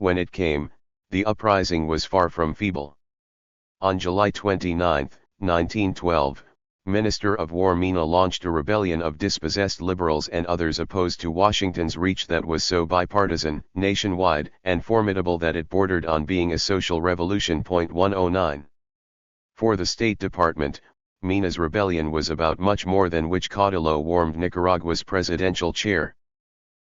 when it came, the uprising was far from feeble. On July 29, 1912, Minister of War Mina launched a rebellion of dispossessed liberals and others opposed to Washington's reach that was so bipartisan, nationwide, and formidable that it bordered on being a social revolution. 109. For the State Department, Mina's rebellion was about much more than which Caudillo warmed Nicaragua's presidential chair.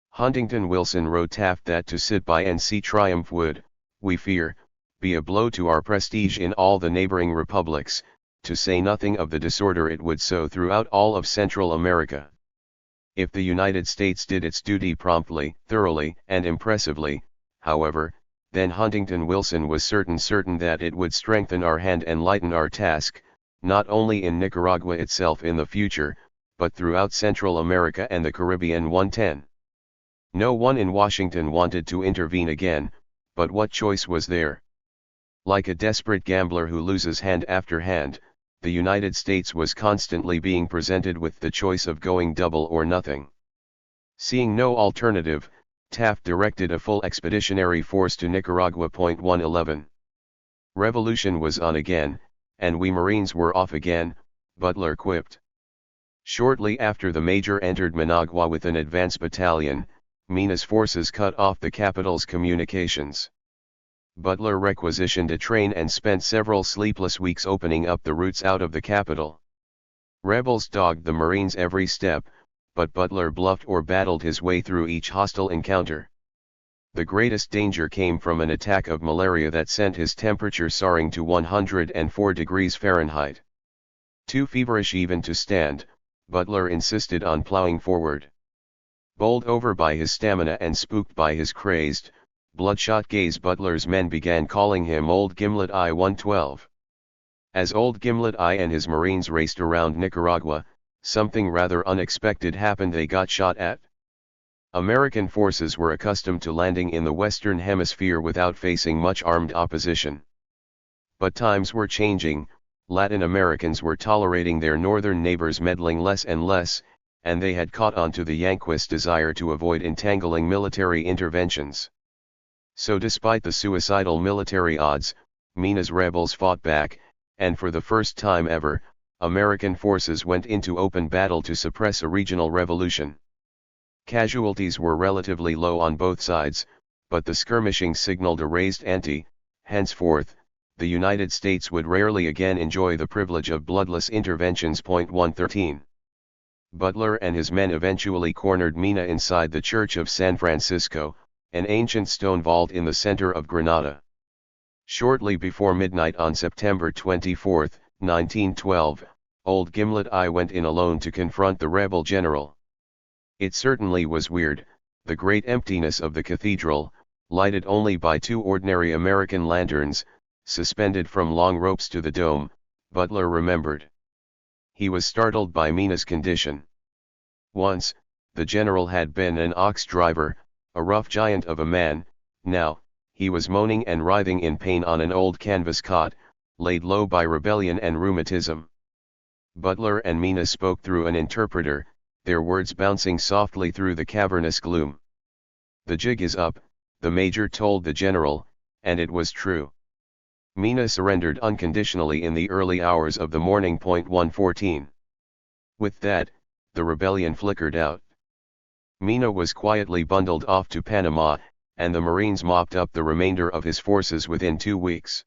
Huntington Wilson wrote Taft that to sit by and see triumph would, we fear, be a blow to our prestige in all the neighboring republics, to say nothing of the disorder it would sow throughout all of Central America. If the United States did its duty promptly, thoroughly, and impressively, however, then Huntington Wilson was certain that it would strengthen our hand and lighten our task, not only in Nicaragua itself in the future, but throughout Central America and the Caribbean. 110. No one in Washington wanted to intervene again, but what choice was there? Like a desperate gambler who loses hand after hand, the United States was constantly being presented with the choice of going double or nothing. Seeing no alternative, Taft directed a full expeditionary force to Nicaragua. 111. Revolution was on again, and we Marines were off again, Butler quipped. Shortly after the Major entered Managua with an advance battalion, Mina's forces cut off the capital's communications. Butler requisitioned a train and spent several sleepless weeks opening up the routes out of the capital. Rebels dogged the Marines every step, but Butler bluffed or battled his way through each hostile encounter. The greatest danger came from an attack of malaria that sent his temperature soaring to 104 degrees Fahrenheit. Too feverish even to stand, Butler insisted on plowing forward. Bowled over by his stamina and spooked by his crazed, bloodshot gaze, Butler's men began calling him Old Gimlet I. 112. As Old Gimlet I and his Marines raced around Nicaragua, something rather unexpected happened. They got shot at. American forces were accustomed to landing in the Western Hemisphere without facing much armed opposition. But times were changing, Latin Americans were tolerating their northern neighbors meddling less and less, and they had caught on to the Yanquist desire to avoid entangling military interventions. So despite the suicidal military odds, Mina's rebels fought back, and for the first time ever, American forces went into open battle to suppress a regional revolution. Casualties were relatively low on both sides, but the skirmishing signaled a raised ante. Henceforth, the United States would rarely again enjoy the privilege of bloodless interventions. 113. Butler and his men eventually cornered Mina inside the Church of San Francisco, an ancient stone vault in the center of Granada. Shortly before midnight on September 24, 1912, Old Gimlet I went in alone to confront the rebel general. It certainly was weird, the great emptiness of the cathedral, lighted only by two ordinary American lanterns, suspended from long ropes to the dome, Butler remembered. He was startled by Mina's condition. Once, the general had been an ox driver, a rough giant of a man. Now, he was moaning and writhing in pain on an old canvas cot, laid low by rebellion and rheumatism. Butler and Mina spoke through an interpreter, their words bouncing softly through the cavernous gloom. The jig is up, the major told the general, and it was true. Mina surrendered unconditionally in the early hours of the morning. 114. With that, the rebellion flickered out. Mina was quietly bundled off to Panama, and the Marines mopped up the remainder of his forces within 2 weeks.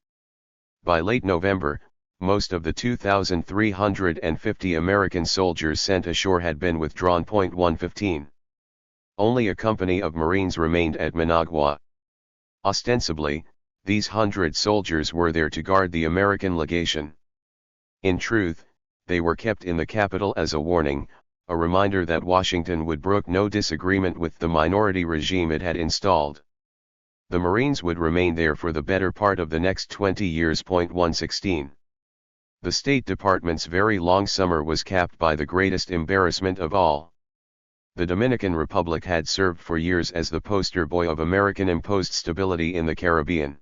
By late November, most of the 2,350 American soldiers sent ashore had been withdrawn. 115. Only a company of Marines remained at Managua. Ostensibly, these 100 soldiers were there to guard the American legation. In truth, they were kept in the capital as a warning, a reminder that Washington would brook no disagreement with the minority regime it had installed. The Marines would remain there for the better part of the next 20 years. 116. The State Department's very long summer was capped by the greatest embarrassment of all. The Dominican Republic had served for years as the poster boy of American-imposed stability in the Caribbean.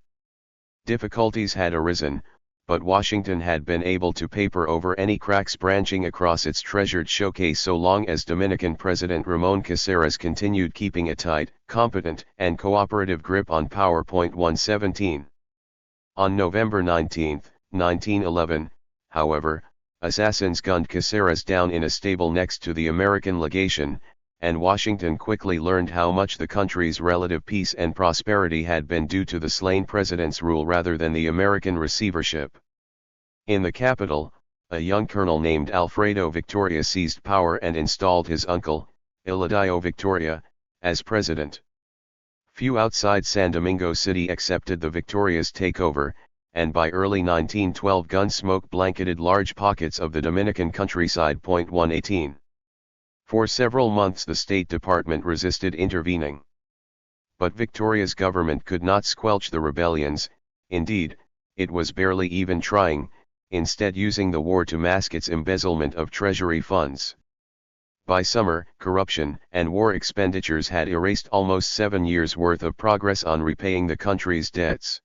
Difficulties had arisen, but Washington had been able to paper over any cracks branching across its treasured showcase so long as Dominican President Ramon Caceres continued keeping a tight, competent, and cooperative grip on power. 117. On November 19, 1911, however, assassins gunned Caceres down in a stable next to the American legation, and Washington quickly learned how much the country's relative peace and prosperity had been due to the slain president's rule rather than the American receivership. In the capital, a young colonel named Alfredo Victoria seized power and installed his uncle, Eladio Victoria, as president. Few outside San Domingo City accepted the Victoria's takeover, and by early 1912 gun smoke blanketed large pockets of the Dominican countryside. 118. For several months the State Department resisted intervening. But Victoria's government could not squelch the rebellions, indeed, it was barely even trying, instead using the war to mask its embezzlement of treasury funds. By summer, corruption and war expenditures had erased almost 7 years' worth of progress on repaying the country's debts.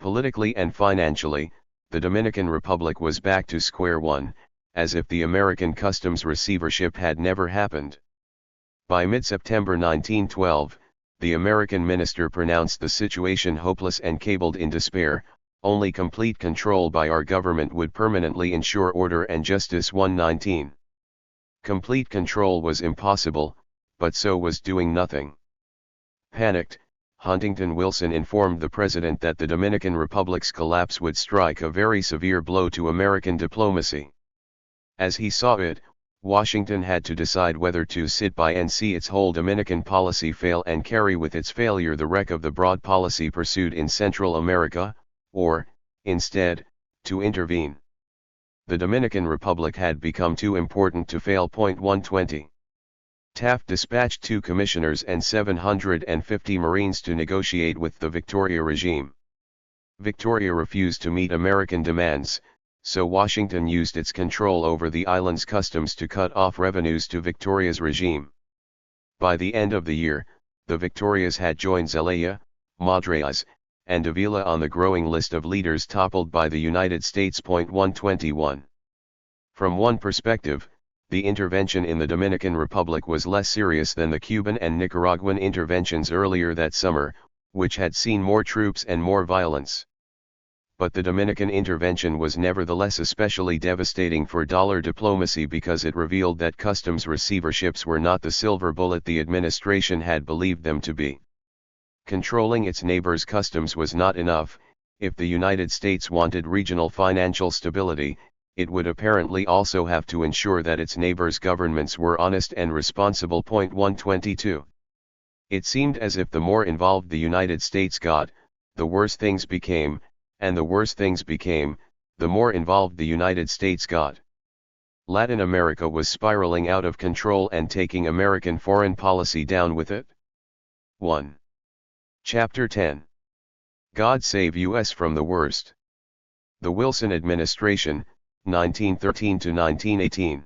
Politically and financially, the Dominican Republic was back to square one, as if the American customs receivership had never happened. By mid-September 1912, the American minister pronounced the situation hopeless and cabled in despair, only complete control by our government would permanently ensure order and justice. 119. Complete control was impossible, but so was doing nothing. Panicked, Huntington Wilson informed the president that the Dominican Republic's collapse would strike a very severe blow to American diplomacy. As he saw it, Washington had to decide whether to sit by and see its whole Dominican policy fail and carry with its failure the wreck of the broad policy pursued in Central America, or, instead, to intervene. The Dominican Republic had become too important to fail. 120. Taft dispatched 2 commissioners and 750 Marines to negotiate with the Victoria regime. Victoria refused to meet American demands, so Washington used its control over the island's customs to cut off revenues to Victoria's regime. By the end of the year, the Victorias had joined Zelaya, Madras, and Avila on the growing list of leaders toppled by the United States. 121. From one perspective, the intervention in the Dominican Republic was less serious than the Cuban and Nicaraguan interventions earlier that summer, which had seen more troops and more violence. But the Dominican intervention was nevertheless especially devastating for dollar diplomacy because it revealed that customs receiverships were not the silver bullet the administration had believed them to be. Controlling its neighbors' customs was not enough. If the United States wanted regional financial stability, it would apparently also have to ensure that its neighbors' governments were honest and responsible. 122. It seemed as if the more involved the United States got, the worse things became, and the worse things became, the more involved the United States got. Latin America was spiraling out of control and taking American foreign policy down with it. 1. Chapter 10. God Save U.S. from the Worst. The Wilson Administration, 1913 to 1918.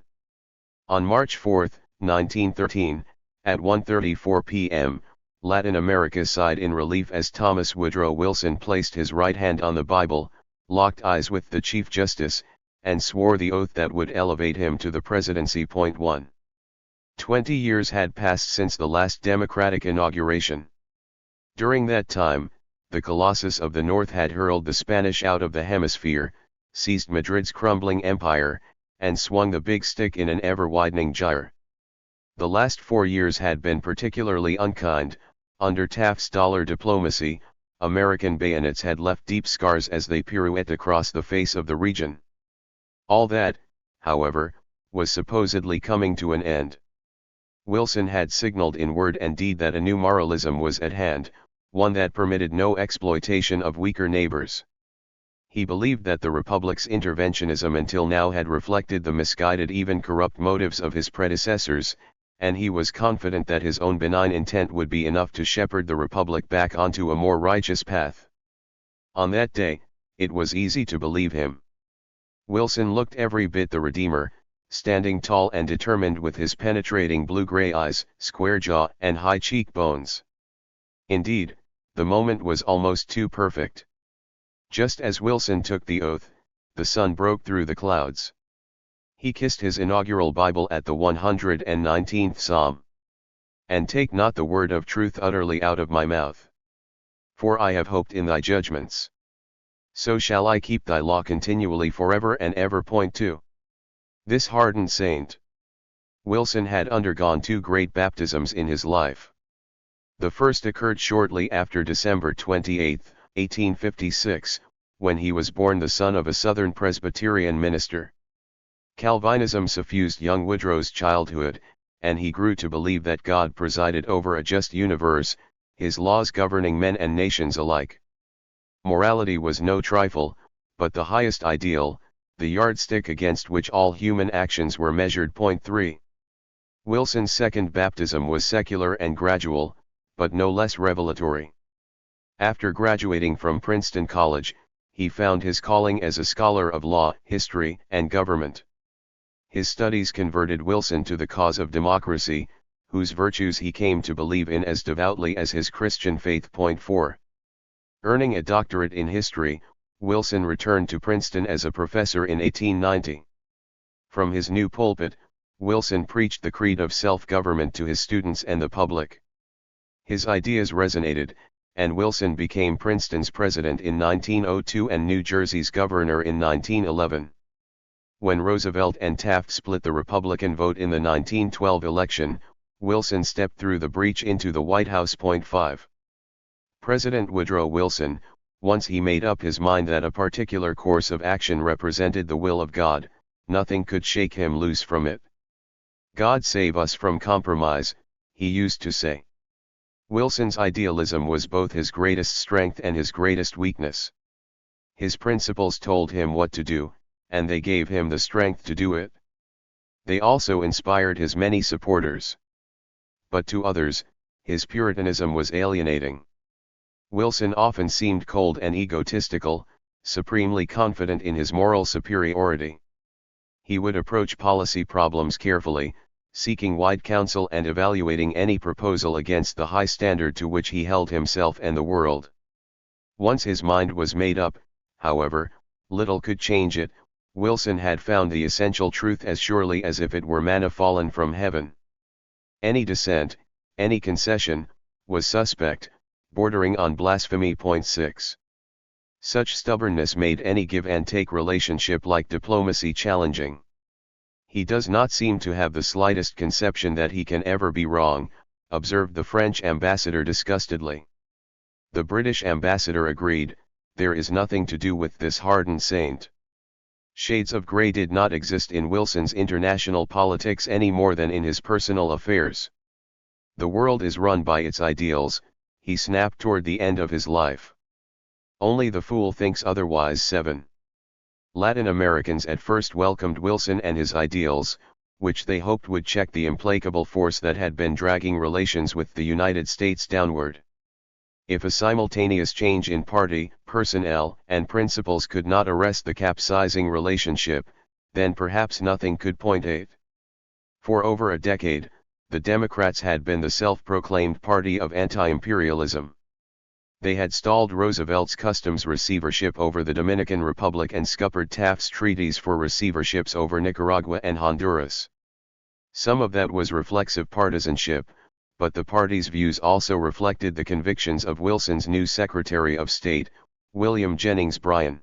On March 4, 1913, at 1:34 p.m., Latin America sighed in relief as Thomas Woodrow Wilson placed his right hand on the Bible, locked eyes with the Chief Justice, and swore the oath that would elevate him to the presidency. 1. 20 years had passed since the last Democratic inauguration. During that time, the Colossus of the North had hurled the Spanish out of the hemisphere, seized Madrid's crumbling empire, and swung the big stick in an ever-widening gyre. The last 4 years had been particularly unkind. Under Taft's dollar diplomacy, American bayonets had left deep scars as they pirouetted across the face of the region. All that, however, was supposedly coming to an end. Wilson had signaled in word and deed that a new moralism was at hand, one that permitted no exploitation of weaker neighbors. He believed that the Republic's interventionism until now had reflected the misguided, even corrupt motives of his predecessors, and he was confident that his own benign intent would be enough to shepherd the Republic back onto a more righteous path. On that day, it was easy to believe him. Wilson looked every bit the Redeemer, standing tall and determined with his penetrating blue-gray eyes, square jaw, and high cheekbones. Indeed, the moment was almost too perfect. Just as Wilson took the oath, the sun broke through the clouds. He kissed his inaugural Bible at the 119th Psalm. And take not the word of truth utterly out of my mouth. For I have hoped in thy judgments. So shall I keep thy law continually forever and ever. Point 2. This hardened saint. Wilson had undergone 2 great baptisms in his life. The first occurred shortly after December 28, 1856, when he was born the son of a Southern Presbyterian minister. Calvinism suffused young Woodrow's childhood, and he grew to believe that God presided over a just universe, his laws governing men and nations alike. Morality was no trifle, but the highest ideal, the yardstick against which all human actions were measured. Point 3. Wilson's second baptism was secular and gradual, but no less revelatory. After graduating from Princeton College, he found his calling as a scholar of law, history, and government. His studies converted Wilson to the cause of democracy, whose virtues he came to believe in as devoutly as his Christian faith. Point 4. Earning a doctorate in history, Wilson returned to Princeton as a professor in 1890. From his new pulpit, Wilson preached the creed of self-government to his students and the public. His ideas resonated, and Wilson became Princeton's president in 1902 and New Jersey's governor in 1911. When Roosevelt and Taft split the Republican vote in the 1912 election, Wilson stepped through the breach into the White House. Point 5. President Woodrow Wilson, once he made up his mind that a particular course of action represented the will of God, nothing could shake him loose from it. God save us from compromise, he used to say. Wilson's idealism was both his greatest strength and his greatest weakness. His principles told him what to do, and they gave him the strength to do it. They also inspired his many supporters. But to others, his Puritanism was alienating. Wilson often seemed cold and egotistical, supremely confident in his moral superiority. He would approach policy problems carefully, seeking wide counsel and evaluating any proposal against the high standard to which he held himself and the world. Once his mind was made up, however, little could change it. Wilson had found the essential truth as surely as if it were manna fallen from heaven. Any dissent, any concession, was suspect, bordering on blasphemy. Point 6. Such stubbornness made any give-and-take relationship like diplomacy challenging. He does not seem to have the slightest conception that he can ever be wrong, observed the French ambassador disgustedly. The British ambassador agreed, there is nothing to do with this hardened saint. Shades of grey did not exist in Wilson's international politics any more than in his personal affairs. The world is run by its ideals, he snapped toward the end of his life. Only the fool thinks otherwise. 7. Latin Americans at first welcomed Wilson and his ideals, which they hoped would check the implacable force that had been dragging relations with the United States downward. If a simultaneous change in party, personnel, and principles could not arrest the capsizing relationship, then perhaps nothing could. Point 8. For over a decade, the Democrats had been the self-proclaimed party of anti-imperialism. They had stalled Roosevelt's customs receivership over the Dominican Republic and scuppered Taft's treaties for receiverships over Nicaragua and Honduras. Some of that was reflexive partisanship, but the party's views also reflected the convictions of Wilson's new Secretary of State, William Jennings Bryan.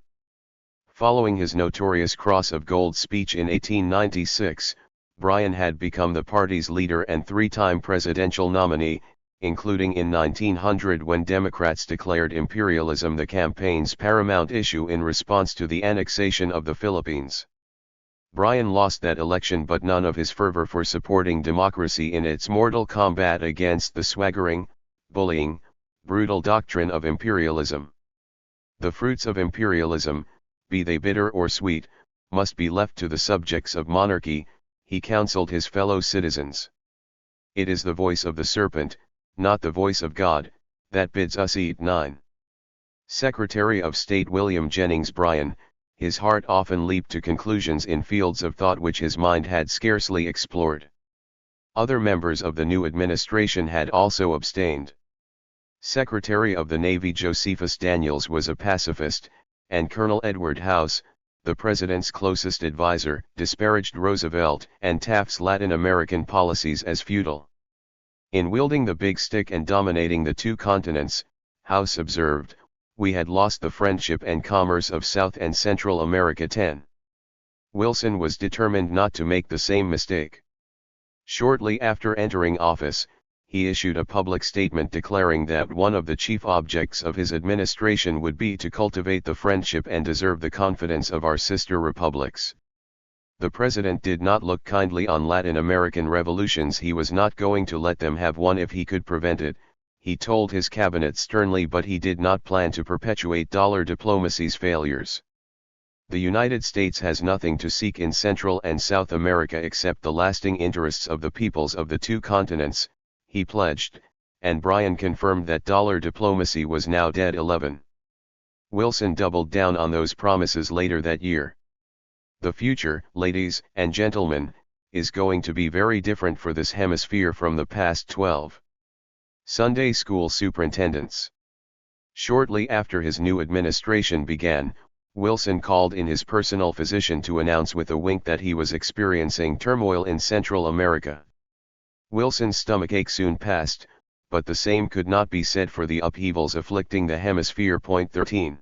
Following his notorious Cross of Gold speech in 1896, Bryan had become the party's leader and 3-time presidential nominee, including in 1900 when Democrats declared imperialism the campaign's paramount issue in response to the annexation of the Philippines. Bryan lost that election, but none of his fervor for supporting democracy in its mortal combat against the swaggering, bullying, brutal doctrine of imperialism. The fruits of imperialism, be they bitter or sweet, must be left to the subjects of monarchy, he counseled his fellow citizens. It is the voice of the serpent, not the voice of God, that bids us eat. 9. Secretary of State William Jennings Bryan, his heart often leaped to conclusions in fields of thought which his mind had scarcely explored. Other members of the new administration had also abstained. Secretary of the Navy Josephus Daniels was a pacifist, and Colonel Edward House, the president's closest advisor, disparaged Roosevelt and Taft's Latin American policies as futile. In wielding the big stick and dominating the two continents, House observed, we had lost the friendship and commerce of South and Central America. 10. Wilson was determined not to make the same mistake. Shortly after entering office, he issued a public statement declaring that one of the chief objects of his administration would be to cultivate the friendship and deserve the confidence of our sister republics. The president did not look kindly on Latin American revolutions. He was not going to let them have one if he could prevent it, he told his cabinet sternly, but he did not plan to perpetuate dollar diplomacy's failures. The United States has nothing to seek in Central and South America except the lasting interests of the peoples of the two continents, he pledged, and Bryan confirmed that dollar diplomacy was now dead. 11. Wilson doubled down on those promises later that year. The future, ladies and gentlemen, is going to be very different for this hemisphere from the past 12. Sunday school superintendents. Shortly after his new administration began, Wilson called in his personal physician to announce with a wink that he was experiencing turmoil in Central America. Wilson's stomachache soon passed, but the same could not be said for the upheavals afflicting the hemisphere. 13.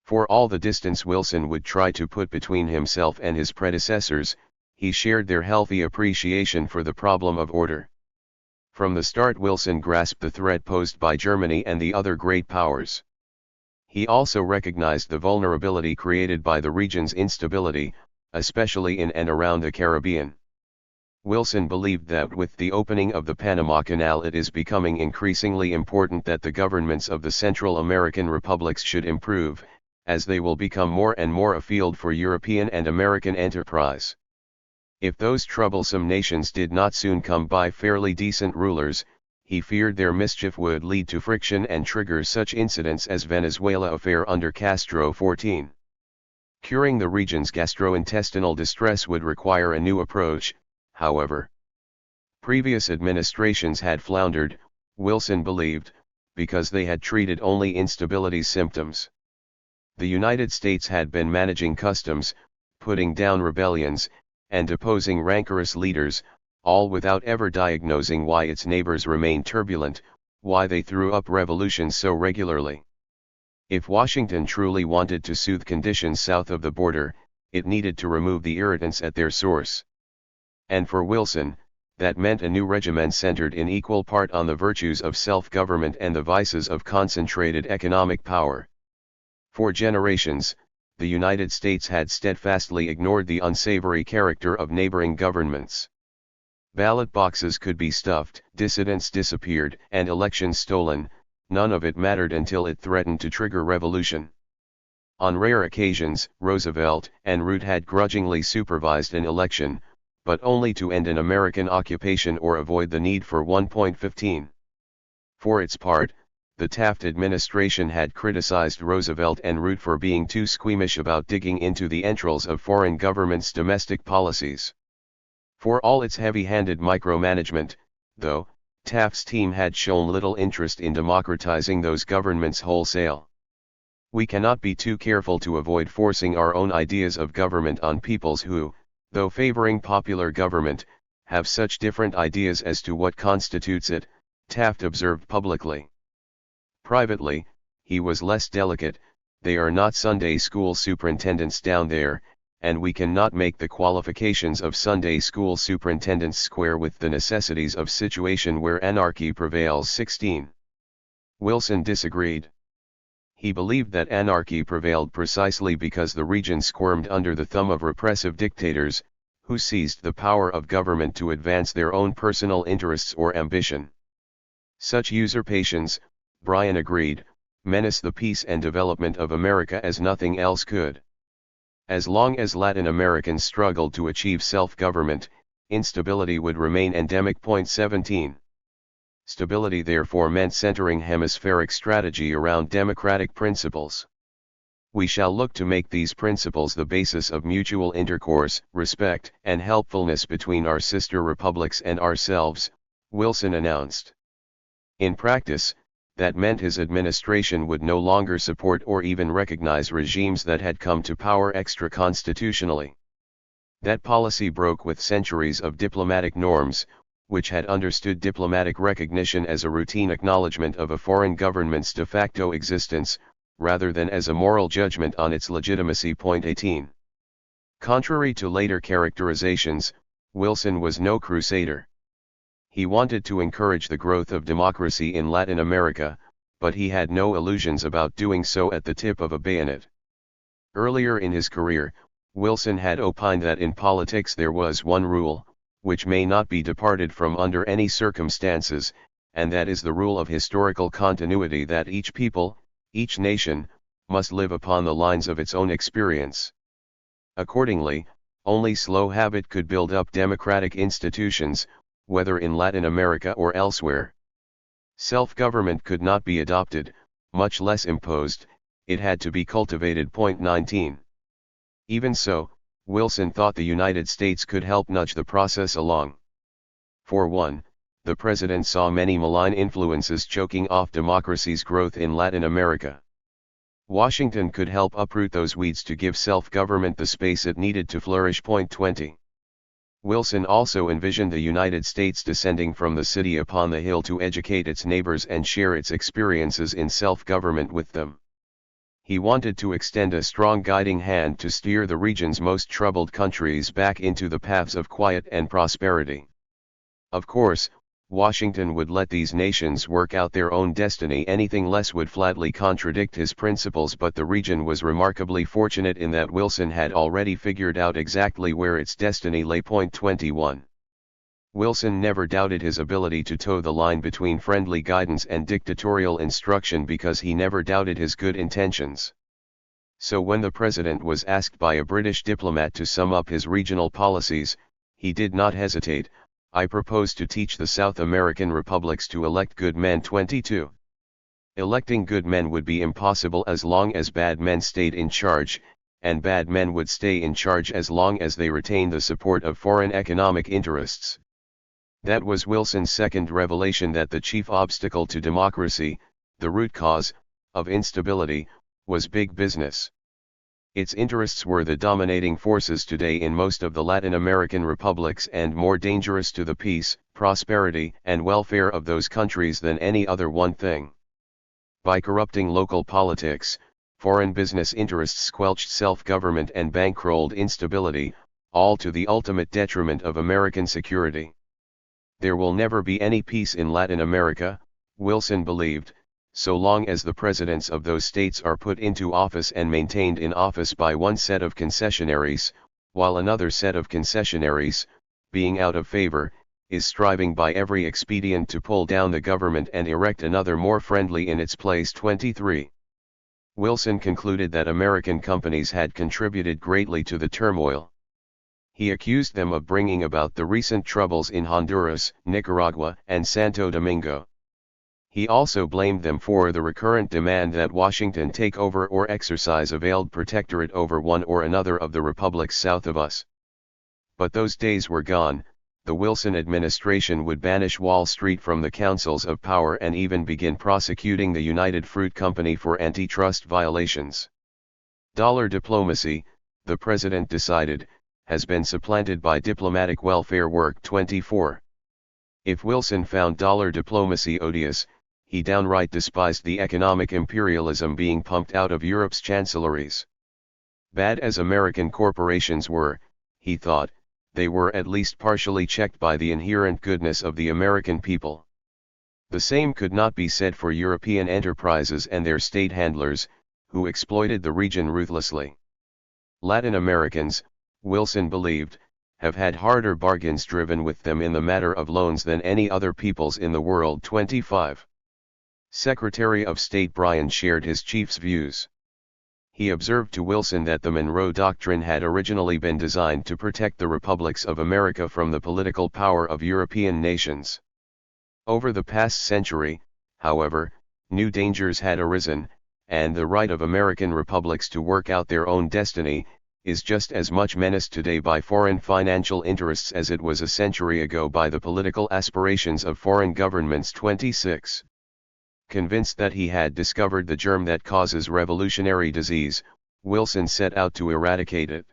For all the distance Wilson would try to put between himself and his predecessors, he shared their healthy appreciation for the problem of order. From the start Wilson grasped the threat posed by Germany and the other great powers. He also recognized the vulnerability created by the region's instability, especially in and around the Caribbean. Wilson believed that with the opening of the Panama Canal it is becoming increasingly important that the governments of the Central American republics should improve, as they will become more and more a field for European and American enterprise. If those troublesome nations did not soon come by fairly decent rulers, he feared their mischief would lead to friction and trigger such incidents as Venezuela affair under Castro. 14. Curing the region's gastrointestinal distress would require a new approach, however. Previous administrations had floundered, Wilson believed, because they had treated only instability's symptoms. The United States had been managing customs, putting down rebellions, and deposing rancorous leaders, all without ever diagnosing why its neighbors remained turbulent, why they threw up revolutions so regularly. If Washington truly wanted to soothe conditions south of the border, it needed to remove the irritants at their source. And for Wilson, that meant a new regimen centered in equal part on the virtues of self-government and the vices of concentrated economic power. For generations, the United States had steadfastly ignored the unsavory character of neighboring governments. Ballot boxes could be stuffed, dissidents disappeared, and elections stolen, none of it mattered until it threatened to trigger revolution. On rare occasions, Roosevelt and Root had grudgingly supervised an election, but only to end an American occupation or avoid the need for 1.15. For its part, the Taft administration had criticized Roosevelt and Root for being too squeamish about digging into the entrails of foreign governments' domestic policies. For all its heavy-handed micromanagement, though, Taft's team had shown little interest in democratizing those governments wholesale. We cannot be too careful to avoid forcing our own ideas of government on peoples who, though favoring popular government, have such different ideas as to what constitutes it, Taft observed publicly. Privately, he was less delicate. They are not Sunday school superintendents down there, and we cannot make the qualifications of Sunday school superintendents square with the necessities of situation where anarchy prevails. 16. Wilson disagreed. He believed that anarchy prevailed precisely because the region squirmed under the thumb of repressive dictators, who seized the power of government to advance their own personal interests or ambition. Such usurpations, Bryan agreed, menace the peace and development of America as nothing else could. As long as Latin Americans struggled to achieve self-government, instability would remain endemic. 17. Stability therefore meant centering hemispheric strategy around democratic principles. We shall look to make these principles the basis of mutual intercourse, respect, and helpfulness between our sister republics and ourselves, Wilson announced. In practice, That meant his administration would no longer support or even recognize regimes that had come to power extra-constitutionally. That policy broke with centuries of diplomatic norms, which had understood diplomatic recognition as a routine acknowledgement of a foreign government's de facto existence, rather than as a moral judgment on its legitimacy. 18. Contrary to later characterizations, Wilson was no crusader. He wanted to encourage the growth of democracy in Latin America, but he had no illusions about doing so at the tip of a bayonet. Earlier in his career, Wilson had opined that in politics there was one rule, which may not be departed from under any circumstances, and that is the rule of historical continuity, that each people, each nation, must live upon the lines of its own experience. Accordingly, only slow habit could build up democratic institutions, whether in Latin America or elsewhere. Self-government could not be adopted, much less imposed, it had to be cultivated. 19. Even so, Wilson thought the United States could help nudge the process along. For one, the president saw many malign influences choking off democracy's growth in Latin America. Washington could help uproot those weeds to give self-government the space it needed to flourish. 20. Wilson also envisioned the United States descending from the city upon the hill to educate its neighbors and share its experiences in self-government with them. He wanted to extend a strong guiding hand to steer the region's most troubled countries back into the paths of quiet and prosperity. Of course, Washington would let these nations work out their own destiny. Anything less would flatly contradict his principles, but the region was remarkably fortunate in that Wilson had already figured out exactly where its destiny lay. 21. Wilson never doubted his ability to toe the line between friendly guidance and dictatorial instruction because he never doubted his good intentions. So when the president was asked by a British diplomat to sum up his regional policies, he did not hesitate. I propose to teach the South American republics to elect good men. 22. Electing good men would be impossible as long as bad men stayed in charge, and bad men would stay in charge as long as they retained the support of foreign economic interests. That was Wilson's second revelation, that the chief obstacle to democracy, the root cause of instability, was big business. Its interests were the dominating forces today in most of the Latin American republics and more dangerous to the peace, prosperity, and welfare of those countries than any other one thing. By corrupting local politics, foreign business interests squelched self-government and bankrolled instability, all to the ultimate detriment of American security. There will never be any peace in Latin America, Wilson believed, so long as the presidents of those states are put into office and maintained in office by one set of concessionaries, while another set of concessionaries, being out of favor, is striving by every expedient to pull down the government and erect another more friendly in its place. 23. Wilson concluded that American companies had contributed greatly to the turmoil. He accused them of bringing about the recent troubles in Honduras, Nicaragua, and Santo Domingo. He also blamed them for the recurrent demand that Washington take over or exercise a veiled protectorate over one or another of the republics south of us. But those days were gone. The Wilson administration would banish Wall Street from the councils of power and even begin prosecuting the United Fruit Company for antitrust violations. Dollar diplomacy, the president decided, has been supplanted by diplomatic welfare work. 24. If Wilson found dollar diplomacy odious, he downright despised the economic imperialism being pumped out of Europe's chancelleries. Bad as American corporations were, he thought, they were at least partially checked by the inherent goodness of the American people. The same could not be said for European enterprises and their state handlers, who exploited the region ruthlessly. Latin Americans, Wilson believed, have had harder bargains driven with them in the matter of loans than any other peoples in the world. 25. Secretary of State Bryan shared his chief's views. He observed to Wilson that the Monroe Doctrine had originally been designed to protect the republics of America from the political power of European nations. Over the past century, however, new dangers had arisen, and the right of American republics to work out their own destiny is just as much menaced today by foreign financial interests as it was a century ago by the political aspirations of foreign governments. 26. Convinced that he had discovered the germ that causes revolutionary disease, Wilson set out to eradicate it.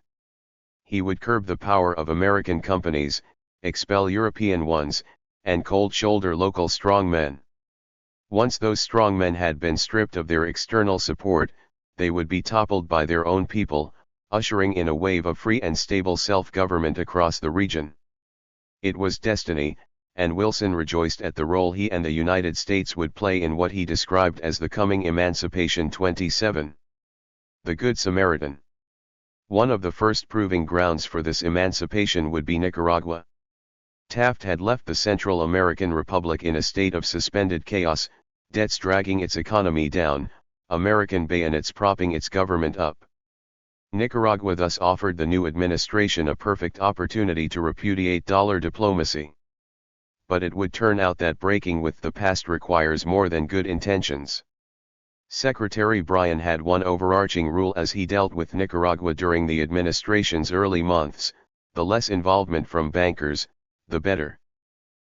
He would curb the power of American companies, expel European ones, and cold-shoulder local strongmen. Once those strongmen had been stripped of their external support, they would be toppled by their own people, ushering in a wave of free and stable self-government across the region. It was destiny, and Wilson rejoiced at the role he and the United States would play in what he described as the coming Emancipation 27. The Good Samaritan. One of the first proving grounds for this emancipation would be Nicaragua. Taft had left the Central American Republic in a state of suspended chaos, debts dragging its economy down, American bayonets propping its government up. Nicaragua thus offered the new administration a perfect opportunity to repudiate dollar diplomacy. But it would turn out that breaking with the past requires more than good intentions. Secretary Bryan had one overarching rule as he dealt with Nicaragua during the administration's early months: the less involvement from bankers, the better.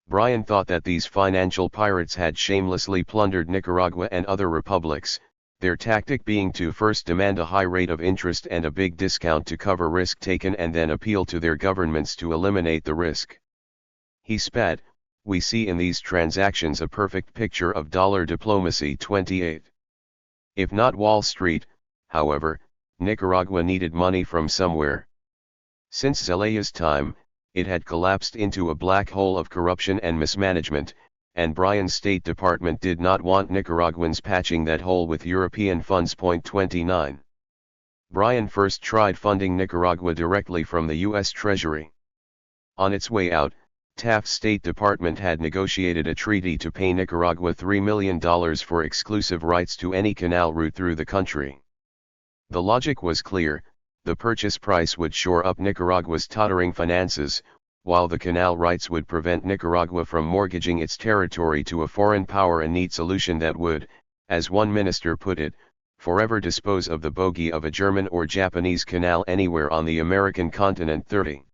Bryan thought that these financial pirates had shamelessly plundered Nicaragua and other republics, their tactic being to first demand a high rate of interest and a big discount to cover risk taken and then appeal to their governments to eliminate the risk. He spat, "We see in these transactions a perfect picture of dollar diplomacy 28. If not Wall Street, however, Nicaragua needed money from somewhere. Since Zelaya's time, it had collapsed into a black hole of corruption and mismanagement, and Bryan's State Department did not want Nicaraguans patching that hole with European funds. 29. Bryan first tried funding Nicaragua directly from the U.S. Treasury. On its way out, Taft's State Department had negotiated a treaty to pay Nicaragua $3 million for exclusive rights to any canal route through the country. The logic was clear: the purchase price would shore up Nicaragua's tottering finances, while the canal rights would prevent Nicaragua from mortgaging its territory to a foreign power. A neat solution that would, as one minister put it, forever dispose of the bogey of a German or Japanese canal anywhere on the American continent. 30.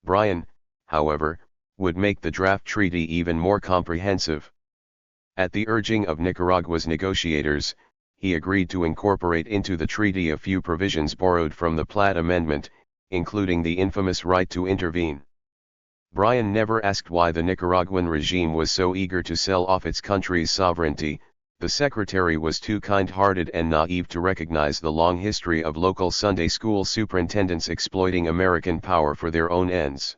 Bryan, however, would make the draft treaty even more comprehensive. At the urging of Nicaragua's negotiators, he agreed to incorporate into the treaty a few provisions borrowed from the Platt Amendment, including the infamous right to intervene. Bryan never asked why the Nicaraguan regime was so eager to sell off its country's sovereignty. The secretary was too kind-hearted and naive to recognize the long history of local Sunday school superintendents exploiting American power for their own ends.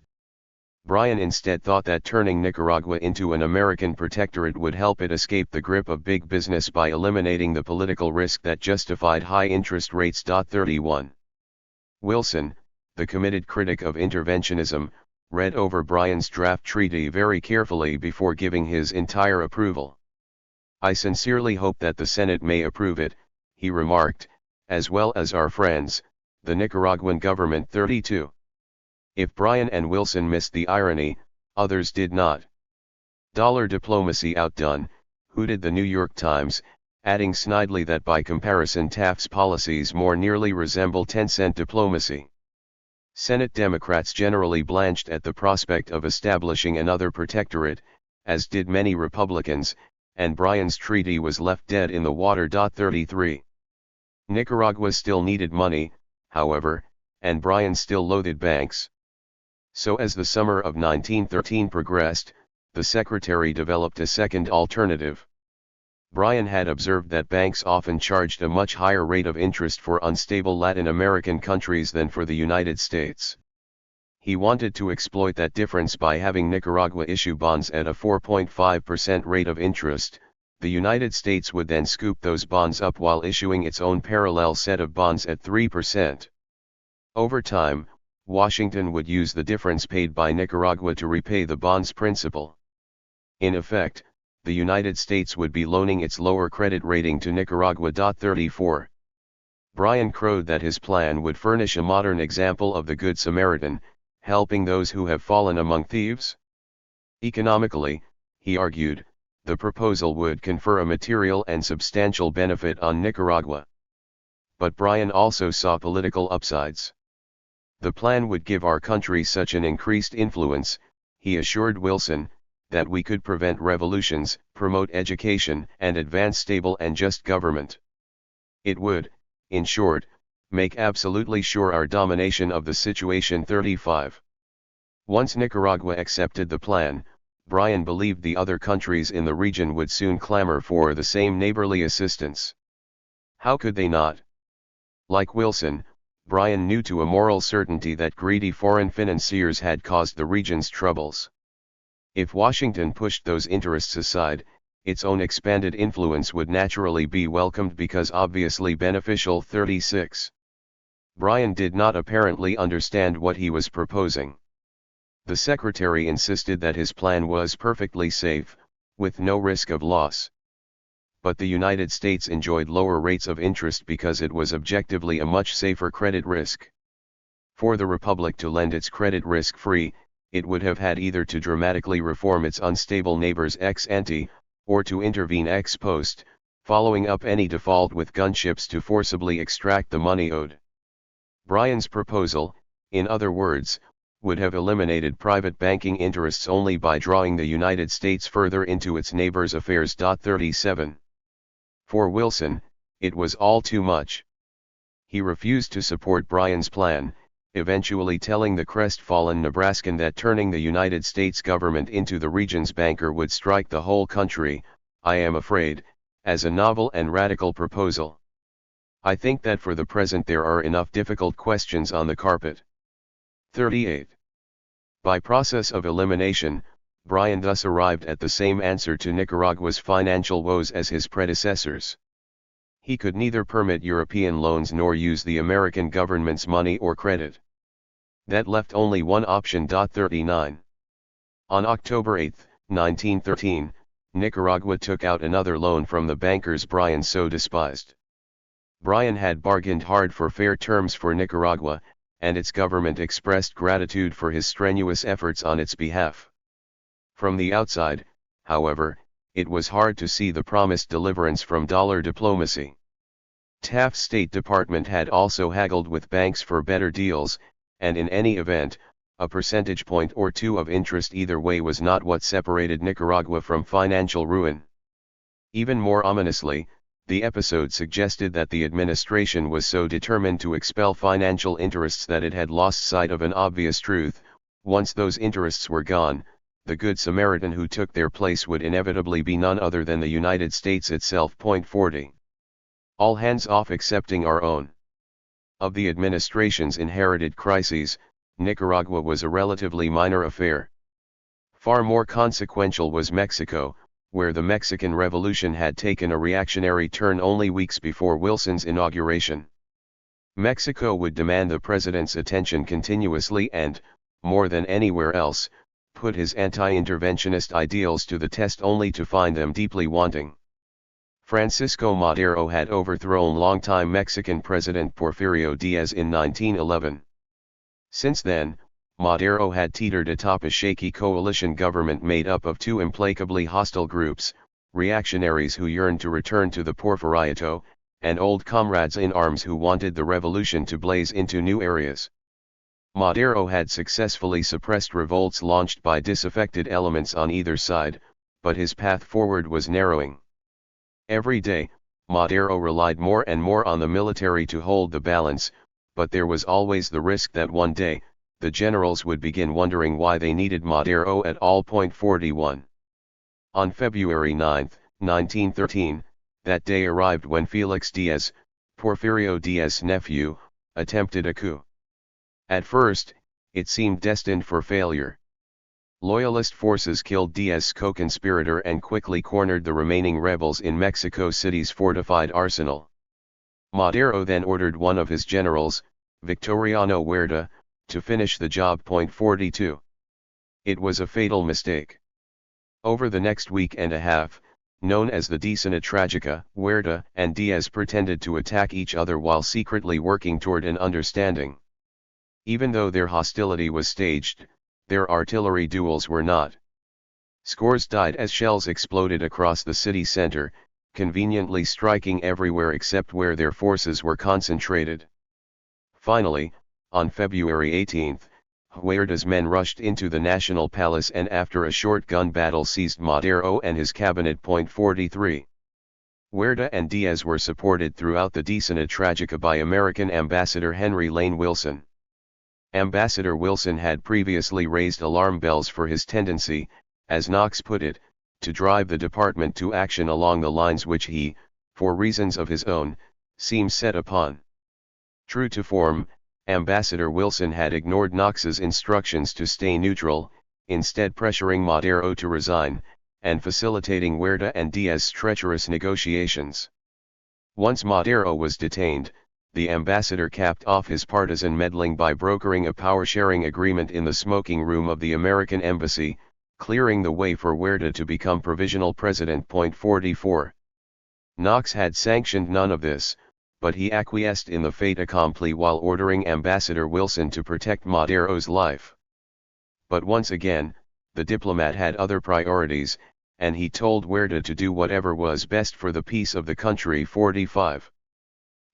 Bryan instead thought that turning Nicaragua into an American protectorate would help it escape the grip of big business by eliminating the political risk that justified high interest rates. 31. Wilson, the committed critic of interventionism, read over Bryan's draft treaty very carefully before giving his entire approval. "I sincerely hope that the Senate may approve it," he remarked, "as well as our friends, the Nicaraguan government." 32. If Bryan and Wilson missed the irony, others did not. "Dollar diplomacy outdone," hooted the New York Times, adding snidely that by comparison Taft's policies more nearly resemble 10-cent diplomacy. Senate Democrats generally blanched at the prospect of establishing another protectorate, as did many Republicans, and Bryan's treaty was left dead in the water. 33. Nicaragua still needed money, however, and Bryan still loathed banks. So as the summer of 1913 progressed, the secretary developed a second alternative. Bryan had observed that banks often charged a much higher rate of interest for unstable Latin American countries than for the United States. He wanted to exploit that difference by having Nicaragua issue bonds at a 4.5% rate of interest. The United States would then scoop those bonds up while issuing its own parallel set of bonds at 3%. Over time, Washington would use the difference paid by Nicaragua to repay the bond's principal. In effect, the United States would be loaning its lower credit rating to Nicaragua. 34. Bryan crowed that his plan would furnish a modern example of the Good Samaritan, helping those who have fallen among thieves. Economically, he argued, the proposal would confer a material and substantial benefit on Nicaragua. But Bryan also saw political upsides. "The plan would give our country such an increased influence," he assured Wilson, that we could prevent revolutions, promote education, and advance stable and just government. It would, in short, make absolutely sure our domination of the situation. 35. Once Nicaragua accepted the plan, Bryan believed the other countries in the region would soon clamor for the same neighborly assistance. How could they not? Like Wilson, Bryan knew to a moral certainty that greedy foreign financiers had caused the region's troubles. If Washington pushed those interests aside, its own expanded influence would naturally be welcomed because obviously beneficial. 36. Bryan did not apparently understand what he was proposing. The secretary insisted that his plan was perfectly safe, with no risk of loss. But the United States enjoyed lower rates of interest because it was objectively a much safer credit risk. For the Republic to lend its credit risk-free, it would have had either to dramatically reform its unstable neighbors ex ante, or to intervene ex post, following up any default with gunships to forcibly extract the money owed. Bryan's proposal, in other words, would have eliminated private banking interests only by drawing the United States further into its neighbors' affairs. 37. For Wilson, it was all too much. He refused to support Bryan's plan, eventually telling the crestfallen Nebraskan that turning the United States government into the region's banker would strike the whole country, I am afraid, as a novel and radical proposal. I think that for the present there are enough difficult questions on the carpet. 38. By process of elimination, Bryan thus arrived at the same answer to Nicaragua's financial woes as his predecessors. He could neither permit European loans nor use the American government's money or credit. That left only one option. 39. On October 8, 1913, Nicaragua took out another loan from the bankers Bryan so despised. Bryan had bargained hard for fair terms for Nicaragua, and its government expressed gratitude for his strenuous efforts on its behalf. From the outside, however, it was hard to see the promised deliverance from dollar diplomacy. Taft's State Department had also haggled with banks for better deals, and in any event, a percentage point or two of interest either way was not what separated Nicaragua from financial ruin. Even more ominously, the episode suggested that the administration was so determined to expel financial interests that it had lost sight of an obvious truth: once those interests were gone, the Good Samaritan who took their place would inevitably be none other than the United States itself. 40. All hands off excepting our own. Of the administration's inherited crises, Nicaragua was a relatively minor affair. Far more consequential was Mexico, where the Mexican Revolution had taken a reactionary turn only weeks before Wilson's inauguration. Mexico would demand the president's attention continuously and, more than anywhere else, put his anti-interventionist ideals to the test only to find them deeply wanting. Francisco Madero had overthrown longtime Mexican President Porfirio Diaz in 1911. Since then, Madero had teetered atop a shaky coalition government made up of two implacably hostile groups: reactionaries who yearned to return to the Porfiriato, and old comrades in arms who wanted the revolution to blaze into new areas. Madero had successfully suppressed revolts launched by disaffected elements on either side, but his path forward was narrowing. Every day, Madero relied more and more on the military to hold the balance, but there was always the risk that one day, the generals would begin wondering why they needed Madero at all. 41. On February 9, 1913, that day arrived when Felix Diaz, Porfirio Diaz's nephew, attempted a coup. At first, it seemed destined for failure. Loyalist forces killed Diaz's co-conspirator and quickly cornered the remaining rebels in Mexico City's fortified arsenal. Madero then ordered one of his generals, Victoriano Huerta, to finish the job. 42. It was a fatal mistake. Over the next week and a half, known as the Decena Tragica, Huerta and Diaz pretended to attack each other while secretly working toward an understanding. Even though their hostility was staged, their artillery duels were not. Scores died as shells exploded across the city center, conveniently striking everywhere except where their forces were concentrated. Finally, on February 18, Huerta's men rushed into the National Palace and after a short gun battle seized Madero and his cabinet. 43. Huerta and Diaz were supported throughout the Decena Tragica by American Ambassador Henry Lane Wilson. Ambassador Wilson had previously raised alarm bells for his tendency, as Knox put it, to drive the department to action along the lines which he, for reasons of his own, seemed set upon. True to form, Ambassador Wilson had ignored Knox's instructions to stay neutral, instead pressuring Madero to resign, and facilitating Huerta and Diaz's treacherous negotiations. Once Madero was detained, the ambassador capped off his partisan meddling by brokering a power-sharing agreement in the smoking room of the American embassy, clearing the way for Huerta to become provisional president. 44. Knox had sanctioned none of this, but he acquiesced in the fait accompli while ordering Ambassador Wilson to protect Madero's life. But once again, the diplomat had other priorities, and he told Huerta to do whatever was best for the peace of the country. 45.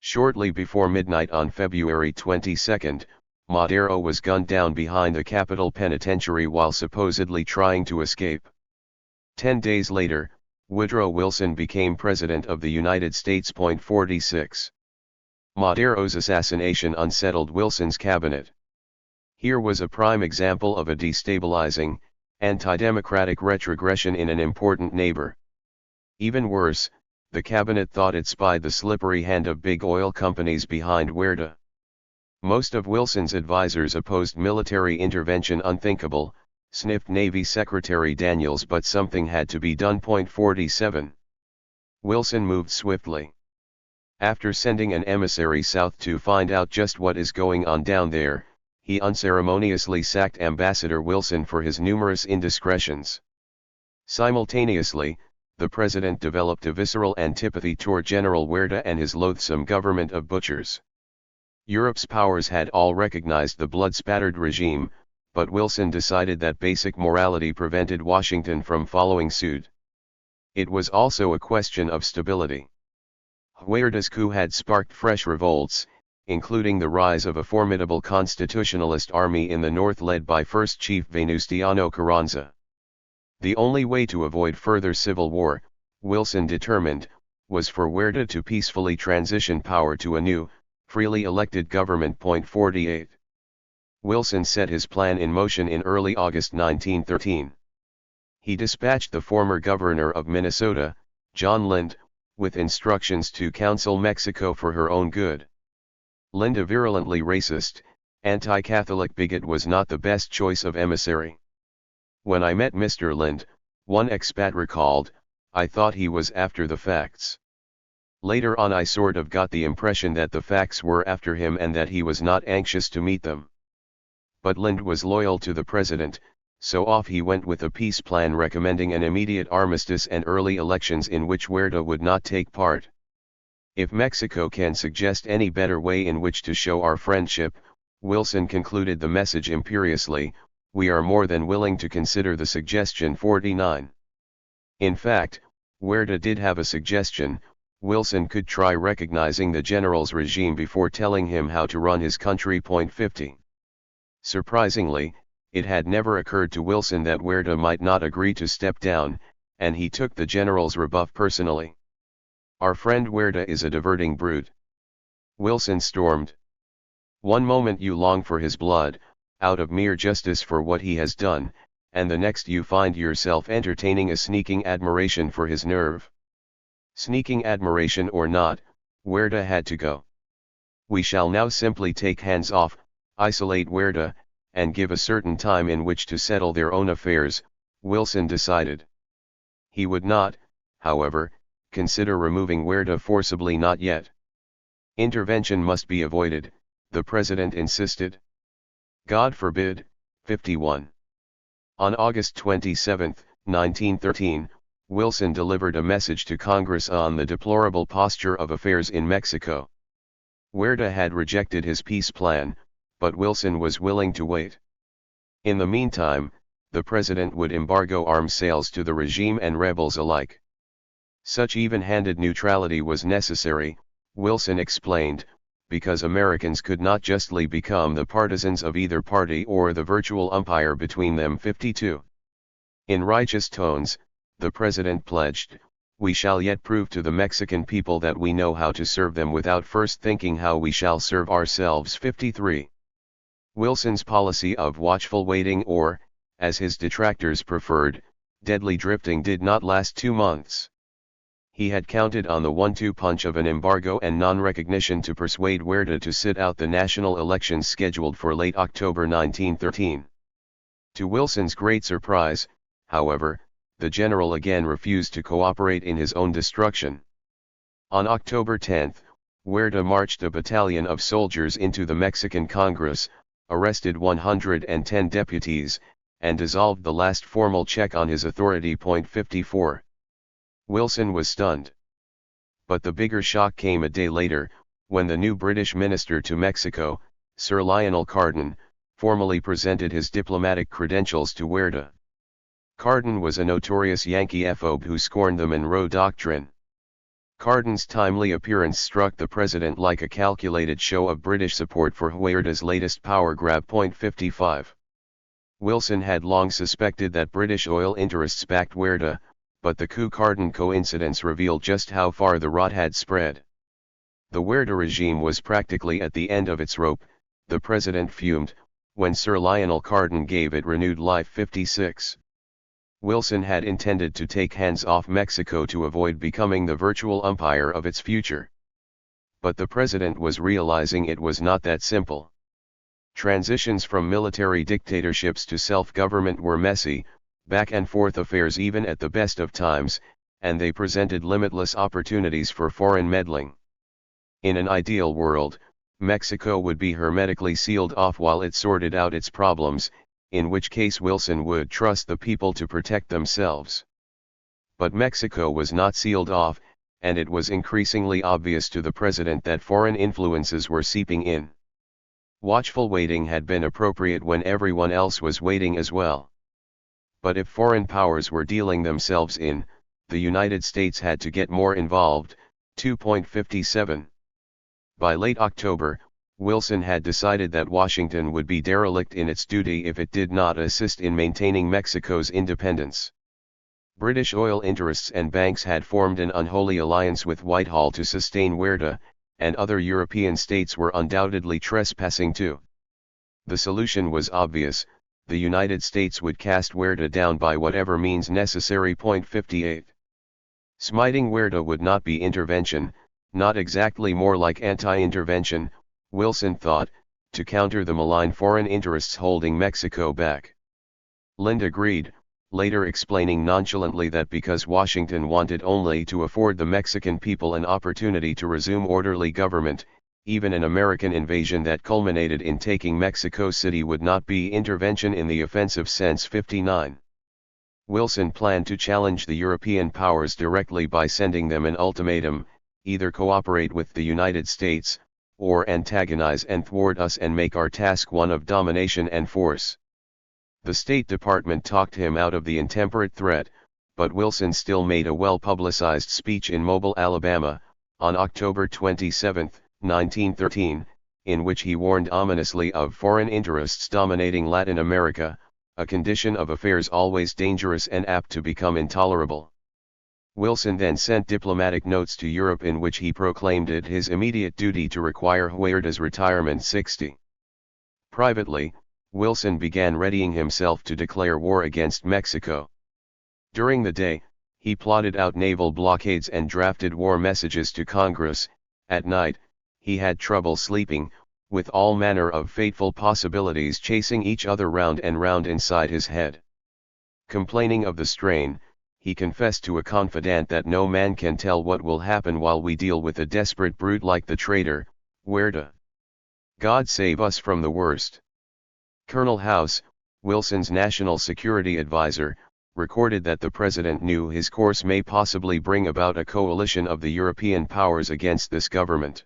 Shortly before midnight on February 22, Madero was gunned down behind the Capitol Penitentiary while supposedly trying to escape. 10 days later, Woodrow Wilson became President of the United States. 46. Madero's assassination unsettled Wilson's cabinet. Here was a prime example of a destabilizing, anti-democratic retrogression in an important neighbor. Even worse, the cabinet thought it spied the slippery hand of big oil companies behind Huerta. Most of Wilson's advisers opposed military intervention unthinkable, sniffed Navy Secretary Daniels, but something had to be done. 47. Wilson moved swiftly. After sending an emissary south to find out just what is going on down there, he unceremoniously sacked Ambassador Wilson for his numerous indiscretions. Simultaneously, the president developed a visceral antipathy toward General Huerta and his loathsome government of butchers. Europe's powers had all recognized the blood-spattered regime, but Wilson decided that basic morality prevented Washington from following suit. It was also a question of stability. Huerta's coup had sparked fresh revolts, including the rise of a formidable constitutionalist army in the north led by First Chief Venustiano Carranza. The only way to avoid further civil war, Wilson determined, was for Huerta to peacefully transition power to a new, freely elected government. 48. Wilson set his plan in motion in early August 1913. He dispatched the former governor of Minnesota, John Lind, with instructions to counsel Mexico for her own good. Lind, a virulently racist, anti-Catholic bigot, was not the best choice of emissary. When I met Mr. Lind, one expat recalled, I thought he was after the facts. Later on I sort of got the impression that the facts were after him and that he was not anxious to meet them. But Lind was loyal to the president, so off he went with a peace plan recommending an immediate armistice and early elections in which Huerta would not take part. If Mexico can suggest any better way in which to show our friendship, Wilson concluded the message imperiously, we are more than willing to consider the suggestion. 49. In fact, Huerta did have a suggestion. Wilson could try recognizing the general's regime before telling him how to run his country. 50. Surprisingly, it had never occurred to Wilson that Huerta might not agree to step down, and he took the general's rebuff personally. Our friend Huerta is a diverting brute. Wilson stormed. One moment you long for his blood, out of mere justice for what he has done, and the next you find yourself entertaining a sneaking admiration for his nerve. Sneaking admiration or not, Huerta had to go. We shall now simply take hands off, isolate Huerta, and give a certain time in which to settle their own affairs, Wilson decided. He would not, however, consider removing Huerta forcibly, not yet. Intervention must be avoided, the president insisted. God forbid. 51. On August 27, 1913, Wilson delivered a message to Congress on the deplorable posture of affairs in Mexico. Huerta had rejected his peace plan, but Wilson was willing to wait. In the meantime, the president would embargo arms sales to the regime and rebels alike. Such even-handed neutrality was necessary, Wilson explained, because Americans could not justly become the partisans of either party or the virtual umpire between them. 52. In righteous tones, the President pledged, "We shall yet prove to the Mexican people that we know how to serve them without first thinking how we shall serve ourselves." 53. Wilson's policy of watchful waiting, or, as his detractors preferred, deadly drifting, did not last 2 months. He had counted on the 1-2 punch of an embargo and non-recognition to persuade Huerta to sit out the national elections scheduled for late October 1913. To Wilson's great surprise, however, the general again refused to cooperate in his own destruction. On October 10, Huerta marched a battalion of soldiers into the Mexican Congress, arrested 110 deputies, and dissolved the last formal check on his authority. 54. Wilson was stunned. But the bigger shock came a day later, when the new British minister to Mexico, Sir Lionel Carden, formally presented his diplomatic credentials to Huerta. Carden was a notorious Yankee phobe who scorned the Monroe Doctrine. Carden's timely appearance struck the president like a calculated show of British support for Huerta's latest power grab. 55. Wilson had long suspected that British oil interests backed Huerta, but the coup-Carden coincidence revealed just how far the rot had spread. The Huerta regime was practically at the end of its rope, the president fumed, when Sir Lionel Carden gave it renewed life. 56. Wilson had intended to take hands off Mexico to avoid becoming the virtual umpire of its future. But the president was realizing it was not that simple. Transitions from military dictatorships to self-government were messy, back-and-forth affairs even at the best of times, and they presented limitless opportunities for foreign meddling. In an ideal world, Mexico would be hermetically sealed off while it sorted out its problems, in which case Wilson would trust the people to protect themselves. But Mexico was not sealed off, and it was increasingly obvious to the president that foreign influences were seeping in. Watchful waiting had been appropriate when everyone else was waiting as well. But if foreign powers were dealing themselves in, the United States had to get more involved. 2.57. By late October, Wilson had decided that Washington would be derelict in its duty if it did not assist in maintaining Mexico's independence. British oil interests and banks had formed an unholy alliance with Whitehall to sustain Huerta, and other European states were undoubtedly trespassing too. The solution was obvious: the United States would cast Huerta down by whatever means necessary. 58. Smiting Huerta would not be intervention, not exactly, more like anti-intervention, Wilson thought, to counter the malign foreign interests holding Mexico back. Lind agreed, later explaining nonchalantly that because Washington wanted only to afford the Mexican people an opportunity to resume orderly government, even an American invasion that culminated in taking Mexico City would not be intervention in the offensive sense. 59. Wilson planned to challenge the European powers directly by sending them an ultimatum: either cooperate with the United States, or antagonize and thwart us and make our task one of domination and force. The State Department talked him out of the intemperate threat, but Wilson still made a well-publicized speech in Mobile, Alabama, on October 27, 1913, in which he warned ominously of foreign interests dominating Latin America, a condition of affairs always dangerous and apt to become intolerable. Wilson then sent diplomatic notes to Europe in which he proclaimed it his immediate duty to require Huerta's retirement. 60. Privately, Wilson began readying himself to declare war against Mexico. During the day, he plotted out naval blockades and drafted war messages to Congress. At night, he had trouble sleeping, with all manner of fateful possibilities chasing each other round and round inside his head. Complaining of the strain, he confessed to a confidant that no man can tell what will happen while we deal with a desperate brute like the traitor, Huerta. God save us from the worst. Colonel House, Wilson's national security advisor, recorded that the president knew his course may possibly bring about a coalition of the European powers against this government.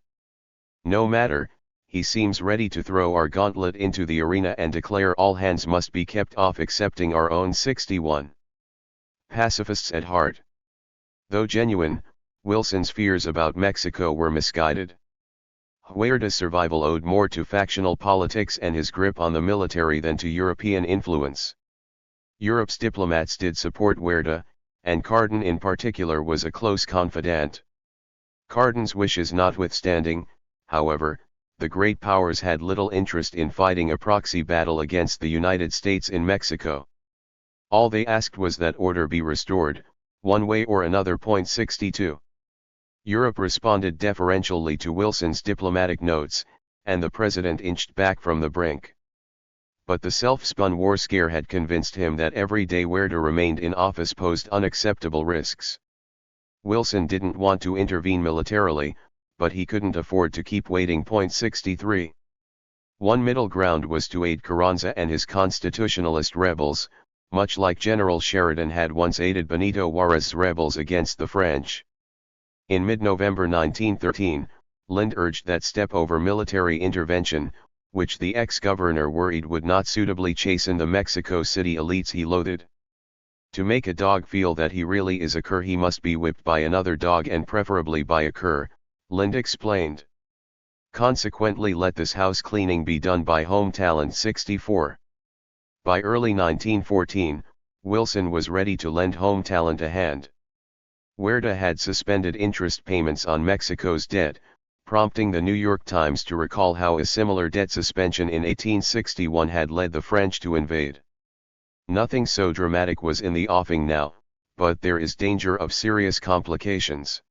No matter, he seems ready to throw our gauntlet into the arena and declare all hands must be kept off excepting our own. 61. Pacifists at heart. Though genuine, Wilson's fears about Mexico were misguided. Huerta's survival owed more to factional politics and his grip on the military than to European influence. Europe's diplomats did support Huerta, and Carden in particular was a close confidant. Carden's wishes notwithstanding, however, the great powers had little interest in fighting a proxy battle against the United States in Mexico. All they asked was that order be restored, one way or another. 62. Europe responded deferentially to Wilson's diplomatic notes, and the president inched back from the brink. But the self-spun war scare had convinced him that every day Huerta remained in office posed unacceptable risks. Wilson didn't want to intervene militarily, but he couldn't afford to keep waiting. 63. One middle ground was to aid Carranza and his constitutionalist rebels, much like General Sheridan had once aided Benito Juárez's rebels against the French. In mid-November 1913, Lind urged that step over military intervention, which the ex-governor worried would not suitably chasten the Mexico City elites he loathed. To make a dog feel that he really is a cur, he must be whipped by another dog, and preferably by a cur, Lind explained. Consequently, let this house cleaning be done by home talent. 64. By early 1914, Wilson was ready to lend home talent a hand. Huerta had suspended interest payments on Mexico's debt, prompting the New York Times to recall how a similar debt suspension in 1861 had led the French to invade. Nothing so dramatic was in the offing now, but there is danger of serious complications.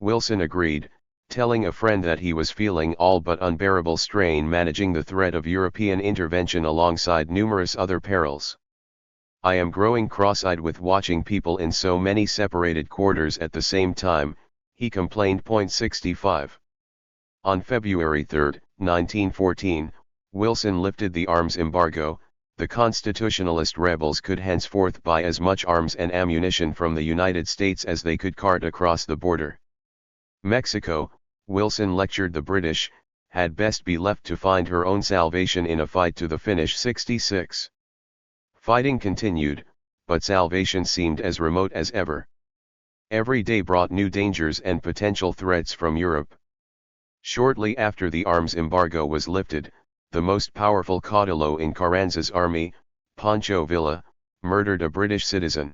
Wilson agreed, telling a friend that he was feeling all but unbearable strain managing the threat of European intervention alongside numerous other perils. I am growing cross-eyed with watching people in so many separated quarters at the same time, he complained. 65. On February 3, 1914, Wilson lifted the arms embargo. The constitutionalist rebels could henceforth buy as much arms and ammunition from the United States as they could cart across the border. Mexico, Wilson lectured the British, had best be left to find her own salvation in a fight to the finish. 66. Fighting continued, but salvation seemed as remote as ever. Every day brought new dangers and potential threats from Europe. Shortly after the arms embargo was lifted, the most powerful caudillo in Carranza's army, Pancho Villa, murdered a British citizen.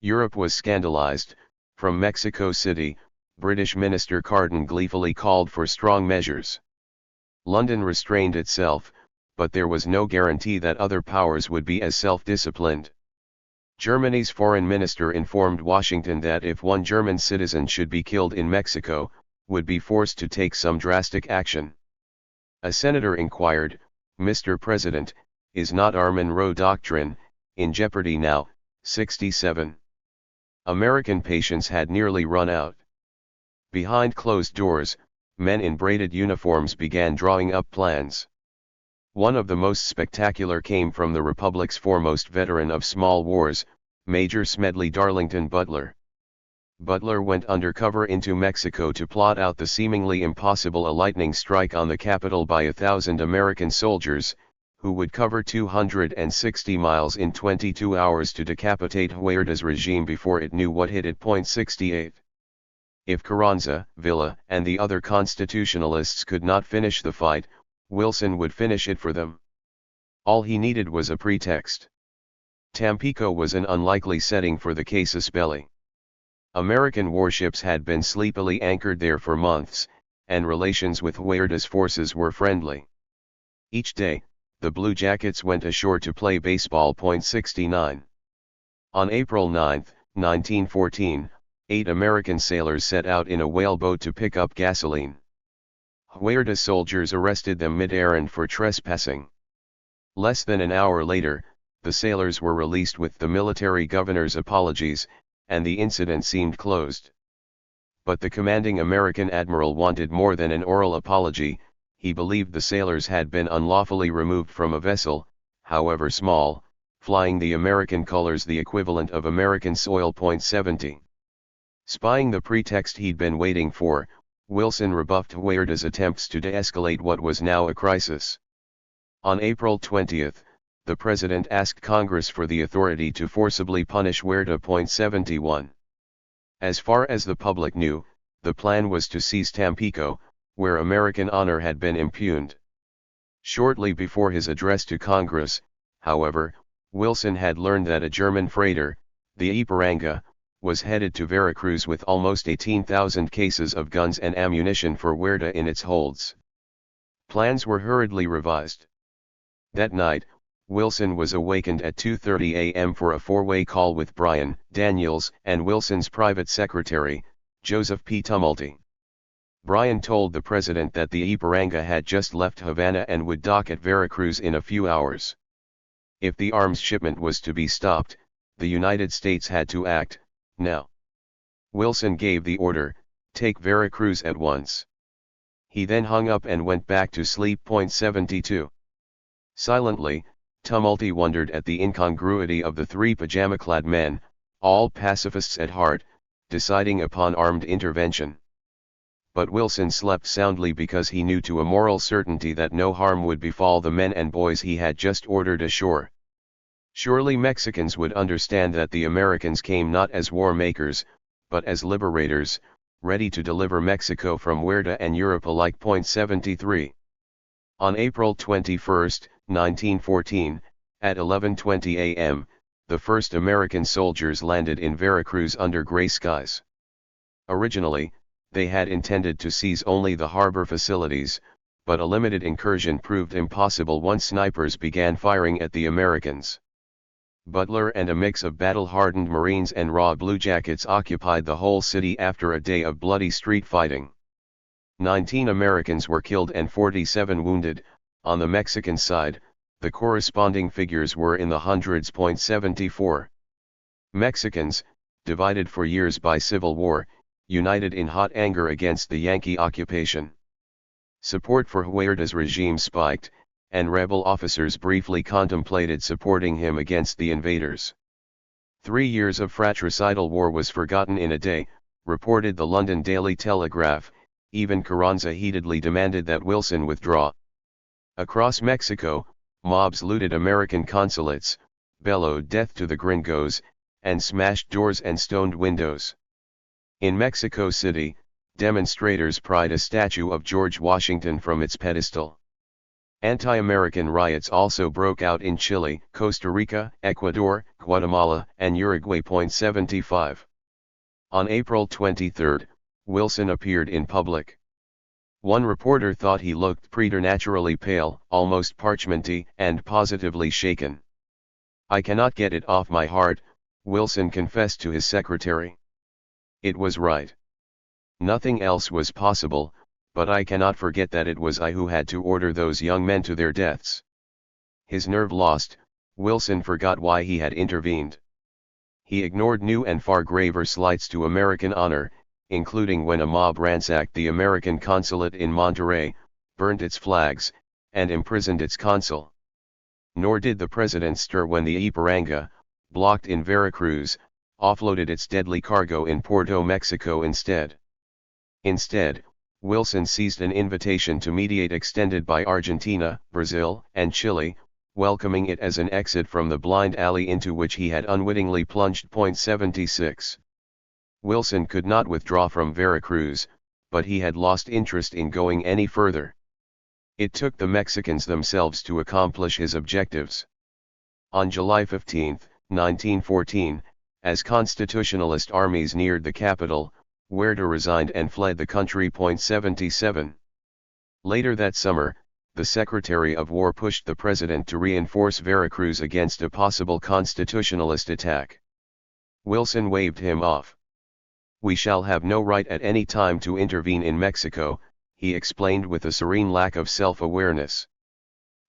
Europe was scandalized. From Mexico City, British Minister Carden gleefully called for strong measures. London restrained itself, but there was no guarantee that other powers would be as self-disciplined. Germany's foreign minister informed Washington that if one German citizen should be killed in Mexico, would be forced to take some drastic action. A senator inquired, "Mr. President, is not our Monroe Doctrine in jeopardy now?" 67. American patience had nearly run out. Behind closed doors, men in braided uniforms began drawing up plans. One of the most spectacular came from the Republic's foremost veteran of small wars, Major Smedley Darlington Butler. Butler went undercover into Mexico to plot out the seemingly impossible lightning strike on the capital by 1,000 American soldiers, who would cover 260 miles in 22 hours to decapitate Huerta's regime before it knew what hit it. 68. If Carranza, Villa, and the other constitutionalists could not finish the fight, Wilson would finish it for them. All he needed was a pretext. Tampico was an unlikely setting for the casus belli. American warships had been sleepily anchored there for months, and relations with Huerta's forces were friendly. Each day, the Blue Jackets went ashore to play baseball. 69. On April 9, 1914, 8 American sailors set out in a whaleboat to pick up gasoline. Huerta soldiers arrested them mid-errand for trespassing. Less than an hour later, the sailors were released with the military governor's apologies, and the incident seemed closed. But the commanding American admiral wanted more than an oral apology. He believed the sailors had been unlawfully removed from a vessel, however small, flying the American colors, the equivalent of American soil. 70. Spying the pretext he'd been waiting for, Wilson rebuffed Huerta's attempts to de-escalate what was now a crisis. On April 20, the president asked Congress for the authority to forcibly punish Huerta. 71. As far as the public knew, the plan was to seize Tampico, where American honor had been impugned. Shortly before his address to Congress, however, Wilson had learned that a German freighter, the Ipiranga, was headed to Veracruz with almost 18,000 cases of guns and ammunition for Huerta in its holds. Plans were hurriedly revised. That night, Wilson was awakened at 2:30 a.m. for a four-way call with Bryan, Daniels, and Wilson's private secretary, Joseph P. Tumulty. Bryan told the president that the Ipiranga had just left Havana and would dock at Veracruz in a few hours. If the arms shipment was to be stopped, the United States had to act, now. Wilson gave the order, "Take Veracruz at once." He then hung up and went back to sleep. 72. Silently, Tumulty wondered at the incongruity of the three pajama-clad men, all pacifists at heart, deciding upon armed intervention. But Wilson slept soundly because he knew to a moral certainty that no harm would befall the men and boys he had just ordered ashore. Surely Mexicans would understand that the Americans came not as war makers, but as liberators, ready to deliver Mexico from Huerta and Europe alike. 73. On April 21, 1914, at 11:20 a.m., the first American soldiers landed in Veracruz under gray skies. Originally, they had intended to seize only the harbor facilities, but a limited incursion proved impossible once snipers began firing at the Americans. Butler and a mix of battle-hardened Marines and raw bluejackets occupied the whole city after a day of bloody street fighting. 19 Americans were killed and 47 wounded. On the Mexican side, the corresponding figures were in the hundreds. 74. Mexicans, divided for years by civil war, united in hot anger against the Yankee occupation. Support for Huerta's regime spiked, and rebel officers briefly contemplated supporting him against the invaders. 3 years of fratricidal war was forgotten in a day, reported the London Daily Telegraph. Even Carranza heatedly demanded that Wilson withdraw. Across Mexico, mobs looted American consulates, bellowed death to the gringos, and smashed doors and stoned windows. In Mexico City, demonstrators pried a statue of George Washington from its pedestal. Anti-American riots also broke out in Chile, Costa Rica, Ecuador, Guatemala, and Uruguay. 75. On April 23, Wilson appeared in public. One reporter thought he looked preternaturally pale, almost parchmenty, and positively shaken. "I cannot get it off my heart," Wilson confessed to his secretary. It was right. Nothing else was possible, but I cannot forget that it was I who had to order those young men to their deaths. His nerve lost, Wilson forgot why he had intervened. He ignored new and far graver slights to American honor, including when a mob ransacked the American consulate in Monterrey, burned its flags, and imprisoned its consul. Nor did the president stir when the Ipiranga, blocked in Veracruz, offloaded its deadly cargo in Puerto Mexico instead. Instead, Wilson seized an invitation to mediate extended by Argentina, Brazil, and Chile, welcoming it as an exit from the blind alley into which he had unwittingly plunged. 76. Wilson could not withdraw from Veracruz, but he had lost interest in going any further. It took the Mexicans themselves to accomplish his objectives. On July 15, 1914, as constitutionalist armies neared the capital, Huerta resigned and fled the country. 77. Later that summer, the Secretary of War pushed the president to reinforce Veracruz against a possible constitutionalist attack. Wilson waved him off. "We shall have no right at any time to intervene in Mexico," he explained with a serene lack of self-awareness.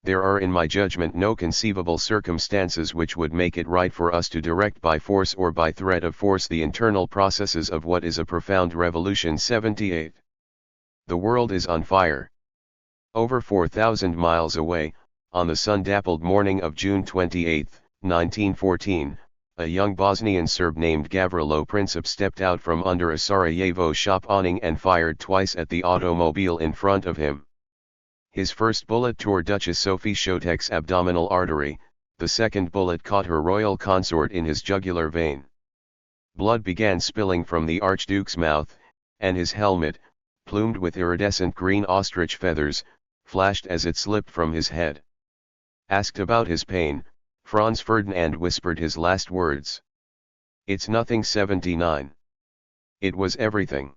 "There are in my judgment no conceivable circumstances which would make it right for us to direct by force or by threat of force the internal processes of what is a profound revolution." 78. The world is on fire. Over 4,000 miles away, on the sun-dappled morning of June 28, 1914, a young Bosnian Serb named Gavrilo Princip stepped out from under a Sarajevo shop awning and fired twice at the automobile in front of him. His first bullet tore Duchess Sophie Shotek's abdominal artery, the second bullet caught her royal consort in his jugular vein. Blood began spilling from the Archduke's mouth, and his helmet, plumed with iridescent green ostrich feathers, flashed as it slipped from his head. Asked about his pain, Franz Ferdinand whispered his last words. "It's nothing." 79. It was everything.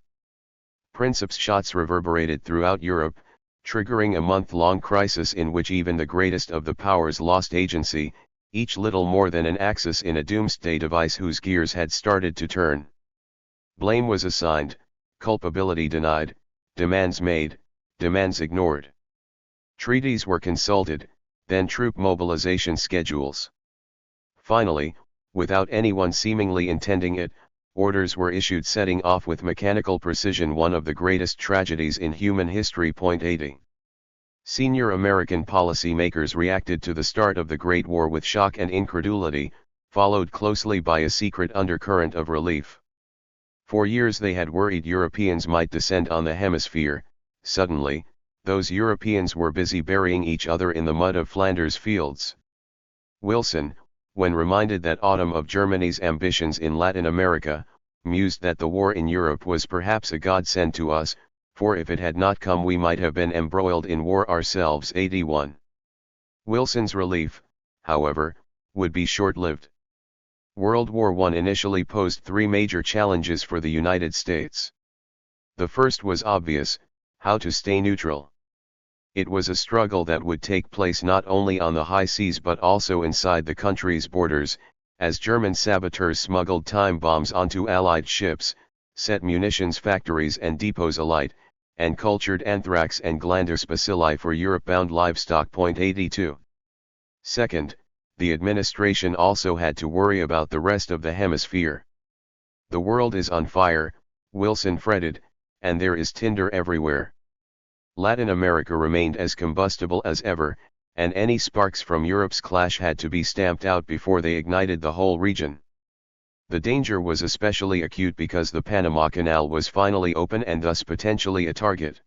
Princeps shots reverberated throughout Europe, triggering a month-long crisis in which even the greatest of the powers lost agency, each little more than an axis in a doomsday device whose gears had started to turn. Blame was assigned, culpability denied, demands made, demands ignored. Treaties were consulted, then troop mobilization schedules. Finally, without anyone seemingly intending it, orders were issued setting off with mechanical precision one of the greatest tragedies in human history. 80. Senior American policymakers reacted to the start of the Great War with shock and incredulity, followed closely by a secret undercurrent of relief. For years they had worried Europeans might descend on the hemisphere. Suddenly, those Europeans were busy burying each other in the mud of Flanders fields. Wilson, when reminded that autumn of Germany's ambitions in Latin America, mused that the war in Europe was perhaps a godsend to us, for if it had not come we might have been embroiled in war ourselves. 81. Wilson's relief, however, would be short-lived. World War I initially posed three major challenges for the United States. The first was obvious: how to stay neutral. It was a struggle that would take place not only on the high seas but also inside the country's borders, as German saboteurs smuggled time bombs onto Allied ships, set munitions factories and depots alight, and cultured anthrax and glanders bacilli for Europe-bound livestock. 82. Second, the administration also had to worry about the rest of the hemisphere. The world is on fire, Wilson fretted, and there is tinder everywhere. Latin America remained as combustible as ever, and any sparks from Europe's clash had to be stamped out before they ignited the whole region. The danger was especially acute because the Panama Canal was finally open and thus potentially a target.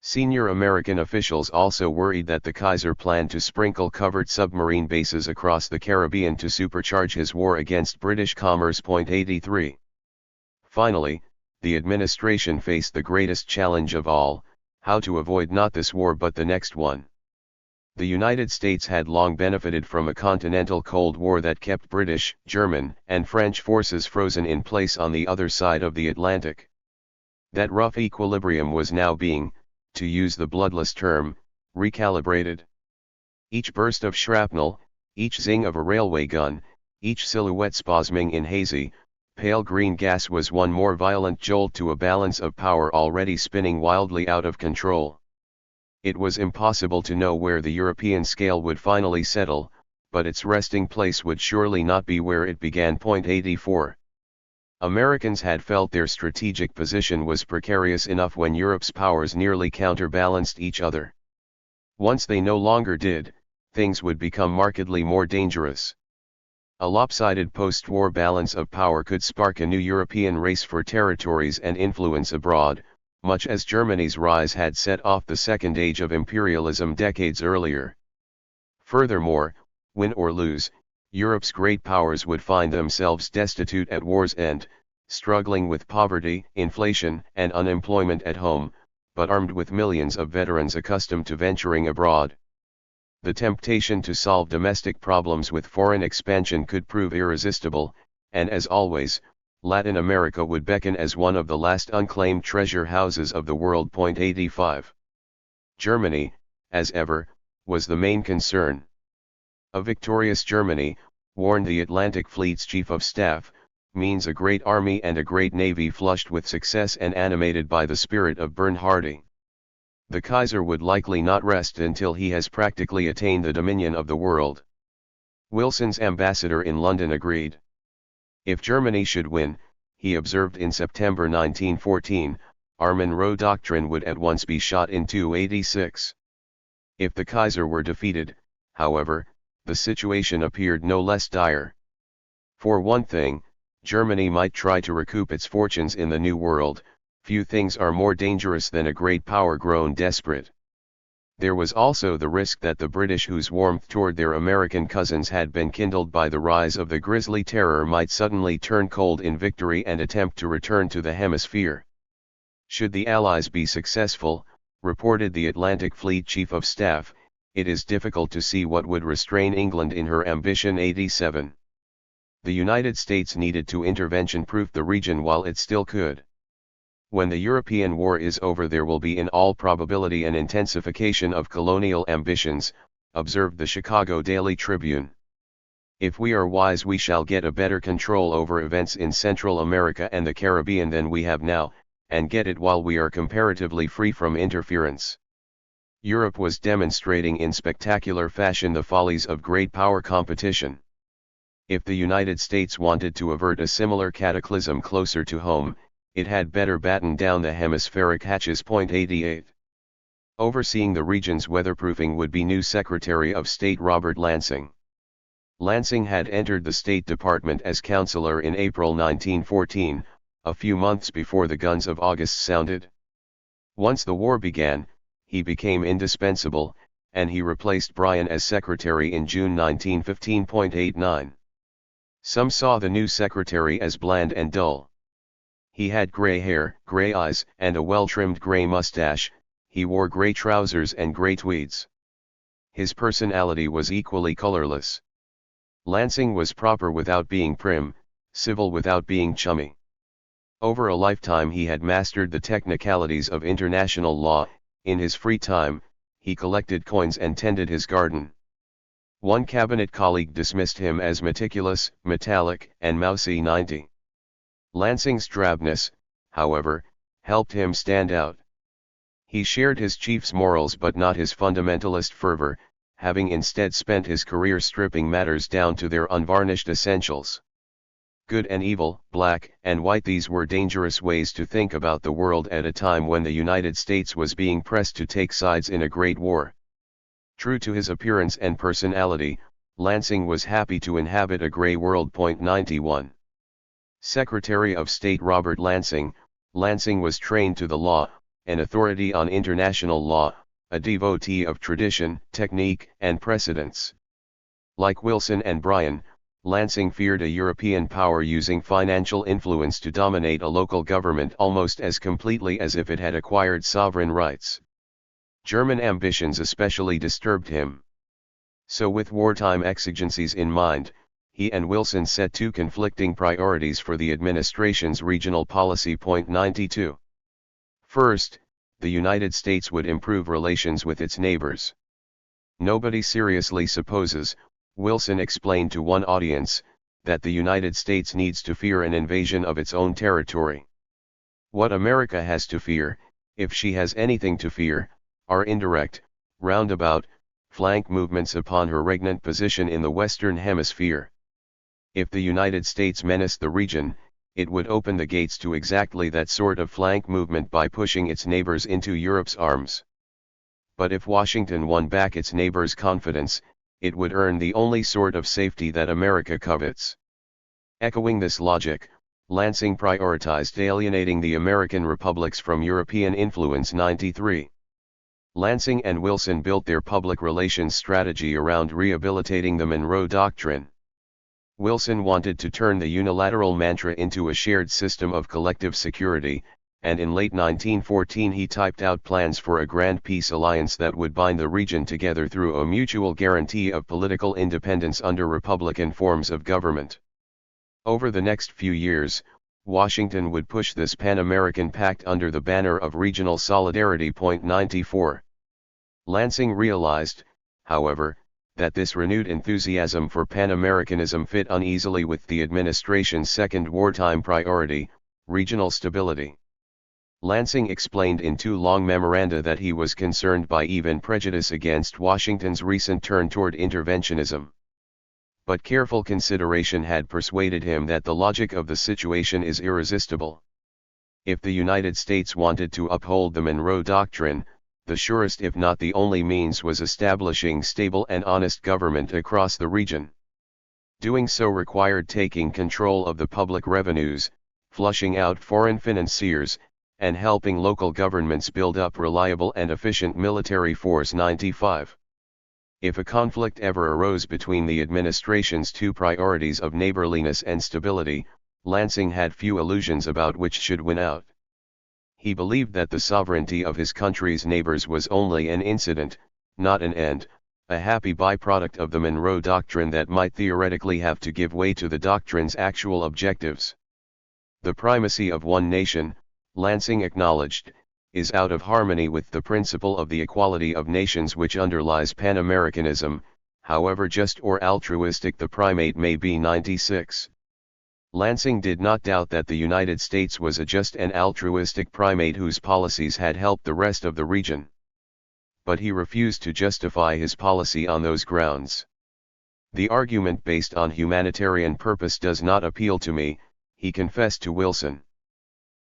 Senior American officials also worried that the Kaiser planned to sprinkle covert submarine bases across the Caribbean to supercharge his war against British commerce. 83. Finally, the administration faced the greatest challenge of all: how to avoid not this war but the next one. The United States had long benefited from a continental Cold War that kept British, German, and French forces frozen in place on the other side of the Atlantic. That rough equilibrium was now being, to use the bloodless term, recalibrated. Each burst of shrapnel, each zing of a railway gun, each silhouette spasming in hazy, pale green gas was one more violent jolt to a balance of power already spinning wildly out of control. It was impossible to know where the European scale would finally settle, but its resting place would surely not be where it began. 84. Americans had felt their strategic position was precarious enough when Europe's powers nearly counterbalanced each other. Once they no longer did, things would become markedly more dangerous. A lopsided post-war balance of power could spark a new European race for territories and influence abroad, much as Germany's rise had set off the second age of imperialism decades earlier. Furthermore, win or lose, Europe's great powers would find themselves destitute at war's end, struggling with poverty, inflation, and unemployment at home, but armed with millions of veterans accustomed to venturing abroad. The temptation to solve domestic problems with foreign expansion could prove irresistible, and as always, Latin America would beckon as one of the last unclaimed treasure houses of the world. 85. Germany, as ever, was the main concern. A victorious Germany, warned the Atlantic Fleet's Chief of Staff, means a great army and a great navy flushed with success and animated by the spirit of Bernhardi. The Kaiser would likely not rest until he has practically attained the dominion of the world. Wilson's ambassador in London agreed. If Germany should win, he observed in September 1914, our Monroe Doctrine would at once be shot in 286. If the Kaiser were defeated, however, the situation appeared no less dire. For one thing, Germany might try to recoup its fortunes in the New World. Few things are more dangerous than a great power grown desperate. There was also the risk that the British, whose warmth toward their American cousins had been kindled by the rise of the grisly terror, might suddenly turn cold in victory and attempt to return to the hemisphere. Should the Allies be successful, reported the Atlantic Fleet Chief of Staff, it is difficult to see what would restrain England in her ambition. 87. The United States needed to intervention-proof the region while it still could. When the European war is over, there will be in all probability an intensification of colonial ambitions, observed the Chicago Daily Tribune. If we are wise, we shall get a better control over events in Central America and the Caribbean than we have now, and get it while we are comparatively free from interference. Europe was demonstrating in spectacular fashion the follies of great power competition. If the United States wanted to avert a similar cataclysm closer to home, it had better batten down the hemispheric hatches. 88. Overseeing the region's weatherproofing would be new Secretary of State Robert Lansing. Lansing had entered the State Department as counselor in April 1914, a few months before the guns of August sounded. Once the war began, he became indispensable, and he replaced Bryan as secretary in June 1915. 89. Some saw the new secretary as bland and dull. He had gray hair, gray eyes, and a well-trimmed gray mustache. He wore gray trousers and gray tweeds. His personality was equally colorless. Lansing was proper without being prim, civil without being chummy. Over a lifetime he had mastered the technicalities of international law. In his free time, he collected coins and tended his garden. One cabinet colleague dismissed him as meticulous, metallic, and mousy. 90. Lansing's drabness, however, helped him stand out. He shared his chief's morals but not his fundamentalist fervor, having instead spent his career stripping matters down to their unvarnished essentials. Good and evil, black and white, these were dangerous ways to think about the world at a time when the United States was being pressed to take sides in a great war. True to his appearance and personality, Lansing was happy to inhabit a gray world. 91. Secretary of State Robert Lansing. Lansing was trained to the law, an authority on international law, a devotee of tradition, technique, and precedents. Like Wilson and Bryan, Lansing feared a European power using financial influence to dominate a local government almost as completely as if it had acquired sovereign rights. German ambitions especially disturbed him. So, with wartime exigencies in mind, he and Wilson set two conflicting priorities for the administration's regional policy. 92. First, the United States would improve relations with its neighbors. Nobody seriously supposes, Wilson explained to one audience, that the United States needs to fear an invasion of its own territory. What America has to fear, if she has anything to fear, are indirect, roundabout, flank movements upon her regnant position in the Western Hemisphere. If the United States menaced the region, it would open the gates to exactly that sort of flank movement by pushing its neighbors into Europe's arms. But if Washington won back its neighbors' confidence, it would earn the only sort of safety that America covets. Echoing this logic, Lansing prioritized alienating the American republics from European influence. 93. Lansing and Wilson built their public relations strategy around rehabilitating the Monroe Doctrine. Wilson wanted to turn the unilateral mantra into a shared system of collective security, and in late 1914 he typed out plans for a grand peace alliance that would bind the region together through a mutual guarantee of political independence under Republican forms of government. Over the next few years, Washington would push this Pan-American pact under the banner of regional solidarity. 94. Lansing realized, however, that this renewed enthusiasm for Pan-Americanism fit uneasily with the administration's second wartime priority, regional stability. Lansing explained in two long memoranda that he was concerned by even prejudice against Washington's recent turn toward interventionism. But careful consideration had persuaded him that the logic of the situation is irresistible. If the United States wanted to uphold the Monroe Doctrine, the surest if not the only means was establishing stable and honest government across the region. Doing so required taking control of the public revenues, flushing out foreign financiers, and helping local governments build up reliable and efficient military force. 95. If a conflict ever arose between the administration's two priorities of neighborliness and stability, Lansing had few illusions about which should win out. He believed that the sovereignty of his country's neighbors was only an incident, not an end, a happy byproduct of the Monroe Doctrine that might theoretically have to give way to the doctrine's actual objectives. The primacy of one nation, Lansing acknowledged, is out of harmony with the principle of the equality of nations which underlies Pan-Americanism, however just or altruistic the primate may be. 96. Lansing did not doubt that the United States was a just and altruistic primate whose policies had helped the rest of the region. But he refused to justify his policy on those grounds. The argument based on humanitarian purpose does not appeal to me, he confessed to Wilson.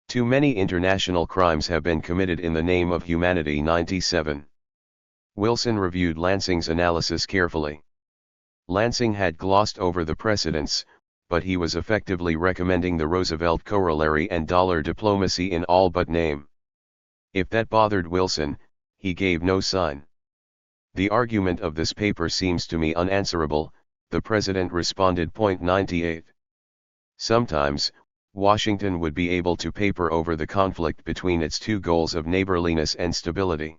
Too many international crimes have been committed in the name of humanity. 97. Wilson reviewed Lansing's analysis carefully. Lansing had glossed over the precedents, but he was effectively recommending the Roosevelt corollary and dollar diplomacy in all but name. If that bothered Wilson, he gave no sign. The argument of this paper seems to me unanswerable, the president responded. 98. Sometimes, Washington would be able to paper over the conflict between its two goals of neighborliness and stability.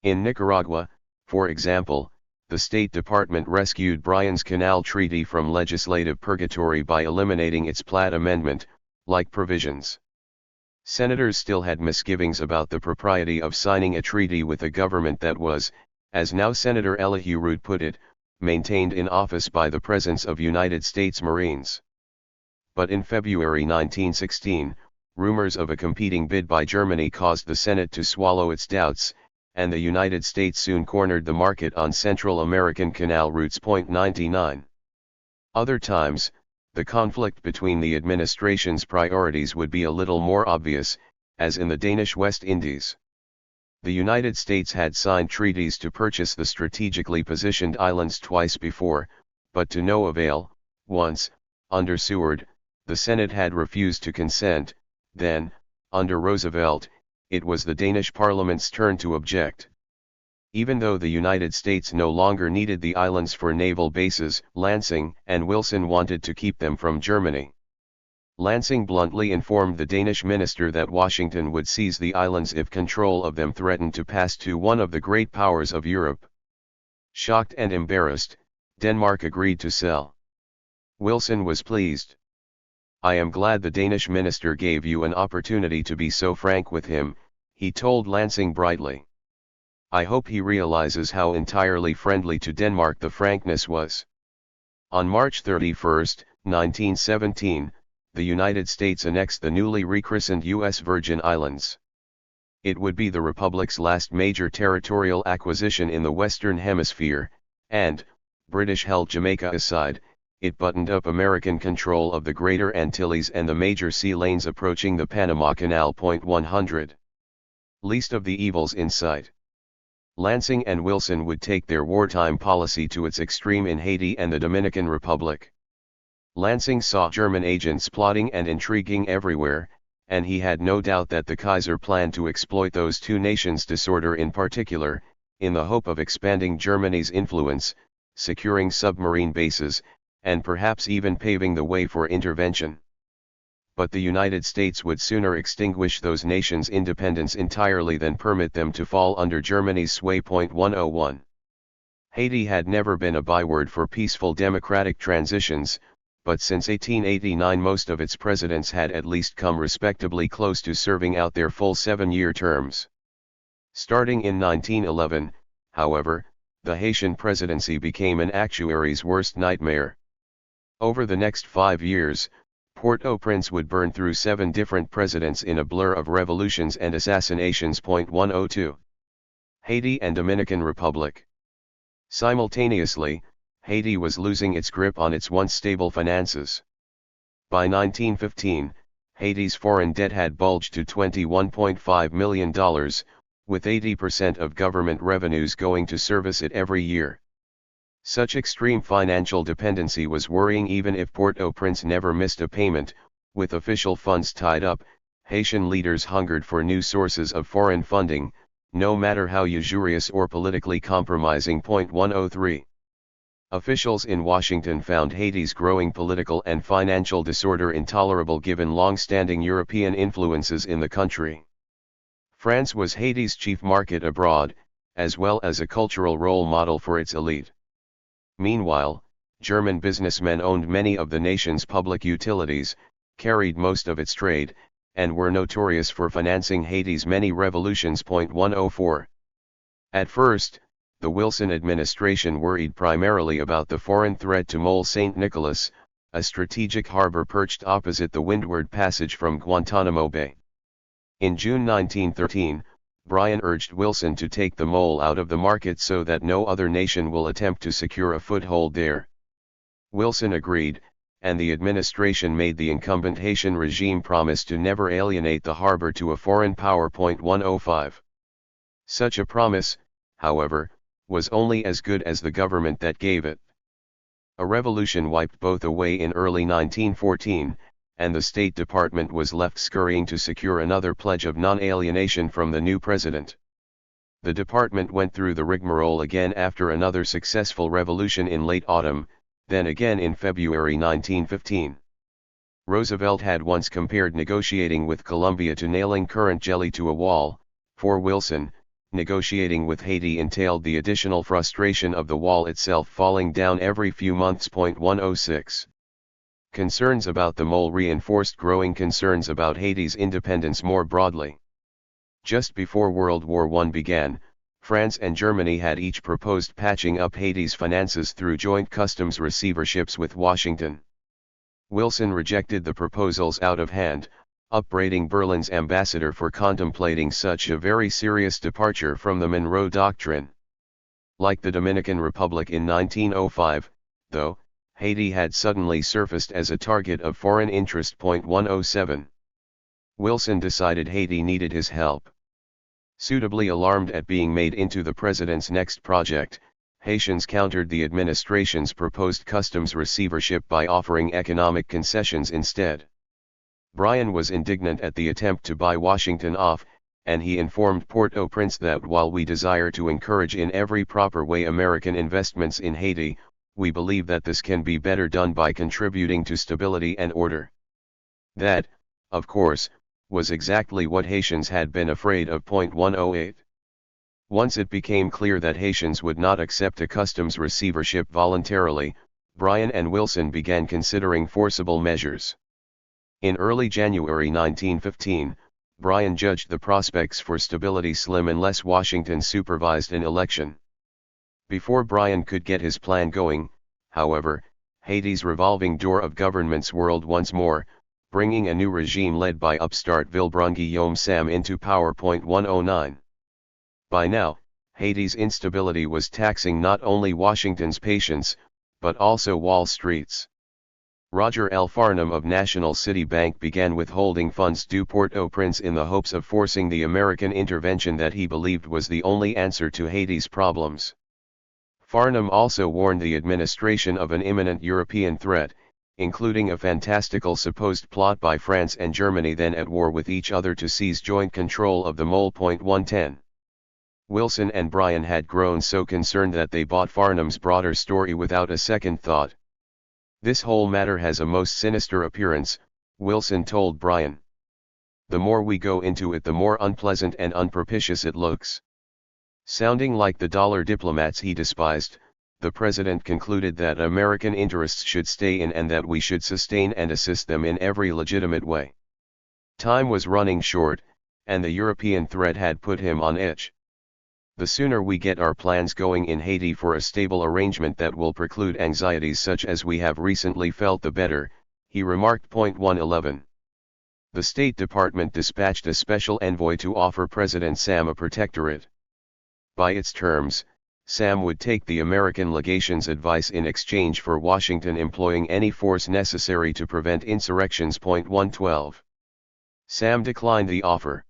In Nicaragua, for example, the State Department rescued Bryan's Canal Treaty from legislative purgatory by eliminating its Platt Amendment-like provisions. Senators still had misgivings about the propriety of signing a treaty with a government that was, as now Senator Elihu Root put it, maintained in office by the presence of United States Marines. But in February 1916, rumors of a competing bid by Germany caused the Senate to swallow its doubts, and the United States soon cornered the market on Central American canal routes. 99. Other times, the conflict between the administration's priorities would be a little more obvious, as in the Danish West Indies. The United States had signed treaties to purchase the strategically positioned islands twice before, but to no avail. Once, under Seward, the Senate had refused to consent. Then, under Roosevelt, it was the Danish Parliament's turn to object. Even though the United States no longer needed the islands for naval bases, Lansing and Wilson wanted to keep them from Germany. Lansing bluntly informed the Danish minister that Washington would seize the islands if control of them threatened to pass to one of the great powers of Europe. Shocked and embarrassed, Denmark agreed to sell. Wilson was pleased. "I am glad the Danish minister gave you an opportunity to be so frank with him," he told Lansing brightly. "I hope he realizes how entirely friendly to Denmark the frankness was." On March 31, 1917, the United States annexed the newly rechristened U.S. Virgin Islands. It would be the Republic's last major territorial acquisition in the Western Hemisphere, and, British-held Jamaica aside, it buttoned up American control of the Greater Antilles and the major sea lanes approaching the Panama Canal. 100. Least of the evils in sight. Lansing and Wilson would take their wartime policy to its extreme in Haiti and the Dominican Republic. Lansing saw German agents plotting and intriguing everywhere, and he had no doubt that the Kaiser planned to exploit those two nations' disorder in particular, in the hope of expanding Germany's influence, securing submarine bases, and perhaps even paving the way for intervention. But the United States would sooner extinguish those nations' independence entirely than permit them to fall under Germany's sway. 101. Haiti had never been a byword for peaceful democratic transitions, but since 1889 most of its presidents had at least come respectably close to serving out their full 7-year terms. Starting in 1911, however, the Haitian presidency became an actuary's worst nightmare. Over the next 5 years, Port-au-Prince would burn through 7 different presidents in a blur of revolutions and assassinations. 102. Haiti and Dominican Republic. Simultaneously, Haiti was losing its grip on its once stable finances. By 1915, Haiti's foreign debt had bulged to $21.5 million, with 80% of government revenues going to service it every year. Such extreme financial dependency was worrying even if Port-au-Prince never missed a payment. With official funds tied up, Haitian leaders hungered for new sources of foreign funding, no matter how usurious or politically compromising. 103. Officials in Washington found Haiti's growing political and financial disorder intolerable given long-standing European influences in the country. France was Haiti's chief market abroad, as well as a cultural role model for its elite. Meanwhile, German businessmen owned many of the nation's public utilities, carried most of its trade, and were notorious for financing Haiti's many revolutions. 104. At first, the Wilson administration worried primarily about the foreign threat to Mole St. Nicholas, a strategic harbor perched opposite the Windward Passage from Guantanamo Bay. In June 1913, Bryan urged Wilson to take the mole out of the market so that no other nation will attempt to secure a foothold there. Wilson agreed, and the administration made the incumbent Haitian regime promise to never alienate the harbor to a foreign power. 105. Such a promise, however, was only as good as the government that gave it. A revolution wiped both away in early 1914, and the State Department was left scurrying to secure another pledge of non-alienation from the new president. The department went through the rigmarole again after another successful revolution in late autumn, then again in February 1915. Roosevelt had once compared negotiating with Colombia to nailing currant jelly to a wall. For Wilson, negotiating with Haiti entailed the additional frustration of the wall itself falling down every few months. 106. Concerns about the mole reinforced growing concerns about Haiti's independence more broadly. Just before World War I began, France and Germany had each proposed patching up Haiti's finances through joint customs receiverships with Washington. Wilson rejected the proposals out of hand, upbraiding Berlin's ambassador for contemplating such a very serious departure from the Monroe Doctrine. Like the Dominican Republic in 1905, though, Haiti had suddenly surfaced as a target of foreign interest. 107. Wilson decided Haiti needed his help. Suitably alarmed at being made into the president's next project, Haitians countered the administration's proposed customs receivership by offering economic concessions instead. Bryan was indignant at the attempt to buy Washington off, and he informed Port-au-Prince that while we desire to encourage in every proper way American investments in Haiti, we believe that this can be better done by contributing to stability and order. That, of course, was exactly what Haitians had been afraid of. 108. Once it became clear that Haitians would not accept a customs receivership voluntarily, Bryan and Wilson began considering forcible measures. In early January 1915, Bryan judged the prospects for stability slim unless Washington supervised an election. Before Bryan could get his plan going, however, Haiti's revolving door of governments whirled once more, bringing a new regime led by upstart Villebrun Guillaume Sam into power. 109. By now, Haiti's instability was taxing not only Washington's patience, but also Wall Street's. Roger L. Farnham of National City Bank began withholding funds due Port-au-Prince in the hopes of forcing the American intervention that he believed was the only answer to Haiti's problems. Farnham also warned the administration of an imminent European threat, including a fantastical supposed plot by France and Germany then at war with each other to seize joint control of the mole. 110. Wilson and Bryan had grown so concerned that they bought Farnham's broader story without a second thought. This whole matter has a most sinister appearance, Wilson told Bryan. The more we go into it, the more unpleasant and unpropitious it looks. Sounding like the dollar diplomats he despised, the president concluded that American interests should stay in and that we should sustain and assist them in every legitimate way. Time was running short, and the European threat had put him on edge. The sooner we get our plans going in Haiti for a stable arrangement that will preclude anxieties such as we have recently felt, the better, he remarked. 111. The State Department dispatched a special envoy to offer President Sam a protectorate. By its terms, Sam would take the American legation's advice in exchange for Washington employing any force necessary to prevent insurrections. 112. Sam declined the offer.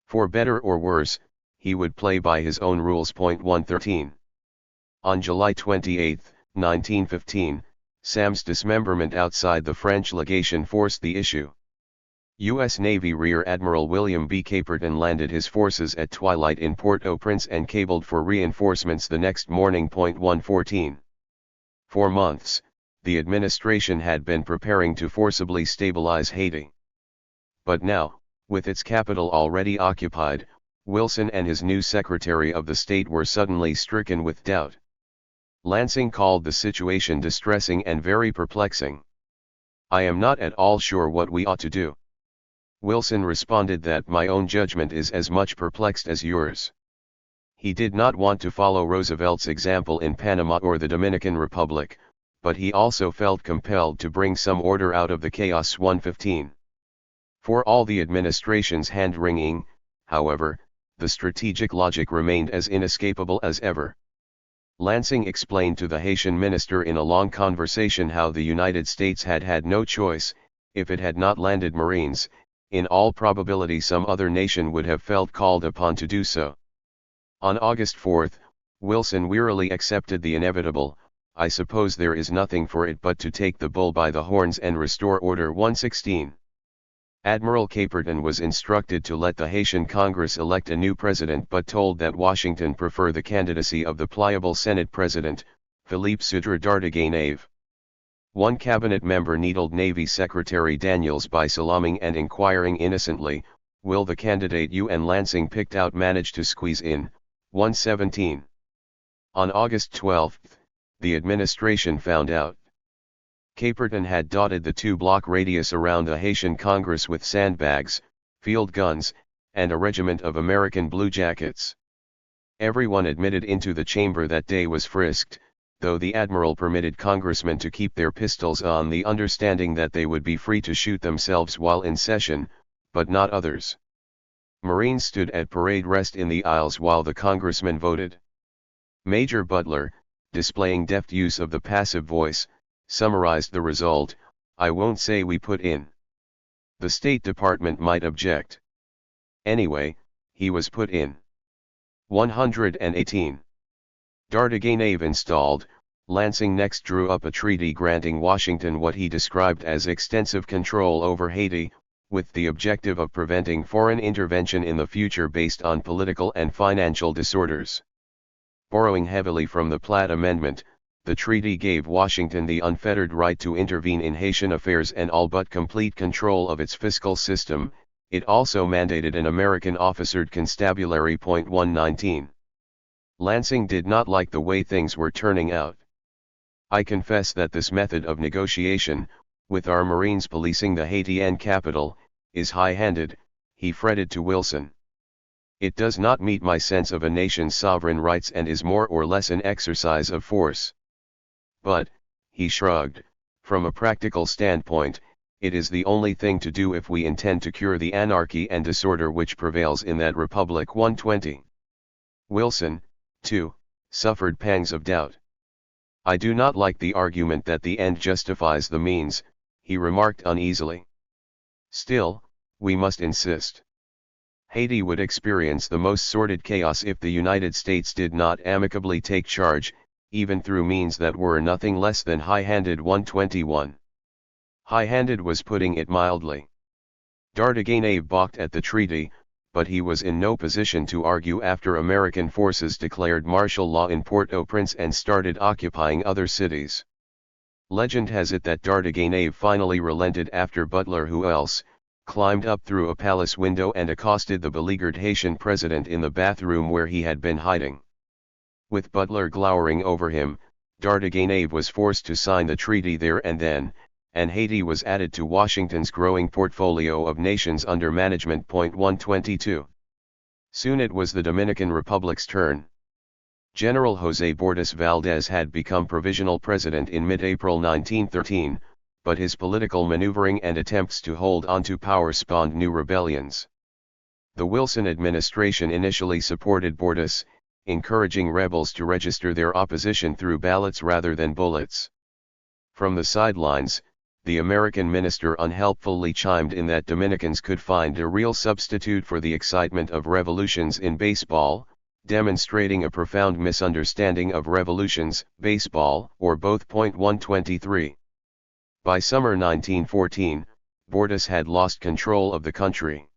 For better or worse, he would play by his own rules. 113. On July 28, 1915, Sam's dismemberment outside the French legation forced the issue. U.S. Navy Rear Admiral William B. Caperton landed his forces at twilight in Port-au-Prince and cabled for reinforcements the next morning. 114. For months, the administration had been preparing to forcibly stabilize Haiti. But now, With its capital already occupied, Wilson and his new Secretary of the State were suddenly stricken with doubt. Lansing called the situation distressing and very perplexing. "I am not at all sure what we ought to do." Wilson responded that my own judgment is as much perplexed as yours. He did not want to follow Roosevelt's example in Panama or the Dominican Republic, but he also felt compelled to bring some order out of the chaos. 115. For all the administration's hand-wringing, however, the strategic logic remained as inescapable as ever. Lansing explained to the Haitian minister in a long conversation how the United States had had no choice. If it had not landed Marines, in all probability some other nation would have felt called upon to do so. On August 4, Wilson wearily accepted the inevitable. "I suppose there is nothing for it but to take the bull by the horns and restore order." 116. Admiral Caperton was instructed to let the Haitian Congress elect a new president, but told that Washington prefer the candidacy of the pliable Senate President, Philippe Soudre Dardegainave. One cabinet member needled Navy Secretary Daniels by salaaming and inquiring innocently, "Will the candidate you and Lansing picked out manage to squeeze in?" 117. On August 12, the administration found out. Caperton had dotted the 2-block radius around the Haitian Congress with sandbags, field guns, and a regiment of American bluejackets. Everyone admitted into the chamber that day was frisked, though the admiral permitted congressmen to keep their pistols on the understanding that they would be free to shoot themselves while in session, but not others. Marines stood at parade rest in the aisles while the congressmen voted. Major Butler, displaying deft use of the passive voice, summarized the result: "I won't say we put in. The State Department might object. Anyway, he was put in." 118. Dardegainave installed, Lansing next drew up a treaty granting Washington what he described as extensive control over Haiti, with the objective of preventing foreign intervention in the future based on political and financial disorders. Borrowing heavily from the Platt Amendment, the treaty gave Washington the unfettered right to intervene in Haitian affairs and all but complete control of its fiscal system. It also mandated an American officered constabulary. 119. Lansing did not like the way things were turning out. "I confess that this method of negotiation, with our Marines policing the Haitian capital, is high-handed," he fretted to Wilson. "It does not meet my sense of a nation's sovereign rights and is more or less an exercise of force. But," he shrugged, "from a practical standpoint, it is the only thing to do if we intend to cure the anarchy and disorder which prevails in that republic." 120. Wilson, too, suffered pangs of doubt. "I do not like the argument that the end justifies the means," he remarked uneasily. "Still, we must insist. Haiti would experience the most sordid chaos if the United States did not amicably take charge, even through means that were nothing less than high-handed." 121. High-handed was putting it mildly. Dardegainave balked at the treaty, but he was in no position to argue after American forces declared martial law in Port-au-Prince and started occupying other cities. Legend has it that Dardegainave finally relented after Butler, who else, climbed up through a palace window and accosted the beleaguered Haitian president in the bathroom where he had been hiding. With Butler glowering over him, Dardegainave was forced to sign the treaty there and then, and Haiti was added to Washington's growing portfolio of nations under management. 122. Soon it was the Dominican Republic's turn. General José Bordas Valdez had become provisional president in mid-April 1913, but his political maneuvering and attempts to hold onto power spawned new rebellions. The Wilson administration initially supported Bordas, encouraging rebels to register their opposition through ballots rather than bullets. From the sidelines, the American minister unhelpfully chimed in that Dominicans could find a real substitute for the excitement of revolutions in baseball, demonstrating a profound misunderstanding of revolutions, baseball, or both. 123. By summer 1914, Bordas had lost control of the country.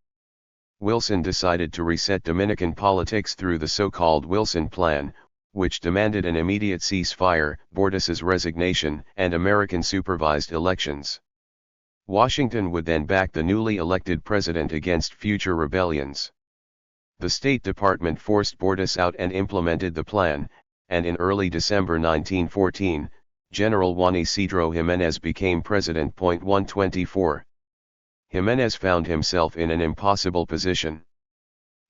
Wilson decided to reset Dominican politics through the so-called Wilson Plan, which demanded an immediate ceasefire, Bordas's resignation, and American-supervised elections. Washington would then back the newly elected president against future rebellions. The State Department forced Bordas out and implemented the plan, and in early December 1914, General Juan Isidro Jimenez became president. 124. Jimenez found himself in an impossible position.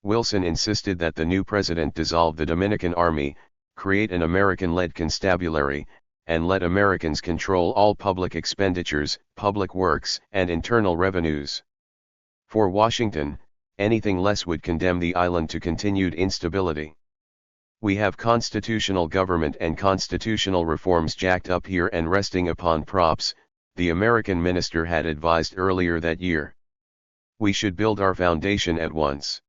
Wilson insisted that the new president dissolve the Dominican army, create an American-led constabulary, and let Americans control all public expenditures, public works, and internal revenues. For Washington, anything less would condemn the island to continued instability. We have constitutional government and constitutional reforms jacked up here and resting upon props, the American minister had advised earlier that year. We should build our foundation at once.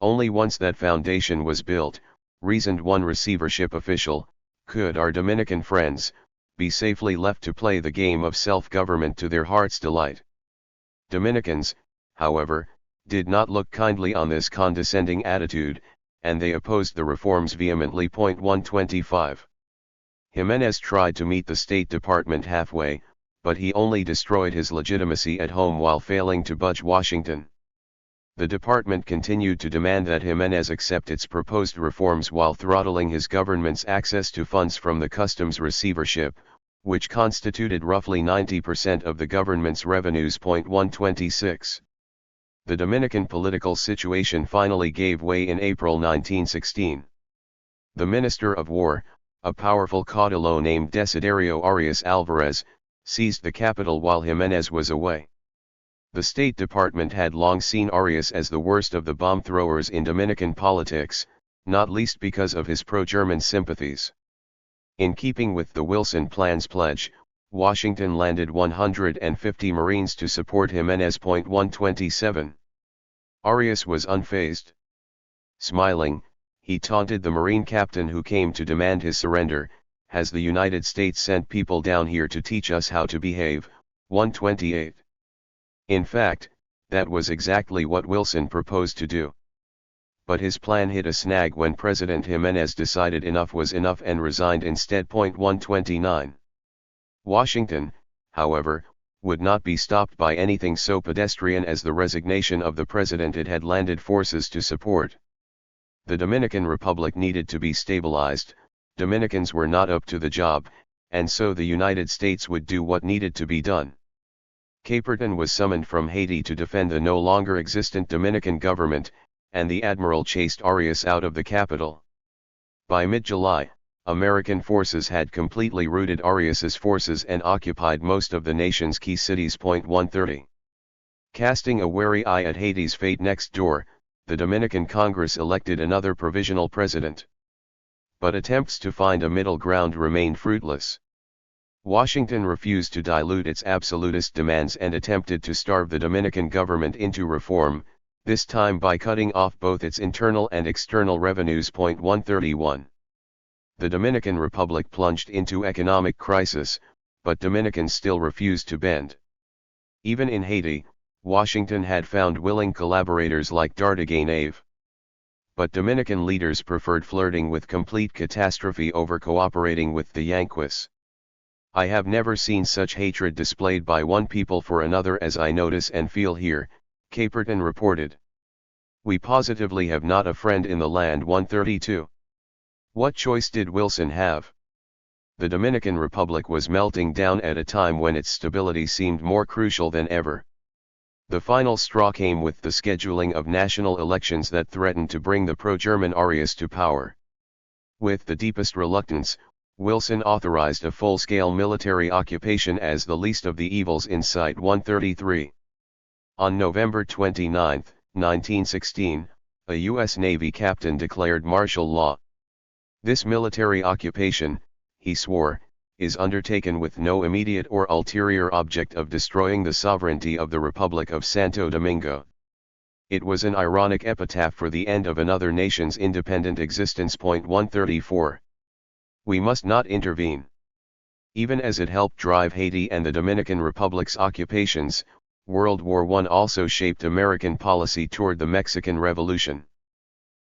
Only once that foundation was built, reasoned one receivership official, could our Dominican friends be safely left to play the game of self-government to their heart's delight. Dominicans, however, did not look kindly on this condescending attitude, and they opposed the reforms vehemently. 125. Jimenez tried to meet the State Department halfway, but he only destroyed his legitimacy at home while failing to budge Washington. The department continued to demand that Jimenez accept its proposed reforms while throttling his government's access to funds from the customs receivership, which constituted roughly 90% of the government's revenues. 126. The Dominican political situation finally gave way in April 1916. The Minister of War, a powerful caudillo named Desiderio Arias Alvarez, seized the capital while Jimenez was away. The State Department had long seen Arias as the worst of the bomb throwers in Dominican politics, not least because of his pro-German sympathies. In keeping with the Wilson Plan's pledge, Washington landed 150 Marines to support Jimenez. 127. Arias was unfazed. Smiling, he taunted the Marine captain who came to demand his surrender, "Has the United States sent people down here to teach us how to behave?" 128. In fact, that was exactly what Wilson proposed to do. But his plan hit a snag when President Jimenez decided enough was enough and resigned instead. 129. Washington, however, would not be stopped by anything so pedestrian as the resignation of the president it had landed forces to support. The Dominican Republic needed to be stabilized, Dominicans were not up to the job, and so the United States would do what needed to be done. Caperton was summoned from Haiti to defend the no longer existent Dominican government, and the admiral chased Arias out of the capital. By mid-July, American forces had completely routed Arias's forces and occupied most of the nation's key cities. 130. Casting a wary eye at Haiti's fate next door, the Dominican Congress elected another provisional president. But attempts to find a middle ground remained fruitless. Washington refused to dilute its absolutist demands and attempted to starve the Dominican government into reform, this time by cutting off both its internal and external revenues. 131. The Dominican Republic plunged into economic crisis, but Dominicans still refused to bend. Even in Haiti, Washington had found willing collaborators like Dardeganave. But Dominican leaders preferred flirting with complete catastrophe over cooperating with the Yankees. "I have never seen such hatred displayed by one people for another as I notice and feel here," Caperton reported. "We positively have not a friend in the land." 132. What choice did Wilson have? The Dominican Republic was melting down at a time when its stability seemed more crucial than ever. The final straw came with the scheduling of national elections that threatened to bring the pro-German Arias to power. With the deepest reluctance, Wilson authorized a full-scale military occupation as the least of the evils in sight. 133. On November 29, 1916, a U.S. Navy captain declared martial law. This military occupation, he swore, is undertaken with no immediate or ulterior object of destroying the sovereignty of the Republic of Santo Domingo. It was an ironic epitaph for the end of another nation's independent existence. 134. We must not intervene. Even as it helped drive Haiti and the Dominican Republic's occupations, World War I also shaped American policy toward the Mexican Revolution.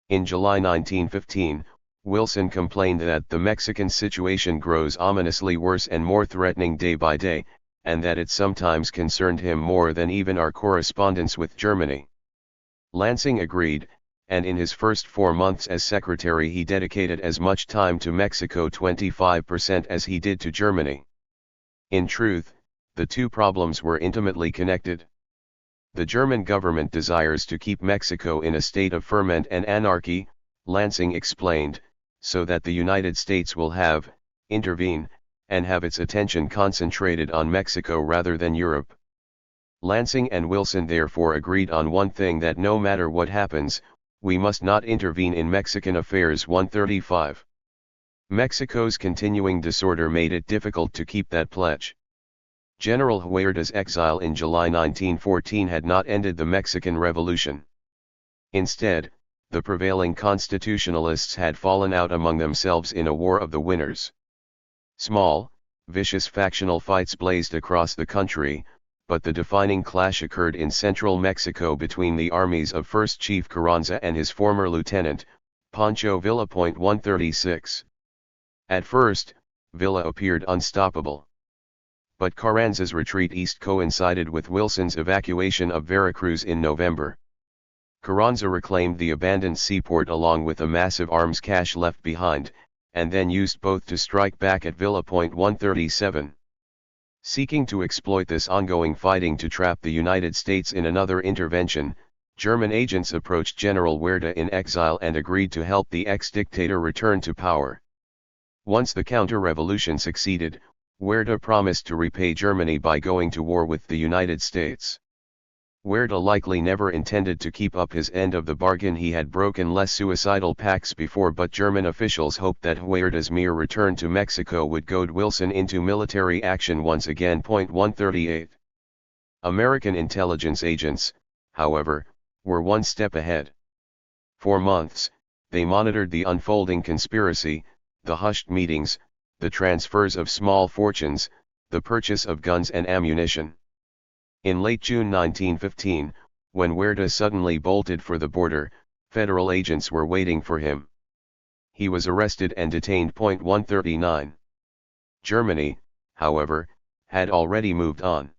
In July 1915, Wilson complained that the Mexican situation grows ominously worse and more threatening day by day, and that it sometimes concerned him more than even our correspondence with Germany. Lansing agreed, and in his first 4 months as secretary he dedicated as much time to Mexico 25% as he did to Germany. In truth, the two problems were intimately connected. The German government desires to keep Mexico in a state of ferment and anarchy, Lansing explained, so that the United States will intervene, and have its attention concentrated on Mexico rather than Europe. Lansing and Wilson therefore agreed on one thing, that no matter what happens, we must not intervene in Mexican affairs. 135. Mexico's continuing disorder made it difficult to keep that pledge. General Huerta's exile in July 1914 had not ended the Mexican Revolution. Instead, the prevailing constitutionalists had fallen out among themselves in a war of the winners. Small, vicious factional fights blazed across the country, but the defining clash occurred in central Mexico between the armies of First Chief Carranza and his former lieutenant, Pancho Villa. 136. At first, Villa appeared unstoppable. But Carranza's retreat east coincided with Wilson's evacuation of Veracruz in November. Carranza reclaimed the abandoned seaport along with a massive arms cache left behind, and then used both to strike back at Villa. 137. Seeking to exploit this ongoing fighting to trap the United States in another intervention, German agents approached General Huerta in exile and agreed to help the ex-dictator return to power. Once the counter-revolution succeeded, Huerta promised to repay Germany by going to war with the United States. Huerta likely never intended to keep up his end of the bargain. He had broken less suicidal pacts before, but German officials hoped that Huerta's mere return to Mexico would goad Wilson into military action once again. 138. American intelligence agents, however, were one step ahead. For months, they monitored the unfolding conspiracy, the hushed meetings, the transfers of small fortunes, the purchase of guns and ammunition. In late June 1915, when Huerta suddenly bolted for the border, federal agents were waiting for him. He was arrested and detained. 139. Germany, however, had already moved on.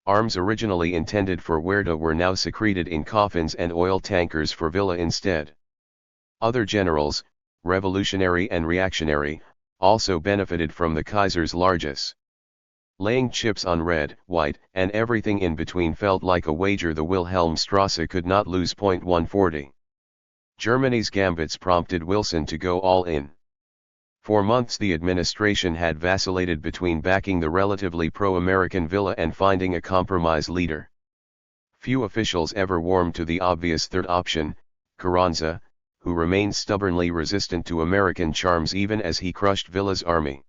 Arms originally intended for Huerta were now secreted in coffins and oil tankers for Villa instead. Other generals, revolutionary and reactionary, also benefited from the Kaiser's largesse. Laying chips on red, white, and everything in between felt like a wager the Wilhelmstrasse could not lose. 140. Germany's gambits prompted Wilson to go all in. For months the administration had vacillated between backing the relatively pro-American Villa and finding a compromise leader. Few officials ever warmed to the obvious third option, Carranza, who remained stubbornly resistant to American charms even as he crushed Villa's army.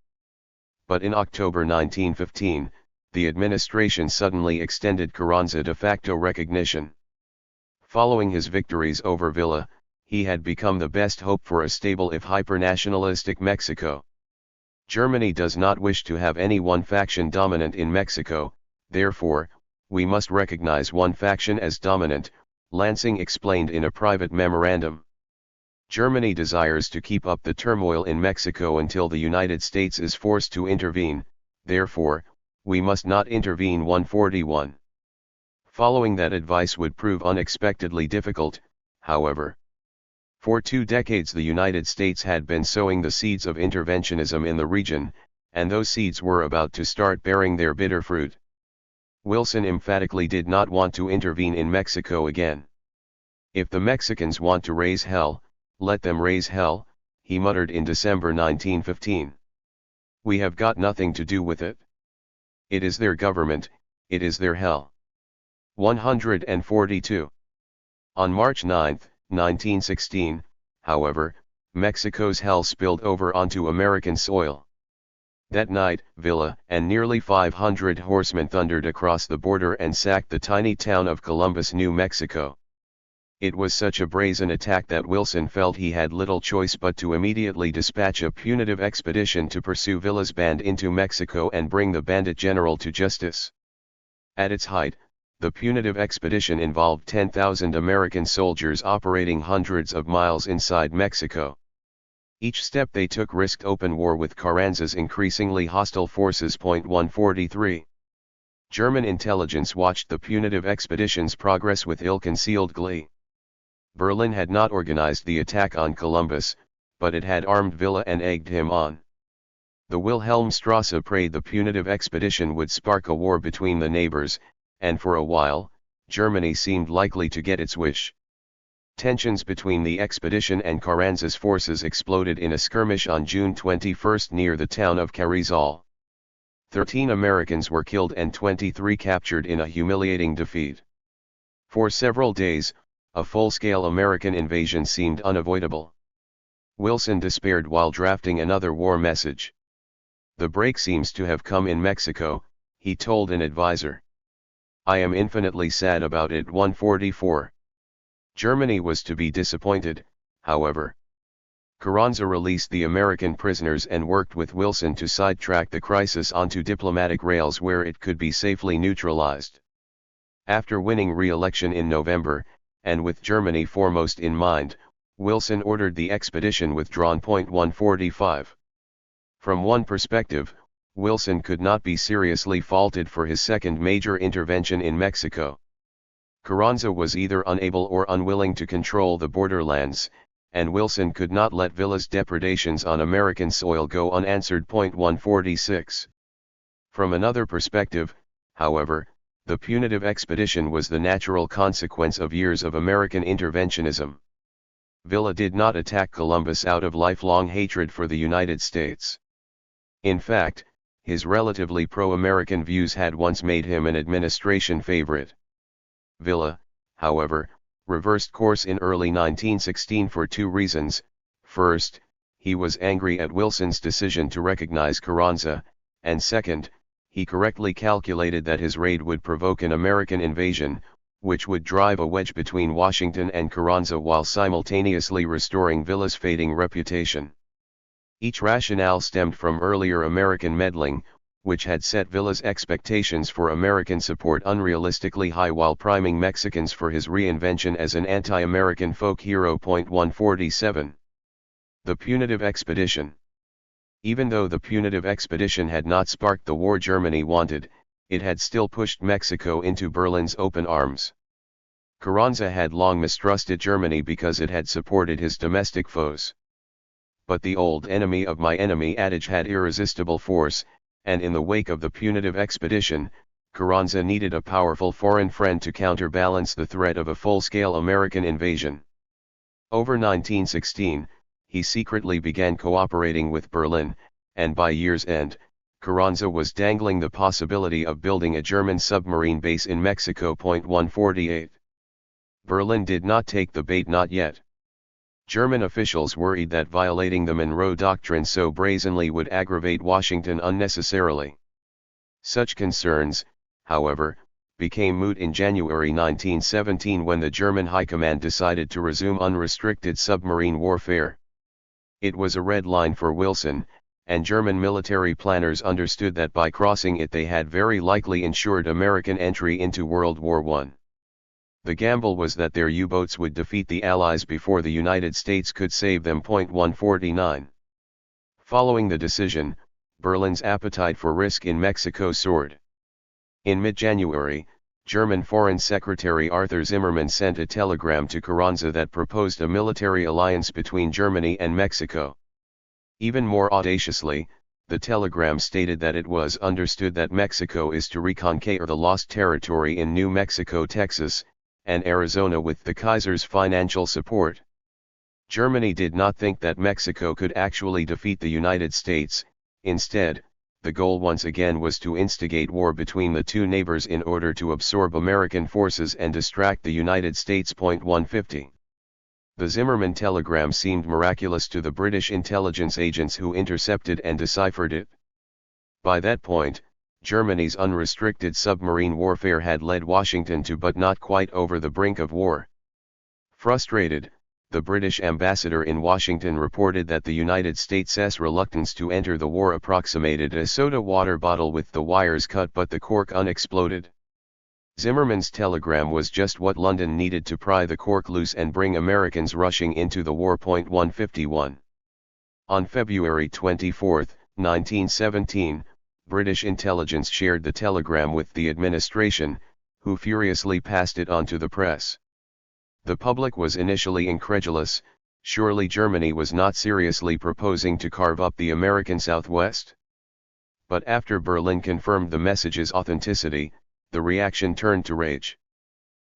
But in October 1915, the administration suddenly extended Carranza de facto recognition. Following his victories over Villa, he had become the best hope for a stable if hyper-nationalistic Mexico. Germany does not wish to have any one faction dominant in Mexico, therefore, we must recognize one faction as dominant, Lansing explained in a private memorandum. Germany desires to keep up the turmoil in Mexico until the United States is forced to intervene, therefore, we must not intervene. 141. Following that advice would prove unexpectedly difficult, however. For 2 decades the United States had been sowing the seeds of interventionism in the region, and those seeds were about to start bearing their bitter fruit. Wilson emphatically did not want to intervene in Mexico again. If the Mexicans want to raise hell, let them raise hell, he muttered in December 1915. We have got nothing to do with it. It is their government, it is their hell. 142. On March 9, 1916, however, Mexico's hell spilled over onto American soil. That night, Villa and nearly 500 horsemen thundered across the border and sacked the tiny town of Columbus, New Mexico. It was such a brazen attack that Wilson felt he had little choice but to immediately dispatch a punitive expedition to pursue Villa's band into Mexico and bring the bandit general to justice. At its height, the punitive expedition involved 10,000 American soldiers operating hundreds of miles inside Mexico. Each step they took risked open war with Carranza's increasingly hostile forces. 143. German intelligence watched the punitive expedition's progress with ill-concealed glee. Berlin had not organized the attack on Columbus, but it had armed Villa and egged him on. The Wilhelmstrasse prayed the punitive expedition would spark a war between the neighbors, and for a while, Germany seemed likely to get its wish. Tensions between the expedition and Carranza's forces exploded in a skirmish on June 21 near the town of Carrizal. 13 Americans were killed and 23 captured in a humiliating defeat. For several days, a full-scale American invasion seemed unavoidable. Wilson despaired while drafting another war message. "The break seems to have come in Mexico," he told an advisor. "I am infinitely sad about it." 144. Germany was to be disappointed, however. Carranza released the American prisoners and worked with Wilson to sidetrack the crisis onto diplomatic rails where it could be safely neutralized. After winning re-election in November, and with Germany foremost in mind, Wilson ordered the expedition withdrawn. 145. From one perspective, Wilson could not be seriously faulted for his second major intervention in Mexico. Carranza was either unable or unwilling to control the borderlands, and Wilson could not let Villa's depredations on American soil go unanswered. 146. From another perspective, however, the punitive expedition was the natural consequence of years of American interventionism. Villa did not attack Columbus out of lifelong hatred for the United States. In fact, his relatively pro-American views had once made him an administration favorite. Villa, however, reversed course in early 1916 for two reasons. First, he was angry at Wilson's decision to recognize Carranza, and second, he correctly calculated that his raid would provoke an American invasion, which would drive a wedge between Washington and Carranza while simultaneously restoring Villa's fading reputation. Each rationale stemmed from earlier American meddling, which had set Villa's expectations for American support unrealistically high while priming Mexicans for his reinvention as an anti-American folk hero. 147. The punitive expedition. Even though the punitive expedition had not sparked the war Germany wanted, it had still pushed Mexico into Berlin's open arms. Carranza had long mistrusted Germany because it had supported his domestic foes. But the old enemy of my enemy adage had irresistible force, and in the wake of the punitive expedition, Carranza needed a powerful foreign friend to counterbalance the threat of a full-scale American invasion. Over 1916, he secretly began cooperating with Berlin, and by year's end, Carranza was dangling the possibility of building a German submarine base in Mexico. 148. Berlin did not take the bait, not yet. German officials worried that violating the Monroe Doctrine so brazenly would aggravate Washington unnecessarily. Such concerns, however, became moot in January 1917 when the German High Command decided to resume unrestricted submarine warfare. It was a red line for Wilson, and German military planners understood that by crossing it they had very likely ensured American entry into World War I. The gamble was that their U-boats would defeat the Allies before the United States could save them. 149. Following the decision, Berlin's appetite for risk in Mexico soared. In mid-January, German Foreign Secretary Arthur Zimmermann sent a telegram to Carranza that proposed a military alliance between Germany and Mexico. Even more audaciously, the telegram stated that it was understood that Mexico is to reconquer the lost territory in New Mexico, Texas, and Arizona with the Kaiser's financial support. Germany did not think that Mexico could actually defeat the United States. Instead, the goal once again was to instigate war between the two neighbors in order to absorb American forces and distract the United States. 150. The Zimmermann telegram seemed miraculous to the British intelligence agents who intercepted and deciphered it. By that point, Germany's unrestricted submarine warfare had led Washington to but not quite over the brink of war. Frustrated, the British ambassador in Washington reported that the United States' reluctance to enter the war approximated a soda water bottle with the wires cut but the cork unexploded. Zimmermann's telegram was just what London needed to pry the cork loose and bring Americans rushing into the war. 151. On February 24, 1917, British intelligence shared the telegram with the administration, who furiously passed it on to the press. The public was initially incredulous. Surely Germany was not seriously proposing to carve up the American Southwest? But after Berlin confirmed the message's authenticity, the reaction turned to rage.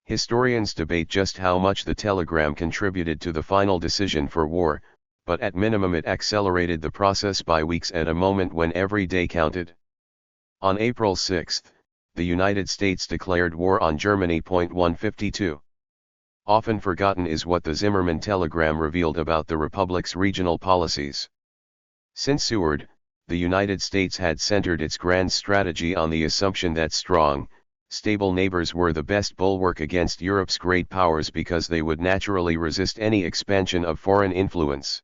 Historians debate just how much the telegram contributed to the final decision for war, but at minimum it accelerated the process by weeks at a moment when every day counted. On April 6, the United States declared war on Germany. 152. Often forgotten is what the Zimmermann telegram revealed about the Republic's regional policies. Since Seward, the United States had centered its grand strategy on the assumption that strong, stable neighbors were the best bulwark against Europe's great powers because they would naturally resist any expansion of foreign influence.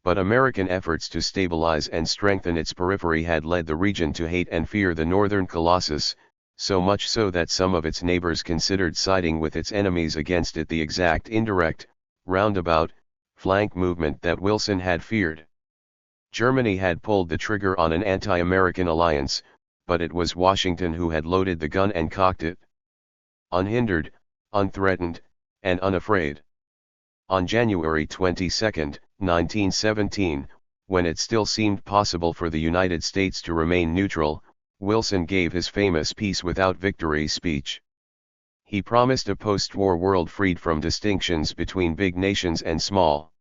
But American efforts to stabilize and strengthen its periphery had led the region to hate and fear the northern colossus, so much so that some of its neighbors considered siding with its enemies against it, the exact indirect, roundabout, flank movement that Wilson had feared. Germany had pulled the trigger on an anti-American alliance, but it was Washington who had loaded the gun and cocked it. Unhindered, unthreatened, and unafraid. On January 22, 1917, when it still seemed possible for the United States to remain neutral, Wilson gave his famous Peace Without Victory speech. He promised a post-war world freed from distinctions between big nations and small.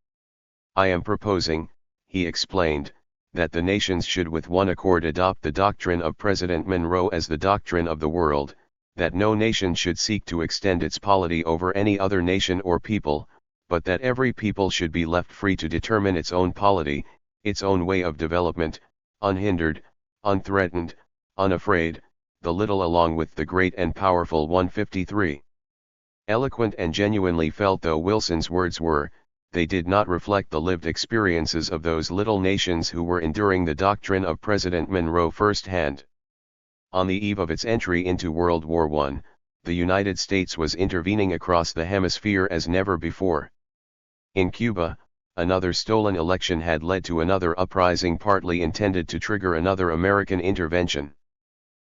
"I am proposing," he explained, "that the nations should with one accord adopt the doctrine of President Monroe as the doctrine of the world, that no nation should seek to extend its polity over any other nation or people, but that every people should be left free to determine its own polity, its own way of development, unhindered, unthreatened, unafraid, the little along with the great and powerful." 153. Eloquent and genuinely felt though Wilson's words were, they did not reflect the lived experiences of those little nations who were enduring the doctrine of President Monroe firsthand. On the eve of its entry into World War I, the United States was intervening across the hemisphere as never before. In Cuba, another stolen election had led to another uprising partly intended to trigger another American intervention.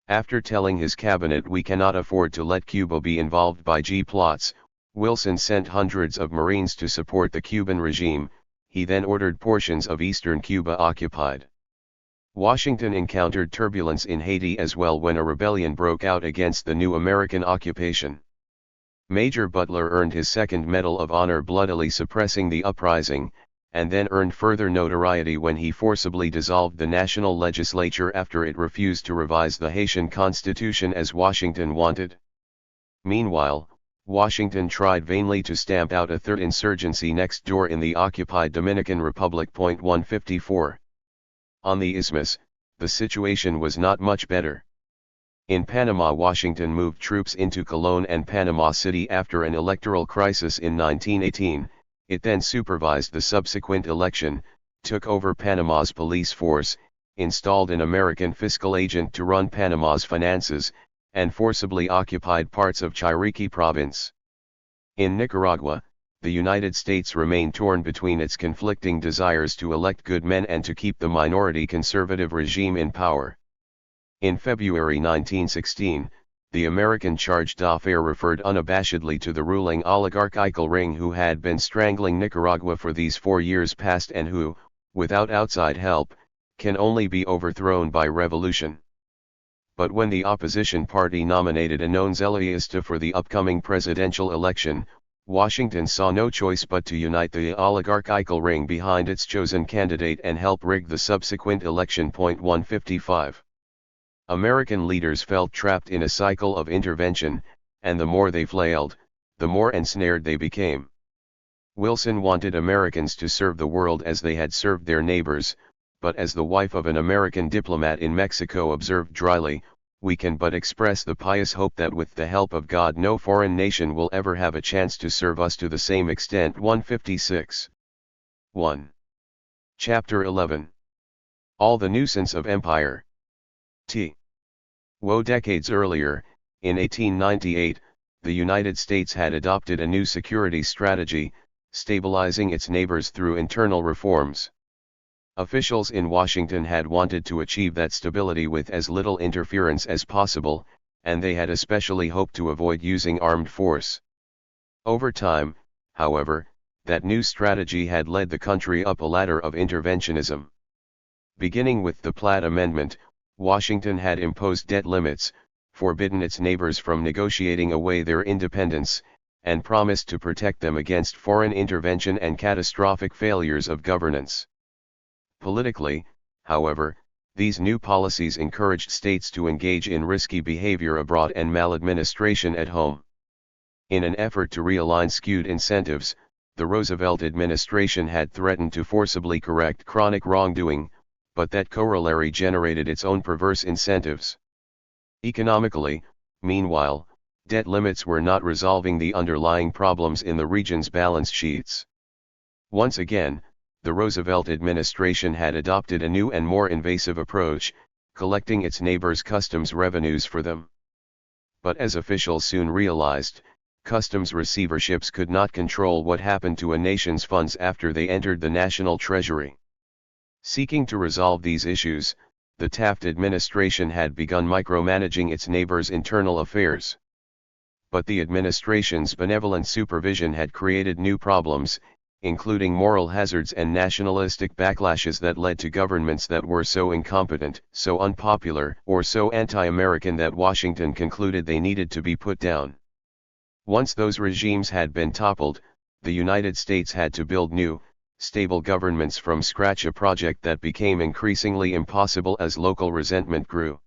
After telling his cabinet we cannot afford to let Cuba be involved by G-plots, Wilson sent hundreds of Marines to support the Cuban regime. He then ordered portions of eastern Cuba occupied. Washington encountered turbulence in Haiti as well when a rebellion broke out against the new American occupation. Major Butler earned his second Medal of Honor bloodily suppressing the uprising, and then earned further notoriety when he forcibly dissolved the national legislature after it refused to revise the Haitian constitution as Washington wanted. Meanwhile, Washington tried vainly to stamp out a third insurgency next door in the occupied Dominican Republic. 154. On the Isthmus, the situation was not much better. In Panama, Washington moved troops into Colón and Panama City after an electoral crisis in 1918. It then supervised the subsequent election, took over Panama's police force, installed an American fiscal agent to run Panama's finances, and forcibly occupied parts of Chiriquí province. In Nicaragua, the United States remained torn between its conflicting desires to elect good men and to keep the minority conservative regime in power. In February 1916, the American charge d'affaires referred unabashedly to the ruling oligarchical ring who had been strangling Nicaragua for these 4 years past and who, without outside help, can only be overthrown by revolution. But when the opposition party nominated a known Zeleísta for the upcoming presidential election, Washington saw no choice but to unite the oligarchical ring behind its chosen candidate and help rig the subsequent election. 155. American leaders felt trapped in a cycle of intervention, and the more they flailed, the more ensnared they became. Wilson wanted Americans to serve the world as they had served their neighbors, but as the wife of an American diplomat in Mexico observed dryly, we can but express the pious hope that with the help of God no foreign nation will ever have a chance to serve us to the same extent. 156. 1. Chapter 11. All the Nuisance of Empire. Decades earlier, in 1898, the United States had adopted a new security strategy, stabilizing its neighbors through internal reforms. Officials in Washington had wanted to achieve that stability with as little interference as possible, and they had especially hoped to avoid using armed force. Over time, however, that new strategy had led the country up a ladder of interventionism. Beginning with the Platt Amendment, Washington had imposed debt limits, forbidden its neighbors from negotiating away their independence, and promised to protect them against foreign intervention and catastrophic failures of governance. Politically, however, these new policies encouraged states to engage in risky behavior abroad and maladministration at home. In an effort to realign skewed incentives, the Roosevelt administration had threatened to forcibly correct chronic wrongdoing, but that corollary generated its own perverse incentives. Economically, meanwhile, debt limits were not resolving the underlying problems in the region's balance sheets. Once again, the Roosevelt administration had adopted a new and more invasive approach, collecting its neighbors' customs revenues for them. But as officials soon realized, customs receiverships could not control what happened to a nation's funds after they entered the national treasury. Seeking to resolve these issues, the Taft administration had begun micromanaging its neighbors' internal affairs. But the administration's benevolent supervision had created new problems, including moral hazards and nationalistic backlashes that led to governments that were so incompetent, so unpopular, or so anti-American that Washington concluded they needed to be put down. Once those regimes had been toppled, the United States had to build new, stable governments from scratch, a project that became increasingly impossible as local resentment grew.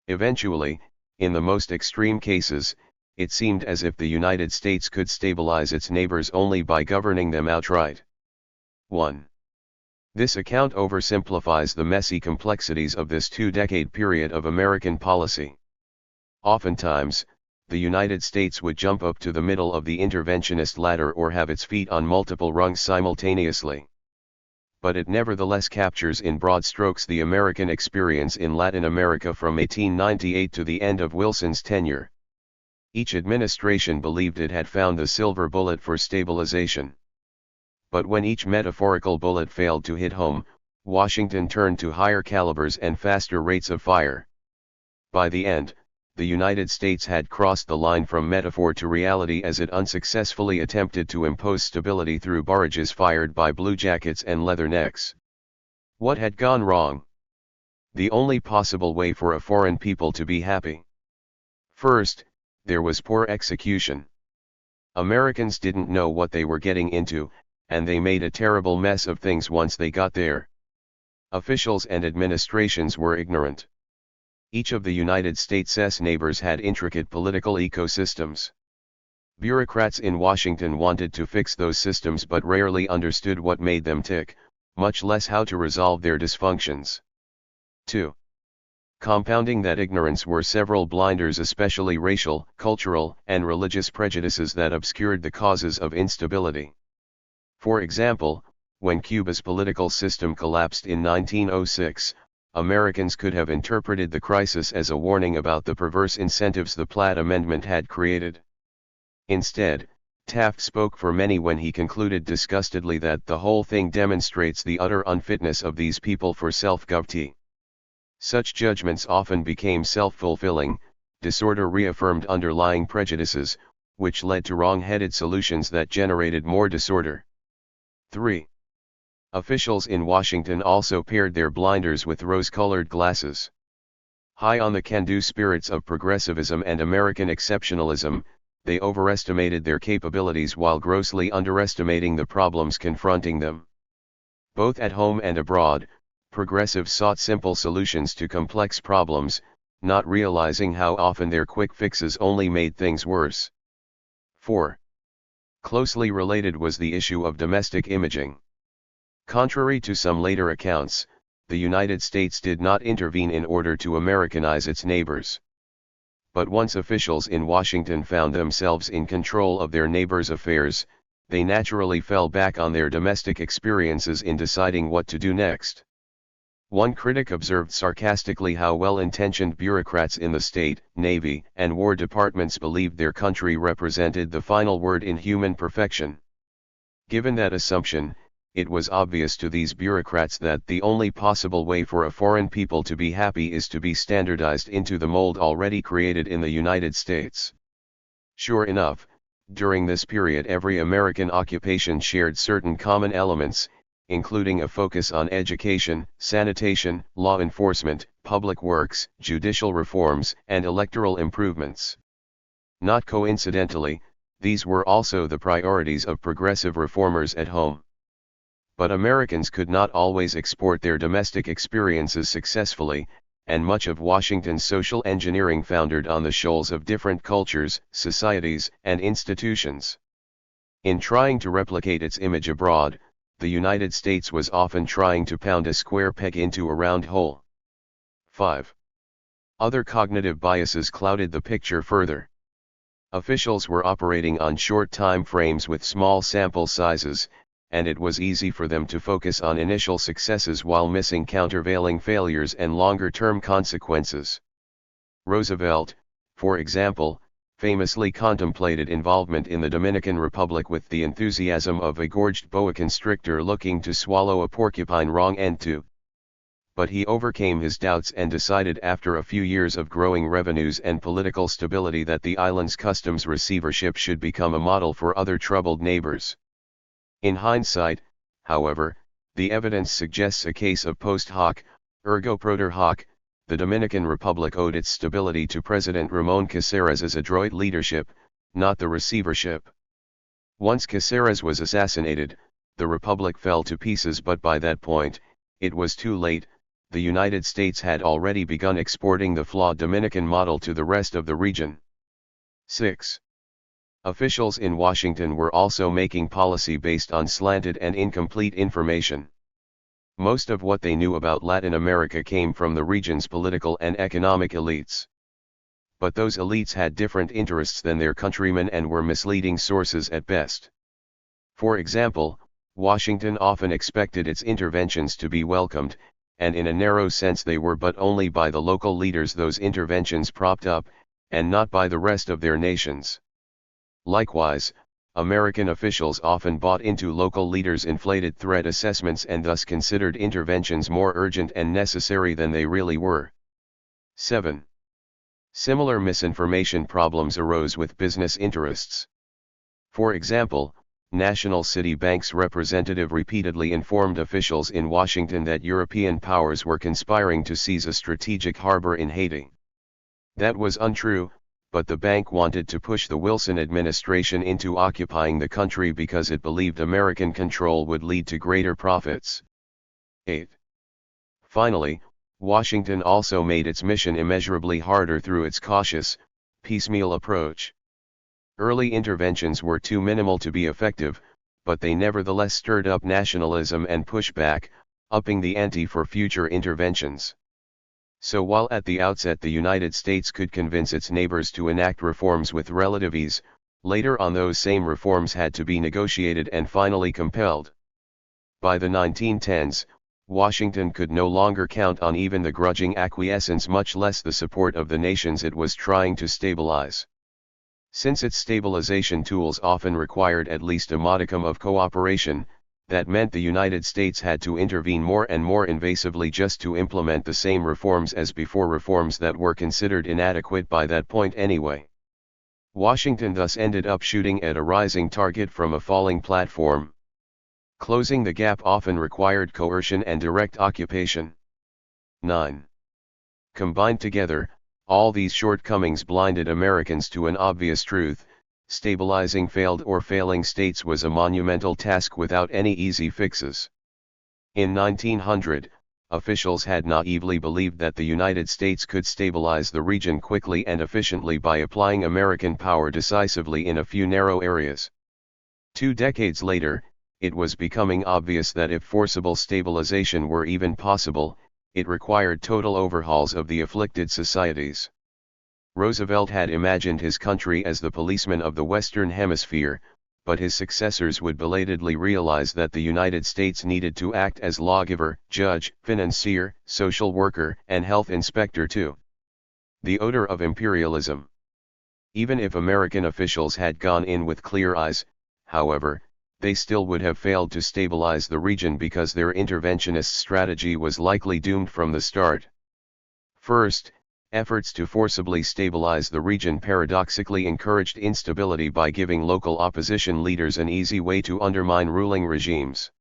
Eventually, in the most extreme cases, it seemed as if the United States could stabilize its neighbors only by governing them outright. 1. This account oversimplifies the messy complexities of this two-decade period of American policy. Oftentimes, the United States would jump up to the middle of the interventionist ladder or have its feet on multiple rungs simultaneously. But it nevertheless captures in broad strokes the American experience in Latin America from 1898 to the end of Wilson's tenure. Each administration believed it had found the silver bullet for stabilization. But when each metaphorical bullet failed to hit home, Washington turned to higher calibers and faster rates of fire. By the end, the United States had crossed the line from metaphor to reality as it unsuccessfully attempted to impose stability through barrages fired by bluejackets and leathernecks. What had gone wrong? The only possible way for a foreign people to be happy. First, there was poor execution. Americans didn't know what they were getting into, and they made a terrible mess of things once they got there. Officials and administrations were ignorant. Each of the United States' neighbors had intricate political ecosystems. Bureaucrats in Washington wanted to fix those systems but rarely understood what made them tick, much less how to resolve their dysfunctions. 2. Compounding that ignorance were several blinders, especially racial, cultural, and religious prejudices that obscured the causes of instability. For example, when Cuba's political system collapsed in 1906, Americans could have interpreted the crisis as a warning about the perverse incentives the Platt Amendment had created. Instead, Taft spoke for many when he concluded disgustedly that the whole thing demonstrates the utter unfitness of these people for self-government. Such judgments often became self-fulfilling. Disorder reaffirmed underlying prejudices, which led to wrong-headed solutions that generated more disorder. 3. Officials in Washington also paired their blinders with rose-colored glasses. High on the can-do spirits of progressivism and American exceptionalism, they overestimated their capabilities while grossly underestimating the problems confronting them. Both at home and abroad, progressives sought simple solutions to complex problems, not realizing how often their quick fixes only made things worse. 4. Closely related was the issue of domestic imaging. Contrary to some later accounts, the United States did not intervene in order to Americanize its neighbors. But once officials in Washington found themselves in control of their neighbors' affairs, they naturally fell back on their domestic experiences in deciding what to do next. One critic observed sarcastically how well-intentioned bureaucrats in the State, Navy, and War Departments believed their country represented the final word in human perfection. Given that assumption, it was obvious to these bureaucrats that the only possible way for a foreign people to be happy is to be standardized into the mold already created in the United States. Sure enough, during this period every American occupation shared certain common elements, including a focus on education, sanitation, law enforcement, public works, judicial reforms, and electoral improvements. Not coincidentally, these were also the priorities of progressive reformers at home. But Americans could not always export their domestic experiences successfully, and much of Washington's social engineering foundered on the shoals of different cultures, societies, and institutions. In trying to replicate its image abroad, the United States was often trying to pound a square peg into a round hole. 5. Other cognitive biases clouded the picture further. Officials were operating on short time frames with small sample sizes, and it was easy for them to focus on initial successes while missing countervailing failures and longer-term consequences. Roosevelt, for example, famously contemplated involvement in the Dominican Republic with the enthusiasm of a gorged boa constrictor looking to swallow a porcupine wrong end to. But he overcame his doubts and decided after a few years of growing revenues and political stability that the island's customs receivership should become a model for other troubled neighbors. In hindsight, however, the evidence suggests a case of post hoc, ergo propter hoc. The Dominican Republic owed its stability to President Ramon Caceres's adroit leadership, not the receivership. Once Caceres was assassinated, the republic fell to pieces, but by that point, it was too late. The United States had already begun exporting the flawed Dominican model to the rest of the region. 6. Officials in Washington were also making policy based on slanted and incomplete information. Most of what they knew about Latin America came from the region's political and economic elites. But those elites had different interests than their countrymen and were misleading sources at best. For example, Washington often expected its interventions to be welcomed, and in a narrow sense they were, but only by the local leaders those interventions propped up, and not by the rest of their nations. Likewise, American officials often bought into local leaders' inflated threat assessments and thus considered interventions more urgent and necessary than they really were. 7. Similar misinformation problems arose with business interests. For example, National City Bank's representative repeatedly informed officials in Washington that European powers were conspiring to seize a strategic harbor in Haiti. That was untrue, but the bank wanted to push the Wilson administration into occupying the country because it believed American control would lead to greater profits. 8. Finally, Washington also made its mission immeasurably harder through its cautious, piecemeal approach. Early interventions were too minimal to be effective, but they nevertheless stirred up nationalism and pushback, upping the ante for future interventions. So while at the outset the United States could convince its neighbors to enact reforms with relative ease, later on those same reforms had to be negotiated and finally compelled. By the 1910s, Washington could no longer count on even the grudging acquiescence, much less the support of the nations it was trying to stabilize. Since its stabilization tools often required at least a modicum of cooperation, that meant the United States had to intervene more and more invasively just to implement the same reforms as before, reforms that were considered inadequate by that point anyway. Washington thus ended up shooting at a rising target from a falling platform. Closing the gap often required coercion and direct occupation. 9. Combined together, all these shortcomings blinded Americans to an obvious truth: stabilizing failed or failing states was a monumental task without any easy fixes. In 1900, officials had naively believed that the United States could stabilize the region quickly and efficiently by applying American power decisively in a few narrow areas. 2 decades later, it was becoming obvious that if forcible stabilization were even possible, it required total overhauls of the afflicted societies. Roosevelt had imagined his country as the policeman of the Western Hemisphere, but his successors would belatedly realize that the United States needed to act as lawgiver, judge, financier, social worker, and health inspector too. The odor of imperialism. Even if American officials had gone in with clear eyes, however, they still would have failed to stabilize the region because their interventionist strategy was likely doomed from the start. First, efforts to forcibly stabilize the region paradoxically encouraged instability by giving local opposition leaders an easy way to undermine ruling regimes.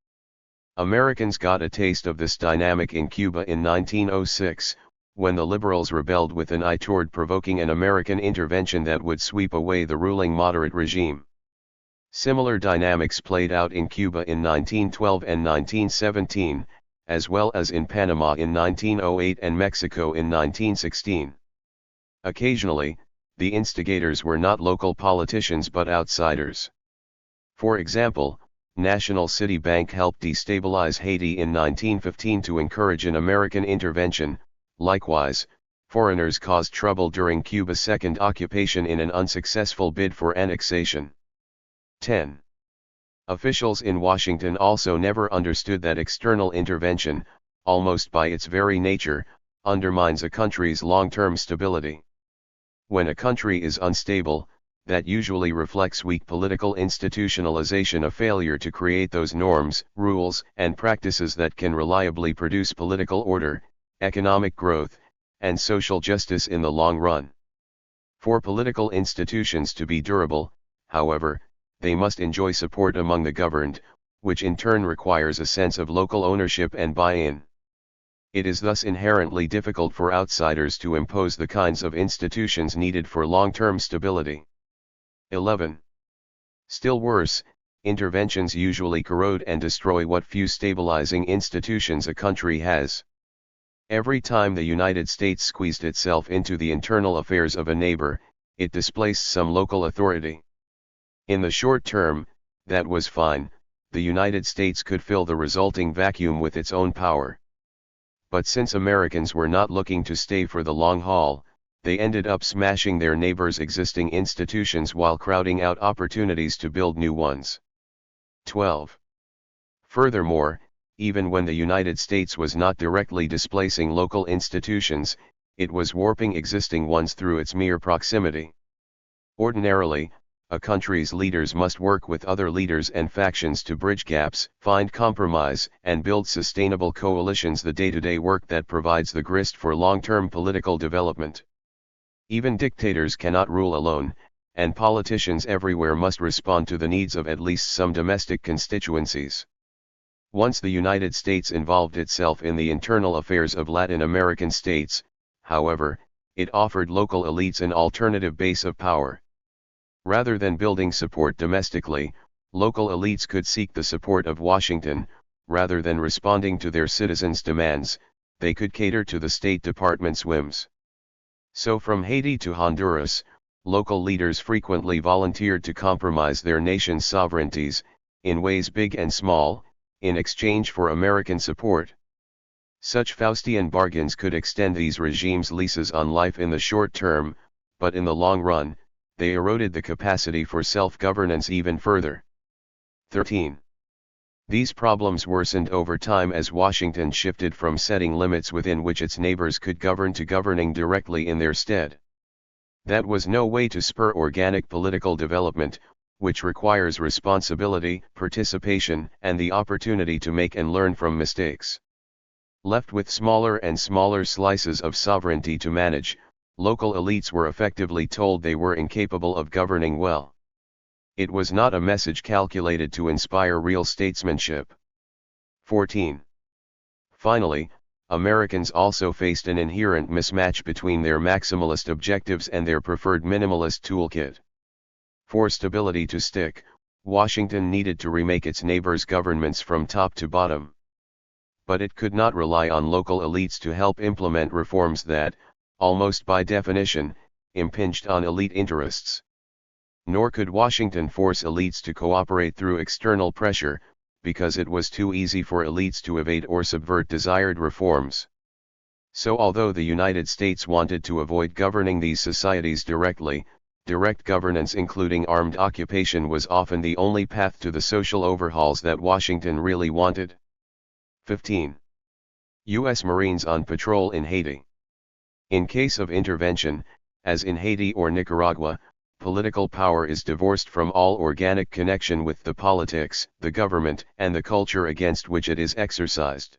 Americans got a taste of this dynamic in Cuba in 1906, when the liberals rebelled with an eye toward provoking an American intervention that would sweep away the ruling moderate regime. Similar dynamics played out in Cuba in 1912 and 1917, as well as in Panama in 1908 and Mexico in 1916. Occasionally, the instigators were not local politicians but outsiders. For example, National City Bank helped destabilize Haiti in 1915 to encourage an American intervention. Likewise, foreigners caused trouble during Cuba's second occupation in an unsuccessful bid for annexation. 10. Officials in Washington also never understood that external intervention, almost by its very nature, undermines a country's long-term stability. When a country is unstable, that usually reflects weak political institutionalization, a failure to create those norms, rules, and practices that can reliably produce political order, economic growth, and social justice in the long run. For political institutions to be durable, however, they must enjoy support among the governed, which in turn requires a sense of local ownership and buy-in. It is thus inherently difficult for outsiders to impose the kinds of institutions needed for long-term stability. 11. Still worse, interventions usually corrode and destroy what few stabilizing institutions a country has. Every time the United States squeezed itself into the internal affairs of a neighbor, it displaced some local authority. In the short term, that was fine, the United States could fill the resulting vacuum with its own power. But since Americans were not looking to stay for the long haul, they ended up smashing their neighbors' existing institutions while crowding out opportunities to build new ones. 12. Furthermore, even when the United States was not directly displacing local institutions, it was warping existing ones through its mere proximity. Ordinarily, a country's leaders must work with other leaders and factions to bridge gaps, find compromise, and build sustainable coalitions, the day-to-day work that provides the grist for long-term political development. Even dictators cannot rule alone, and politicians everywhere must respond to the needs of at least some domestic constituencies. Once the United States involved itself in the internal affairs of Latin American states, however, it offered local elites an alternative base of power. Rather than building support domestically, local elites could seek the support of Washington. Rather than responding to their citizens' demands, they could cater to the State Department's whims. So from Haiti to Honduras, local leaders frequently volunteered to compromise their nation's sovereignties, in ways big and small, in exchange for American support. Such Faustian bargains could extend these regimes' leases on life in the short term, but in the long run, they eroded the capacity for self-governance even further. 13. These problems worsened over time as Washington shifted from setting limits within which its neighbors could govern to governing directly in their stead. That was no way to spur organic political development, which requires responsibility, participation, and the opportunity to make and learn from mistakes. Left with smaller and smaller slices of sovereignty to manage, local elites were effectively told they were incapable of governing well. It was not a message calculated to inspire real statesmanship. 14. Finally, Americans also faced an inherent mismatch between their maximalist objectives and their preferred minimalist toolkit. For stability to stick, Washington needed to remake its neighbors' governments from top to bottom. But it could not rely on local elites to help implement reforms that, almost by definition, impinged on elite interests. Nor could Washington force elites to cooperate through external pressure, because it was too easy for elites to evade or subvert desired reforms. So although the United States wanted to avoid governing these societies directly, direct governance including armed occupation was often the only path to the social overhauls that Washington really wanted. 15. U.S. Marines on patrol in Haiti. In case of intervention, as in Haiti or Nicaragua, political power is divorced from all organic connection with the politics, the government, and the culture against which it is exercised.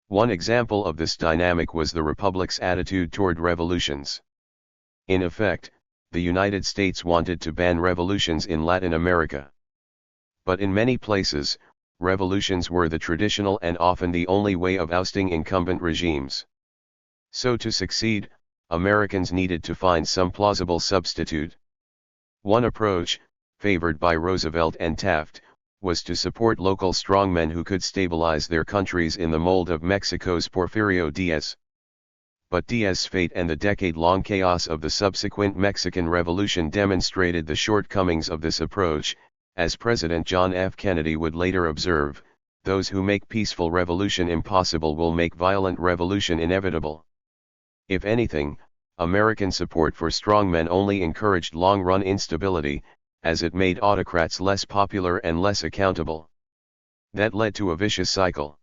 One example of this dynamic was the Republic's attitude toward revolutions. In effect, the United States wanted to ban revolutions in Latin America. But in many places, revolutions were the traditional and often the only way of ousting incumbent regimes. So to succeed, Americans needed to find some plausible substitute. One approach, favored by Roosevelt and Taft, was to support local strongmen who could stabilize their countries in the mold of Mexico's Porfirio Diaz. But Diaz's fate and the decade-long chaos of the subsequent Mexican Revolution demonstrated the shortcomings of this approach. As President John F. Kennedy would later observe, those who make peaceful revolution impossible will make violent revolution inevitable. If anything, American support for strongmen only encouraged long-run instability, as it made autocrats less popular and less accountable. That led to a vicious cycle.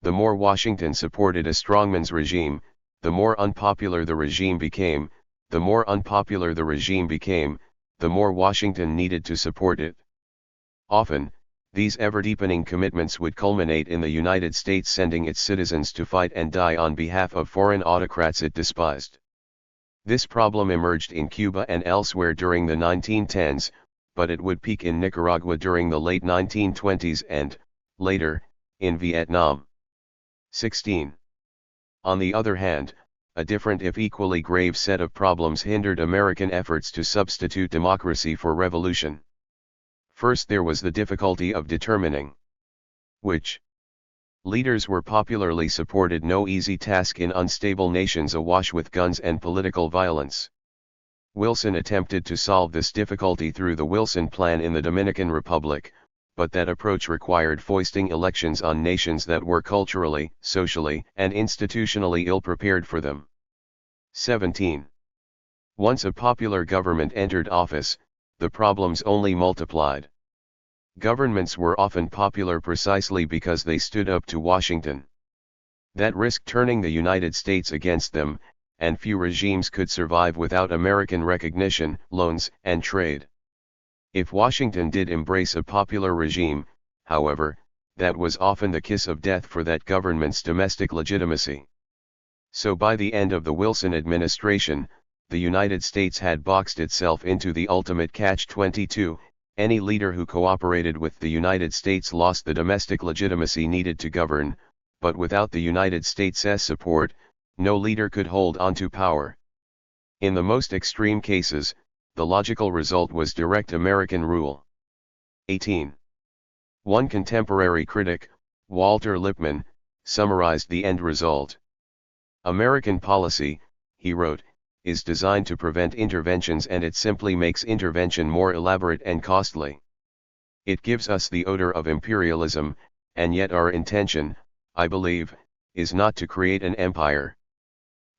The more Washington supported a strongman's regime, the more unpopular the regime became, the more unpopular the regime became, the more Washington needed to support it. Often, these ever-deepening commitments would culminate in the United States sending its citizens to fight and die on behalf of foreign autocrats it despised. This problem emerged in Cuba and elsewhere during the 1910s, but it would peak in Nicaragua during the late 1920s and, later, in Vietnam. 16. On the other hand, a different if equally grave set of problems hindered American efforts to substitute democracy for revolution. First, there was the difficulty of determining which leaders were popularly supported, no easy task in unstable nations awash with guns and political violence. Wilson attempted to solve this difficulty through the Wilson Plan in the Dominican Republic, but that approach required foisting elections on nations that were culturally, socially, and institutionally ill-prepared for them. 17. Once a popular government entered office, the problems only multiplied. Governments were often popular precisely because they stood up to Washington. That risked turning the United States against them, and few regimes could survive without American recognition, loans, and trade. If Washington did embrace a popular regime, however, that was often the kiss of death for that government's domestic legitimacy. So by the end of the Wilson administration, the United States had boxed itself into the ultimate catch-22, any leader who cooperated with the United States lost the domestic legitimacy needed to govern, but without the United States' support, no leader could hold onto power. In the most extreme cases, the logical result was direct American rule. 18. One contemporary critic, Walter Lippmann, summarized the end result. American policy, he wrote, is designed to prevent interventions, and it simply makes intervention more elaborate and costly. It gives us the odor of imperialism, and yet our intention, I believe, is not to create an empire.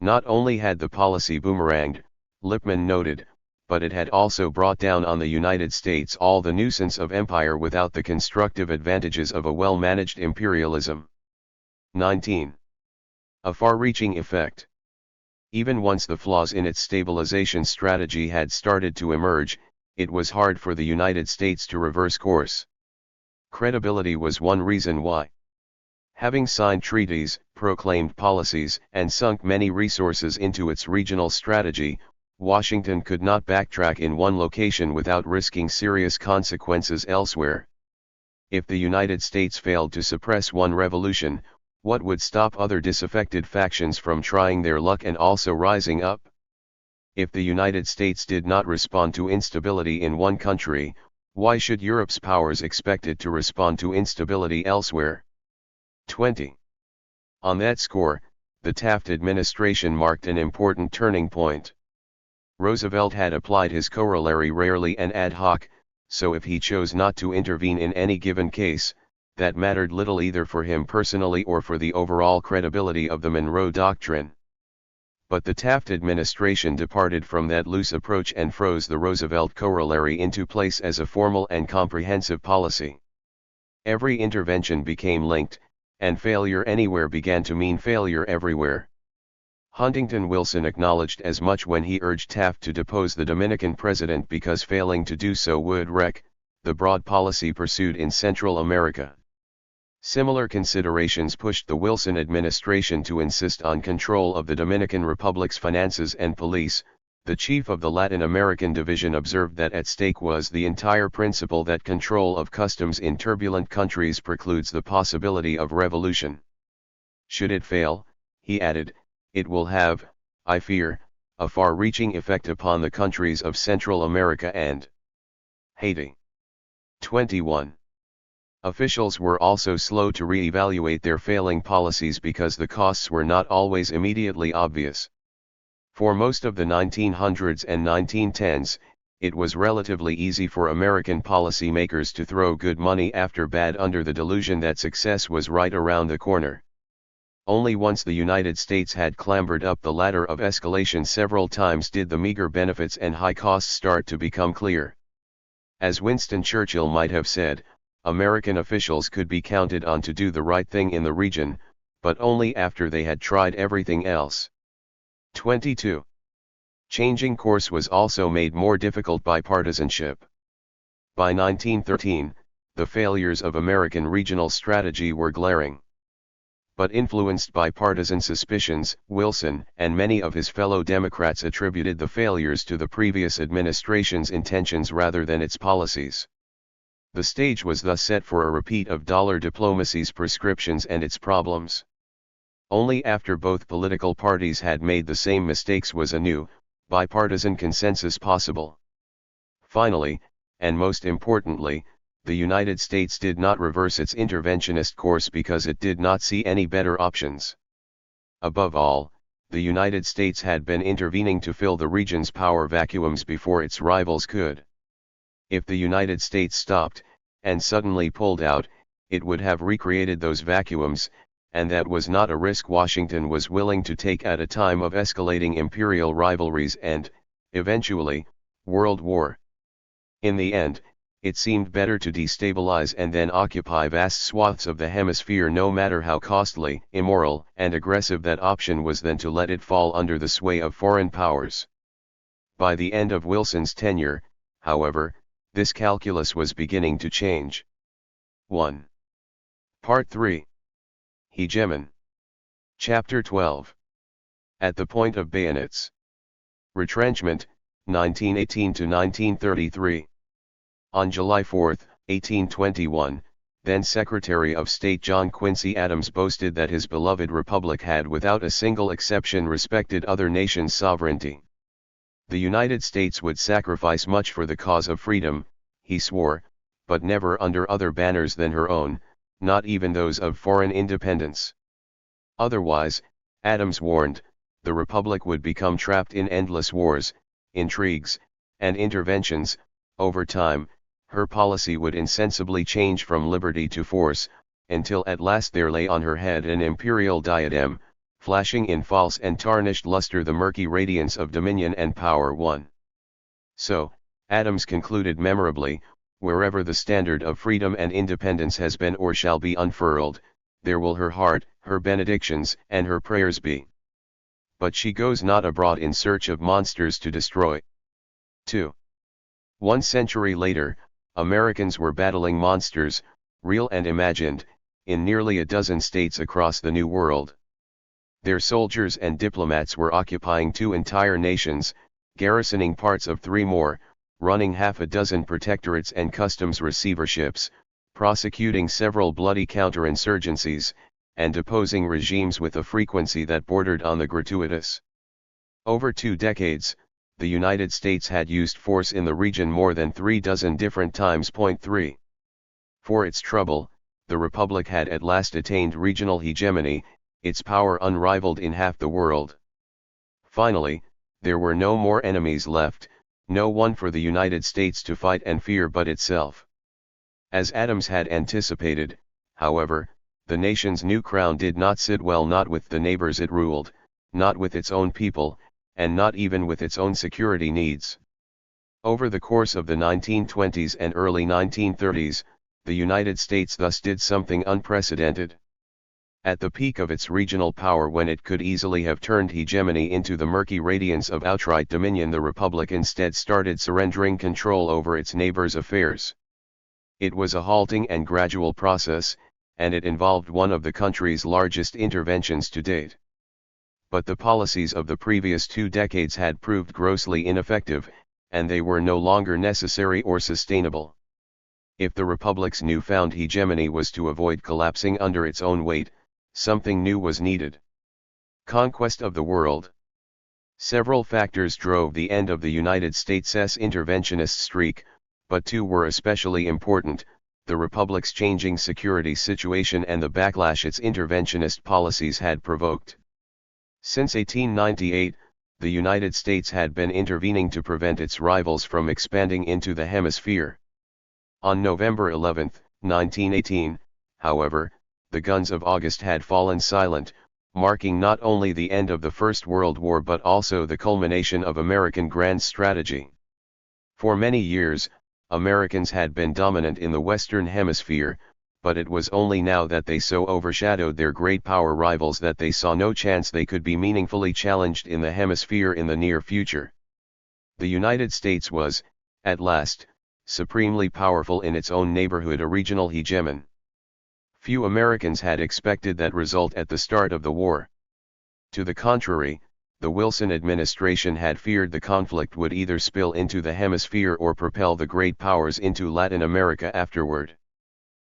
Not only had the policy boomeranged, Lippmann noted, but it had also brought down on the United States all the nuisance of empire without the constructive advantages of a well-managed imperialism. 19. A far-reaching effect. Even once the flaws in its stabilization strategy had started to emerge, it was hard for the United States to reverse course. Credibility was one reason why. Having signed treaties, proclaimed policies, and sunk many resources into its regional strategy, Washington could not backtrack in one location without risking serious consequences elsewhere. If the United States failed to suppress one revolution, what would stop other disaffected factions from trying their luck and also rising up? If the United States did not respond to instability in one country, why should Europe's powers expect it to respond to instability elsewhere? 20. On that score, the Taft administration marked an important turning point. Roosevelt had applied his corollary rarely and ad hoc, so if he chose not to intervene in any given case, that mattered little either for him personally or for the overall credibility of the Monroe Doctrine. But the Taft administration departed from that loose approach and froze the Roosevelt corollary into place as a formal and comprehensive policy. Every intervention became linked, and failure anywhere began to mean failure everywhere. Huntington Wilson acknowledged as much when he urged Taft to depose the Dominican president because failing to do so would wreck the broad policy pursued in Central America. Similar considerations pushed the Wilson administration to insist on control of the Dominican Republic's finances and police. The chief of the Latin American division observed that at stake was the entire principle that control of customs in turbulent countries precludes the possibility of revolution. Should it fail, he added, it will have, I fear, a far-reaching effect upon the countries of Central America and Haiti. 21. Officials were also slow to re-evaluate their failing policies because the costs were not always immediately obvious. For most of the 1900s and 1910s, it was relatively easy for American policymakers to throw good money after bad under the delusion that success was right around the corner. Only once the United States had clambered up the ladder of escalation several times did the meager benefits and high costs start to become clear. As Winston Churchill might have said, American officials could be counted on to do the right thing in the region, but only after they had tried everything else. 22. Changing course was also made more difficult by partisanship. By 1913, the failures of American regional strategy were glaring. But influenced by partisan suspicions, Wilson and many of his fellow Democrats attributed the failures to the previous administration's intentions rather than its policies. The stage was thus set for a repeat of dollar diplomacy's prescriptions and its problems. Only after both political parties had made the same mistakes was a new, bipartisan consensus possible. Finally, and most importantly, the United States did not reverse its interventionist course because it did not see any better options. Above all, the United States had been intervening to fill the region's power vacuums before its rivals could. If the United States stopped, and suddenly pulled out, it would have recreated those vacuums, and that was not a risk Washington was willing to take at a time of escalating imperial rivalries and, eventually, world war. In the end, it seemed better to destabilize and then occupy vast swaths of the hemisphere no matter how costly, immoral, and aggressive that option was than to let it fall under the sway of foreign powers. By the end of Wilson's tenure, however, this calculus was beginning to change. 1. Part 3. Hegemon. Chapter 12. At the point of bayonets. Retrenchment, 1918 to 1933. On July 4, 1821, then Secretary of State John Quincy Adams boasted that his beloved republic had without a single exception respected other nations' sovereignty. The United States would sacrifice much for the cause of freedom, he swore, but never under other banners than her own, not even those of foreign independence. Otherwise, Adams warned, the republic would become trapped in endless wars, intrigues, and interventions. Over time, her policy would insensibly change from liberty to force, until at last there lay on her head an imperial diadem, flashing in false and tarnished luster the murky radiance of dominion and power won. So, Adams concluded memorably, wherever the standard of freedom and independence has been or shall be unfurled, there will her heart, her benedictions, and her prayers be. But she goes not abroad in search of monsters to destroy. 2. 1 century later, Americans were battling monsters, real and imagined, in nearly a dozen states across the New World. Their soldiers and diplomats were occupying 2 entire nations, garrisoning parts of 3 more, running half a dozen protectorates and customs receiverships, prosecuting several bloody counterinsurgencies, and deposing regimes with a frequency that bordered on the gratuitous. Over 2 decades, the United States had used force in the region more than 36 different times. 3. For its trouble, the Republic had at last attained regional hegemony, its power unrivaled in half the world. Finally, there were no more enemies left, no one for the United States to fight and fear but itself. As Adams had anticipated, however, the nation's new crown did not sit well not with the neighbors it ruled, not with its own people, and not even with its own security needs. Over the course of the 1920s and early 1930s, the United States thus did something unprecedented. At the peak of its regional power, when it could easily have turned hegemony into the murky radiance of outright dominion, the Republic instead started surrendering control over its neighbors' affairs. It was a halting and gradual process, and it involved one of the country's largest interventions to date. But the policies of the previous 2 decades had proved grossly ineffective, and they were no longer necessary or sustainable. If the Republic's newfound hegemony was to avoid collapsing under its own weight, something new was needed. Conquest of the world. Several factors drove the end of the United States' interventionist streak, but 2 were especially important: the Republic's changing security situation and the backlash its interventionist policies had provoked. Since 1898, the United States had been intervening to prevent its rivals from expanding into the hemisphere. On November 11, 1918, however, the guns of August had fallen silent, marking not only the end of the First World War but also the culmination of American grand strategy. For many years, Americans had been dominant in the Western Hemisphere, but it was only now that they so overshadowed their great power rivals that they saw no chance they could be meaningfully challenged in the hemisphere in the near future. The United States was, at last, supremely powerful in its own neighborhood, a regional hegemon. Few Americans had expected that result at the start of the war. To the contrary, the Wilson administration had feared the conflict would either spill into the hemisphere or propel the great powers into Latin America afterward.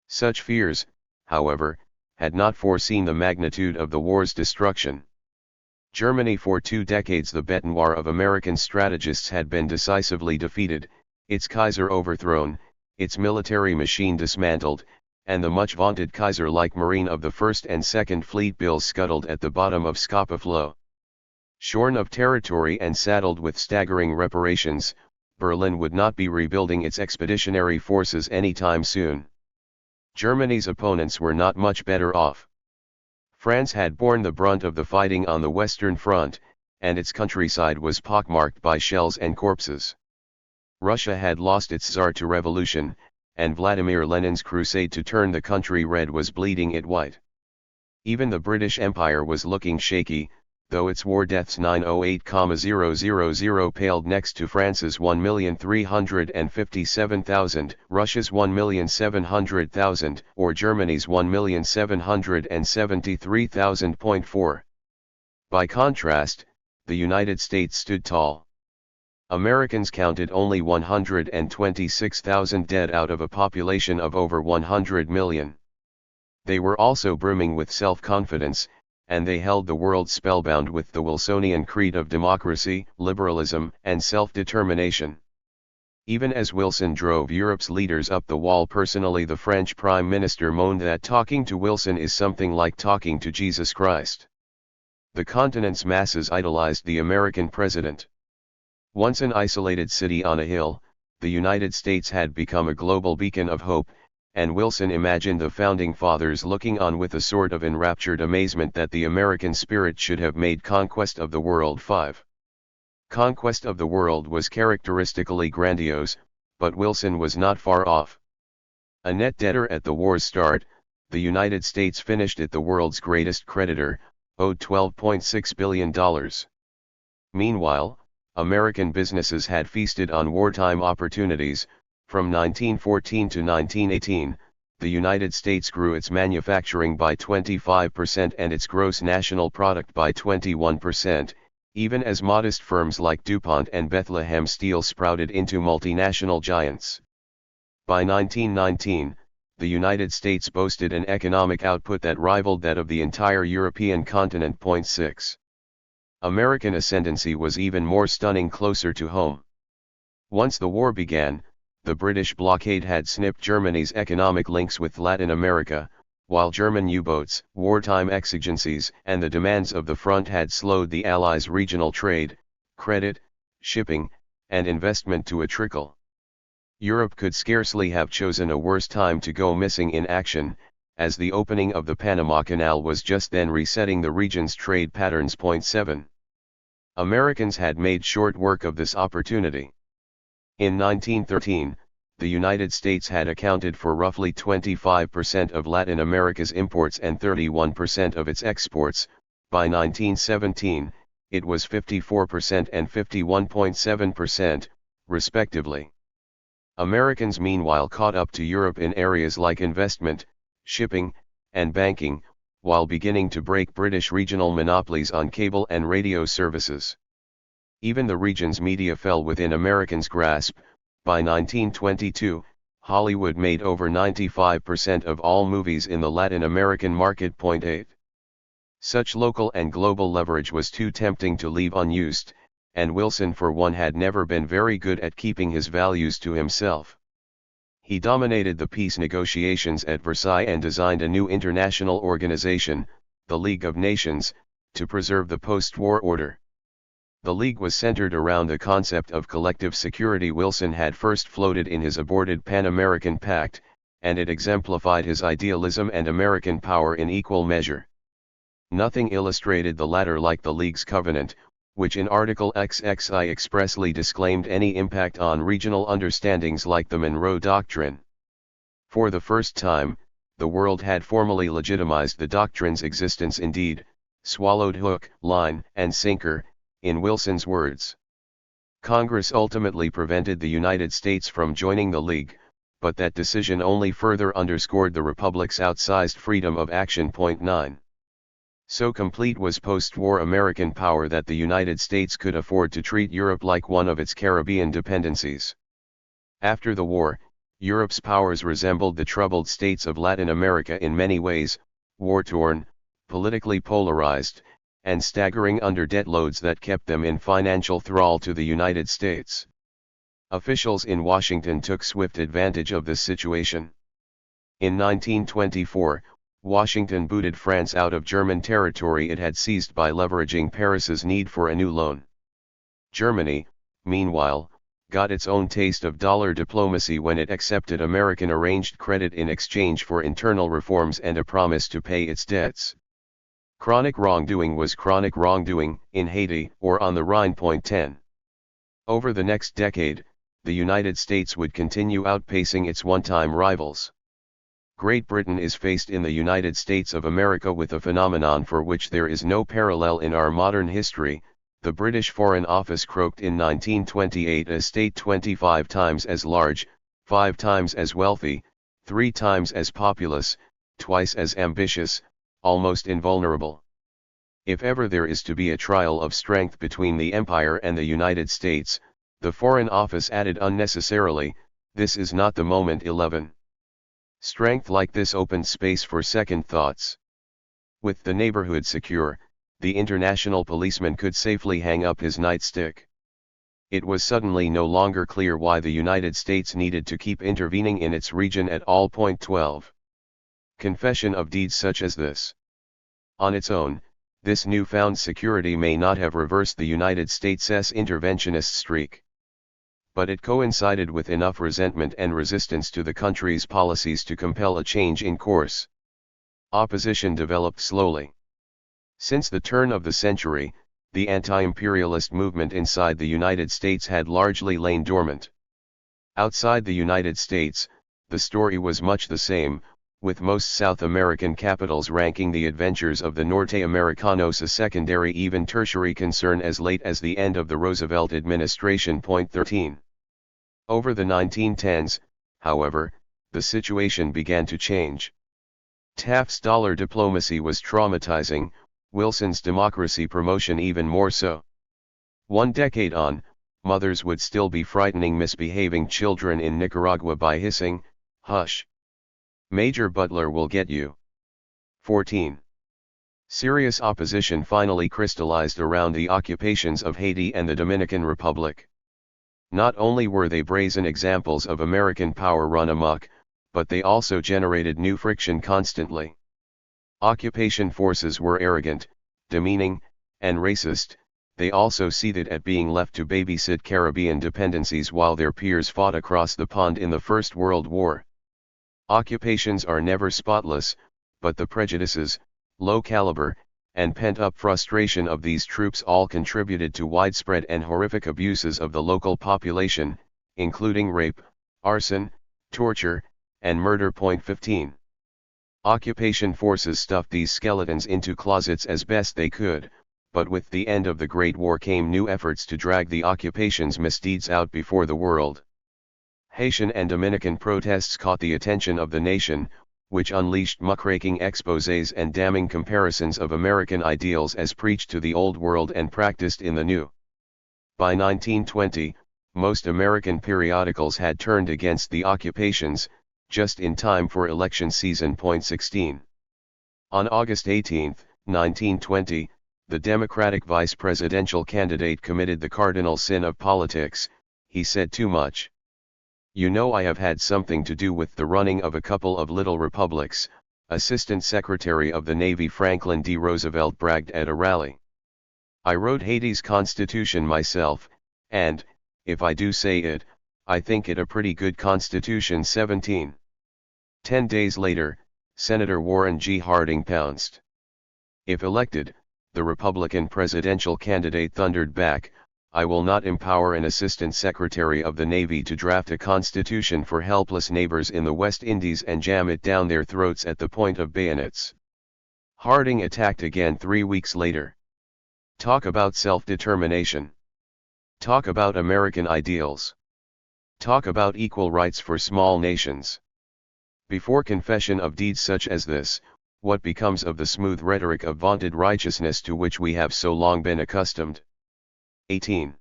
Such fears, however, had not foreseen the magnitude of the war's destruction. Germany, for 2 decades the bête noire of American strategists, had been decisively defeated, its Kaiser overthrown, its military machine dismantled, and the much-vaunted Kaiser-like Marine of the 1st and 2nd Fleet Bills scuttled at the bottom of Scapa Flow. Shorn of territory and saddled with staggering reparations, Berlin would not be rebuilding its expeditionary forces anytime soon. Germany's opponents were not much better off. France had borne the brunt of the fighting on the Western Front, and its countryside was pockmarked by shells and corpses. Russia had lost its Tsar to revolution, and Vladimir Lenin's crusade to turn the country red was bleeding it white. Even the British Empire was looking shaky, though its war deaths 908,000 paled next to France's 1,357,000, Russia's 1,700,000, or Germany's 1,773,000.4. By contrast, the United States stood tall. Americans counted only 126,000 dead out of a population of over 100 million. They were also brimming with self-confidence, and they held the world spellbound with the Wilsonian creed of democracy, liberalism, and self-determination. Even as Wilson drove Europe's leaders up the wall personally, the French Prime Minister moaned that talking to Wilson is something like talking to Jesus Christ. The continent's masses idolized the American president. Once an isolated city on a hill, the United States had become a global beacon of hope, and Wilson imagined the Founding Fathers looking on with a sort of enraptured amazement that the American spirit should have made conquest of the world 5. Conquest of the world was characteristically grandiose, but Wilson was not far off. A net debtor at the war's start, the United States finished it the world's greatest creditor, owed $12.6 billion. Meanwhile, American businesses had feasted on wartime opportunities. From 1914 to 1918, the United States grew its manufacturing by 25% and its gross national product by 21%, even as modest firms like DuPont and Bethlehem Steel sprouted into multinational giants. By 1919, the United States boasted an economic output that rivaled that of the entire European continent. 6. American ascendancy was even more stunning closer to home. Once the war began, the British blockade had snipped Germany's economic links with Latin America, while German U-boats, wartime exigencies, and the demands of the front had slowed the Allies' regional trade, credit, shipping, and investment to a trickle. Europe could scarcely have chosen a worse time to go missing in action, as the opening of the Panama Canal was just then resetting the region's trade patterns. 7. Americans had made short work of this opportunity. In 1913, the United States had accounted for roughly 25% of Latin America's imports and 31% of its exports. By 1917, it was 54% and 51.7%, respectively. Americans meanwhile caught up to Europe in areas like investment, shipping, and banking, while beginning to break British regional monopolies on cable and radio services. Even the region's media fell within Americans' grasp. By 1922, Hollywood made over 95% of all movies in the Latin American market. 8. Such local and global leverage was too tempting to leave unused, and Wilson for one had never been very good at keeping his values to himself. He dominated the peace negotiations at Versailles and designed a new international organization, the League of Nations, to preserve the post-war order. The League was centered around the concept of collective security Wilson had first floated in his aborted Pan-American Pact, and it exemplified his idealism and American power in equal measure. Nothing illustrated the latter like the League's covenant, which in Article XXI expressly disclaimed any impact on regional understandings like the Monroe Doctrine. For the first time, the world had formally legitimized the doctrine's existence, indeed, swallowed hook, line, and sinker, in Wilson's words. Congress ultimately prevented the United States from joining the League, but that decision only further underscored the Republic's outsized freedom of action. 9. So complete was post-war American power that the United States could afford to treat Europe like one of its Caribbean dependencies. After the war, Europe's powers resembled the troubled states of Latin America in many ways, war-torn, politically polarized, and staggering under debt loads that kept them in financial thrall to the United States. Officials in Washington took swift advantage of this situation. In 1924, Washington booted France out of German territory it had seized by leveraging Paris's need for a new loan. Germany, meanwhile, got its own taste of dollar diplomacy when it accepted American arranged credit in exchange for internal reforms and a promise to pay its debts. Chronic wrongdoing was chronic wrongdoing, in Haiti or on the Rhine. 10. Over the next decade, the United States would continue outpacing its one-time rivals. Great Britain is faced in the United States of America with a phenomenon for which there is no parallel in our modern history. The British Foreign Office croaked in 1928 a state 25 times as large, 5 times as wealthy, 3 times as populous, twice as ambitious, almost invulnerable. If ever there is to be a trial of strength between the Empire and the United States, the Foreign Office added unnecessarily, this is not the moment. 11. Strength like this opened space for second thoughts. With the neighborhood secure, the international policeman could safely hang up his nightstick. It was suddenly no longer clear why the United States needed to keep intervening in its region at all. 12. Confession of deeds such as this. On its own, this newfound security may not have reversed the United States' interventionist streak. But it coincided with enough resentment and resistance to the country's policies to compel a change in course. Opposition developed slowly. Since the turn of the century, the anti-imperialist movement inside the United States had largely lain dormant. Outside the United States, the story was much the same, with most South American capitals ranking the adventures of the Norte Americanos a secondary, even tertiary concern as late as the end of the Roosevelt administration. 13. Over the 1910s, however, the situation began to change. Taft's dollar diplomacy was traumatizing, Wilson's democracy promotion even more so. One decade on, mothers would still be frightening misbehaving children in Nicaragua by hissing, "Hush! Major Butler will get you." 14. Serious opposition finally crystallized around the occupations of Haiti and the Dominican Republic. Not only were they brazen examples of American power run amok, but they also generated new friction constantly. Occupation forces were arrogant, demeaning, and racist. They also seethed at being left to babysit Caribbean dependencies while their peers fought across the pond in the First World War. Occupations are never spotless, but the prejudices, low caliber, and pent-up frustration of these troops all contributed to widespread and horrific abuses of the local population, including rape, arson, torture, and murder. 15. Occupation forces stuffed these skeletons into closets as best they could, but with the end of the Great War came new efforts to drag the occupation's misdeeds out before the world. Haitian and Dominican protests caught the attention of the nation, which unleashed muckraking exposés and damning comparisons of American ideals as preached to the Old World and practiced in the New. By 1920, most American periodicals had turned against the occupations, just in time for election season. 16. On August 18, 1920, the Democratic vice presidential candidate committed the cardinal sin of politics. He said too much. "You know, I have had something to do with the running of a couple of little republics," Assistant Secretary of the Navy Franklin D. Roosevelt bragged at a rally. "I wrote Haiti's constitution myself, and, if I do say it, I think it a pretty good constitution." 17. 10 days later, Senator Warren G. Harding pounced. If elected, the Republican presidential candidate thundered back, "I will not empower an Assistant Secretary of the Navy to draft a constitution for helpless neighbors in the West Indies and jam it down their throats at the point of bayonets." Harding attacked again 3 weeks later. Talk about self-determination. Talk about American ideals. Talk about equal rights for small nations. Before confession of deeds such as this, what becomes of the smooth rhetoric of vaunted righteousness to which we have so long been accustomed? 18.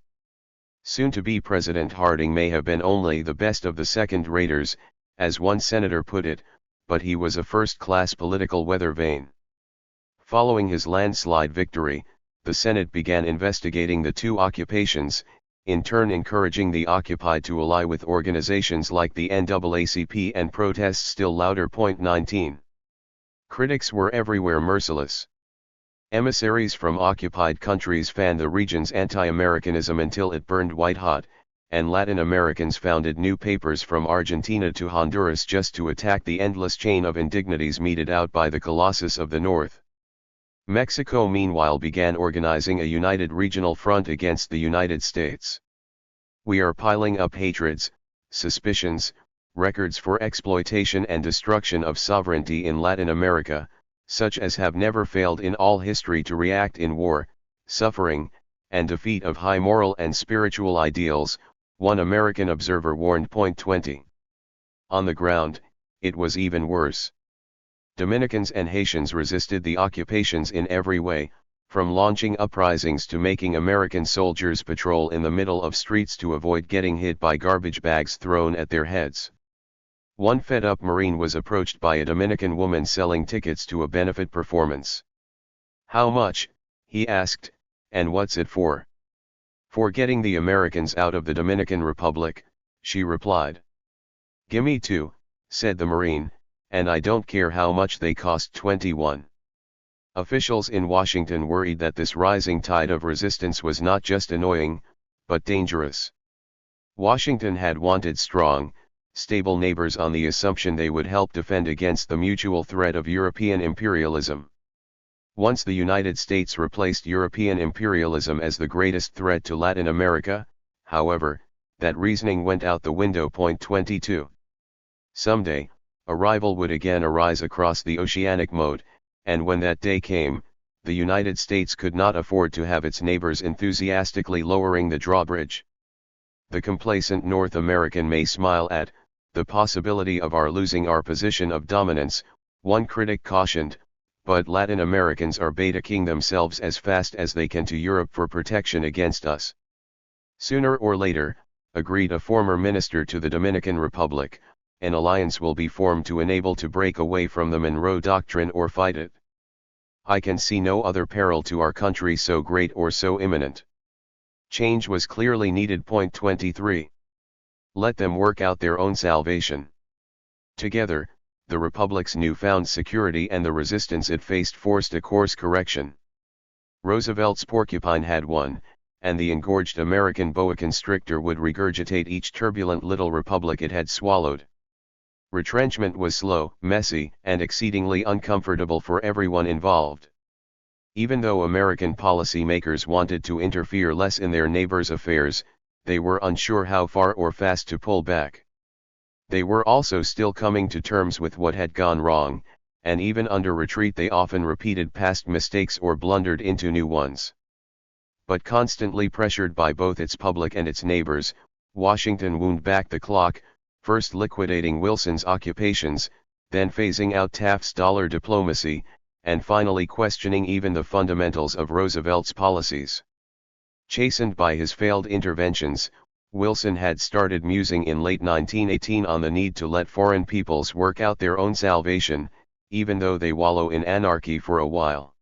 Soon-to-be President Harding may have been only the best of the second-raters, as one senator put it, but he was a first-class political weather vane. Following his landslide victory, the Senate began investigating the two occupations, in turn encouraging the occupied to ally with organizations like the NAACP and protest still louder. 19. Critics were everywhere merciless. Emissaries from occupied countries fanned the region's anti-Americanism until it burned white-hot, and Latin Americans founded new papers from Argentina to Honduras just to attack the endless chain of indignities meted out by the Colossus of the North. Mexico meanwhile began organizing a united regional front against the United States. "We are piling up hatreds, suspicions, records for exploitation and destruction of sovereignty in Latin America, such as have never failed in all history to react in war, suffering, and defeat of high moral and spiritual ideals," one American observer warned. 20. On the ground, it was even worse. Dominicans and Haitians resisted the occupations in every way, from launching uprisings to making American soldiers patrol in the middle of streets to avoid getting hit by garbage bags thrown at their heads. One fed-up Marine was approached by a Dominican woman selling tickets to a benefit performance. "How much?" he asked, "and what's it for?" "For getting the Americans out of the Dominican Republic," she replied. "Gimme two," said the Marine, "and I don't care how much they cost." 21. Officials in Washington worried that this rising tide of resistance was not just annoying, but dangerous. Washington had wanted strong, stable neighbors on the assumption they would help defend against the mutual threat of European imperialism. Once the United States replaced European imperialism as the greatest threat to Latin America, however, that reasoning went out the window. 22. Someday, a rival would again arise across the oceanic moat, and when that day came, the United States could not afford to have its neighbors enthusiastically lowering the drawbridge. The complacent North American may smile at the possibility of our losing our position of dominance, one critic cautioned, but Latin Americans are beta-king themselves as fast as they can to Europe for protection against us. Sooner or later, agreed a former minister to the Dominican Republic, an alliance will be formed to enable to break away from the Monroe Doctrine or fight it. I can see no other peril to our country so great or so imminent. Change was clearly needed. 23. Let them work out their own salvation. Together, the Republic's newfound security and the resistance it faced forced a course correction. Roosevelt's porcupine had won, and the engorged American boa constrictor would regurgitate each turbulent little republic it had swallowed. Retrenchment was slow, messy, and exceedingly uncomfortable for everyone involved. Even though American policymakers wanted to interfere less in their neighbors' affairs, they were unsure how far or fast to pull back. They were also still coming to terms with what had gone wrong, and even under retreat they often repeated past mistakes or blundered into new ones. But constantly pressured by both its public and its neighbors, Washington wound back the clock, first liquidating Wilson's occupations, then phasing out Taft's dollar diplomacy, and finally questioning even the fundamentals of Roosevelt's policies. Chastened by his failed interventions, Wilson had started musing in late 1918 on the need to let foreign peoples work out their own salvation, even though they wallow in anarchy for a while.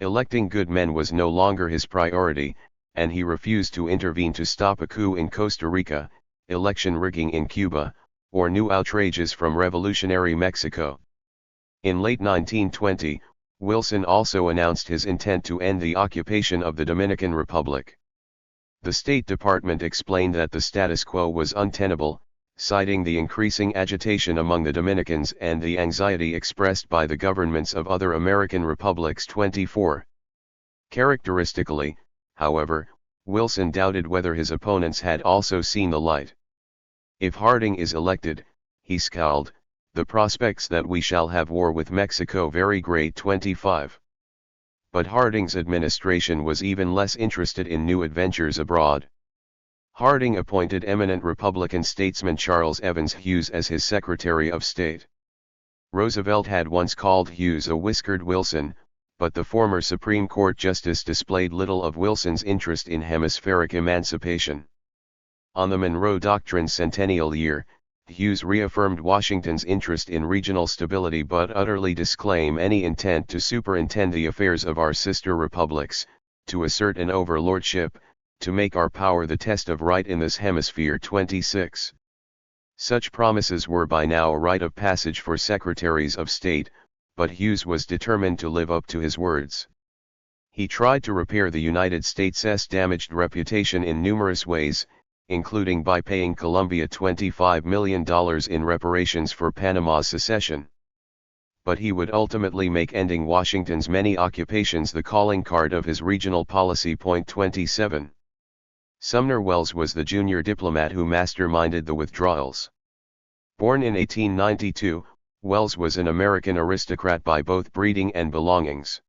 Electing good men was no longer his priority, and he refused to intervene to stop a coup in Costa Rica, election rigging in Cuba, or new outrages from revolutionary Mexico. In late 1920, Wilson also announced his intent to end the occupation of the Dominican Republic. The State Department explained that the status quo was untenable, citing the increasing agitation among the Dominicans and the anxiety expressed by the governments of other American republics. 24. Characteristically, however, Wilson doubted whether his opponents had also seen the light. "If Harding is elected," he scowled, "the prospects that we shall have war with Mexico very great." 25. But Harding's administration was even less interested in new adventures abroad. Harding appointed eminent Republican statesman Charles Evans Hughes as his Secretary of State. Roosevelt had once called Hughes a whiskered Wilson, but the former Supreme Court justice displayed little of Wilson's interest in hemispheric emancipation. On the Monroe Doctrine's centennial year, Hughes reaffirmed Washington's interest in regional stability but utterly disclaimed any intent to superintend the affairs of our sister republics, to assert an overlordship, to make our power the test of right in this hemisphere. 26. Such promises were by now a rite of passage for secretaries of state, but Hughes was determined to live up to his words. He tried to repair the United States' damaged reputation in numerous ways, including by paying Colombia $25 million in reparations for Panama's secession. But he would ultimately make ending Washington's many occupations the calling card of his regional policy. 27. Sumner Welles was the junior diplomat who masterminded the withdrawals. Born in 1892, Welles was an American aristocrat by both breeding and belongings.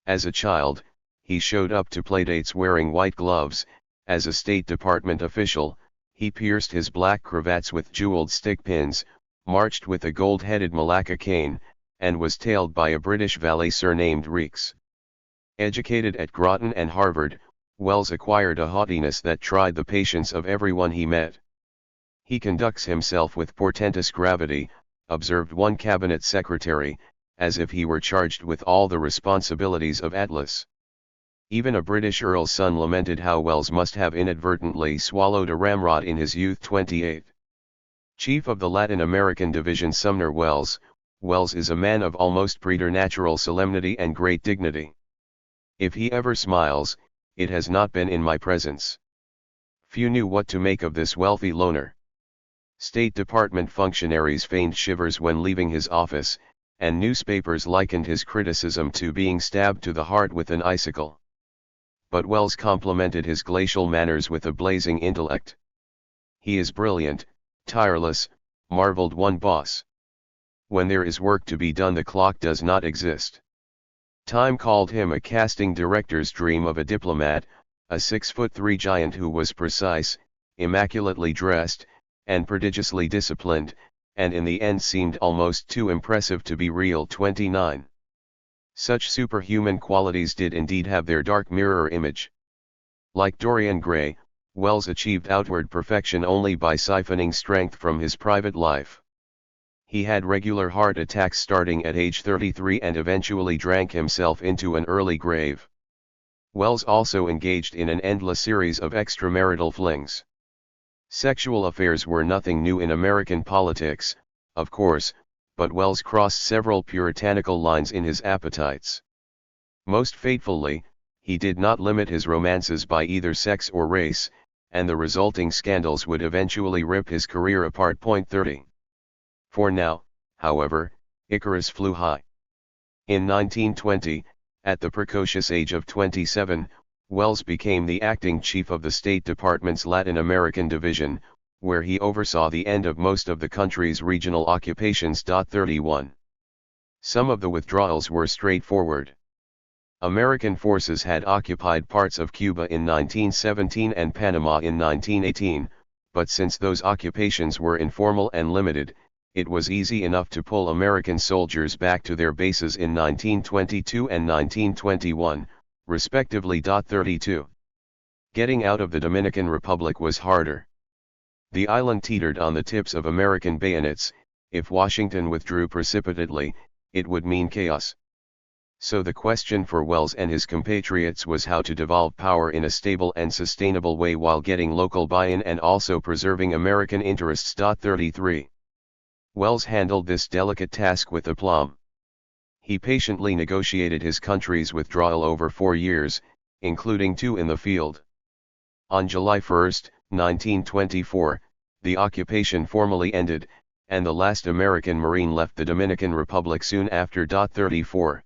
As a child, he showed up to playdates wearing white gloves. As a State Department official, he pierced his black cravats with jeweled stick pins, marched with a gold-headed Malacca cane, and was tailed by a British valet surnamed Reeks. Educated at Groton and Harvard, Welles acquired a haughtiness that tried the patience of everyone he met. "He conducts himself with portentous gravity," observed one cabinet secretary, "as if he were charged with all the responsibilities of Atlas." Even a British earl's son lamented how Welles must have inadvertently swallowed a ramrod in his youth. 28. Chief of the Latin American Division Sumner Welles, Welles is a man of almost preternatural solemnity and great dignity. "If he ever smiles, it has not been in my presence." Few knew what to make of this wealthy loner. State Department functionaries feigned shivers when leaving his office, and newspapers likened his criticism to being stabbed to the heart with an icicle. But Welles complimented his glacial manners with a blazing intellect. "He is brilliant, tireless," marveled one boss. "When there is work to be done the clock does not exist." Time called him a casting director's dream of a diplomat, a 6'3" giant who was precise, immaculately dressed, and prodigiously disciplined, and in the end seemed almost too impressive to be real. 29. Such superhuman qualities did indeed have their dark mirror image. Like Dorian Gray, Welles achieved outward perfection only by siphoning strength from his private life. He had regular heart attacks starting at age 33 and eventually drank himself into an early grave. Welles also engaged in an endless series of extramarital flings. Sexual affairs were nothing new in American politics, of course, but Welles crossed several puritanical lines in his appetites. Most fatefully, he did not limit his romances by either sex or race, and the resulting scandals would eventually rip his career apart. 30. For now, however, Icarus flew high. In 1920, at the precocious age of 27, Welles became the acting chief of the State Department's Latin American Division, where he oversaw the end of most of the country's regional occupations. 31. Some of the withdrawals were straightforward. American forces had occupied parts of Cuba in 1917 and Panama in 1918, but since those occupations were informal and limited, it was easy enough to pull American soldiers back to their bases in 1922 and 1921, respectively. 32. Getting out of the Dominican Republic was harder. The island teetered on the tips of American bayonets. If Washington withdrew precipitately, it would mean chaos. So the question for Wells and his compatriots was how to devolve power in a stable and sustainable way while getting local buy-in and also preserving American interests. 33. Wells handled this delicate task with aplomb. He patiently negotiated his country's withdrawal over 4 years, including 2 in the field. On July 1, 1924, the occupation formally ended, and the last American Marine left the Dominican Republic soon after. 34.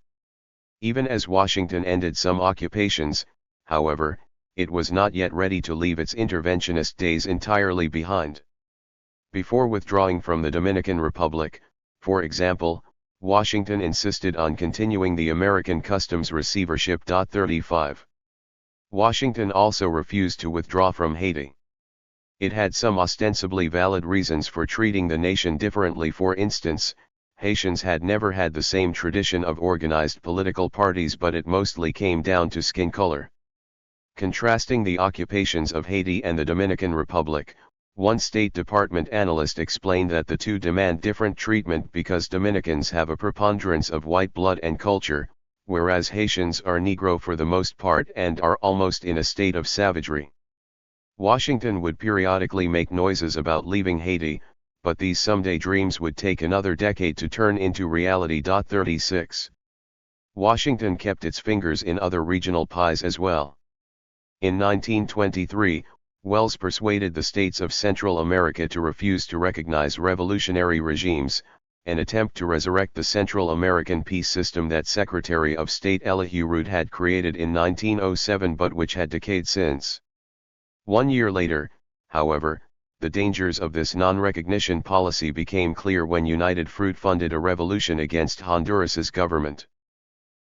Even as Washington ended some occupations, however, it was not yet ready to leave its interventionist days entirely behind. Before withdrawing from the Dominican Republic, for example, Washington insisted on continuing the American customs receivership. 35. Washington also refused to withdraw from Haiti. It had some ostensibly valid reasons for treating the nation differently. For instance, Haitians had never had the same tradition of organized political parties, but it mostly came down to skin color. Contrasting the occupations of Haiti and the Dominican Republic, one State Department analyst explained that the two demand different treatment because Dominicans have a preponderance of white blood and culture, whereas Haitians are Negro for the most part and are almost in a state of savagery. Washington would periodically make noises about leaving Haiti, but these someday dreams would take another decade to turn into reality. 36. Washington kept its fingers in other regional pies as well. In 1923, Wells persuaded the states of Central America to refuse to recognize revolutionary regimes, an attempt to resurrect the Central American peace system that Secretary of State Elihu Root had created in 1907 but which had decayed since. 1 year later, however, the dangers of this non-recognition policy became clear when United Fruit funded a revolution against Honduras's government.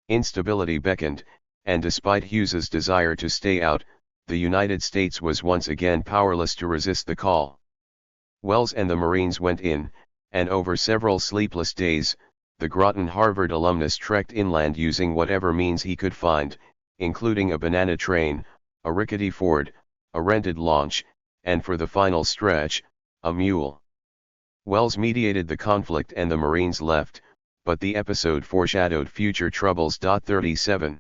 Instability beckoned, and despite Hughes's desire to stay out, the United States was once again powerless to resist the call. Wells and the Marines went in, and over several sleepless days, the Groton Harvard alumnus trekked inland using whatever means he could find, including a banana train, a rickety Ford, a rented launch, and for the final stretch, a mule. Wells mediated the conflict and the Marines left, but the episode foreshadowed future troubles. 37.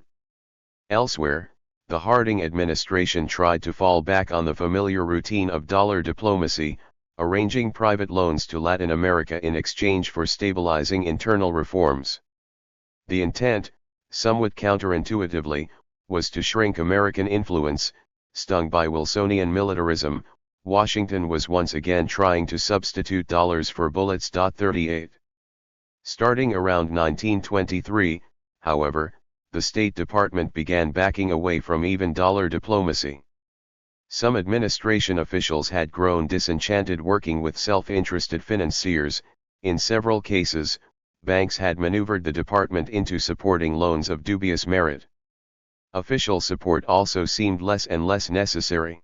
Elsewhere, the Harding administration tried to fall back on the familiar routine of dollar diplomacy, arranging private loans to Latin America in exchange for stabilizing internal reforms. The intent, somewhat counterintuitively, was to shrink American influence. Stung by Wilsonian militarism, Washington was once again trying to substitute dollars for bullets. 38. Starting around 1923, however, the State Department began backing away from even dollar diplomacy. Some administration officials had grown disenchanted working with self-interested financiers. In several cases, banks had maneuvered the department into supporting loans of dubious merit. Official support also seemed less and less necessary.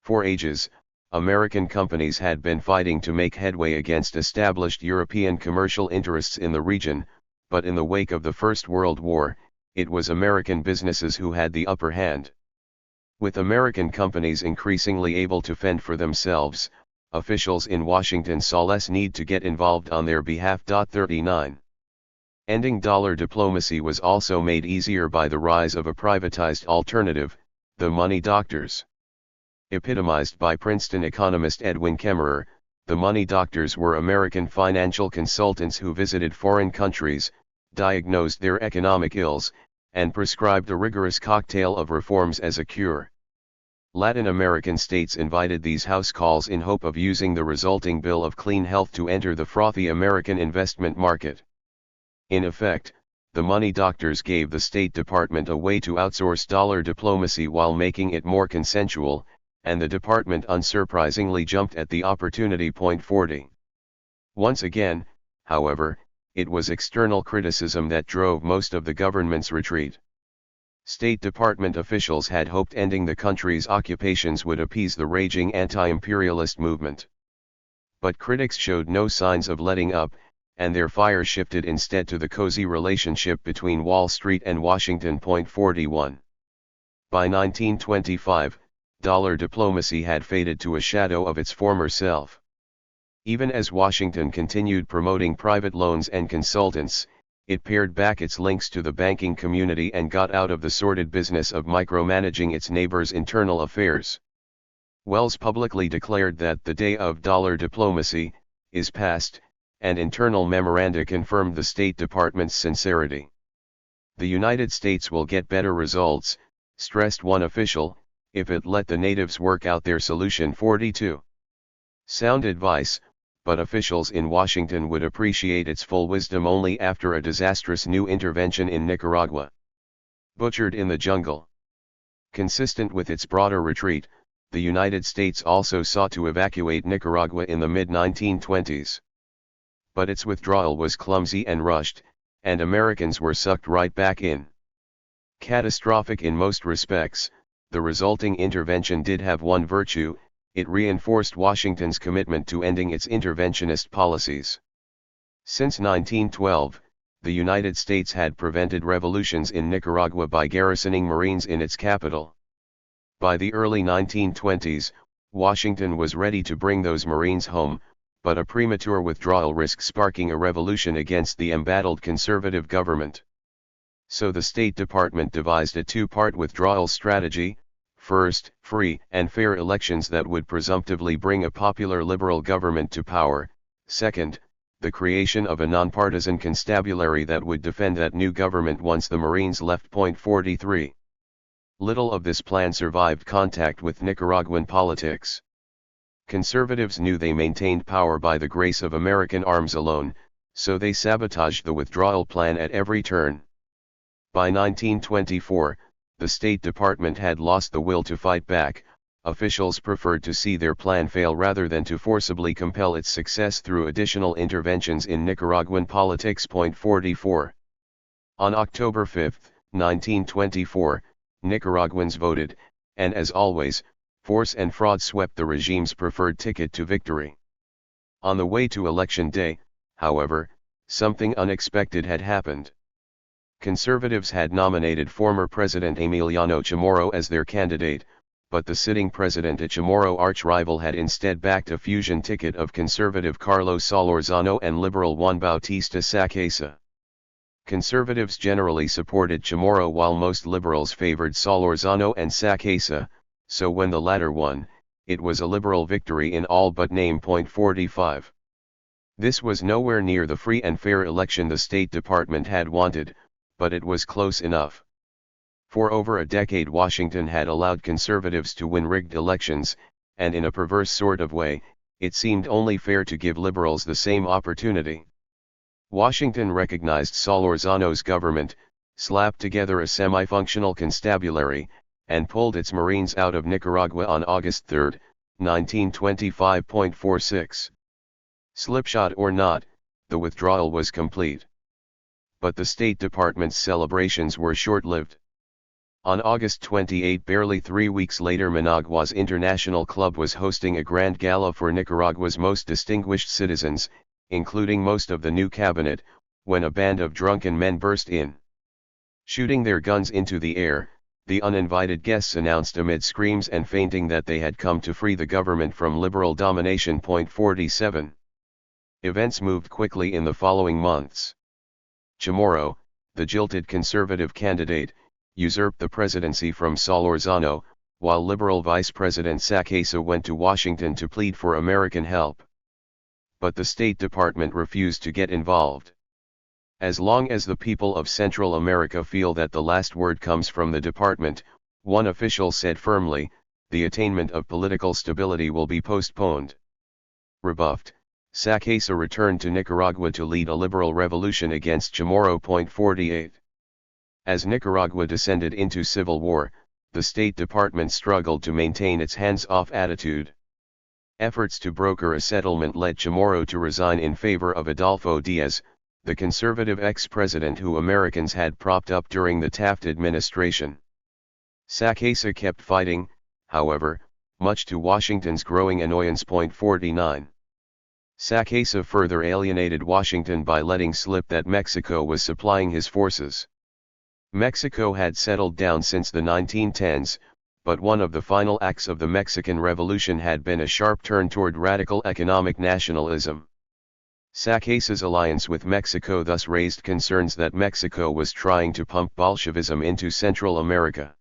For ages, American companies had been fighting to make headway against established European commercial interests in the region, but in the wake of the First World War, it was American businesses who had the upper hand. With American companies increasingly able to fend for themselves, officials in Washington saw less need to get involved on their behalf. 39. Ending dollar diplomacy was also made easier by the rise of a privatized alternative, the money doctors. Epitomized by Princeton economist Edwin Kemmerer, the money doctors were American financial consultants who visited foreign countries, diagnosed their economic ills, and prescribed a rigorous cocktail of reforms as a cure. Latin American states invited these house calls in hope of using the resulting bill of clean health to enter the frothy American investment market. In effect, the money doctors gave the State Department a way to outsource dollar diplomacy while making it more consensual, and the department unsurprisingly jumped at the opportunity. 40. Once again, however, it was external criticism that drove most of the government's retreat. State Department officials had hoped ending the country's occupations would appease the raging anti-imperialist movement. But critics showed no signs of letting up, and their fire shifted instead to the cozy relationship between Wall Street and Washington. 41. By 1925, dollar diplomacy had faded to a shadow of its former self. Even as Washington continued promoting private loans and consultants, it pared back its links to the banking community and got out of the sordid business of micromanaging its neighbors' internal affairs. Wells publicly declared that the day of dollar diplomacy is past, and internal memoranda confirmed the State Department's sincerity. The United States will get better results, stressed one official, if it let the natives work out their solution. 42. Sound advice, but officials in Washington would appreciate its full wisdom only after a disastrous new intervention in Nicaragua. Butchered in the jungle. Consistent with its broader retreat, the United States also sought to evacuate Nicaragua in the mid-1920s. But its withdrawal was clumsy and rushed, and Americans were sucked right back in. Catastrophic in most respects, the resulting intervention did have one virtue: it reinforced Washington's commitment to ending its interventionist policies. Since 1912, the United States had prevented revolutions in Nicaragua by garrisoning Marines in its capital. By the early 1920s, Washington was ready to bring those Marines home, but a premature withdrawal risked sparking a revolution against the embattled conservative government. So the State Department devised a two-part withdrawal strategy: first, free and fair elections that would presumptively bring a popular liberal government to power; second, the creation of a nonpartisan constabulary that would defend that new government once the Marines left. 43. Little of this plan survived contact with Nicaraguan politics. Conservatives knew they maintained power by the grace of American arms alone, so they sabotaged the withdrawal plan at every turn. By 1924, the State Department had lost the will to fight back. Officials preferred to see their plan fail rather than to forcibly compel its success through additional interventions in Nicaraguan politics. 44. On October 5, 1924, Nicaraguans voted, and as always, force and fraud swept the regime's preferred ticket to victory. On the way to Election Day, however, something unexpected had happened. Conservatives had nominated former President Emiliano Chamorro as their candidate, but the sitting President Chamorro arch-rival had instead backed a fusion ticket of conservative Carlos Solorzano and liberal Juan Bautista Sacasa. Conservatives generally supported Chamorro while most liberals favored Solorzano and Sacasa, so when the latter won, it was a liberal victory in all but name. 45. This was nowhere near the free and fair election the State Department had wanted, but it was close enough. For over a decade Washington had allowed conservatives to win rigged elections, and in a perverse sort of way, it seemed only fair to give liberals the same opportunity. Washington recognized Solorzano's government, slapped together a semi-functional constabulary, and pulled its Marines out of Nicaragua on August 3, 1925. 46. Slipshod or not, the withdrawal was complete. But the State Department's celebrations were short-lived. On August 28, barely 3 weeks later, Managua's International Club was hosting a grand gala for Nicaragua's most distinguished citizens, including most of the new cabinet, when a band of drunken men burst in. Shooting their guns into the air, the uninvited guests announced amid screams and fainting that they had come to free the government from liberal domination. 47. Events moved quickly in the following months. Chamorro, the jilted conservative candidate, usurped the presidency from Solorzano, while liberal Vice President Sacasa went to Washington to plead for American help. But the State Department refused to get involved. As long as the people of Central America feel that the last word comes from the department, one official said firmly, the attainment of political stability will be postponed. Rebuffed, Sacasa returned to Nicaragua to lead a liberal revolution against Chamorro. 48. As Nicaragua descended into civil war, the State Department struggled to maintain its hands-off attitude. Efforts to broker a settlement led Chamorro to resign in favor of Adolfo Diaz, the conservative ex-president who Americans had propped up during the Taft administration. Sacasa kept fighting, however, much to Washington's growing annoyance. 49. Sacasa further alienated Washington by letting slip that Mexico was supplying his forces. Mexico had settled down since the 1910s, but one of the final acts of the Mexican Revolution had been a sharp turn toward radical economic nationalism. Sacasa's alliance with Mexico thus raised concerns that Mexico was trying to pump Bolshevism into Central America.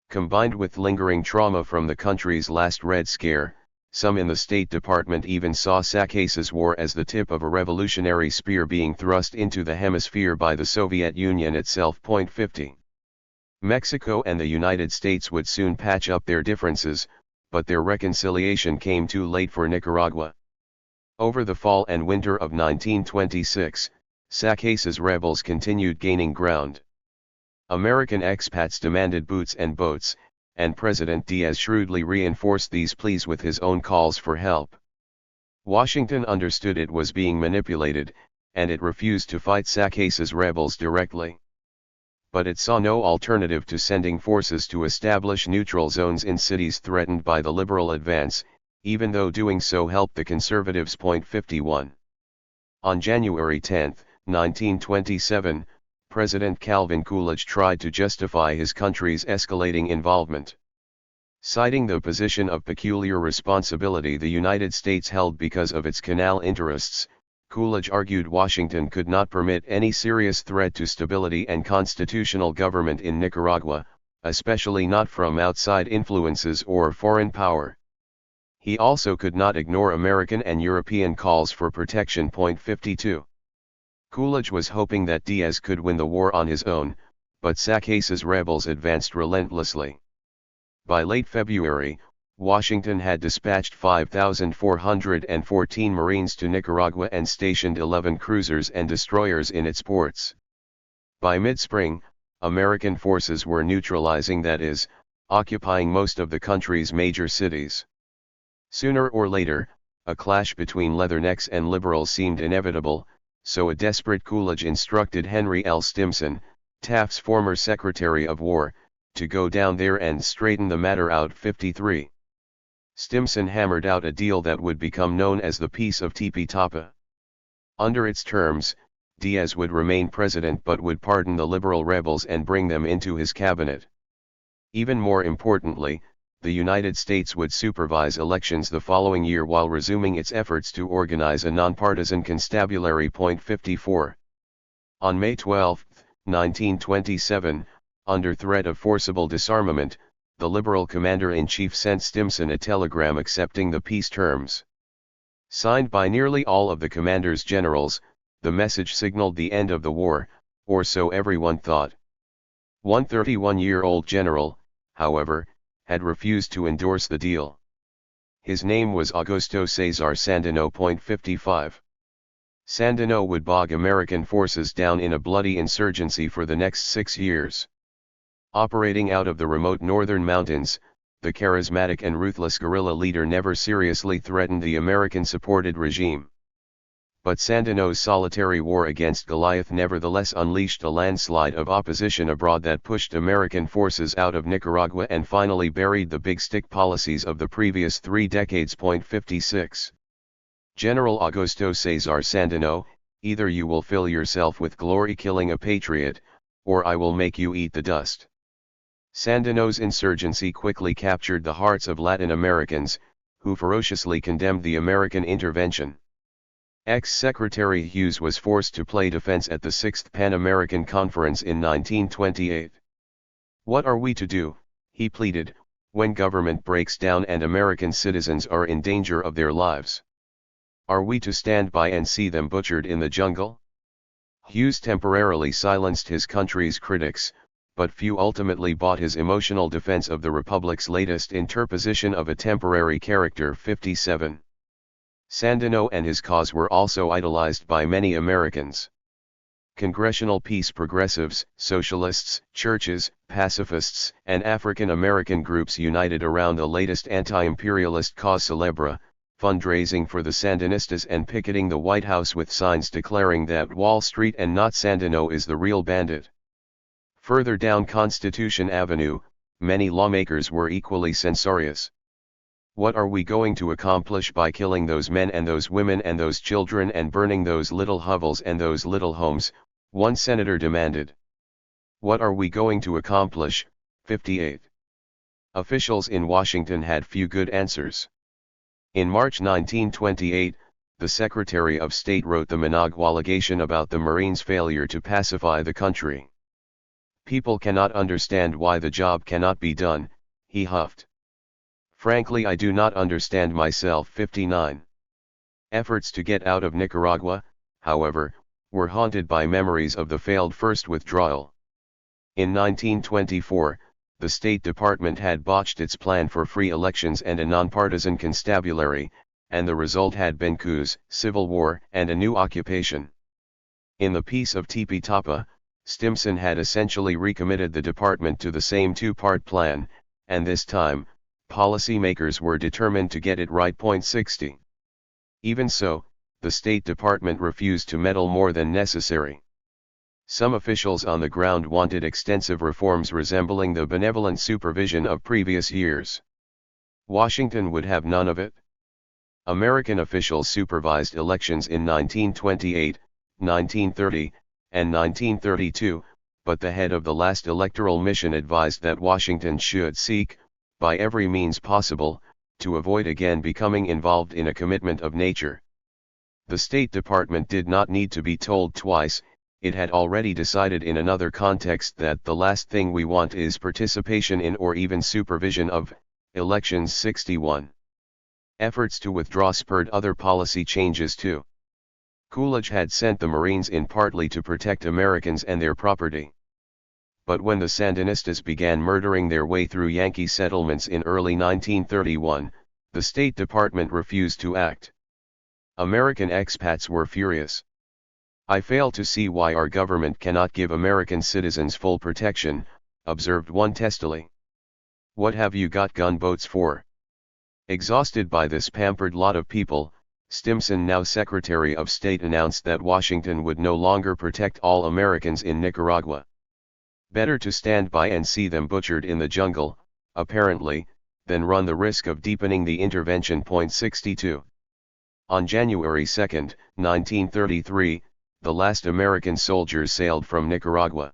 Combined with lingering trauma from the country's last Red Scare, some in the State Department even saw Sacasa's war as the tip of a revolutionary spear being thrust into the hemisphere by the Soviet Union itself. 50. Mexico and the United States would soon patch up their differences, but their reconciliation came too late for Nicaragua. Over the fall and winter of 1926, Sacasa's rebels continued gaining ground. American expats demanded boots and boats, and President Diaz shrewdly reinforced these pleas with his own calls for help. Washington understood it was being manipulated, and it refused to fight Sacasa's rebels directly. But it saw no alternative to sending forces to establish neutral zones in cities threatened by the liberal advance, even though doing so helped the conservatives. 51. On January 10, 1927, President Calvin Coolidge tried to justify his country's escalating involvement. Citing the position of peculiar responsibility the United States held because of its canal interests, Coolidge argued Washington could not permit any serious threat to stability and constitutional government in Nicaragua, especially not from outside influences or foreign power. He also could not ignore American and European calls for protection. 52. Coolidge was hoping that Diaz could win the war on his own, but Sacasa's rebels advanced relentlessly. By late February, Washington had dispatched 5,414 Marines to Nicaragua and stationed 11 cruisers and destroyers in its ports. By mid-spring, American forces were neutralizing, that is, occupying most of the country's major cities. Sooner or later, a clash between Leathernecks and liberals seemed inevitable, so a desperate Coolidge instructed Henry L. Stimson, Taft's former Secretary of War, to go down there and straighten the matter out. 53. Stimson hammered out a deal that would become known as the Peace of Tipitapa. Under its terms, Diaz would remain president but would pardon the liberal rebels and bring them into his cabinet. Even more importantly, the United States would supervise elections the following year while resuming its efforts to organize a nonpartisan constabulary. 54. On May 12, 1927, under threat of forcible disarmament, the Liberal commander-in-chief sent Stimson a telegram accepting the peace terms. Signed by nearly all of the commander's generals, the message signaled the end of the war, or so everyone thought. One 31-year-old general, however, had refused to endorse the deal. His name was Augusto Cesar Sandino. 55. Sandino would bog American forces down in a bloody insurgency for the next 6 years. Operating out of the remote northern mountains, the charismatic and ruthless guerrilla leader never seriously threatened the American-supported regime. But Sandino's solitary war against Goliath nevertheless unleashed a landslide of opposition abroad that pushed American forces out of Nicaragua and finally buried the big stick policies of the previous 3 decades. 56. General Augusto Cesar Sandino, either you will fill yourself with glory killing a patriot, or I will make you eat the dust. Sandino's insurgency quickly captured the hearts of Latin Americans, who ferociously condemned the American intervention. Ex-Secretary Hughes was forced to play defense at the 6th Pan American Conference in 1928. What are we to do, he pleaded, when government breaks down and American citizens are in danger of their lives? Are we to stand by and see them butchered in the jungle? Hughes temporarily silenced his country's critics, but few ultimately bought his emotional defense of the Republic's latest interposition of a temporary character. 57. Sandino and his cause were also idolized by many Americans. Congressional peace progressives, socialists, churches, pacifists, and African American groups united around the latest anti-imperialist cause célèbre, fundraising for the Sandinistas and picketing the White House with signs declaring that Wall Street and not Sandino is the real bandit. Further down Constitution Avenue, many lawmakers were equally censorious. What are we going to accomplish by killing those men and those women and those children and burning those little hovels and those little homes? One senator demanded. What are we going to accomplish? 58. Officials in Washington had few good answers. In March 1928, the Secretary of State wrote the Managua legation about the Marines' failure to pacify the country. People cannot understand why the job cannot be done, he huffed. Frankly, I do not understand myself. 59. Efforts to get out of Nicaragua, however, were haunted by memories of the failed first withdrawal. In 1924, the State Department had botched its plan for free elections and a nonpartisan constabulary, and the result had been coups, civil war, and a new occupation. In the Peace of Tipitapa, Stimson had essentially recommitted the department to the same two-part plan, and this time, policymakers were determined to get it right. 60. Even so, the State Department refused to meddle more than necessary. Some officials on the ground wanted extensive reforms resembling the benevolent supervision of previous years. Washington would have none of it. American officials supervised elections in 1928, 1930, and 1932, but the head of the last electoral mission advised that Washington should seek, by every means possible, to avoid again becoming involved in a commitment of nature. The State Department did not need to be told twice, it had already decided in another context that the last thing we want is participation in or even supervision of elections. 61. Efforts to withdraw spurred other policy changes too. Coolidge had sent the Marines in partly to protect Americans and their property. But when the Sandinistas began murdering their way through Yankee settlements in early 1931, the State Department refused to act. American expats were furious. I fail to see why our government cannot give American citizens full protection, observed one testily. What have you got gunboats for? Exhausted by this pampered lot of people, Stimson, now Secretary of State, announced that Washington would no longer protect all Americans in Nicaragua. Better to stand by and see them butchered in the jungle, apparently, than run the risk of deepening the intervention. 62. On January 2, 1933, the last American soldiers sailed from Nicaragua.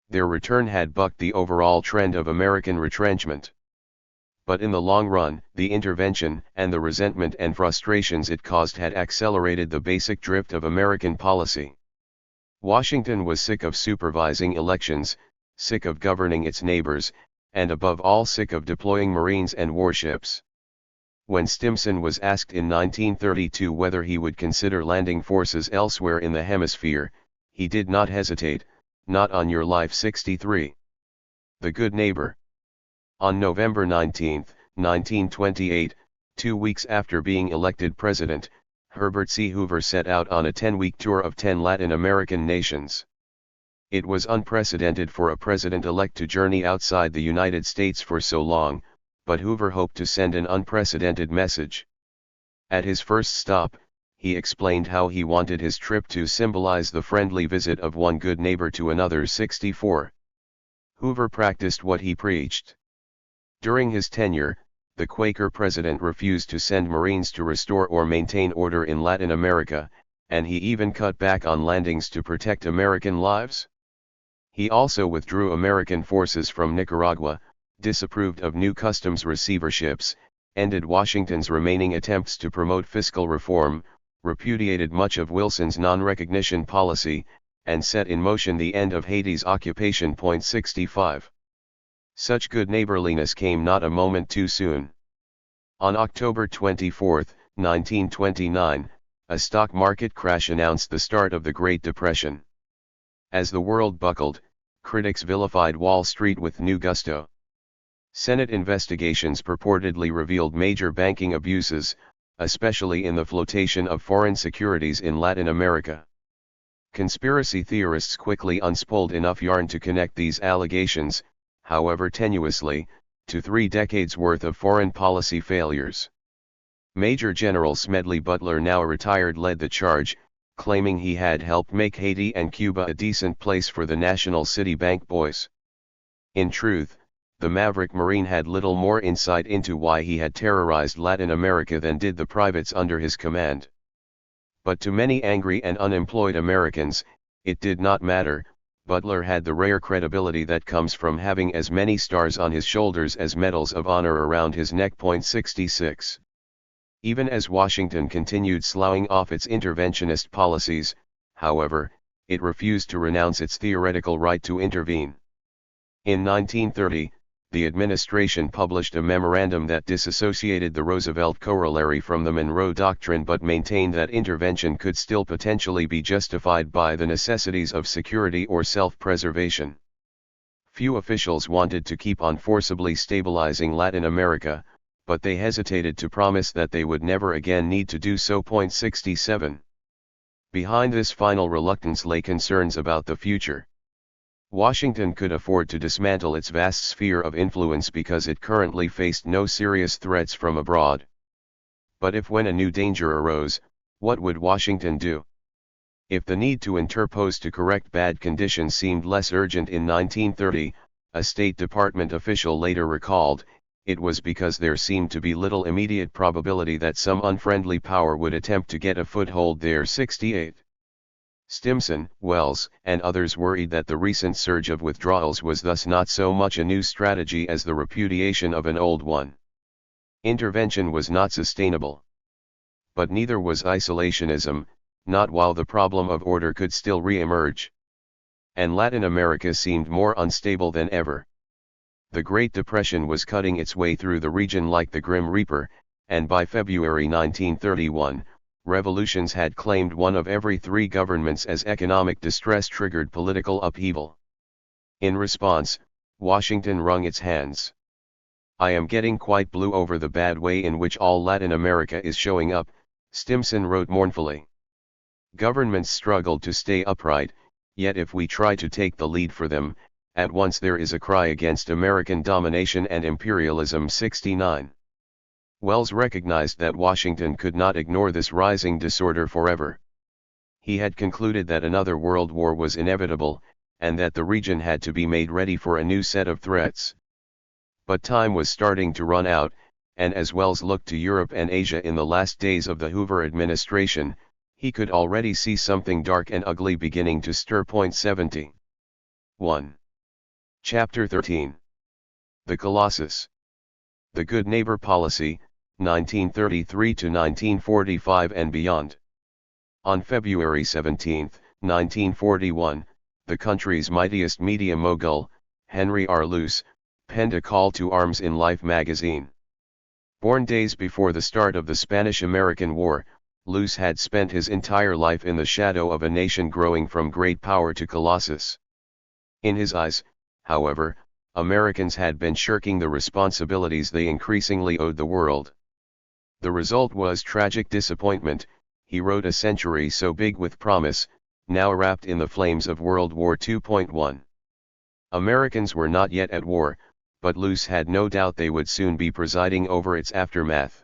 Their return had bucked the overall trend of American retrenchment. But in the long run, the intervention and the resentment and frustrations it caused had accelerated the basic drift of American policy. Washington was sick of supervising elections, sick of governing its neighbors, and above all sick of deploying Marines and warships. When Stimson was asked in 1932 whether he would consider landing forces elsewhere in the hemisphere, he did not hesitate, not on your life. 63. The Good Neighbor. On November 19, 1928, 2 weeks after being elected president, Herbert C. Hoover set out on a 10-week tour of 10 Latin American nations. It was unprecedented for a president-elect to journey outside the United States for so long, but Hoover hoped to send an unprecedented message. At his first stop, he explained how he wanted his trip to symbolize the friendly visit of one good neighbor to another. 64. Hoover practiced what he preached. During his tenure, the Quaker president refused to send Marines to restore or maintain order in Latin America, and he even cut back on landings to protect American lives. He also withdrew American forces from Nicaragua, disapproved of new customs receiverships, ended Washington's remaining attempts to promote fiscal reform, repudiated much of Wilson's non-recognition policy, and set in motion the end of Haiti's occupation. 65. Such good neighborliness came not a moment too soon. On October 24, 1929, a stock market crash announced the start of the Great Depression. As the world buckled, critics vilified Wall Street with new gusto. Senate investigations purportedly revealed major banking abuses, especially in the flotation of foreign securities in Latin America. Conspiracy theorists quickly unspooled enough yarn to connect these allegations, however tenuously, to 3 decades worth of foreign policy failures. Major General Smedley Butler, now retired, led the charge, claiming he had helped make Haiti and Cuba a decent place for the National City Bank boys. In truth, the maverick Marine had little more insight into why he had terrorized Latin America than did the privates under his command. But to many angry and unemployed Americans, it did not matter. Butler had the rare credibility that comes from having as many stars on his shoulders as medals of honor around his neck. 66. Even as Washington continued sloughing off its interventionist policies, however, it refused to renounce its theoretical right to intervene. In 1930, the administration published a memorandum that disassociated the Roosevelt corollary from the Monroe Doctrine but maintained that intervention could still potentially be justified by the necessities of security or self-preservation. Few officials wanted to keep on forcibly stabilizing Latin America, but they hesitated to promise that they would never again need to do so. 67. Behind this final reluctance lay concerns about the future. Washington could afford to dismantle its vast sphere of influence because it currently faced no serious threats from abroad. But if when a new danger arose, what would Washington do? If the need to interpose to correct bad conditions seemed less urgent in 1930, a State Department official later recalled, it was because there seemed to be little immediate probability that some unfriendly power would attempt to get a foothold there. 68. Stimson, Wells, and others worried that the recent surge of withdrawals was thus not so much a new strategy as the repudiation of an old one. Intervention was not sustainable. But neither was isolationism, not while the problem of order could still re-emerge. And Latin America seemed more unstable than ever. The Great Depression was cutting its way through the region like the Grim Reaper, and by February 1931, revolutions had claimed one of every 3 governments as economic distress triggered political upheaval. In response, Washington wrung its hands. "I am getting quite blue over the bad way in which all Latin America is showing up," Stimson wrote mournfully. "Governments struggled to stay upright, yet if we try to take the lead for them, at once there is a cry against American domination and imperialism." 69. Wells recognized that Washington could not ignore this rising disorder forever. He had concluded that another world war was inevitable, and that the region had to be made ready for a new set of threats. But time was starting to run out, and as Wells looked to Europe and Asia in the last days of the Hoover administration, he could already see something dark and ugly beginning to stir. 70. 1. Chapter 13. The Colossus. The Good Neighbor Policy, 1933 to 1945 and beyond. On February 17, 1941, the country's mightiest media mogul, Henry R. Luce, penned a call to arms in Life magazine. Born days before the start of the Spanish-American War, Luce had spent his entire life in the shadow of a nation growing from great power to colossus. In his eyes, however, Americans had been shirking the responsibilities they increasingly owed the world. The result was tragic disappointment. He wrote, "A century so big with promise, now wrapped in the flames of World War II." Americans were not yet at war, but Luce had no doubt they would soon be presiding over its aftermath.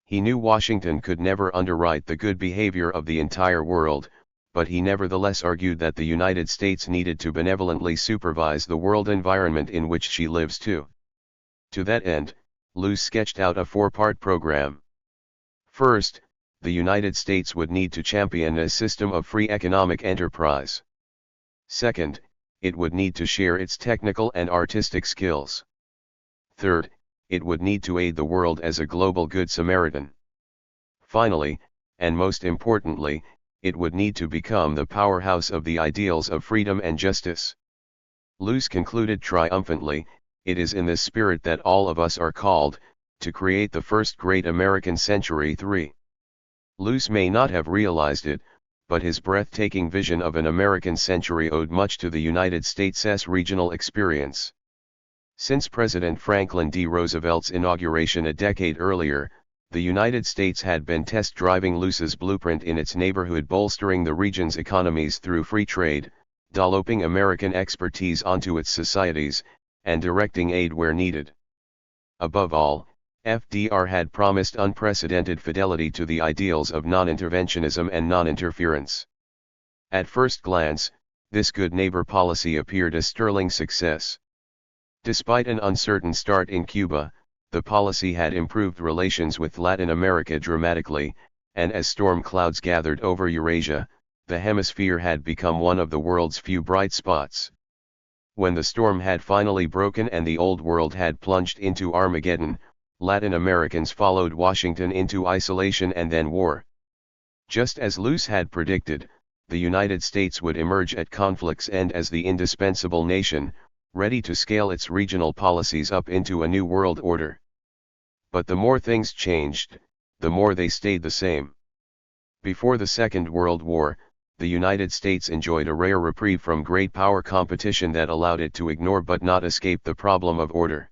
He knew Washington could never underwrite the good behavior of the entire world, but he nevertheless argued that the United States needed to benevolently supervise the world environment in which she lives too. To that end, Luce sketched out a 4-part program. First, the United States would need to champion a system of free economic enterprise. Second, it would need to share its technical and artistic skills. Third, it would need to aid the world as a global Good Samaritan. Finally, and most importantly, it would need to become the powerhouse of the ideals of freedom and justice. Luce concluded triumphantly, "It is in this spirit that all of us are called, to create the first great American century." 3. Luce may not have realized it, but his breathtaking vision of an American century owed much to the United States' regional experience. Since President Franklin D. Roosevelt's inauguration a decade earlier, the United States had been test driving Luce's blueprint in its neighborhood, bolstering the region's economies through free trade, dolloping American expertise onto its societies, and directing aid where needed. Above all, FDR had promised unprecedented fidelity to the ideals of non-interventionism and non-interference. At first glance, this good neighbor policy appeared a sterling success. Despite an uncertain start in Cuba, the policy had improved relations with Latin America dramatically, and as storm clouds gathered over Eurasia, the hemisphere had become one of the world's few bright spots. When the storm had finally broken and the old world had plunged into Armageddon, Latin Americans followed Washington into isolation and then war. Just as Luce had predicted, the United States would emerge at conflict's end as the indispensable nation, ready to scale its regional policies up into a new world order. But the more things changed, the more they stayed the same. Before the Second World War, the United States enjoyed a rare reprieve from great power competition that allowed it to ignore but not escape the problem of order.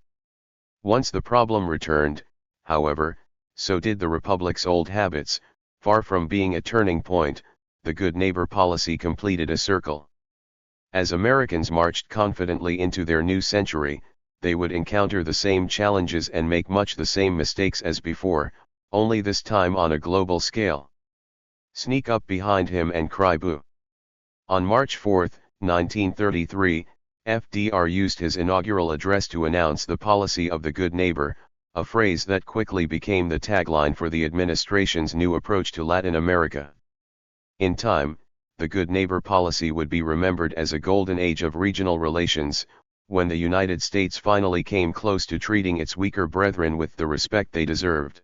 Once the problem returned, however, so did the Republic's old habits. Far from being a turning point, the good neighbor policy completed a circle. As Americans marched confidently into their new century, they would encounter the same challenges and make much the same mistakes as before, only this time on a global scale. Sneak up behind him and cry boo. On March 4, 1933, FDR used his inaugural address to announce the policy of the good neighbor, a phrase that quickly became the tagline for the administration's new approach to Latin America. In time, the good neighbor policy would be remembered as a golden age of regional relations, when the United States finally came close to treating its weaker brethren with the respect they deserved.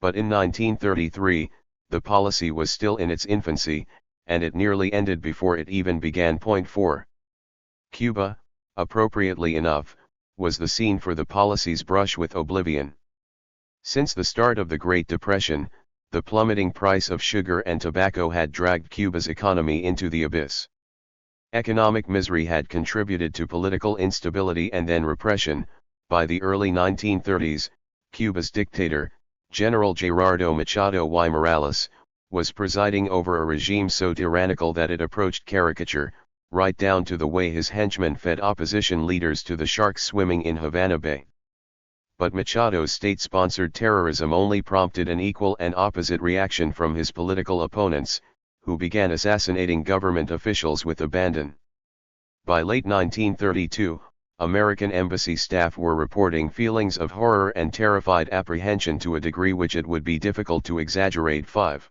But in 1933, the policy was still in its infancy, and it nearly ended before it even began. Point 4. Cuba, appropriately enough, was the scene for the policy's brush with oblivion. Since the start of the Great Depression, the plummeting price of sugar and tobacco had dragged Cuba's economy into the abyss. Economic misery had contributed to political instability and then repression. By the early 1930s, Cuba's dictator, General Gerardo Machado y Morales, was presiding over a regime so tyrannical that it approached caricature, right down to the way his henchmen fed opposition leaders to the sharks swimming in Havana Bay. But Machado's state-sponsored terrorism only prompted an equal and opposite reaction from his political opponents, who began assassinating government officials with abandon. By late 1932, American embassy staff were reporting feelings of horror and terrified apprehension to a degree which it would be difficult to exaggerate. 5.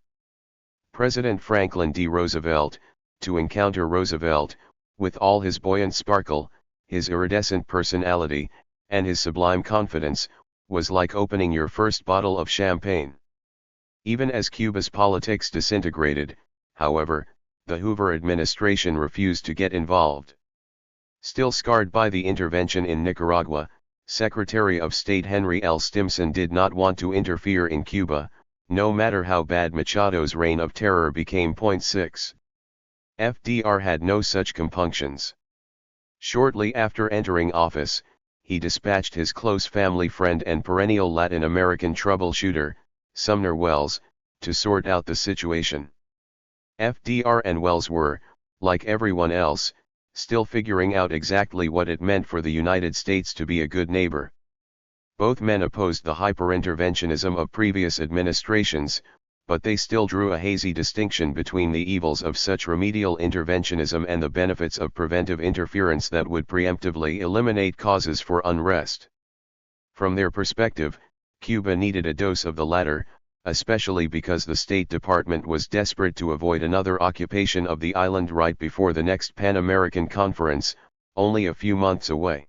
President Franklin D. Roosevelt, to encounter Roosevelt, with all his buoyant sparkle, his iridescent personality, and his sublime confidence, was like opening your first bottle of champagne. Even as Cuba's politics disintegrated, however, the Hoover administration refused to get involved. Still scarred by the intervention in Nicaragua, Secretary of State Henry L. Stimson did not want to interfere in Cuba, no matter how bad Machado's reign of terror became. 6. FDR had no such compunctions. Shortly after entering office, he dispatched his close family friend and perennial Latin American troubleshooter, Sumner Welles, to sort out the situation. FDR and Welles were, like everyone else, still figuring out exactly what it meant for the United States to be a good neighbor. Both men opposed the hyper-interventionism of previous administrations, but they still drew a hazy distinction between the evils of such remedial interventionism and the benefits of preventive interference that would preemptively eliminate causes for unrest. From their perspective, Cuba needed a dose of the latter, especially because the State Department was desperate to avoid another occupation of the island right before the next Pan-American Conference, only a few months away.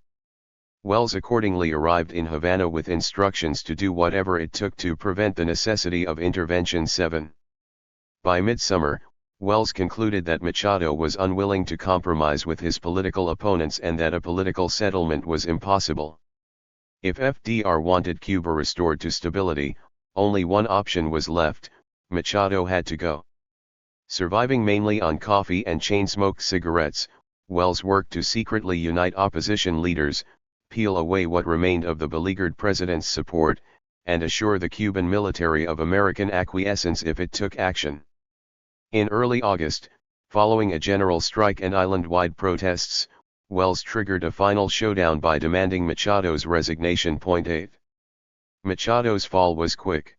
Welles accordingly arrived in Havana with instructions to do whatever it took to prevent the necessity of intervention. 7. By midsummer, Welles concluded that Machado was unwilling to compromise with his political opponents and that a political settlement was impossible. If FDR wanted Cuba restored to stability, only one option was left: Machado had to go. Surviving mainly on coffee and chain-smoked cigarettes, Welles worked to secretly unite opposition leaders, peel away what remained of the beleaguered president's support, and assure the Cuban military of American acquiescence if it took action. In early August, following a general strike and island-wide protests, Wells triggered a final showdown by demanding Machado's resignation. 8. Machado's fall was quick.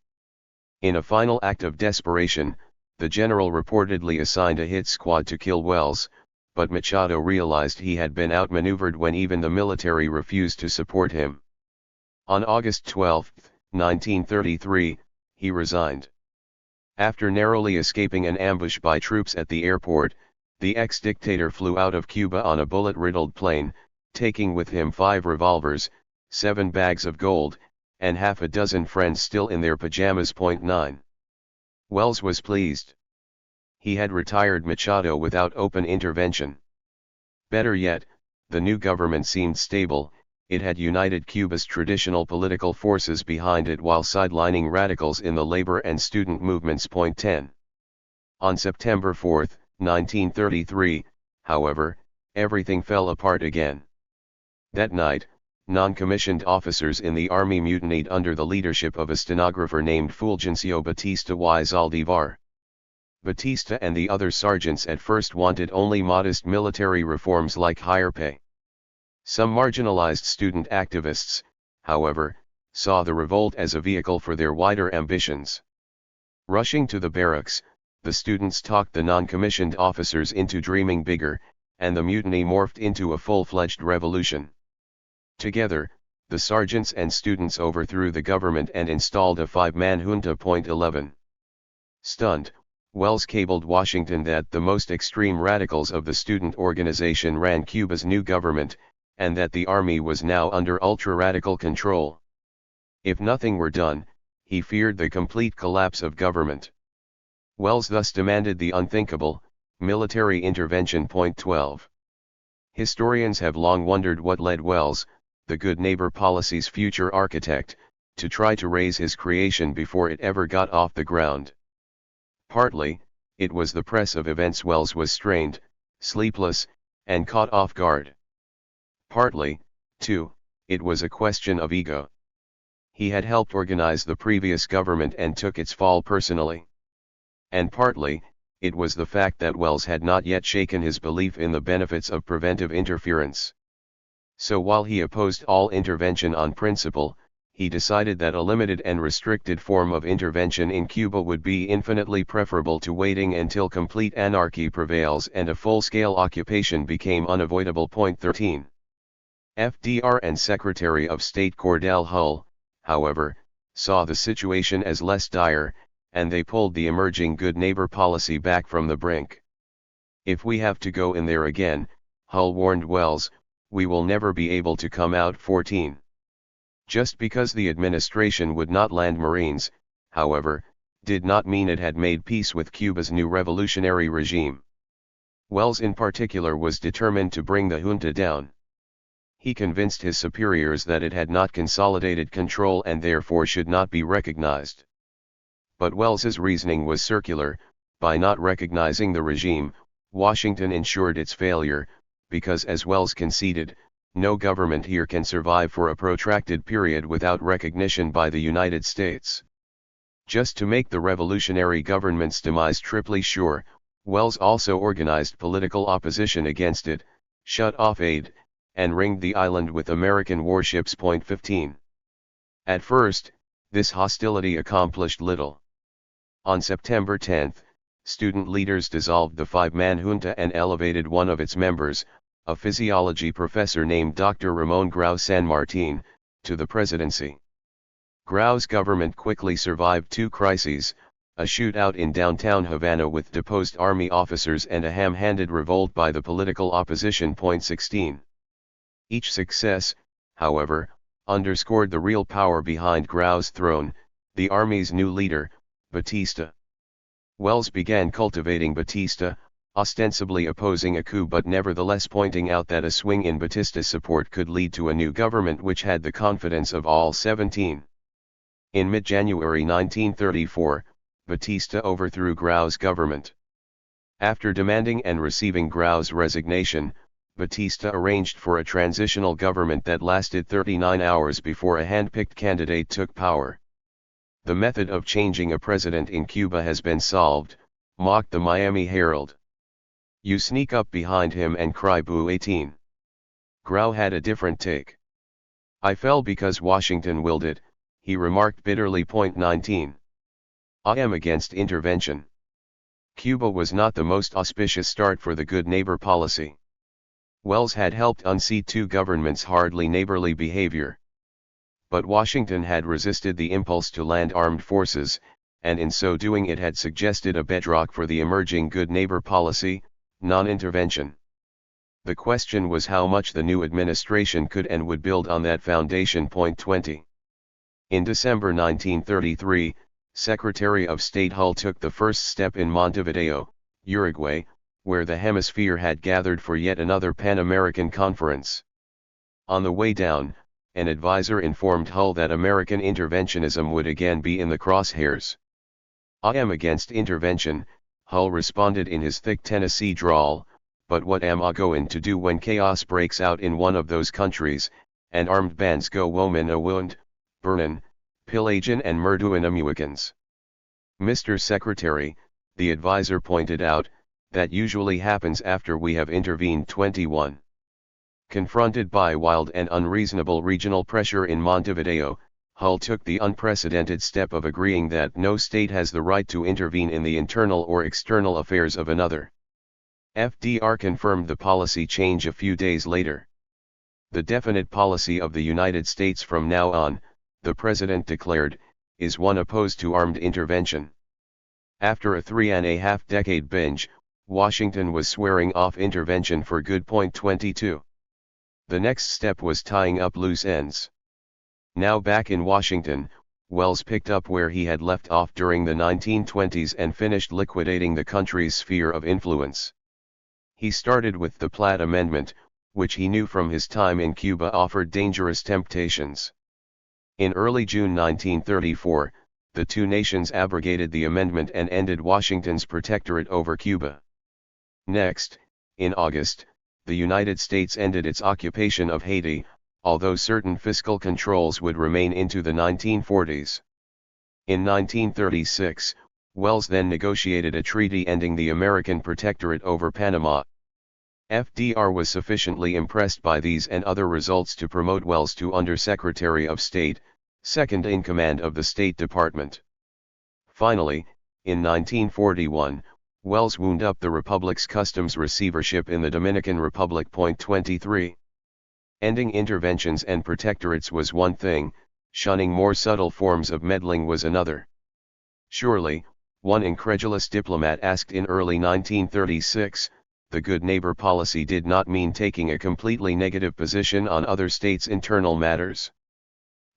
In a final act of desperation, the general reportedly assigned a hit squad to kill Wells, but Machado realized he had been outmaneuvered when even the military refused to support him. On August 12, 1933, he resigned. After narrowly escaping an ambush by troops at the airport, the ex-dictator flew out of Cuba on a bullet-riddled plane, taking with him 5 revolvers, 7 bags of gold, and half a dozen friends still in their pajamas. 9. Wells was pleased. He had retired Machado without open intervention. Better yet, the new government seemed stable. It had united Cuba's traditional political forces behind it while sidelining radicals in the labor and student movements. 10. On September 4, 1933, however, everything fell apart again. That night, non-commissioned officers in the army mutinied under the leadership of a stenographer named Fulgencio Batista y Zaldivar. Batista and the other sergeants at first wanted only modest military reforms like higher pay. Some marginalized student activists, however, saw the revolt as a vehicle for their wider ambitions. Rushing to the barracks, the students talked the non-commissioned officers into dreaming bigger, and the mutiny morphed into a full-fledged revolution. Together, the sergeants and students overthrew the government and installed a 5-man junta. 11. Stunned, Wells cabled Washington that the most extreme radicals of the student organization ran Cuba's new government, and that the army was now under ultra-radical control. If nothing were done, he feared the complete collapse of government. Wells thus demanded the unthinkable, military intervention. 12. Historians have long wondered what led Wells, the good neighbor policy's future architect, to try to raise his creation before it ever got off the ground. Partly, it was the press of events. Wells was strained, sleepless, and caught off guard. Partly, too, it was a question of ego. He had helped organize the previous government and took its fall personally. And partly, it was the fact that Wells had not yet shaken his belief in the benefits of preventive interference. So while he opposed all intervention on principle, he decided that a limited and restricted form of intervention in Cuba would be infinitely preferable to waiting until complete anarchy prevails and a full-scale occupation became unavoidable. 13. FDR and Secretary of State Cordell Hull, however, saw the situation as less dire, and they pulled the emerging good neighbor policy back from the brink. If we have to go in there again, Hull warned Wells, we will never be able to come out. 14. Just because the administration would not land Marines, however, did not mean it had made peace with Cuba's new revolutionary regime. Wells in particular was determined to bring the junta down. He convinced his superiors that it had not consolidated control and therefore should not be recognized. But Wells's reasoning was circular. By not recognizing the regime, Washington ensured its failure, because as Wells conceded, no government here can survive for a protracted period without recognition by the United States. Just to make the revolutionary government's demise triply sure, Wells also organized political opposition against it, shut off aid, and ringed the island with American warships. 15. At first, this hostility accomplished little. On September 10, student leaders dissolved the 5-man junta and elevated one of its members, a physiology professor named Dr. Ramon Grau San Martin, to the presidency. Grau's government quickly survived 2 crises, a shootout in downtown Havana with deposed army officers and a ham-handed revolt by the political opposition. 16. Each success, however, underscored the real power behind Grau's throne, the army's new leader, Batista. Wells began cultivating Batista, ostensibly opposing a coup but nevertheless pointing out that a swing in Batista's support could lead to a new government which had the confidence of all 17. In mid-January 1934, Batista overthrew Grau's government. After demanding and receiving Grau's resignation, Batista arranged for a transitional government that lasted 39 hours before a hand-picked candidate took power. The method of changing a president in Cuba has been solved, mocked the Miami Herald. You sneak up behind him and cry boo 18. Grau had a different take. I fell because Washington willed it, he remarked bitterly. 19. I am against intervention. Cuba was not the most auspicious start for the good neighbor policy. Wells had helped unseat two governments' hardly neighborly behavior. But Washington had resisted the impulse to land armed forces, and in so doing it had suggested a bedrock for the emerging good neighbor policy, non-intervention. The question was how much the new administration could and would build on that foundation. 20. In December 1933, Secretary of State Hull took the first step in Montevideo, Uruguay, where the hemisphere had gathered for yet another Pan-American conference. On the way down, an advisor informed Hull that American interventionism would again be in the crosshairs. I am against intervention, Hull responded in his thick Tennessee drawl, but what am I going to do when chaos breaks out in one of those countries, and armed bands go woman a wound, burnin', pillagin' and murduin' Americans? Mr. Secretary, the advisor pointed out, that usually happens after we have intervened. 21. Confronted by wild and unreasonable regional pressure in Montevideo, Hull took the unprecedented step of agreeing that no state has the right to intervene in the internal or external affairs of another. FDR confirmed the policy change a few days later. The definite policy of the United States from now on, the president declared, is one opposed to armed intervention. After a 3.5-decade binge, Washington was swearing off intervention for good. 22. The next step was tying up loose ends. Now back in Washington, Wells picked up where he had left off during the 1920s and finished liquidating the country's sphere of influence. He started with the Platt Amendment, which he knew from his time in Cuba offered dangerous temptations. In early June 1934, the two nations abrogated the amendment and ended Washington's protectorate over Cuba. Next, in August, the United States ended its occupation of Haiti, although certain fiscal controls would remain into the 1940s. In 1936, Wells then negotiated a treaty ending the American protectorate over Panama. FDR was sufficiently impressed by these and other results to promote Wells to Undersecretary of State, second in command of the State Department. Finally, in 1941, Wells wound up the Republic's customs receivership in the Dominican Republic. 23. Ending interventions and protectorates was one thing, shunning more subtle forms of meddling was another. Surely, one incredulous diplomat asked in early 1936, the good neighbor policy did not mean taking a completely negative position on other states' internal matters.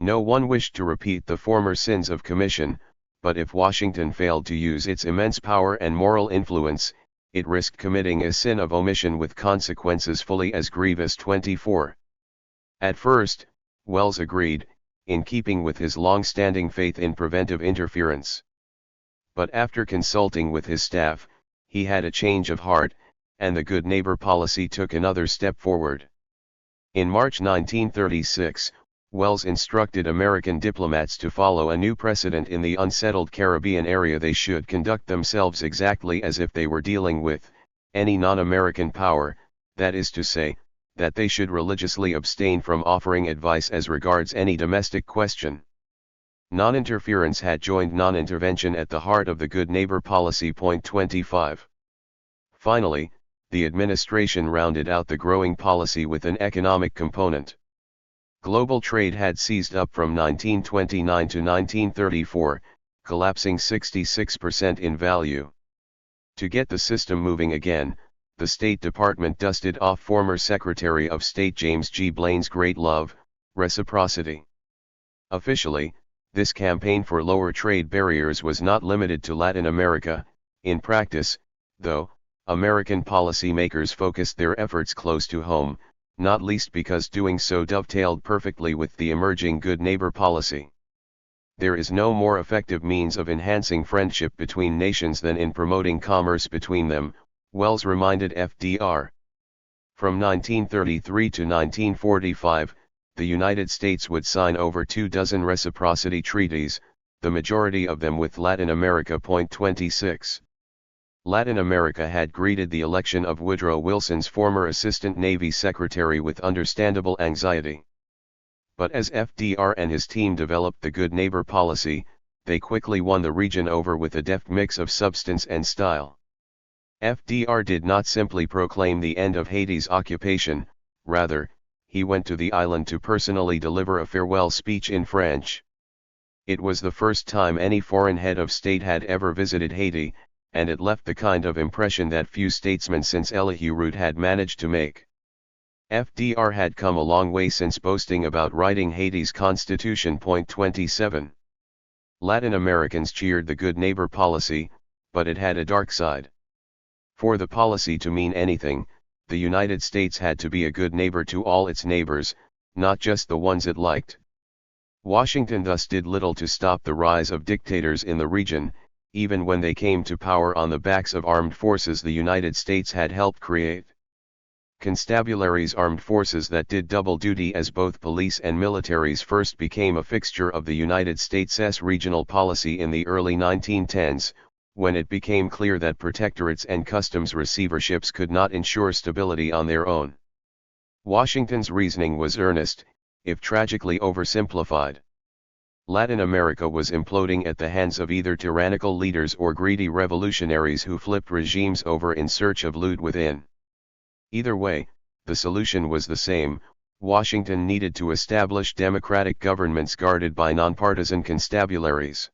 No one wished to repeat the former sins of commission, but if Washington failed to use its immense power and moral influence, it risked committing a sin of omission with consequences fully as grievous. 24. At first, Wells agreed, in keeping with his long-standing faith in preventive interference. But after consulting with his staff, he had a change of heart, and the good neighbor policy took another step forward. In March 1936, Wells instructed American diplomats to follow a new precedent in the unsettled Caribbean area. They should conduct themselves exactly as if they were dealing with any non-American power, that is to say, that they should religiously abstain from offering advice as regards any domestic question. Non-interference had joined non-intervention at the heart of the good neighbor policy. 25. Finally, the administration rounded out the growing policy with an economic component. Global trade had seized up from 1929 to 1934, collapsing 66% in value. To get the system moving again, the State Department dusted off former Secretary of State James G. Blaine's great love, reciprocity. Officially, this campaign for lower trade barriers was not limited to Latin America. In practice, though, American policymakers focused their efforts close to home, not least because doing so dovetailed perfectly with the emerging good neighbor policy. There is no more effective means of enhancing friendship between nations than in promoting commerce between them, Wells reminded FDR. From 1933 to 1945, the United States would sign over 24 reciprocity treaties, the majority of them with Latin America. 26. Latin America had greeted the election of Woodrow Wilson's former Assistant Navy Secretary with understandable anxiety. But as FDR and his team developed the good neighbor policy, they quickly won the region over with a deft mix of substance and style. FDR did not simply proclaim the end of Haiti's occupation, rather, he went to the island to personally deliver a farewell speech in French. It was the first time any foreign head of state had ever visited Haiti, and it left the kind of impression that few statesmen since Elihu Root had managed to make. FDR had come a long way since boasting about writing Haiti's constitution. 27. Latin Americans cheered the good neighbor policy, but it had a dark side. For the policy to mean anything, the United States had to be a good neighbor to all its neighbors, not just the ones it liked. Washington thus did little to stop the rise of dictators in the region, even when they came to power on the backs of armed forces the United States had helped create. Constabularies, armed forces that did double duty as both police and militaries, first became a fixture of the United States' regional policy in the early 1910s, when it became clear that protectorates and customs receiverships could not ensure stability on their own. Washington's reasoning was earnest, if tragically oversimplified. Latin America was imploding at the hands of either tyrannical leaders or greedy revolutionaries who flipped regimes over in search of loot within. Either way, the solution was the same: Washington needed to establish democratic governments guarded by nonpartisan constabularies.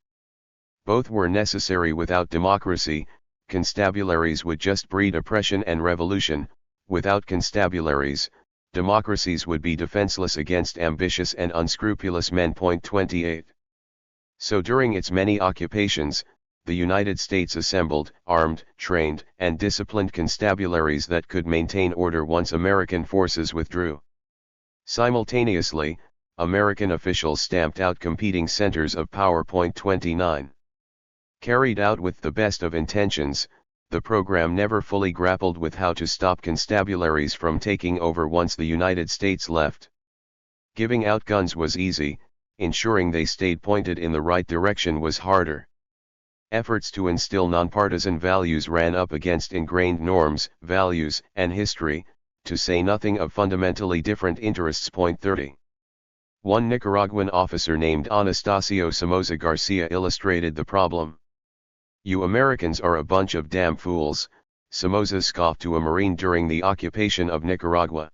Both were necessary. Without democracy, constabularies would just breed oppression and revolution; without constabularies, democracies would be defenseless against ambitious and unscrupulous men. 28. So during its many occupations, the United States assembled, armed, trained, and disciplined constabularies that could maintain order once American forces withdrew. Simultaneously, American officials stamped out competing centers of power. 29. Carried out with the best of intentions, the program never fully grappled with how to stop constabularies from taking over once the United States left. Giving out guns was easy, ensuring they stayed pointed in the right direction was harder. Efforts to instill nonpartisan values ran up against ingrained norms, values, and history, to say nothing of fundamentally different interests. 30. One Nicaraguan officer named Anastasio Somoza Garcia illustrated the problem. "You Americans are a bunch of damn fools," Somoza scoffed to a Marine during the occupation of Nicaragua.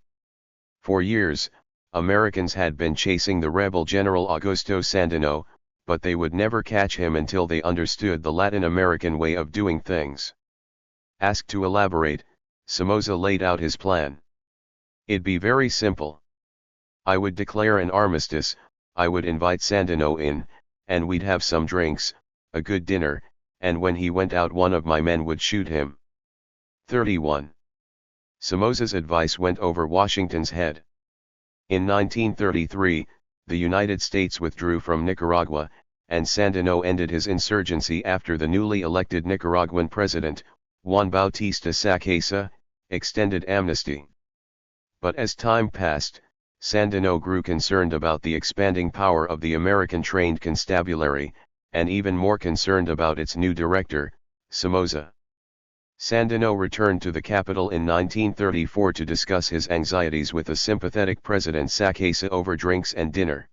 For years, Americans had been chasing the rebel General Augusto Sandino, but they would never catch him until they understood the Latin American way of doing things. Asked to elaborate, Somoza laid out his plan. "It'd be very simple. I would declare an armistice, I would invite Sandino in, and we'd have some drinks, a good dinner, and when he went out one of my men would shoot him." 31. Somoza's advice went over Washington's head. In 1933, the United States withdrew from Nicaragua, and Sandino ended his insurgency after the newly elected Nicaraguan president, Juan Bautista Sacasa, extended amnesty. But as time passed, Sandino grew concerned about the expanding power of the American-trained constabulary, and even more concerned about its new director, Somoza. Sandino returned to the capital in 1934 to discuss his anxieties with a sympathetic President Sacasa over drinks and dinner.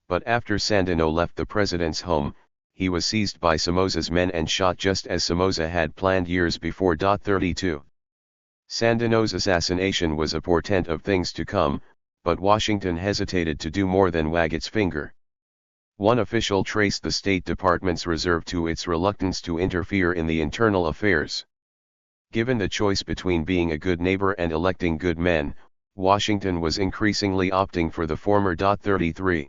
But after Sandino left the president's home, he was seized by Somoza's men and shot just as Somoza had planned years before. 32. Sandino's assassination was a portent of things to come, but Washington hesitated to do more than wag its finger. One official traced the State Department's reserve to its reluctance to interfere in the internal affairs. Given the choice between being a good neighbor and electing good men, Washington was increasingly opting for the former. 33.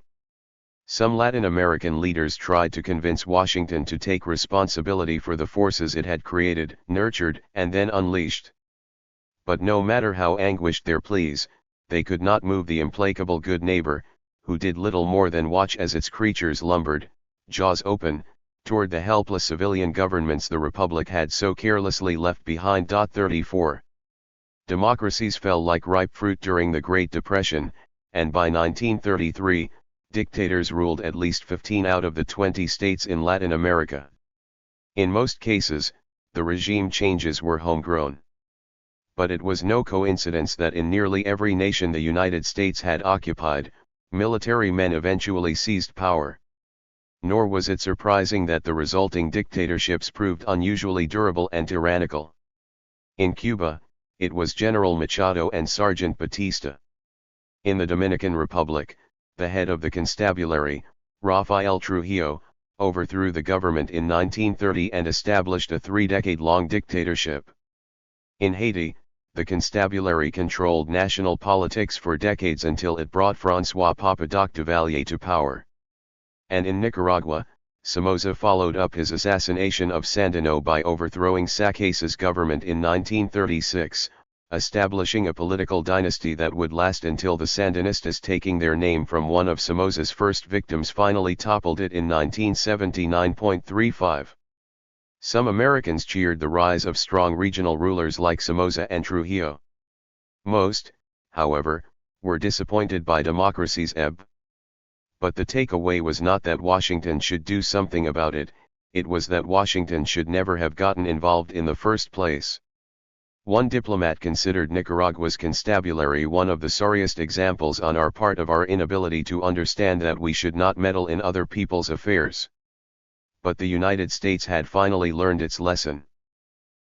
Some Latin American leaders tried to convince Washington to take responsibility for the forces it had created, nurtured, and then unleashed. But no matter how anguished their pleas, they could not move the implacable good neighbor, who did little more than watch as its creatures lumbered, jaws open, toward the helpless civilian governments the Republic had so carelessly left behind. 34. Democracies fell like ripe fruit during the Great Depression, and by 1933, dictators ruled at least 15 out of the 20 states in Latin America. In most cases, the regime changes were homegrown. But it was no coincidence that in nearly every nation the United States had occupied, military men eventually seized power. Nor was it surprising that the resulting dictatorships proved unusually durable and tyrannical. In Cuba, it was General Machado and Sergeant Batista. In the Dominican Republic, the head of the constabulary, Rafael Trujillo, overthrew the government in 1930 and established a 3-decade-long dictatorship. In Haiti, the constabulary controlled national politics for decades until it brought François Papadoc Duvalier to power. And in Nicaragua, Somoza followed up his assassination of Sandino by overthrowing Sacase's government in 1936, establishing a political dynasty that would last until the Sandinistas, taking their name from one of Somoza's first victims, finally toppled it in 1979.35. Some Americans cheered the rise of strong regional rulers like Somoza and Trujillo. Most, however, were disappointed by democracy's ebb. But the takeaway was not that Washington should do something about it, it was that Washington should never have gotten involved in the first place. One diplomat considered Nicaragua's constabulary one of the sorriest examples on our part of our inability to understand that we should not meddle in other people's affairs. But the United States had finally learned its lesson.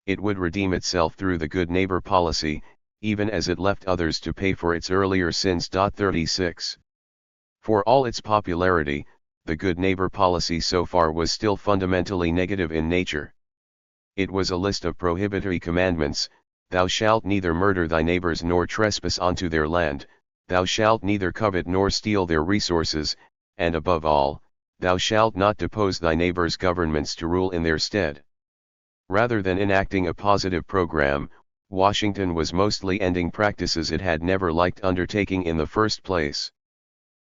It would redeem itself through the good neighbor policy, even as it left others to pay for its earlier sins. 36. For all its popularity, the good neighbor policy so far was still fundamentally negative in nature. It was a list of prohibitory commandments: thou shalt neither murder thy neighbors nor trespass onto their land, thou shalt neither covet nor steal their resources, and above all, thou shalt not depose thy neighbors' governments to rule in their stead. Rather than enacting a positive program, Washington was mostly ending practices it had never liked undertaking in the first place.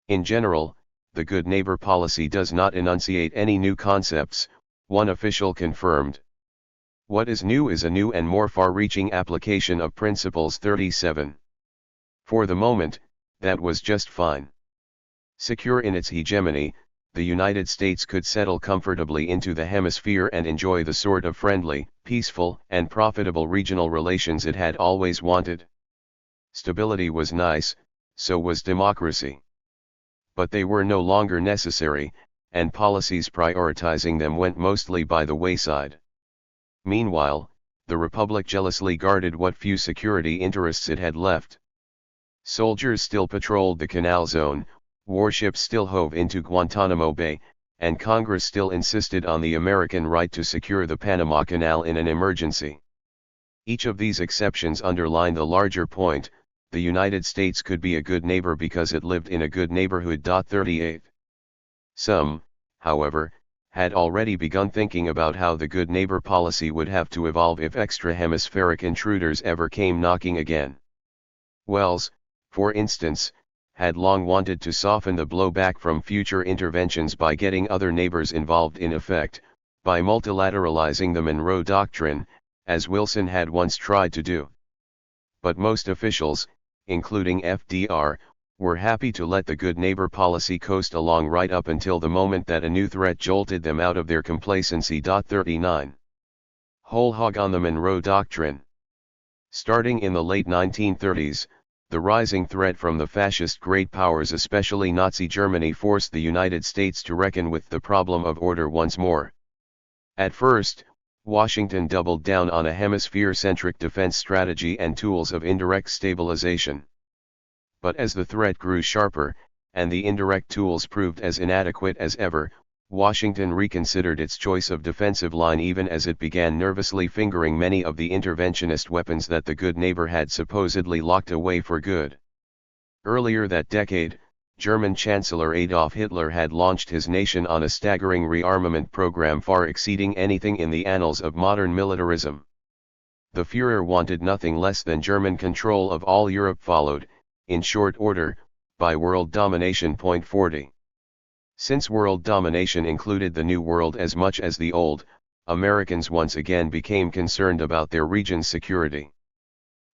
In general, the good neighbor policy does not enunciate any new concepts, one official confirmed. What is new is a new and more far-reaching application of principles. 37. For the moment, that was just fine. Secure in its hegemony, the United States could settle comfortably into the hemisphere and enjoy the sort of friendly, peaceful, and profitable regional relations it had always wanted. Stability was nice, so was democracy. But they were no longer necessary, and policies prioritizing them went mostly by the wayside. Meanwhile, the Republic jealously guarded what few security interests it had left. Soldiers still patrolled the Canal Zone, warships still hove into Guantanamo Bay, and Congress still insisted on the American right to secure the Panama Canal in an emergency. Each of these exceptions underlined the larger point: the United States could be a good neighbor because it lived in a good neighborhood. 38. Some, however, had already begun thinking about how the good neighbor policy would have to evolve if extra-hemispheric intruders ever came knocking again. Wells, for instance, had long wanted to soften the blowback from future interventions by getting other neighbors involved, in effect, by multilateralizing the Monroe Doctrine, as Wilson had once tried to do. But most officials, including FDR, were happy to let the good neighbor policy coast along right up until the moment that a new threat jolted them out of their complacency. 39. Whole hog on the Monroe Doctrine. Starting in the late 1930s, the rising threat from the fascist great powers, especially Nazi Germany, forced the United States to reckon with the problem of order once more. At first, Washington doubled down on a hemisphere-centric defense strategy and tools of indirect stabilization. But as the threat grew sharper, and the indirect tools proved as inadequate as ever, Washington reconsidered its choice of defensive line, even as it began nervously fingering many of the interventionist weapons that the good neighbor had supposedly locked away for good. Earlier that decade, German Chancellor Adolf Hitler had launched his nation on a staggering rearmament program far exceeding anything in the annals of modern militarism. The Führer wanted nothing less than German control of all Europe, followed, in short order, by world domination. 40. Since world domination included the New World as much as the Old, Americans once again became concerned about their region's security.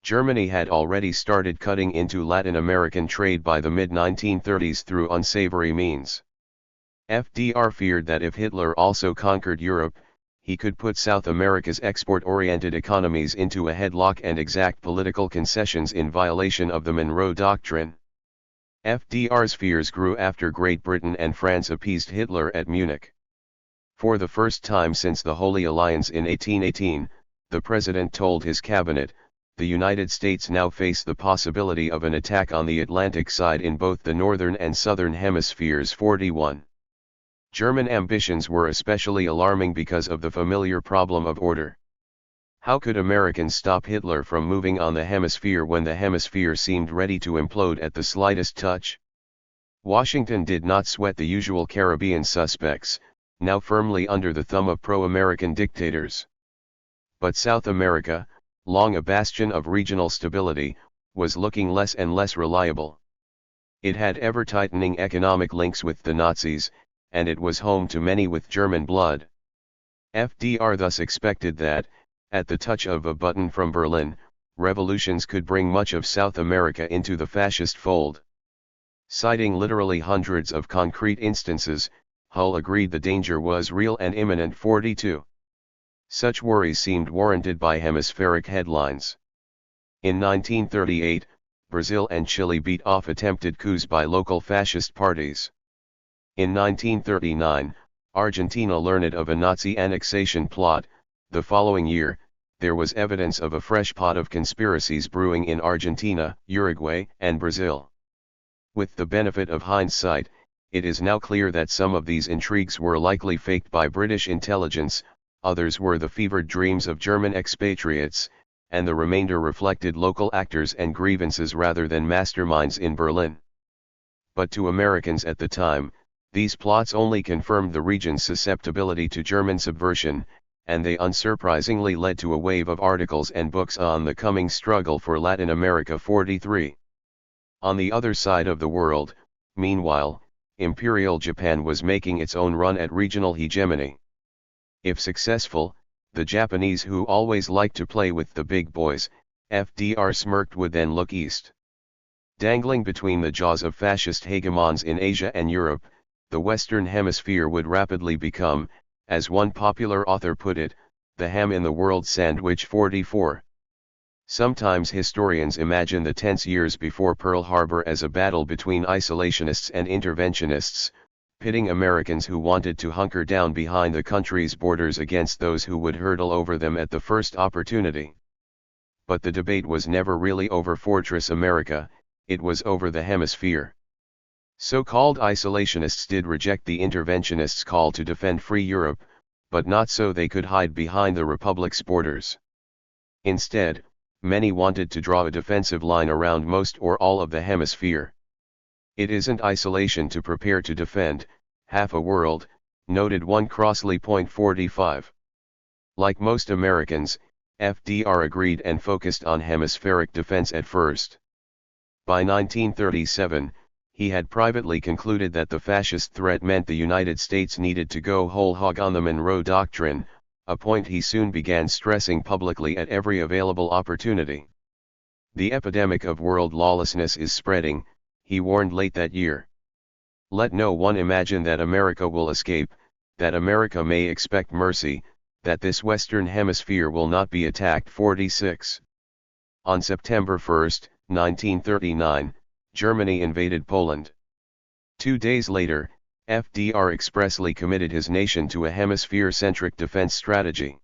Germany had already started cutting into Latin American trade by the mid-1930s through unsavory means. FDR feared that if Hitler also conquered Europe, he could put South America's export-oriented economies into a headlock and exact political concessions in violation of the Monroe Doctrine. FDR's fears grew after Great Britain and France appeased Hitler at Munich. For the first time since the Holy Alliance in 1818, the president told his cabinet, the United States now face the possibility of an attack on the Atlantic side in both the northern and southern hemispheres. 41. German ambitions were especially alarming because of the familiar problem of order. How could Americans stop Hitler from moving on the hemisphere when the hemisphere seemed ready to implode at the slightest touch? Washington did not sweat the usual Caribbean suspects, now firmly under the thumb of pro-American dictators. But South America, long a bastion of regional stability, was looking less and less reliable. It had ever-tightening economic links with the Nazis, and it was home to many with German blood. FDR thus expected that, at the touch of a button from Berlin, revolutions could bring much of South America into the fascist fold. Citing literally hundreds of concrete instances, Hull agreed the danger was real and imminent. 42. Such worries seemed warranted by hemispheric headlines. In 1938, Brazil and Chile beat off attempted coups by local fascist parties. In 1939, Argentina learned of a Nazi annexation plot. The following year, there was evidence of a fresh pot of conspiracies brewing in Argentina, Uruguay, and Brazil. With the benefit of hindsight, it is now clear that some of these intrigues were likely faked by British intelligence, others were the fevered dreams of German expatriates, and the remainder reflected local actors and grievances rather than masterminds in Berlin. But to Americans at the time, these plots only confirmed the region's susceptibility to German subversion, and they unsurprisingly led to a wave of articles and books on the coming struggle for Latin America. 43. On the other side of the world, meanwhile, Imperial Japan was making its own run at regional hegemony. If successful, the Japanese, who always liked to play with the big boys, FDR smirked, would then look east. Dangling between the jaws of fascist hegemons in Asia and Europe, the Western Hemisphere would rapidly become, as one popular author put it, the ham in the world sandwich. 44. Sometimes historians imagine the tense years before Pearl Harbor as a battle between isolationists and interventionists, pitting Americans who wanted to hunker down behind the country's borders against those who would hurtle over them at the first opportunity. But the debate was never really over Fortress America, it was over the hemisphere. So-called isolationists did reject the interventionists' call to defend free Europe, but not so they could hide behind the Republic's borders. Instead, many wanted to draw a defensive line around most or all of the hemisphere. It isn't isolation to prepare to defend half a world, noted one Crossley. 45. Like most Americans, FDR agreed and focused on hemispheric defense at first. By 1937, he had privately concluded that the fascist threat meant the United States needed to go whole hog on the Monroe Doctrine, a point he soon began stressing publicly at every available opportunity. The epidemic of world lawlessness is spreading, he warned late that year. Let no one imagine that America will escape, that America may expect mercy, that this Western Hemisphere will not be attacked. 46. On September 1, 1939, Germany invaded Poland. 2 days later, FDR expressly committed his nation to a hemisphere-centric defense strategy.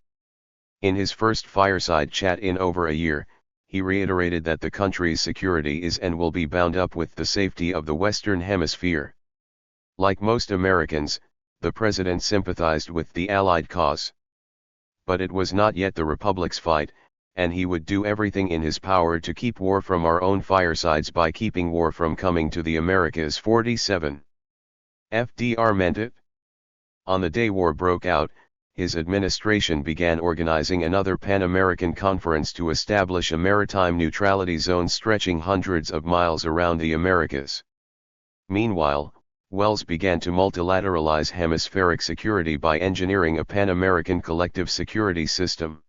In his first fireside chat in over a year, he reiterated that the country's security is and will be bound up with the safety of the Western Hemisphere. Like most Americans, the president sympathized with the Allied cause. But it was not yet the Republic's fight, and he would do everything in his power to keep war from our own firesides by keeping war from coming to the Americas. 47. FDR meant it. On the day war broke out, his administration began organizing another Pan-American conference to establish a maritime neutrality zone stretching hundreds of miles around the Americas. Meanwhile, Wells began to multilateralize hemispheric security by engineering a Pan-American collective security system.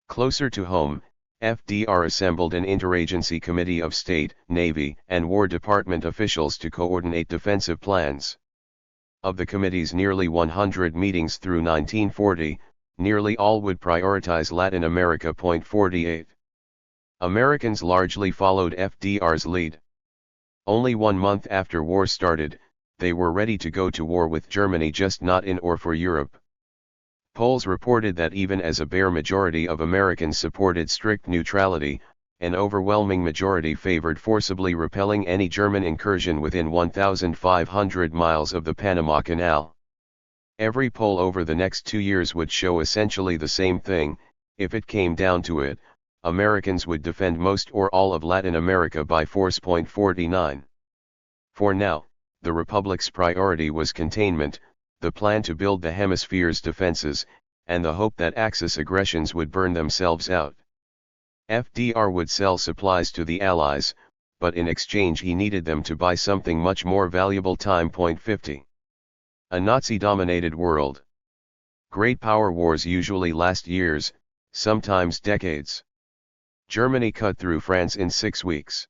Closer to home, FDR assembled an interagency committee of State, Navy, and War Department officials to coordinate defensive plans. Of the committee's nearly 100 meetings through 1940, nearly all would prioritize Latin America. 48. Americans largely followed FDR's lead. Only 1 month after war started, they were ready to go to war with Germany, just not in or for Europe. Polls reported that even as a bare majority of Americans supported strict neutrality, an overwhelming majority favored forcibly repelling any German incursion within 1,500 miles of the Panama Canal. Every poll over the next 2 years would show essentially the same thing: if it came down to it, Americans would defend most or all of Latin America by force. 49. For now, the Republic's priority was containment, the plan to build the hemisphere's defenses, and the hope that Axis aggressions would burn themselves out. FDR would sell supplies to the Allies, but in exchange he needed them to buy something much more valuable: time. 50. A Nazi-dominated world. Great power wars usually last years, sometimes decades. Germany cut through France in 6 weeks.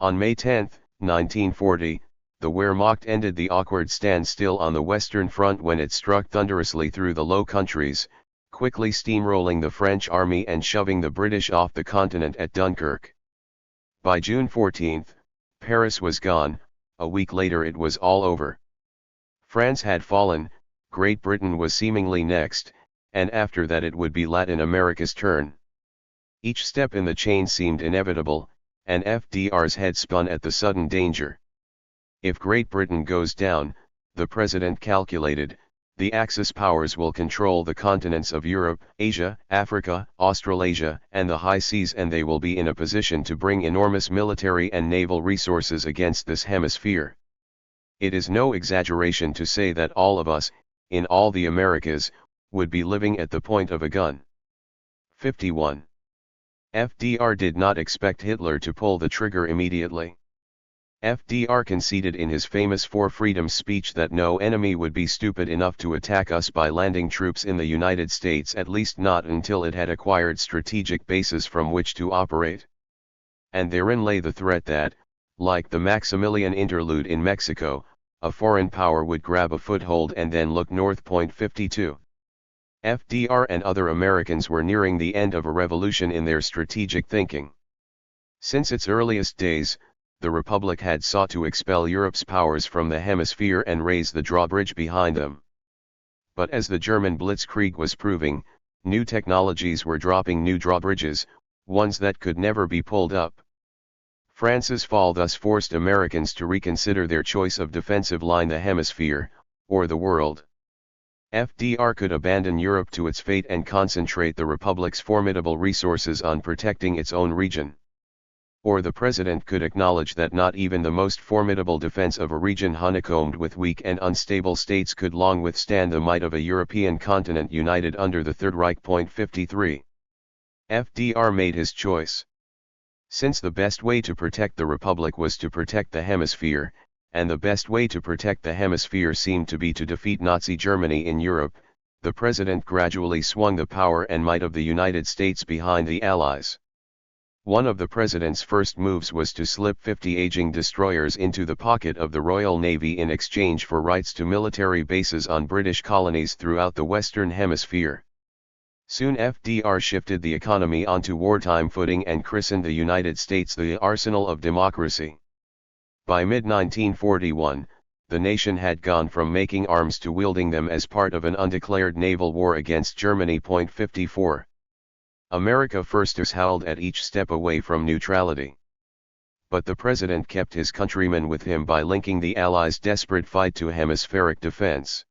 On May 10, 1940, the Wehrmacht ended the awkward standstill on the Western Front when it struck thunderously through the Low Countries, quickly steamrolling the French army and shoving the British off the continent at Dunkirk. By June 14, Paris was gone. A week later it was all over. France had fallen, Great Britain was seemingly next, and after that it would be Latin America's turn. Each step in the chain seemed inevitable, and FDR's head spun at the sudden danger. If Great Britain goes down, the president calculated, the Axis powers will control the continents of Europe, Asia, Africa, Australasia, and the high seas, and they will be in a position to bring enormous military and naval resources against this hemisphere. It is no exaggeration to say that all of us, in all the Americas, would be living at the point of a gun. 51. FDR did not expect Hitler to pull the trigger immediately. FDR conceded in his famous For Freedom speech that no enemy would be stupid enough to attack us by landing troops in the United States, at least not until it had acquired strategic bases from which to operate. And therein lay the threat that, like the Maximilian interlude in Mexico, a foreign power would grab a foothold and then look north. 52. FDR and other Americans were nearing the end of a revolution in their strategic thinking. Since its earliest days, the Republic had sought to expel Europe's powers from the hemisphere and raise the drawbridge behind them. But as the German Blitzkrieg was proving, new technologies were dropping new drawbridges, ones that could never be pulled up. France's fall thus forced Americans to reconsider their choice of defensive line: the hemisphere, or the world. FDR could abandon Europe to its fate and concentrate the Republic's formidable resources on protecting its own region. Or the president could acknowledge that not even the most formidable defense of a region honeycombed with weak and unstable states could long withstand the might of a European continent united under the Third Reich. 53. FDR made his choice. Since the best way to protect the Republic was to protect the hemisphere, and the best way to protect the hemisphere seemed to be to defeat Nazi Germany in Europe, the president gradually swung the power and might of the United States behind the Allies. One of the president's first moves was to slip 50 aging destroyers into the pocket of the Royal Navy in exchange for rights to military bases on British colonies throughout the Western Hemisphere. Soon FDR shifted the economy onto wartime footing and christened the United States the arsenal of democracy. By mid-1941, the nation had gone from making arms to wielding them as part of an undeclared naval war against Germany. 54. America first howled at each step away from neutrality. But the president kept his countrymen with him by linking the Allies' desperate fight to hemispheric defense.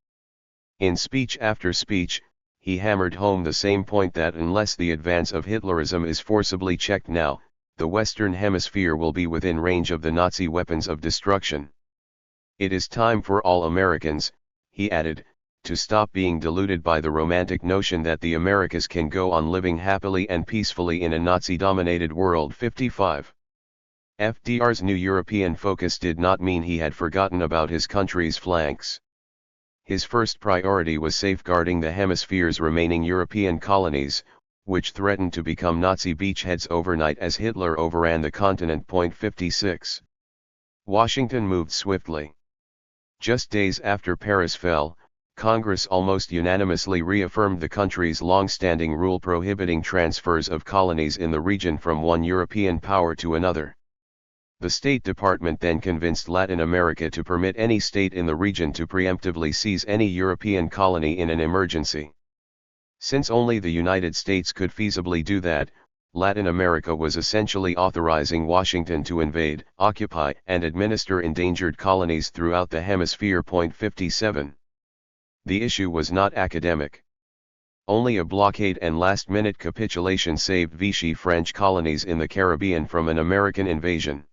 In speech after speech, he hammered home the same point that unless the advance of Hitlerism is forcibly checked now, the Western Hemisphere will be within range of the Nazi weapons of destruction. It is time for all Americans, he added, to stop being deluded by the romantic notion that the Americas can go on living happily and peacefully in a Nazi-dominated world. 55. FDR's new European focus did not mean he had forgotten about his country's flanks. His first priority was safeguarding the hemisphere's remaining European colonies, which threatened to become Nazi beachheads overnight as Hitler overran the continent. 56. Washington moved swiftly. Just days after Paris fell, Congress almost unanimously reaffirmed the country's long-standing rule prohibiting transfers of colonies in the region from one European power to another. The State Department then convinced Latin America to permit any state in the region to preemptively seize any European colony in an emergency. Since only the United States could feasibly do that, Latin America was essentially authorizing Washington to invade, occupy, and administer endangered colonies throughout the hemisphere. 57. The issue was not academic. Only a blockade and last-minute capitulation saved Vichy French colonies in the Caribbean from an American invasion.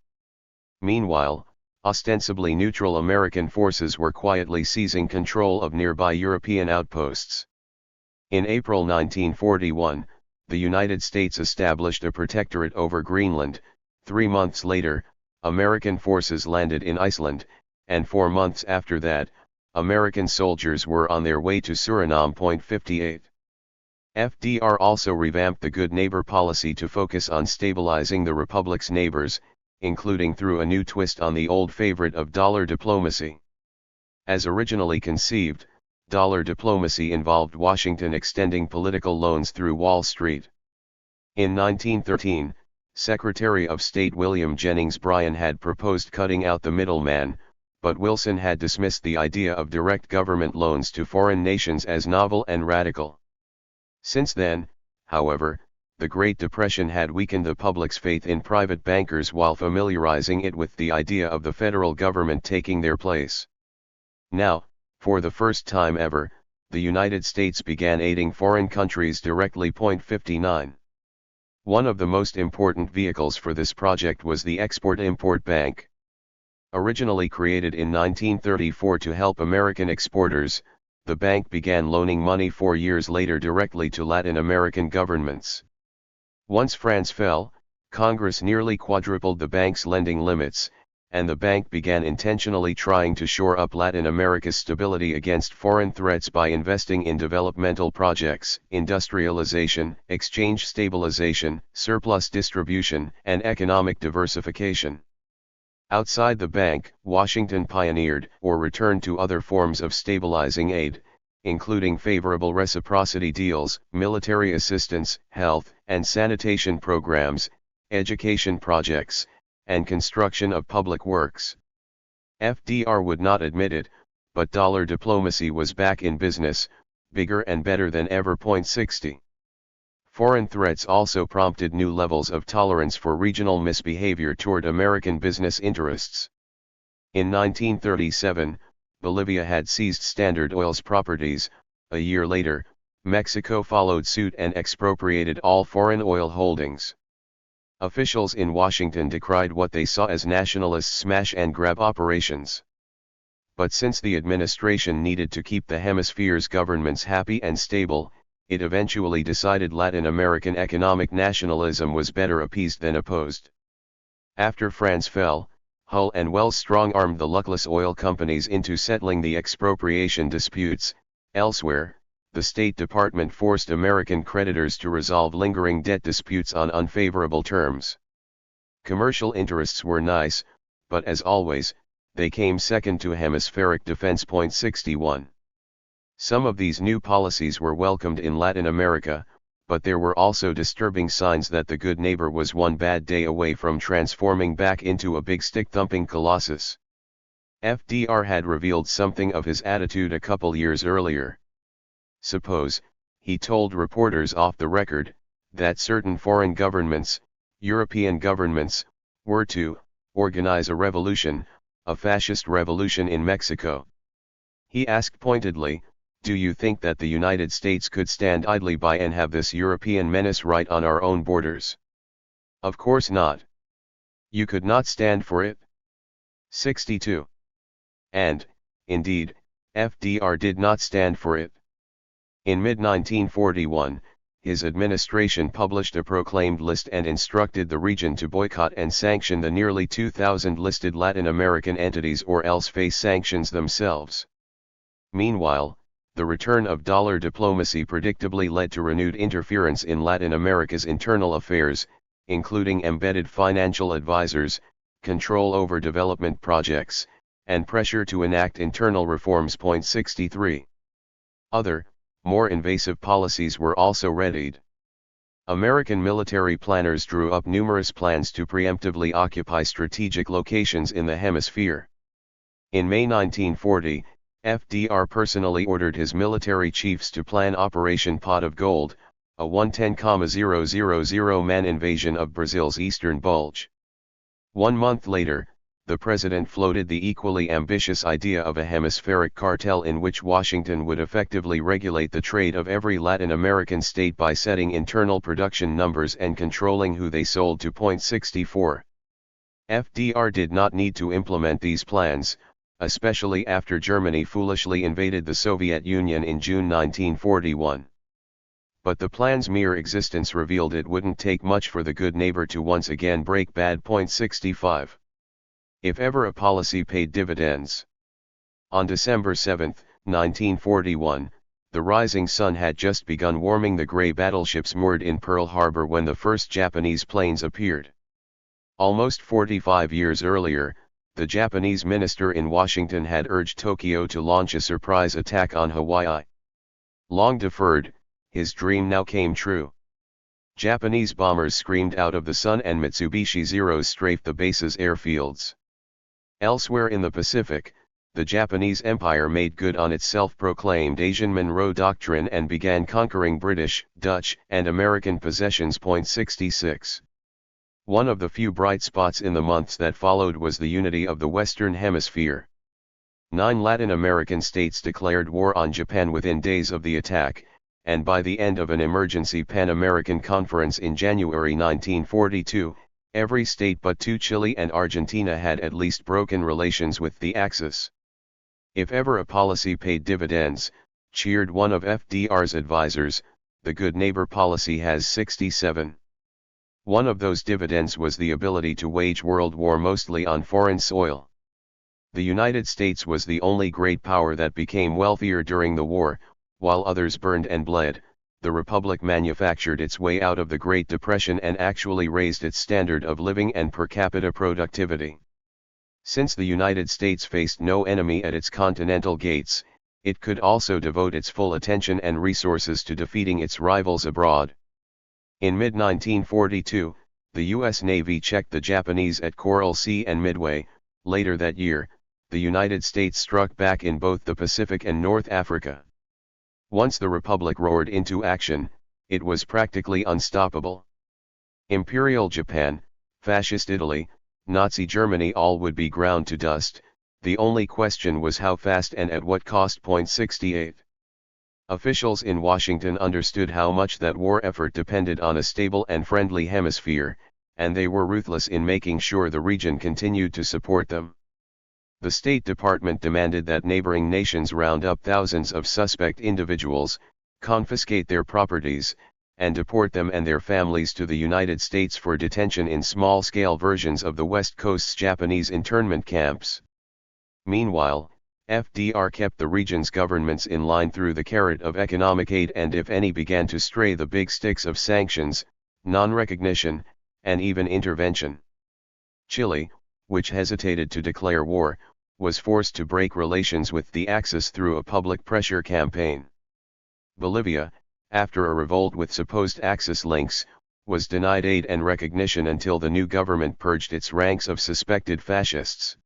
Meanwhile, ostensibly neutral American forces were quietly seizing control of nearby European outposts. In April 1941, the United States established a protectorate over Greenland. 3 months later, American forces landed in Iceland, and 4 months after that, American soldiers were on their way to Suriname. 58. FDR also revamped the Good Neighbor policy to focus on stabilizing the Republic's neighbors, including through a new twist on the old favorite of dollar diplomacy. As originally conceived, dollar diplomacy involved Washington extending political loans through Wall Street. In 1913, Secretary of State William Jennings Bryan had proposed cutting out the middleman, but Wilson had dismissed the idea of direct government loans to foreign nations as novel and radical. Since then, however, the Great Depression had weakened the public's faith in private bankers while familiarizing it with the idea of the federal government taking their place. Now, for the first time ever, the United States began aiding foreign countries directly. 59. One of the most important vehicles for this project was the Export-Import Bank. Originally created in 1934 to help American exporters, the bank began loaning money 4 years later directly to Latin American governments. Once France fell, Congress nearly quadrupled the bank's lending limits, and the bank began intentionally trying to shore up Latin America's stability against foreign threats by investing in developmental projects, industrialization, exchange stabilization, surplus distribution, and economic diversification. Outside the bank, Washington pioneered or returned to other forms of stabilizing aid, including favorable reciprocity deals, military assistance, health and sanitation programs, education projects, and construction of public works. FDR would not admit it, but dollar diplomacy was back in business, bigger and better than ever. 60. Foreign threats also prompted new levels of tolerance for regional misbehavior toward American business interests. In 1937, Bolivia had seized Standard Oil's properties. A year later, Mexico followed suit and expropriated all foreign oil holdings. Officials in Washington decried what they saw as nationalist smash-and-grab operations. But since the administration needed to keep the hemisphere's governments happy and stable, it eventually decided Latin American economic nationalism was better appeased than opposed. After France fell, Hull and Wells strong-armed the luckless oil companies into settling the expropriation disputes. Elsewhere, the State Department forced American creditors to resolve lingering debt disputes on unfavorable terms. Commercial interests were nice, but as always, they came second to hemispheric defense. 61. Some of these new policies were welcomed in Latin America, but there were also disturbing signs that the good neighbor was one bad day away from transforming back into a big stick-thumping colossus. FDR had revealed something of his attitude a couple years earlier. Suppose, he told reporters off the record, that certain foreign governments, European governments, were to organize a revolution, a fascist revolution in Mexico. He asked pointedly, "Do you think that the United States could stand idly by and have this European menace right on our own borders? Of course not. You could not stand for it." 62. And, indeed, FDR did not stand for it. In mid-1941, his administration published a proclaimed list and instructed the region to boycott and sanction the nearly 2,000 listed Latin American entities or else face sanctions themselves. Meanwhile, the return of dollar diplomacy predictably led to renewed interference in Latin America's internal affairs, including embedded financial advisors, control over development projects, and pressure to enact internal reforms. 63. Other, more invasive policies were also readied. American military planners drew up numerous plans to preemptively occupy strategic locations in the hemisphere. In May 1940, FDR personally ordered his military chiefs to plan Operation Pot of Gold, a 110,000-man invasion of Brazil's eastern bulge. 1 month later, the president floated the equally ambitious idea of a hemispheric cartel in which Washington would effectively regulate the trade of every Latin American state by setting internal production numbers and controlling who they sold to. 64. FDR did not need to implement these plans, especially after Germany foolishly invaded the Soviet Union in June 1941. But the plan's mere existence revealed it wouldn't take much for the good neighbor to once again break bad. 65. If ever a policy paid dividends. On December 7, 1941, the rising sun had just begun warming the gray battleships moored in Pearl Harbor when the first Japanese planes appeared. Almost 45 years earlier, the Japanese minister in Washington had urged Tokyo to launch a surprise attack on Hawaii. Long deferred, his dream now came true. Japanese bombers screamed out of the sun and Mitsubishi Zeros strafed the base's airfields. Elsewhere in the Pacific, the Japanese Empire made good on its self-proclaimed Asian Monroe Doctrine and began conquering British, Dutch, and American possessions. 66. One of the few bright spots in the months that followed was the unity of the Western Hemisphere. 9 Latin American states declared war on Japan within days of the attack, and by the end of an emergency Pan-American conference in January 1942, every state but 2, Chile and Argentina, had at least broken relations with the Axis. If ever a policy paid dividends, cheered one of FDR's advisors, the good neighbor policy has. 67. One of those dividends was the ability to wage world war mostly on foreign soil. The United States was the only great power that became wealthier during the war. While others burned and bled, the Republic manufactured its way out of the Great Depression and actually raised its standard of living and per capita productivity. Since the United States faced no enemy at its continental gates, it could also devote its full attention and resources to defeating its rivals abroad. In mid-1942, the U.S. Navy checked the Japanese at Coral Sea and Midway. Later that year, the United States struck back in both the Pacific and North Africa. Once the Republic roared into action, it was practically unstoppable. Imperial Japan, Fascist Italy, Nazi Germany, all would be ground to dust. The only question was how fast and at what cost. 68. Officials in Washington understood how much that war effort depended on a stable and friendly hemisphere, and they were ruthless in making sure the region continued to support them. The State Department demanded that neighboring nations round up thousands of suspect individuals, confiscate their properties, and deport them and their families to the United States for detention in small-scale versions of the West Coast's Japanese internment camps. Meanwhile, FDR kept the region's governments in line through the carrot of economic aid, and if any began to stray, the big sticks of sanctions, non-recognition, and even intervention. Chile, which hesitated to declare war, was forced to break relations with the Axis through a public pressure campaign. Bolivia, after a revolt with supposed Axis links, was denied aid and recognition until the new government purged its ranks of suspected fascists.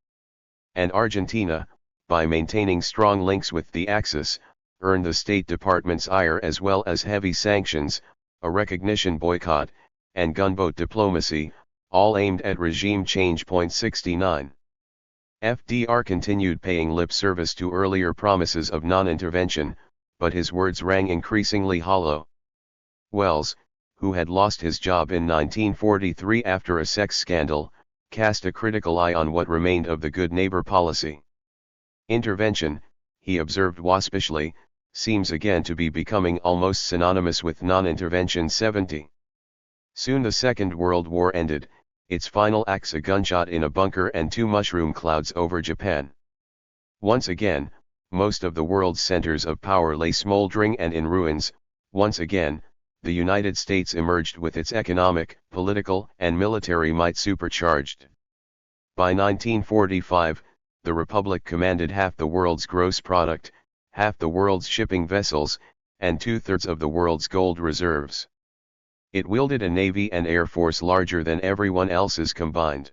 And Argentina, by maintaining strong links with the Axis, earned the State Department's ire as well as heavy sanctions, a recognition boycott, and gunboat diplomacy, all aimed at regime change. 69. FDR continued paying lip service to earlier promises of non-intervention, but his words rang increasingly hollow. Wells, who had lost his job in 1943 after a sex scandal, cast a critical eye on what remained of the good neighbor policy. Intervention, he observed waspishly, seems again to be becoming almost synonymous with non-intervention. 70. Soon the Second World War ended, its final acts a gunshot in a bunker and 2 mushroom clouds over Japan. Once again, most of the world's centers of power lay smoldering and in ruins. Once again, the United States emerged with its economic, political, and military might supercharged. By 1945, the Republic commanded half the world's gross product, half the world's shipping vessels, and 2/3 of the world's gold reserves. It wielded a navy and air force larger than everyone else's combined.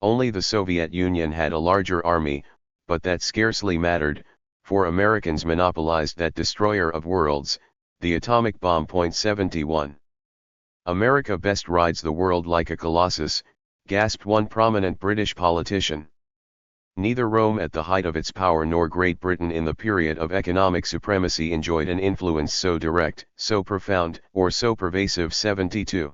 Only the Soviet Union had a larger army, but that scarcely mattered, for Americans monopolized that destroyer of worlds, the atomic bomb. 71. America best rides the world like a colossus, gasped one prominent British politician. Neither Rome at the height of its power nor Great Britain in the period of economic supremacy enjoyed an influence so direct, so profound, or so pervasive. 72.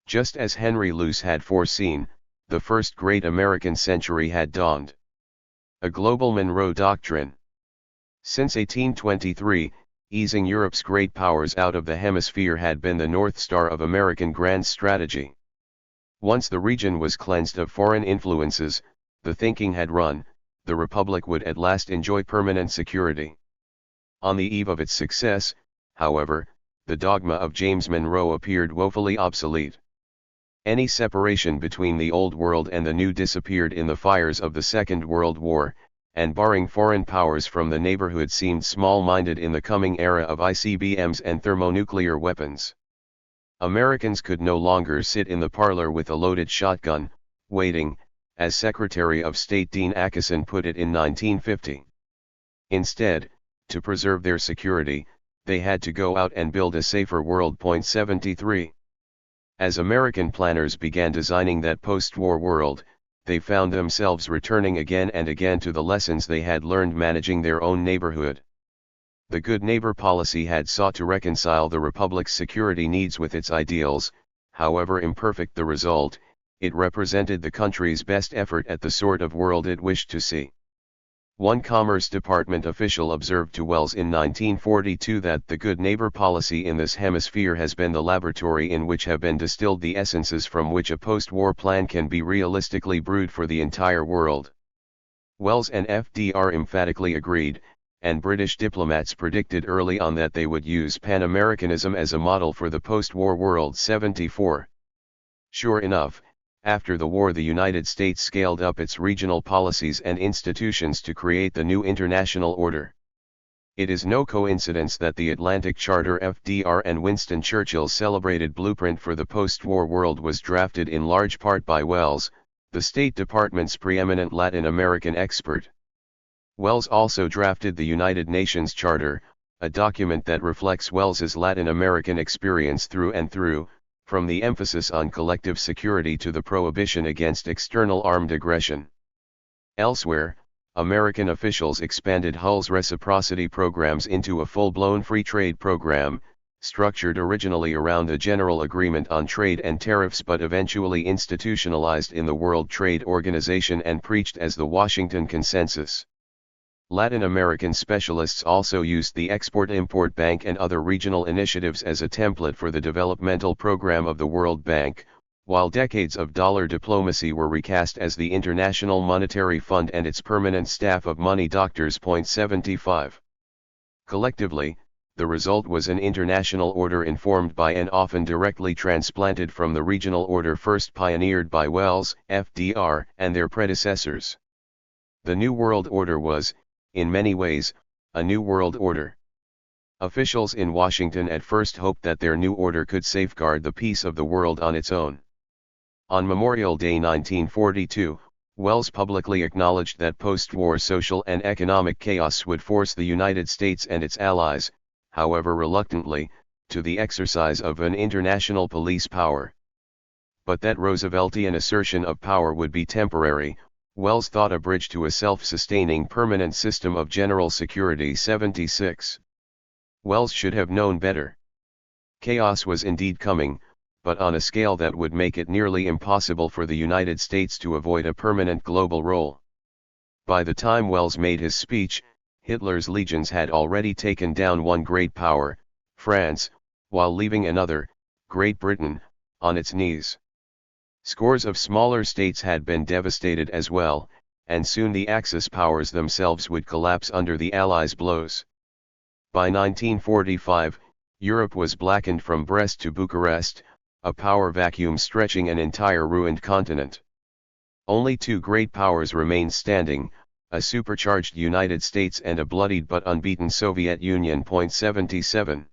Just as Henry Luce had foreseen, the first great American century had dawned. A global Monroe Doctrine. Since 1823, easing Europe's great powers out of the hemisphere had been the North Star of American grand strategy. Once the region was cleansed of foreign influences, the thinking had run, the Republic would at last enjoy permanent security. On the eve of its success, however, the dogma of James Monroe appeared woefully obsolete. Any separation between the Old World and the New disappeared in the fires of the Second World War, and barring foreign powers from the neighborhood seemed small-minded in the coming era of ICBMs and thermonuclear weapons. Americans could no longer sit in the parlor with a loaded shotgun, waiting, as Secretary of State Dean Acheson put it in 1950. Instead, to preserve their security, they had to go out and build a safer world. 73. As American planners began designing that post-war world, they found themselves returning again and again to the lessons they had learned managing their own neighborhood. The good neighbor policy had sought to reconcile the Republic's security needs with its ideals. However imperfect the result, it represented the country's best effort at the sort of world it wished to see. One Commerce Department official observed to Wells in 1942 that the good neighbor policy in this hemisphere has been the laboratory in which have been distilled the essences from which a post-war plan can be realistically brewed for the entire world. Wells and FDR emphatically agreed, and British diplomats predicted early on that they would use Pan-Americanism as a model for the post-war world. 74. Sure enough, after the war the United States scaled up its regional policies and institutions to create the new international order. It is no coincidence that the Atlantic Charter FDR and Winston Churchill's celebrated blueprint for the post-war world was drafted in large part by Wells, the State Department's preeminent Latin American expert. Wells also drafted the United Nations Charter, a document that reflects Wells's Latin American experience through and through, from the emphasis on collective security to the prohibition against external armed aggression. Elsewhere, American officials expanded Hull's reciprocity programs into a full-blown free trade program, structured originally around a general agreement on trade and tariffs but eventually institutionalized in the World Trade Organization and preached as the Washington Consensus. Latin American specialists also used the Export-Import Bank and other regional initiatives as a template for the developmental program of the World Bank, while decades of dollar diplomacy were recast as the International Monetary Fund and its permanent staff of money doctors. 75. Collectively, the result was an international order informed by and often directly transplanted from the regional order first pioneered by Wells, FDR, and their predecessors. The New World Order was, in many ways, a new world order. Officials in Washington at first hoped that their new order could safeguard the peace of the world on its own. On Memorial Day 1942, Wells publicly acknowledged that post-war social and economic chaos would force the United States and its allies, however reluctantly, to the exercise of an international police power. But that Rooseveltian assertion of power would be temporary. Wells thought a bridge to a self-sustaining permanent system of general security. 76. Wells should have known better. Chaos was indeed coming, but on a scale that would make it nearly impossible for the United States to avoid a permanent global role. By the time Wells made his speech, Hitler's legions had already taken down one great power, France, while leaving another, Great Britain, on its knees. Scores of smaller states had been devastated as well, and soon the Axis powers themselves would collapse under the Allies' blows. By 1945, Europe was blackened from Brest to Bucharest, a power vacuum stretching an entire ruined continent. Only two great powers remained standing, a supercharged United States and a bloodied but unbeaten Soviet Union. 77.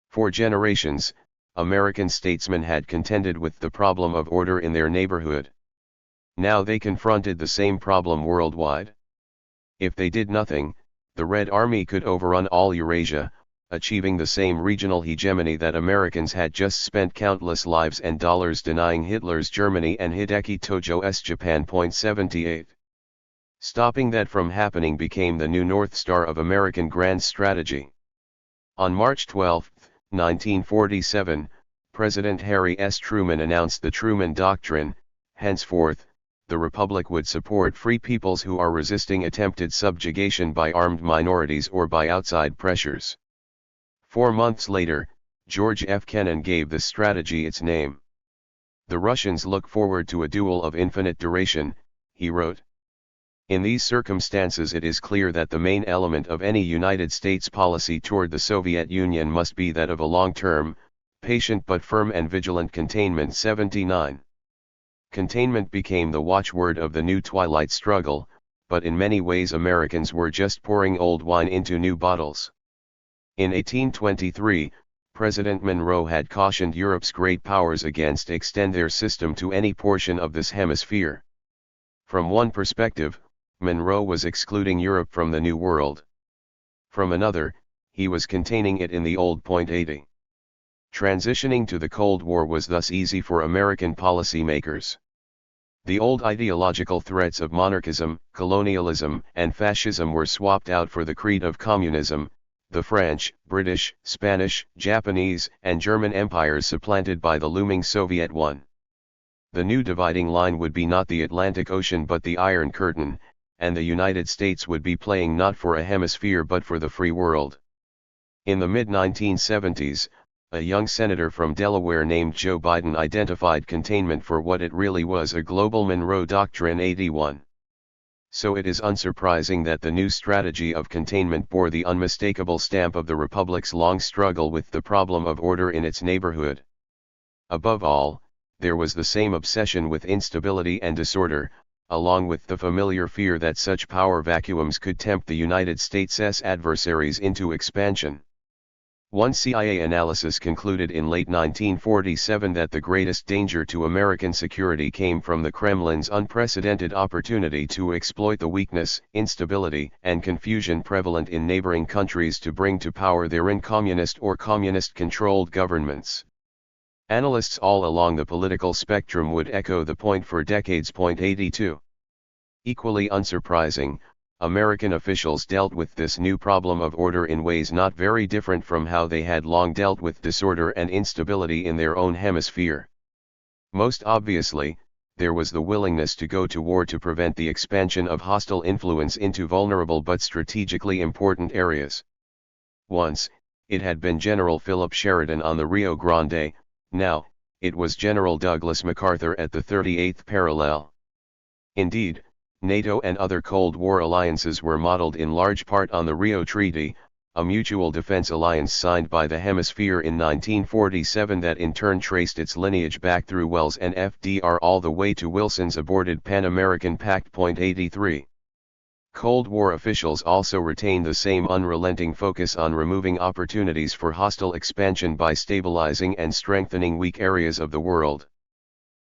For generations, American statesmen had contended with the problem of order in their neighborhood. Now they confronted the same problem worldwide. If they did nothing, the Red Army could overrun all Eurasia, achieving the same regional hegemony that Americans had just spent countless lives and dollars denying Hitler's Germany and Hideki Tojo's Japan. 78. Stopping that from happening became the new North Star of American grand strategy. On March 12, 1947, President Harry S. Truman announced the Truman Doctrine. Henceforth, the Republic would support free peoples who are resisting attempted subjugation by armed minorities or by outside pressures. 4 months later, George F. Kennan gave this strategy its name. The Russians look forward to a duel of infinite duration, he wrote. In these circumstances it is clear that the main element of any United States policy toward the Soviet Union must be that of a long-term, patient but firm and vigilant containment. 79. Containment became the watchword of the new twilight struggle, but in many ways Americans were just pouring old wine into new bottles. In 1823, President Monroe had cautioned Europe's great powers against extend their system to any portion of this hemisphere. From one perspective, Monroe was excluding Europe from the New World. From another, he was containing it in the old. 80. Transitioning to the Cold War was thus easy for American policymakers. The old ideological threats of monarchism, colonialism, and fascism were swapped out for the creed of communism, the French, British, Spanish, Japanese, and German empires supplanted by the looming Soviet one. The new dividing line would be not the Atlantic Ocean but the Iron Curtain, and the United States would be playing not for a hemisphere but for the free world. In the mid-1970s, a young senator from Delaware named Joe Biden identified containment for what it really was: a global Monroe Doctrine. 81. So it is unsurprising that the new strategy of containment bore the unmistakable stamp of the Republic's long struggle with the problem of order in its neighborhood. Above all, there was the same obsession with instability and disorder, along with the familiar fear that such power vacuums could tempt the United States' adversaries into expansion. One CIA analysis concluded in late 1947 that the greatest danger to American security came from the Kremlin's unprecedented opportunity to exploit the weakness, instability, and confusion prevalent in neighboring countries to bring to power therein communist or communist-controlled governments. Analysts all along the political spectrum would echo the point for decades. 82. Equally unsurprising, American officials dealt with this new problem of order in ways not very different from how they had long dealt with disorder and instability in their own hemisphere. Most obviously, there was the willingness to go to war to prevent the expansion of hostile influence into vulnerable but strategically important areas. Once, it had been General Philip Sheridan on the Rio Grande. Now, it was General Douglas MacArthur at the 38th parallel. Indeed, NATO and other Cold War alliances were modeled in large part on the Rio Treaty, a mutual defense alliance signed by the hemisphere in 1947 that in turn traced its lineage back through Wells and FDR all the way to Wilson's aborted Pan-American Pact. 83. Cold War officials also retained the same unrelenting focus on removing opportunities for hostile expansion by stabilizing and strengthening weak areas of the world.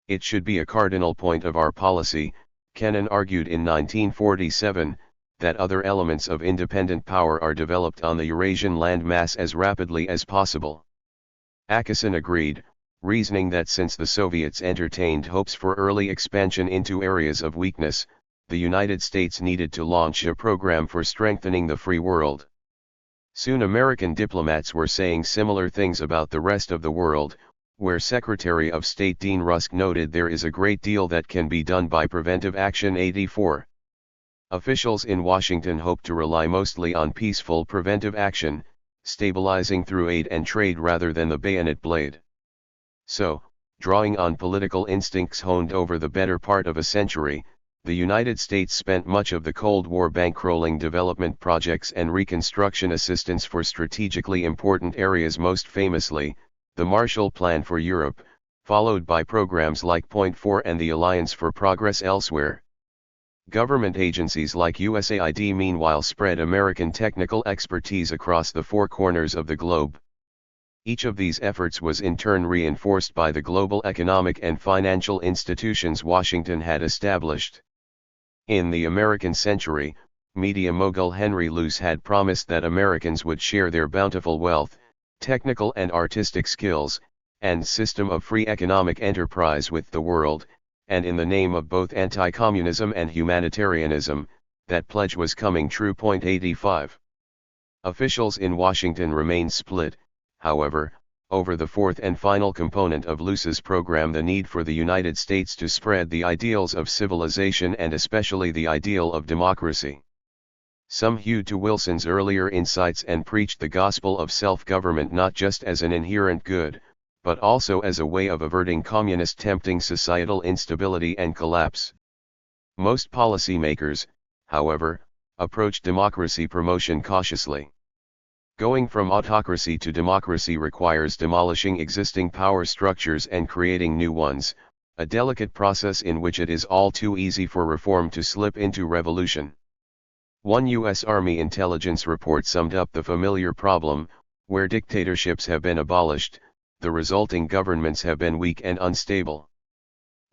It should be a cardinal point of our policy, Kennan argued in 1947, that other elements of independent power are developed on the Eurasian landmass as rapidly as possible. Acheson agreed, reasoning that since the Soviets entertained hopes for early expansion into areas of weakness, the United States needed to launch a program for strengthening the free world. Soon American diplomats were saying similar things about the rest of the world, where Secretary of State Dean Rusk noted there is a great deal that can be done by preventive action. 84. Officials in Washington hoped to rely mostly on peaceful preventive action, stabilizing through aid and trade rather than the bayonet blade. So, drawing on political instincts honed over the better part of a century, The United States spent much of the Cold War bankrolling development projects and reconstruction assistance for strategically important areas, most famously, the Marshall Plan for Europe, followed by programs like Point 4 and the Alliance for Progress elsewhere. Government agencies like USAID meanwhile spread American technical expertise across the four corners of the globe. Each of these efforts was in turn reinforced by the global economic and financial institutions Washington had established. In the American century, media mogul Henry Luce had promised that Americans would share their bountiful wealth, technical and artistic skills, and system of free economic enterprise with the world, and in the name of both anti-communism and humanitarianism, that pledge was coming true. 85. Officials in Washington remained split, however, over the fourth and final component of Luce's program, the need for the United States to spread the ideals of civilization and especially the ideal of democracy. Some hewed to Wilson's earlier insights and preached the gospel of self-government not just as an inherent good, but also as a way of averting communist tempting societal instability and collapse. Most policymakers, however, approached democracy promotion cautiously. Going from autocracy to democracy requires demolishing existing power structures and creating new ones, a delicate process in which it is all too easy for reform to slip into revolution. One U.S. Army intelligence report summed up the familiar problem: where dictatorships have been abolished, the resulting governments have been weak and unstable.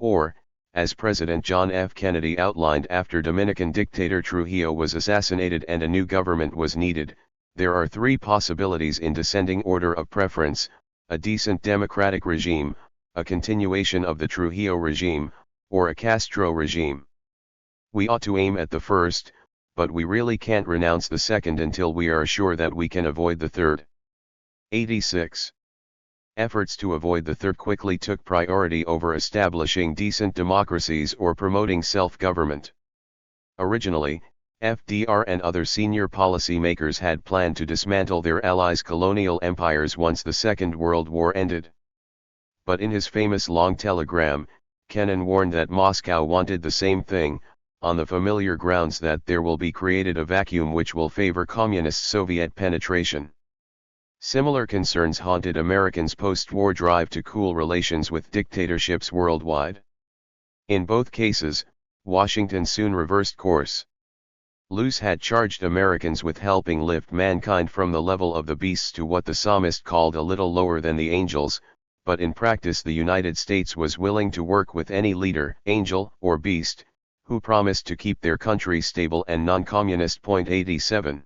Or, as President John F. Kennedy outlined after Dominican dictator Trujillo was assassinated and a new government was needed, there are three possibilities in descending order of preference: a decent democratic regime, a continuation of the Trujillo regime, or a Castro regime. We ought to aim at the first, but we really can't renounce the second until we are sure that we can avoid the third. 86. Efforts to avoid the third quickly took priority over establishing decent democracies or promoting self-government. Originally, FDR and other senior policymakers had planned to dismantle their allies' colonial empires once the Second World War ended. But in his famous long telegram, Kennan warned that Moscow wanted the same thing, on the familiar grounds that there will be created a vacuum which will favor communist Soviet penetration. Similar concerns haunted Americans' post-war drive to cool relations with dictatorships worldwide. In both cases, Washington soon reversed course. Luce had charged Americans with helping lift mankind from the level of the beasts to what the psalmist called a little lower than the angels, but in practice the United States was willing to work with any leader, angel or beast, who promised to keep their country stable and non-communist. 87.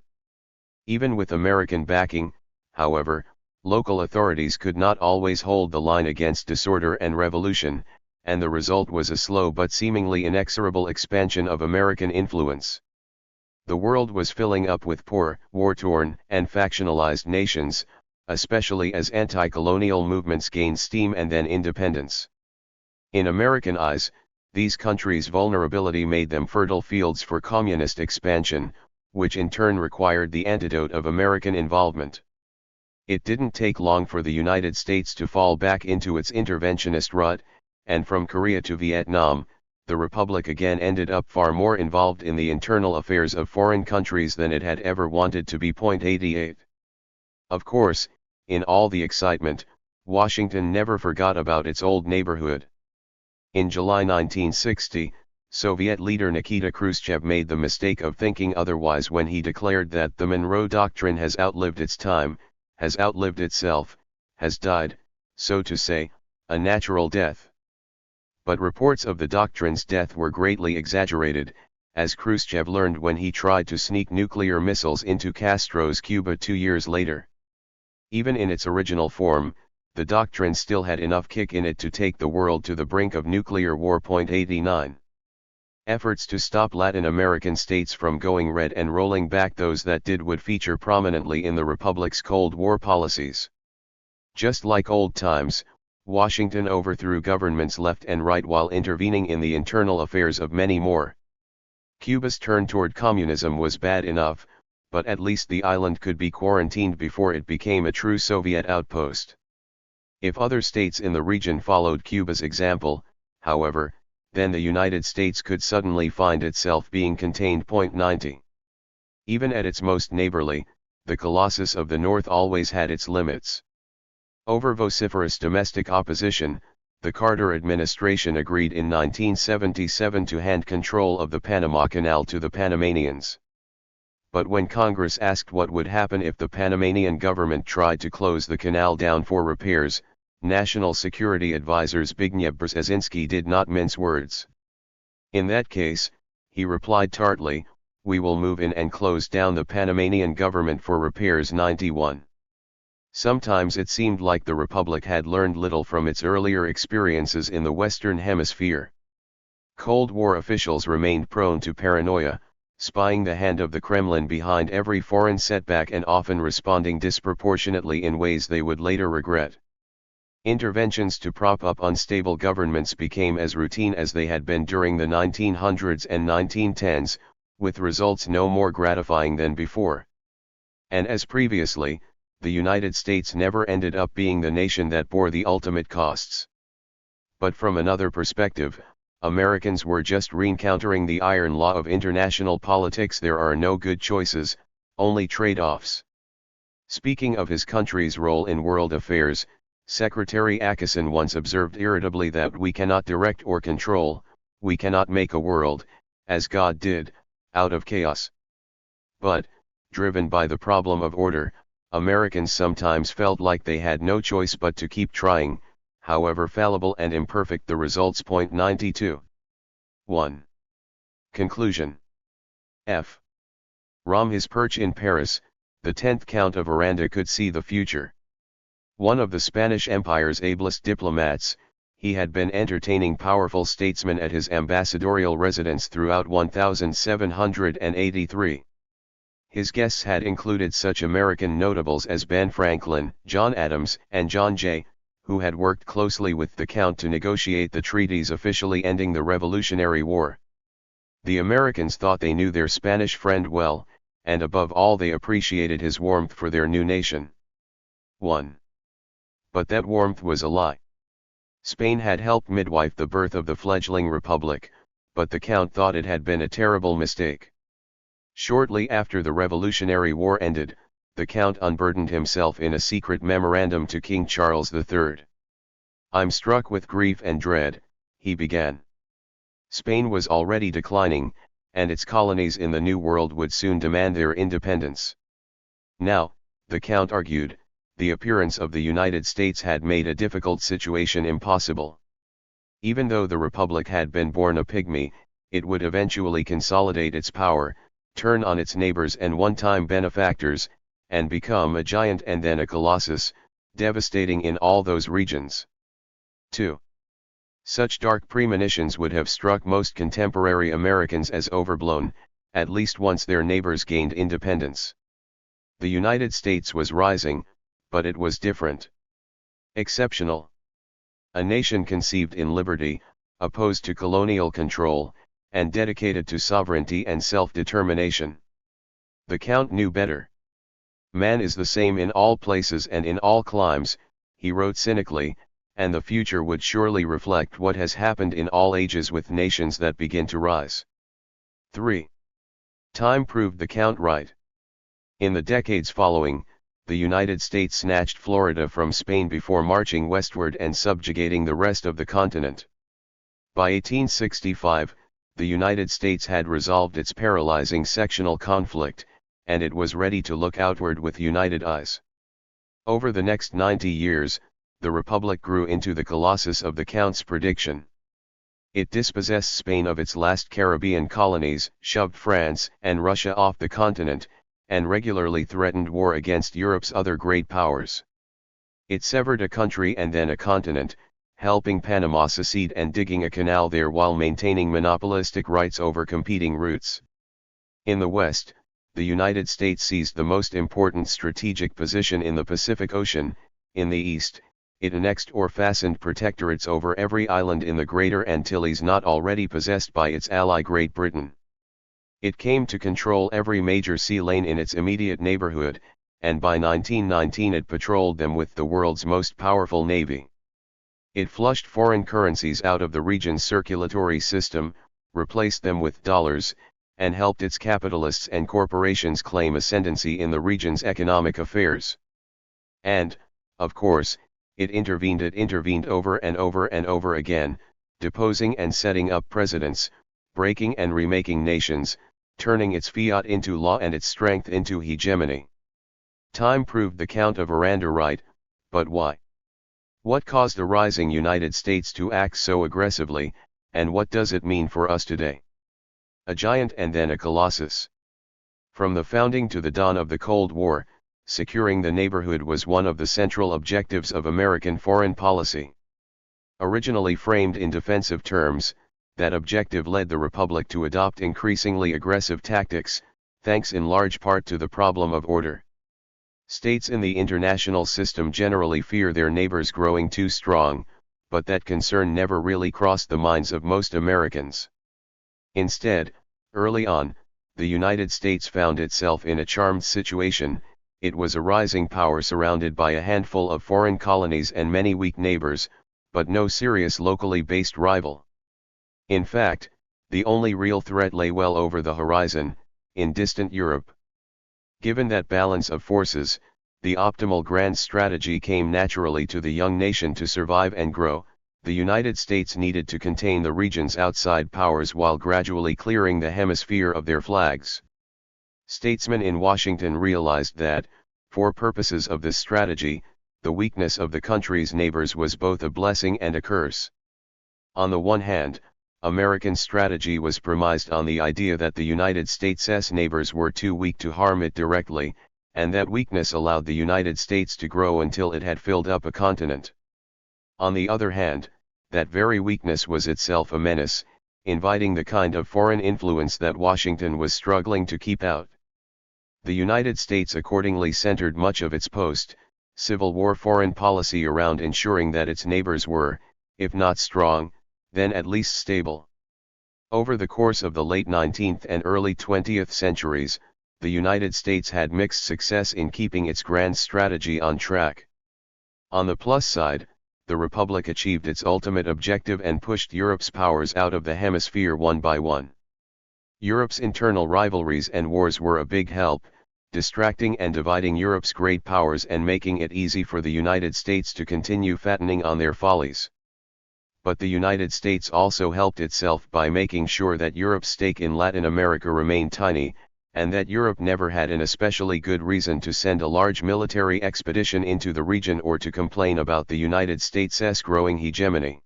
Even with American backing, however, local authorities could not always hold the line against disorder and revolution, and the result was a slow but seemingly inexorable expansion of American influence. The world was filling up with poor, war-torn, and factionalized nations, especially as anti-colonial movements gained steam and then independence. In American eyes, these countries' vulnerability made them fertile fields for communist expansion, which in turn required the antidote of American involvement. It didn't take long for the United States to fall back into its interventionist rut, and from Korea to Vietnam, the Republic again ended up far more involved in the internal affairs of foreign countries than it had ever wanted to be. 88. Of course, in all the excitement, Washington never forgot about its old neighborhood. In July 1960, Soviet leader Nikita Khrushchev made the mistake of thinking otherwise when he declared that the Monroe Doctrine has outlived its time, has outlived itself, has died, so to say, a natural death. But reports of the doctrine's death were greatly exaggerated, as Khrushchev learned when he tried to sneak nuclear missiles into Castro's Cuba 2 years later. Even in its original form, the doctrine still had enough kick in it to take the world to the brink of nuclear war. 89. Efforts to stop Latin American states from going red and rolling back those that did would feature prominently in the Republic's Cold War policies. Just like old times, Washington overthrew governments left and right while intervening in the internal affairs of many more. Cuba's turn toward communism was bad enough, but at least the island could be quarantined before it became a true Soviet outpost. If other states in the region followed Cuba's example, however, then the United States could suddenly find itself being contained. 90. Even at its most neighborly, the Colossus of the North always had its limits. Over vociferous domestic opposition, the Carter administration agreed in 1977 to hand control of the Panama Canal to the Panamanians. But when Congress asked what would happen if the Panamanian government tried to close the canal down for repairs, National Security Advisor Zbigniew Brzezinski did not mince words. In that case, he replied tartly, "We will move in and close down the Panamanian government for repairs." 91. Sometimes it seemed like the Republic had learned little from its earlier experiences in the Western Hemisphere. Cold War officials remained prone to paranoia, spying the hand of the Kremlin behind every foreign setback and often responding disproportionately in ways they would later regret. Interventions to prop up unstable governments became as routine as they had been during the 1900s and 1910s, with results no more gratifying than before. And as previously, the United States never ended up being the nation that bore the ultimate costs. But from another perspective, Americans were just re-encountering the iron law of international politics: there are no good choices, only trade-offs. Speaking of his country's role in world affairs, Secretary Acheson once observed irritably that we cannot direct or control, we cannot make a world, as God did, out of chaos. But, driven by the problem of order, Americans sometimes felt like they had no choice but to keep trying, however fallible and imperfect the results. 92. 1. Conclusion. F. From his perch in Paris, the 10th Count of Aranda could see the future. One of the Spanish Empire's ablest diplomats, he had been entertaining powerful statesmen at his ambassadorial residence throughout 1783. His guests had included such American notables as Ben Franklin, John Adams, and John Jay, who had worked closely with the Count to negotiate the treaties officially ending the Revolutionary War. The Americans thought they knew their Spanish friend well, and above all they appreciated his warmth for their new nation. 1. But that warmth was a lie. Spain had helped midwife the birth of the fledgling republic, but the Count thought it had been a terrible mistake. Shortly after the Revolutionary War ended, the Count unburdened himself in a secret memorandum to King Charles III. "I'm struck with grief and dread," he began. Spain was already declining, and its colonies in the New World would soon demand their independence. Now, the Count argued, the appearance of the United States had made a difficult situation impossible. Even though the Republic had been born a pygmy, it would eventually consolidate its power, turn on its neighbors and one-time benefactors, and become a giant and then a colossus, devastating in all those regions. 2. Such dark premonitions would have struck most contemporary Americans as overblown, at least once their neighbors gained independence. The United States was rising, but it was different. Exceptional. A nation conceived in liberty, opposed to colonial control, and dedicated to sovereignty and self-determination. The Count knew better. "Man is the same in all places and in all climes," he wrote cynically, "and the future would surely reflect what has happened in all ages with nations that begin to rise." 3. Time proved the Count right. In the decades following, the United States snatched Florida from Spain before marching westward and subjugating the rest of the continent. By 1865, the United States had resolved its paralyzing sectional conflict, and it was ready to look outward with united eyes. Over the next 90 years, the Republic grew into the colossus of the Count's prediction. It dispossessed Spain of its last Caribbean colonies, shoved France and Russia off the continent, and regularly threatened war against Europe's other great powers. It severed a country and then a continent, helping Panama secede and digging a canal there while maintaining monopolistic rights over competing routes. In the West, the United States seized the most important strategic position in the Pacific Ocean. In the East, it annexed or fastened protectorates over every island in the Greater Antilles not already possessed by its ally Great Britain. It came to control every major sea lane in its immediate neighborhood, and by 1919 it patrolled them with the world's most powerful navy. It flushed foreign currencies out of the region's circulatory system, replaced them with dollars, and helped its capitalists and corporations claim ascendancy in the region's economic affairs. And, of course, it intervened over and over and over again, deposing and setting up presidents, breaking and remaking nations, turning its fiat into law and its strength into hegemony. Time proved the Count of Aranda right, but why? What caused the rising United States to act so aggressively, and what does it mean for us today? A giant and then a colossus. From the founding to the dawn of the Cold War, securing the neighborhood was one of the central objectives of American foreign policy. Originally framed in defensive terms, that objective led the Republic to adopt increasingly aggressive tactics, thanks in large part to the problem of order. States in the international system generally fear their neighbors growing too strong, but that concern never really crossed the minds of most Americans. Instead, early on, the United States found itself in a charmed situation. It was a rising power surrounded by a handful of foreign colonies and many weak neighbors, but no serious locally based rival. In fact, the only real threat lay well over the horizon, in distant Europe. Given that balance of forces, the optimal grand strategy came naturally to the young nation to survive and grow. The United States needed to contain the region's outside powers while gradually clearing the hemisphere of their flags. Statesmen in Washington realized that, for purposes of this strategy, the weakness of the country's neighbors was both a blessing and a curse. On the one hand, American strategy was premised on the idea that the United States' neighbors were too weak to harm it directly, and that weakness allowed the United States to grow until it had filled up a continent. On the other hand, that very weakness was itself a menace, inviting the kind of foreign influence that Washington was struggling to keep out. The United States accordingly centered much of its post-Civil War foreign policy around ensuring that its neighbors were, if not strong, then at least stable. Over the course of the late 19th and early 20th centuries, the United States had mixed success in keeping its grand strategy on track. On the plus side, the Republic achieved its ultimate objective and pushed Europe's powers out of the hemisphere one by one. Europe's internal rivalries and wars were a big help, distracting and dividing Europe's great powers and making it easy for the United States to continue fattening on their follies. But the United States also helped itself by making sure that Europe's stake in Latin America remained tiny, and that Europe never had an especially good reason to send a large military expedition into the region or to complain about the United States' growing hegemony.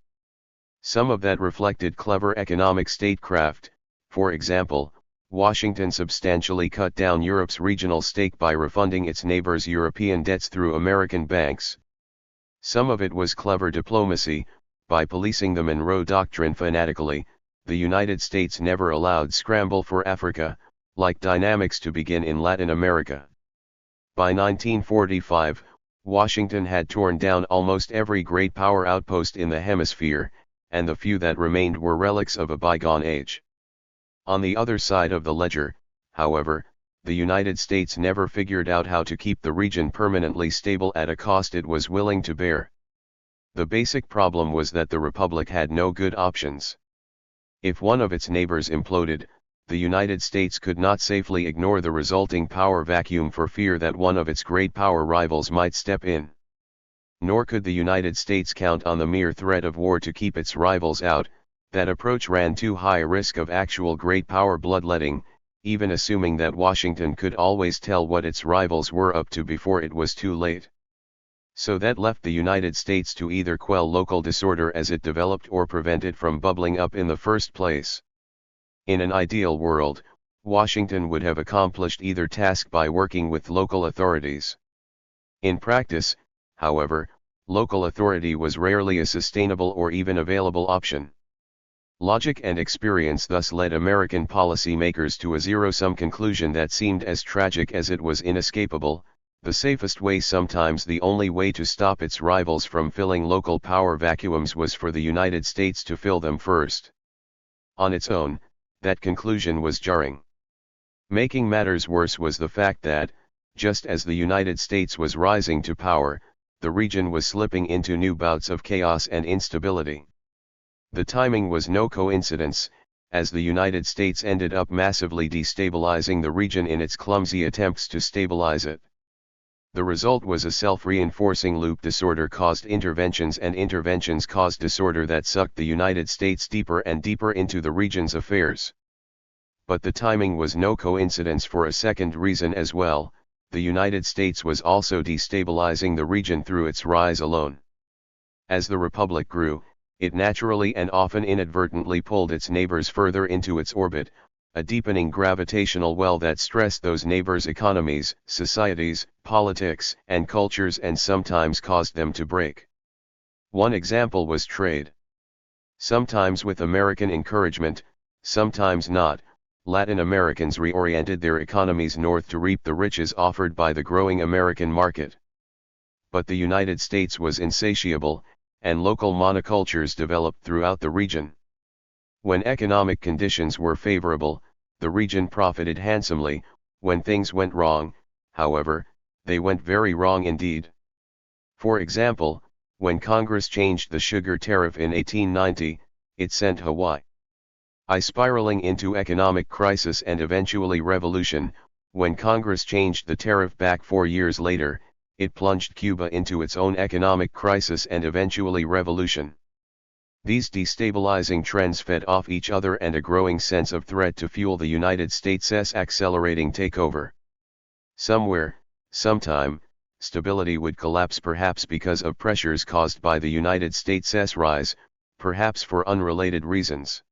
Some of that reflected clever economic statecraft. For example, Washington substantially cut down Europe's regional stake by refunding its neighbors' European debts through American banks. Some of it was clever diplomacy. By policing the Monroe Doctrine fanatically, the United States never allowed scramble for Africa-like dynamics to begin in Latin America. By 1945, Washington had torn down almost every great power outpost in the hemisphere, and the few that remained were relics of a bygone age. On the other side of the ledger, however, the United States never figured out how to keep the region permanently stable at a cost it was willing to bear. The basic problem was that the Republic had no good options. If one of its neighbors imploded, the United States could not safely ignore the resulting power vacuum for fear that one of its great power rivals might step in. Nor could the United States count on the mere threat of war to keep its rivals out. That approach ran too high a risk of actual great power bloodletting, even assuming that Washington could always tell what its rivals were up to before it was too late. So that left the United States to either quell local disorder as it developed or prevent it from bubbling up in the first place. In an ideal world, Washington would have accomplished either task by working with local authorities. In practice, however, local authority was rarely a sustainable or even available option. Logic and experience thus led American policymakers to a zero-sum conclusion that seemed as tragic as it was inescapable. The safest way, sometimes the only way to stop its rivals from filling local power vacuums, was for the United States to fill them first. On its own, that conclusion was jarring. Making matters worse was the fact that, just as the United States was rising to power, the region was slipping into new bouts of chaos and instability. The timing was no coincidence, as the United States ended up massively destabilizing the region in its clumsy attempts to stabilize it. The result was a self-reinforcing loop: disorder caused interventions and interventions caused disorder that sucked the United States deeper and deeper into the region's affairs. But the timing was no coincidence for a second reason as well: the United States was also destabilizing the region through its rise alone. As the Republic grew, it naturally and often inadvertently pulled its neighbors further into its orbit, a deepening gravitational well that stressed those neighbors' economies, societies, politics, and cultures, and sometimes caused them to break. One example was trade. Sometimes with American encouragement, sometimes not, Latin Americans reoriented their economies north to reap the riches offered by the growing American market. But the United States was insatiable, and local monocultures developed throughout the region. When economic conditions were favorable, the region profited handsomely. When things went wrong, however, they went very wrong indeed. For example, when Congress changed the sugar tariff in 1890, it sent Hawaii spiraling into economic crisis and eventually revolution. When Congress changed the tariff back 4 years later, it plunged Cuba into its own economic crisis and eventually revolution. These destabilizing trends fed off each other, and a growing sense of threat to fuel the United States' accelerating takeover. Somewhere, sometime, stability would collapse, perhaps because of pressures caused by the United States' rise, perhaps for unrelated reasons.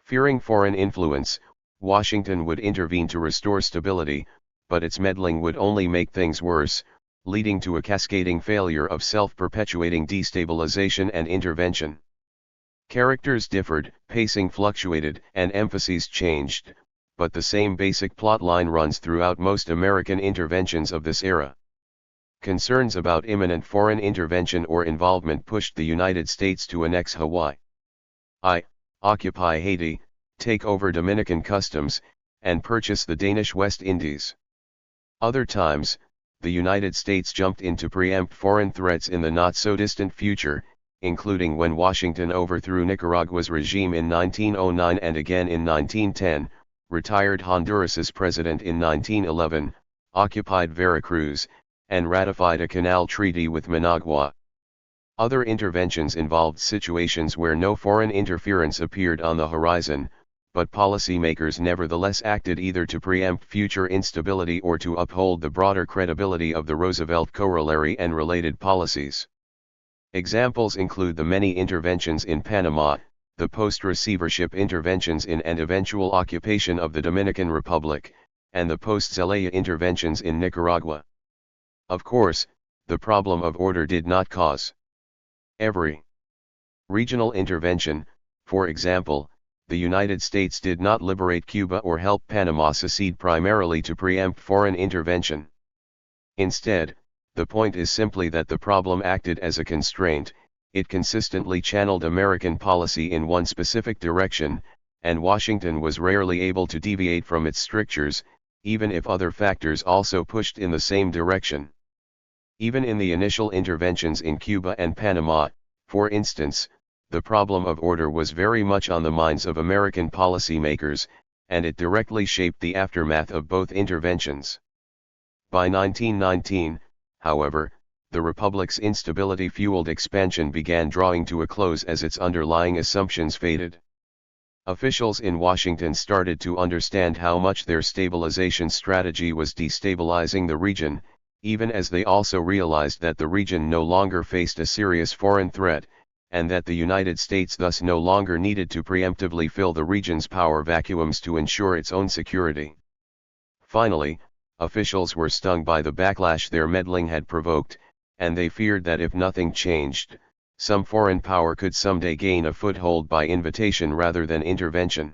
Fearing foreign influence, Washington would intervene to restore stability, but its meddling would only make things worse, leading to a cascading failure of self-perpetuating destabilization and intervention. Characters differed, pacing fluctuated, and emphases changed, but the same basic plotline runs throughout most American interventions of this era. Concerns about imminent foreign intervention or involvement pushed the United States to annex Hawaii, occupy Haiti, take over Dominican customs, and purchase the Danish West Indies. Other times, the United States jumped in to preempt foreign threats in the not-so-distant future, including when Washington overthrew Nicaragua's regime in 1909 and again in 1910, retired Honduras's president in 1911, occupied Veracruz, and ratified a canal treaty with Managua. Other interventions involved situations where no foreign interference appeared on the horizon, but policymakers nevertheless acted either to preempt future instability or to uphold the broader credibility of the Roosevelt corollary and related policies. Examples include the many interventions in Panama, the post-receivership interventions in and eventual occupation of the Dominican Republic, and the post-Zelaya interventions in Nicaragua. Of course, the problem of order did not cause every regional intervention. For example, the United States did not liberate Cuba or help Panama secede primarily to preempt foreign intervention. Instead, the point is simply that the problem acted as a constraint. It consistently channeled American policy in one specific direction, and Washington was rarely able to deviate from its strictures, even if other factors also pushed in the same direction. Even in the initial interventions in Cuba and Panama, for instance, the problem of order was very much on the minds of American policymakers, and it directly shaped the aftermath of both interventions. By 1919, however, the Republic's instability-fueled expansion began drawing to a close as its underlying assumptions faded. Officials in Washington started to understand how much their stabilization strategy was destabilizing the region, even as they also realized that the region no longer faced a serious foreign threat, and that the United States thus no longer needed to preemptively fill the region's power vacuums to ensure its own security. Finally, officials were stung by the backlash their meddling had provoked, and they feared that if nothing changed, some foreign power could someday gain a foothold by invitation rather than intervention.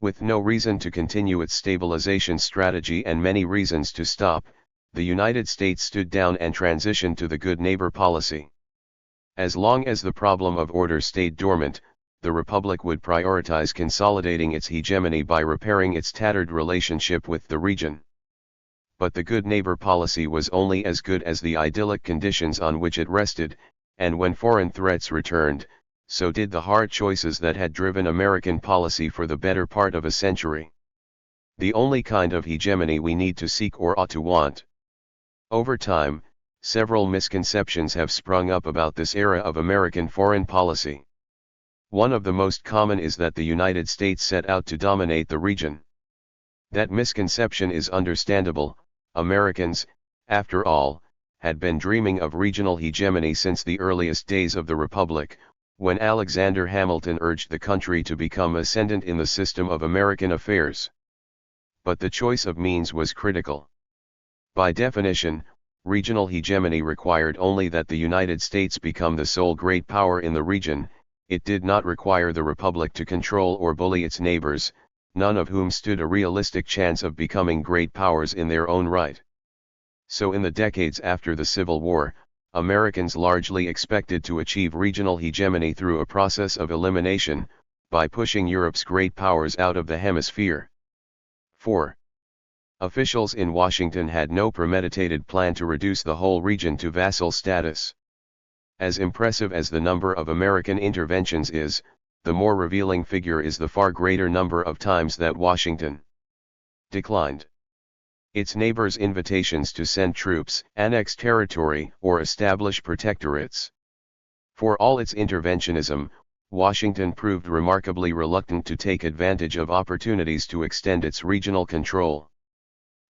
With no reason to continue its stabilization strategy and many reasons to stop, the United States stood down and transitioned to the good neighbor policy. As long as the problem of order stayed dormant, the Republic would prioritize consolidating its hegemony by repairing its tattered relationship with the region. but the good neighbor policy was only as good as the idyllic conditions on which it rested, and when foreign threats returned, so did the hard choices that had driven American policy for the better part of a century. The only kind of hegemony we need to seek or ought to want. Over time, several misconceptions have sprung up about this era of American foreign policy. One of the most common is that the United States set out to dominate the region. That misconception is understandable. Americans, after all, had been dreaming of regional hegemony since the earliest days of the Republic, when Alexander Hamilton urged the country to become ascendant in the system of American affairs. But the choice of means was critical. By definition, regional hegemony required only that the United States become the sole great power in the region. It did not require the Republic to control or bully its neighbors, none of whom stood a realistic chance of becoming great powers in their own right. So in the decades after the Civil War, Americans largely expected to achieve regional hegemony through a process of elimination, by pushing Europe's great powers out of the hemisphere. 4. Officials in Washington had no premeditated plan to reduce the whole region to vassal status. As impressive as the number of American interventions is, the more revealing figure is the far greater number of times that Washington declined its neighbors' invitations to send troops, annex territory, or establish protectorates. For all its interventionism, Washington proved remarkably reluctant to take advantage of opportunities to extend its regional control.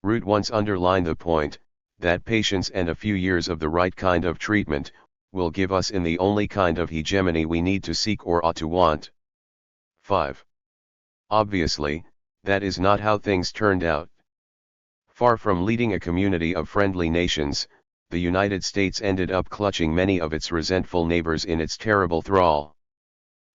Root once underlined the point, that patience and a few years of the right kind of treatment, will give us in the only kind of hegemony we need to seek or ought to want. 5. Obviously, that is not how things turned out. Far from leading a community of friendly nations, the United States ended up clutching many of its resentful neighbors in its terrible thrall.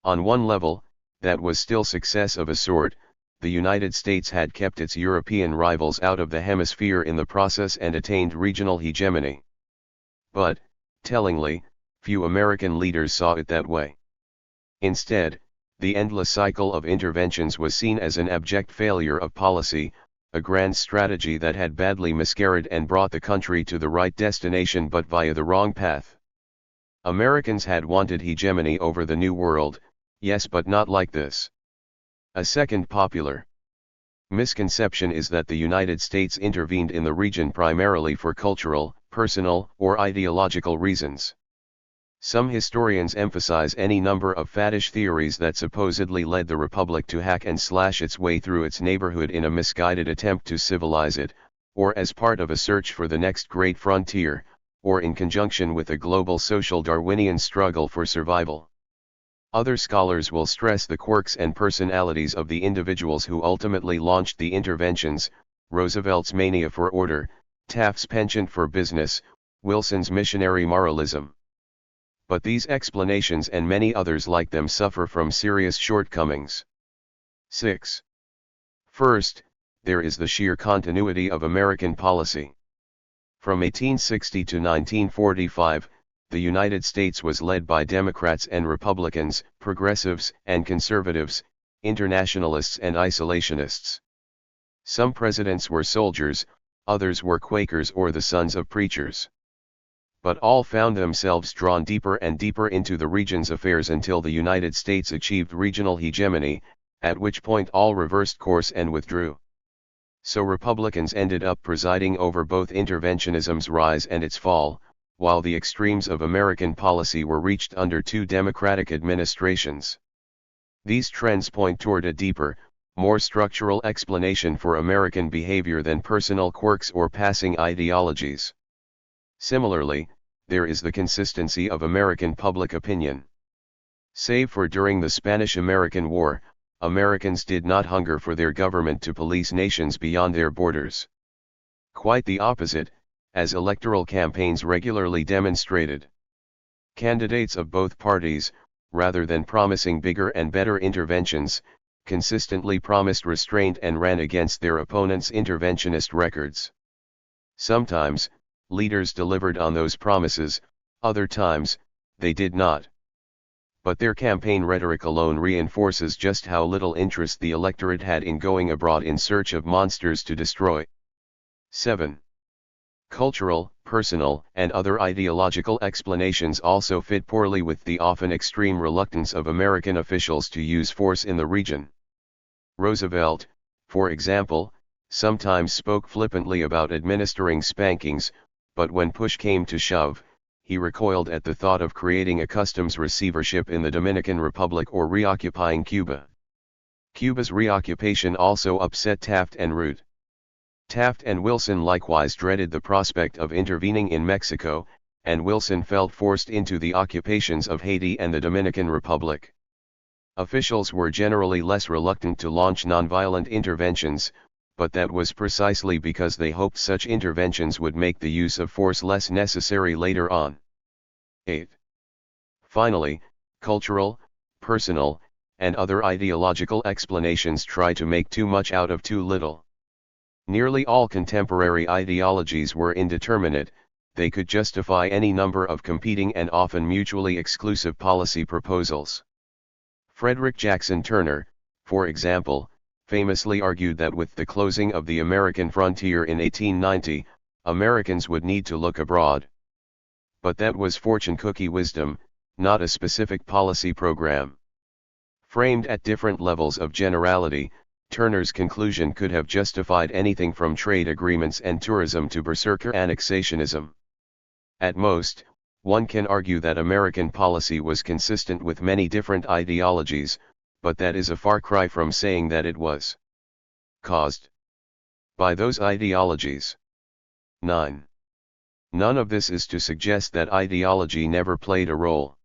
On one level, that was still success of a sort. The United States had kept its European rivals out of the hemisphere in the process and attained regional hegemony. But, tellingly, few American leaders saw it that way. Instead, the endless cycle of interventions was seen as an abject failure of policy, a grand strategy that had badly miscarried and brought the country to the right destination but via the wrong path. Americans had wanted hegemony over the New World, yes, but not like this. A second popular misconception is that the United States intervened in the region primarily for cultural, personal, or ideological reasons. Some historians emphasize any number of faddish theories that supposedly led the Republic to hack and slash its way through its neighborhood in a misguided attempt to civilize it, or as part of a search for the next great frontier, or in conjunction with a global social Darwinian struggle for survival. Other scholars will stress the quirks and personalities of the individuals who ultimately launched the interventions: Roosevelt's mania for order, Taft's penchant for business, Wilson's missionary moralism. But these explanations and many others like them suffer from serious shortcomings. 6. First, there is the sheer continuity of American policy. From 1860 to 1945, the United States was led by Democrats and Republicans, progressives and conservatives, internationalists and isolationists. Some presidents were soldiers, others were Quakers or the sons of preachers. But all found themselves drawn deeper and deeper into the region's affairs until the United States achieved regional hegemony, at which point all reversed course and withdrew. So Republicans ended up presiding over both interventionism's rise and its fall, while the extremes of American policy were reached under two Democratic administrations. These trends point toward a deeper, more structural explanation for American behavior than personal quirks or passing ideologies. Similarly, there is the consistency of American public opinion. Save for during the Spanish-American War, Americans did not hunger for their government to police nations beyond their borders. Quite the opposite, as electoral campaigns regularly demonstrated. Candidates of both parties, rather than promising bigger and better interventions, consistently promised restraint and ran against their opponents' interventionist records. Sometimes, leaders delivered on those promises, other times, they did not. But their campaign rhetoric alone reinforces just how little interest the electorate had in going abroad in search of monsters to destroy. 7. Cultural, personal, and other ideological explanations also fit poorly with the often extreme reluctance of American officials to use force in the region. Roosevelt, for example, sometimes spoke flippantly about administering spankings, but when push came to shove, he recoiled at the thought of creating a customs receivership in the Dominican Republic or reoccupying Cuba. Cuba's reoccupation also upset Taft and Root. Taft and Wilson likewise dreaded the prospect of intervening in Mexico, and Wilson felt forced into the occupations of Haiti and the Dominican Republic. Officials were generally less reluctant to launch nonviolent interventions, but that was precisely because they hoped such interventions would make the use of force less necessary later on. 8. Finally, cultural, personal, and other ideological explanations try to make too much out of too little. Nearly all contemporary ideologies were indeterminate, they could justify any number of competing and often mutually exclusive policy proposals. Frederick Jackson Turner, for example, famously argued that with the closing of the American frontier in 1890, Americans would need to look abroad. But that was fortune cookie wisdom, not a specific policy program. Framed at different levels of generality, Turner's conclusion could have justified anything from trade agreements and tourism to berserker annexationism. At most, one can argue that American policy was consistent with many different ideologies, but that is a far cry from saying that it was caused by those ideologies. 9. None of this is to suggest that ideology never played a role.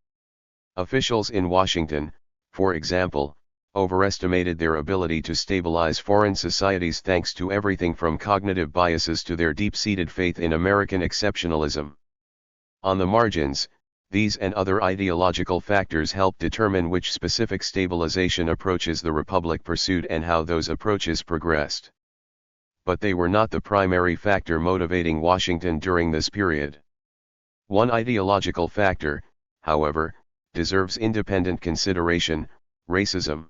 Officials in Washington, for example, overestimated their ability to stabilize foreign societies thanks to everything from cognitive biases to their deep-seated faith in American exceptionalism. On the margins, these and other ideological factors help determine which specific stabilization approaches the Republic pursued and how those approaches progressed. But they were not the primary factor motivating Washington during this period. One ideological factor, however, deserves independent consideration: racism.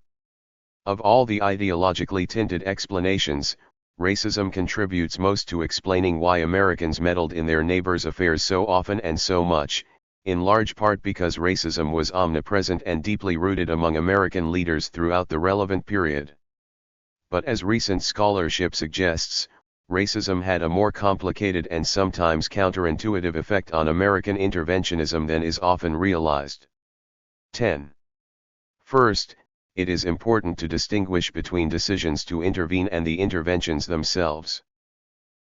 Of all the ideologically tinted explanations, racism contributes most to explaining why Americans meddled in their neighbors' affairs so often and so much, in large part because racism was omnipresent and deeply rooted among American leaders throughout the relevant period. But as recent scholarship suggests, racism had a more complicated and sometimes counterintuitive effect on American interventionism than is often realized. 10. First, it is important to distinguish between decisions to intervene and the interventions themselves.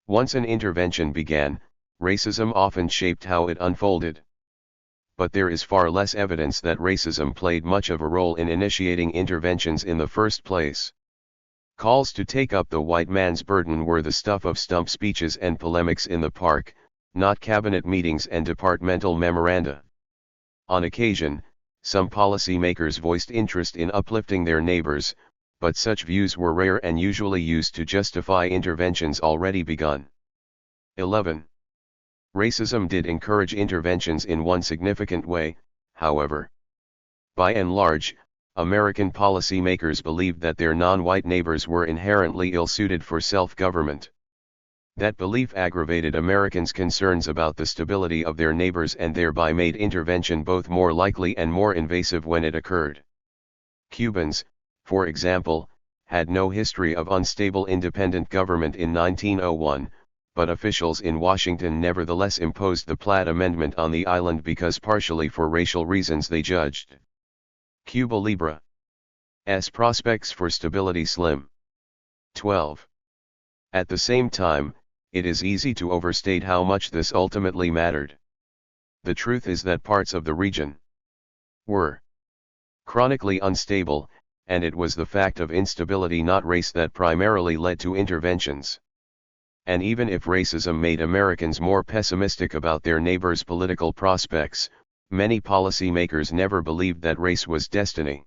Once an intervention began, racism often shaped how it unfolded. But there is far less evidence that racism played much of a role in initiating interventions in the first place. Calls to take up the white man's burden were the stuff of stump speeches and polemics in the park, not cabinet meetings and departmental memoranda. On occasion, some policymakers voiced interest in uplifting their neighbors, but such views were rare and usually used to justify interventions already begun. 11. Racism did encourage interventions in one significant way, however. By and large, American policymakers believed that their non-white neighbors were inherently ill-suited for self-government. That belief aggravated Americans' concerns about the stability of their neighbors and thereby made intervention both more likely and more invasive when it occurred. Cubans, for example, had no history of unstable independent government in 1901, but officials in Washington nevertheless imposed the Platt Amendment on the island because partially for racial reasons they judged Cuba Libre's prospects for stability slim. 12. At the same time, it is easy to overstate how much this ultimately mattered. The truth is that parts of the region were chronically unstable, and it was the fact of instability, not race, that primarily led to interventions. And even if racism made Americans more pessimistic about their neighbors' political prospects, many policymakers never believed that race was destiny.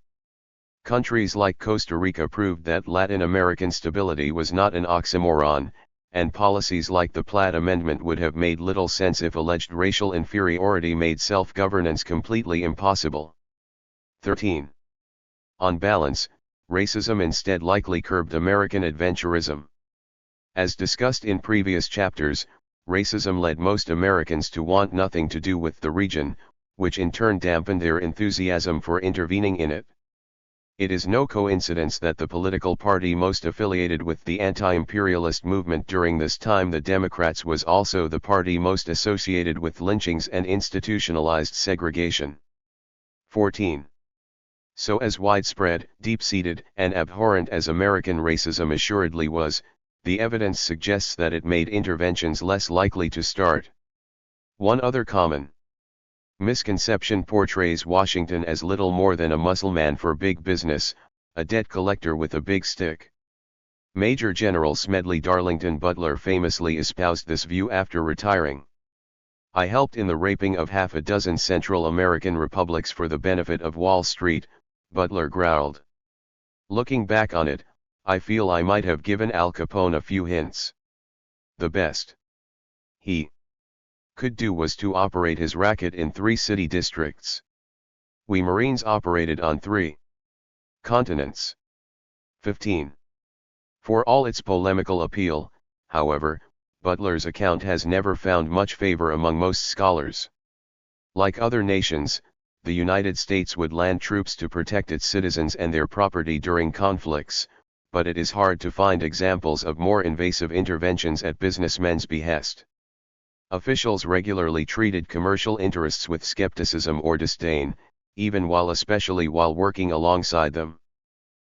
Countries like Costa Rica proved that Latin American stability was not an oxymoron, and policies like the Platt Amendment would have made little sense if alleged racial inferiority made self-governance completely impossible. 13. On balance, racism instead likely curbed American adventurism. As discussed in previous chapters, racism led most Americans to want nothing to do with the region, which in turn dampened their enthusiasm for intervening in it. It is no coincidence that the political party most affiliated with the anti-imperialist movement during this time, the Democrats, was also the party most associated with lynchings and institutionalized segregation. 14. So as widespread, deep-seated, and abhorrent as American racism assuredly was, the evidence suggests that it made interventions less likely to start. One other common misconception portrays Washington as little more than a muscleman for big business, a debt collector with a big stick. Major General Smedley Darlington Butler famously espoused this view after retiring. "I helped in the raping of half a dozen Central American republics for the benefit of Wall Street," Butler growled. "Looking back on it, I feel I might have given Al Capone a few hints. The best he could do was to operate his racket in 3 city districts. We Marines operated on 3 continents." 15. For all its polemical appeal, however, Butler's account has never found much favor among most scholars. Like other nations, the United States would land troops to protect its citizens and their property during conflicts, but it is hard to find examples of more invasive interventions at businessmen's behest. Officials regularly treated commercial interests with skepticism or disdain, especially while working alongside them.